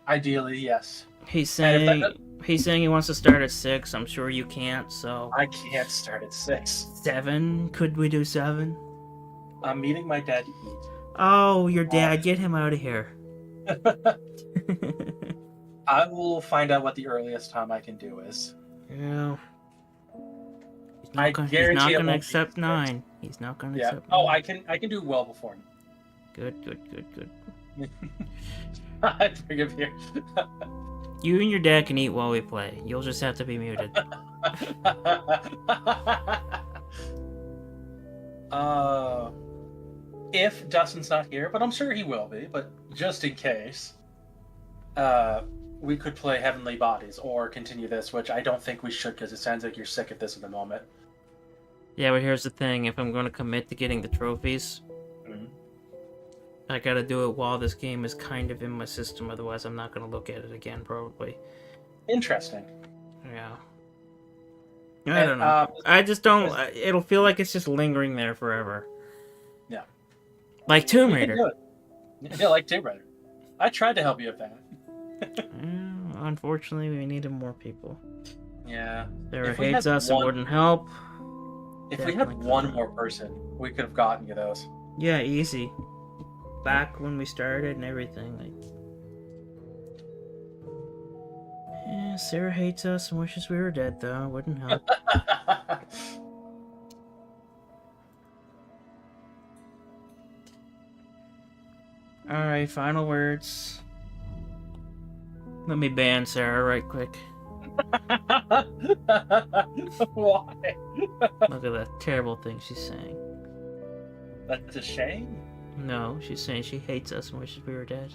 Ideally, yes. He's saying he wants to start at 6. I'm sure you can't, so... I can't start at 6. 7? Could we do 7? I'm meeting my dad to eat. Oh, your dad. Get him out of here. I will find out what the earliest time I can do is. Yeah. He's not gonna accept 9. He's not gonna accept 9. Oh, I can do well before. Good. I forgive you. You and your dad can eat while we play. You'll just have to be muted. If Dustin's not here, but I'm sure he will be, but just in case, we could play Heavenly Bodies or continue this, which I don't think we should because it sounds like you're sick of this at the moment. Yeah, but here's the thing. If I'm going to commit to getting the trophies, I gotta do it while this game is kind of in my system, otherwise I'm not going to look at it again, probably. Interesting. Yeah. I don't know. I just don't... It'll feel like it's just lingering there forever. Yeah. Like Tomb Raider. Yeah, like Tomb Raider. I tried to help you with that. Unfortunately, we needed more people. Yeah. Sarah hates us and wouldn't help. If we had one more person, we could have gotten you those. Yeah, easy. Back when we started and everything. Yeah, Sarah hates us and wishes we were dead, though. Wouldn't help. Alright, final words. Let me ban Sarah right quick. Why? Look at that terrible thing she's saying. That's a shame. No, she's saying she hates us and wishes we were dead.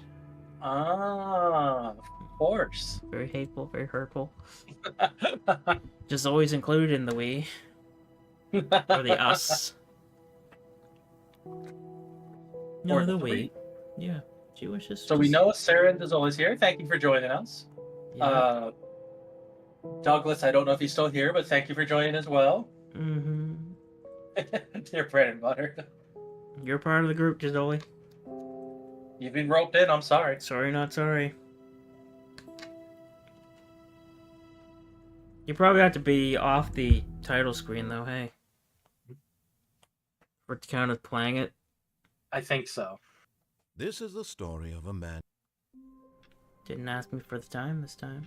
Ah, of course. Very hateful, very hurtful. Just always included in the we. Or the us. No, Or the we. Yeah, she wishes. So we know Sarah is always here. Thank you for joining us. Yeah. Douglas, I don't know if he's still here, but thank you for joining as well. Mm-hmm. Dear bread and butter. You're part of the group, Jazoli. You've been roped in, I'm sorry. Sorry, not sorry. You probably have to be off the title screen, though, hey? For it to count as playing it. I think so. This is the story of a man. Didn't ask me for the time this time.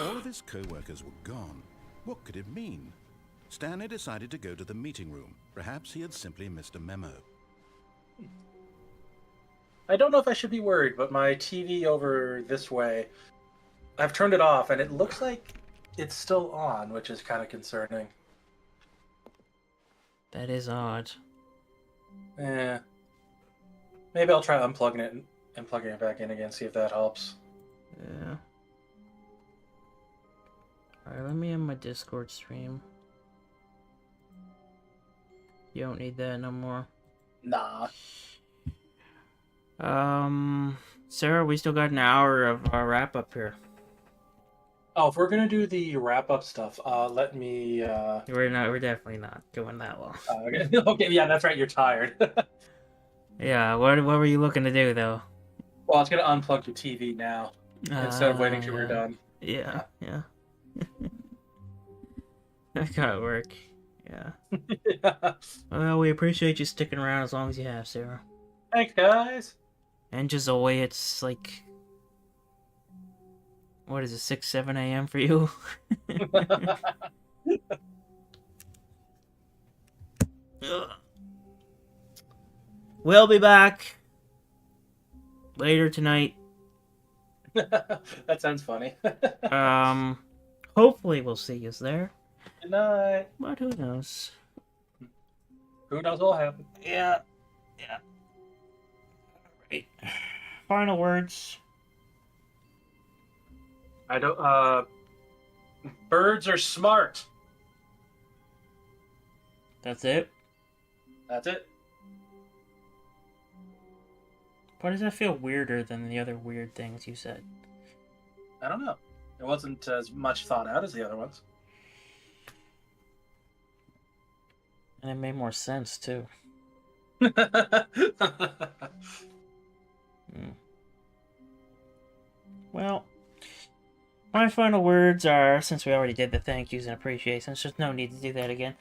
All of his co-workers were gone. What could it mean? Stanley decided to go to the meeting room. Perhaps he had simply missed a memo. I don't know if I should be worried, but my TV over this way, I've turned it off, and it looks like it's still on, which is kind of concerning. That is odd. Yeah. Maybe I'll try unplugging it and plugging it back in again, see if that helps. Yeah. Alright, let me end my Discord stream. You don't need that no more. Nah. Sarah, we still got an hour of our wrap up here. Oh, if we're gonna do the wrap-up stuff, let me, We're definitely not going that long. Okay. Okay, yeah, that's right, you're tired. Yeah, what were you looking to do, though? Well, I was gonna unplug the TV now, instead of waiting till we're done. Yeah. That gotta work. Yeah. Yeah. Well, we appreciate you sticking around as long as you have, Sarah. Thanks, guys. And just always, it's like... What is it, 6, 7 a.m. for you? We'll be back later tonight. That sounds funny. Hopefully we'll see you there. Good night. But who knows? Who knows what'll happen? Yeah. Alright. Final words. I don't, birds are smart. That's it? That's it. Why does that feel weirder than the other weird things you said? I don't know. It wasn't as much thought out as the other ones. And it made more sense, too. Well, my final words are, since we already did the thank yous and appreciations, there's no need to do that again.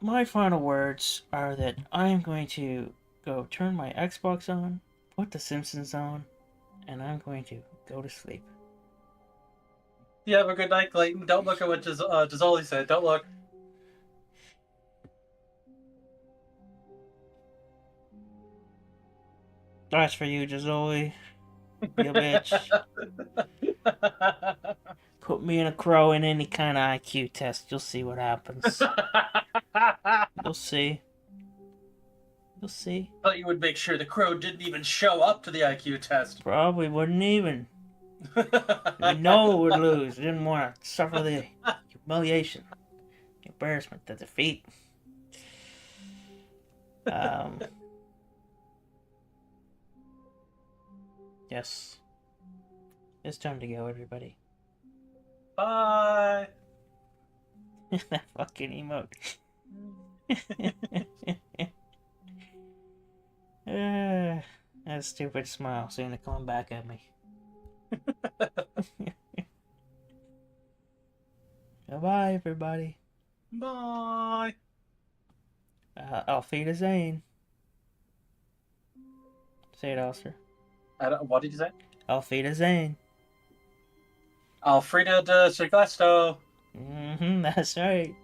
My final words are that I am going to go turn my Xbox on, put The Simpsons on, and I'm going to go to sleep. You have a good night, Clayton. Don't look at what Gisoli said. Don't look. That's for you, Gisoli. You bitch. Put me in a crow in any kind of IQ test. You'll see what happens. You'll see. You'll see. Thought you would make sure the crow didn't even show up to the IQ test. Probably wouldn't even. We know it would lose. Didn't want to suffer the humiliation, the embarrassment, the defeat. Yes. It's time to go, everybody. Bye. That fucking emote. That stupid smile seemed to come back at me. Bye, everybody. Bye. Auf Wiedersehen. Say it, Alistair. What did you say? Auf Wiedersehen. Alfredo de Seglesto. That's right.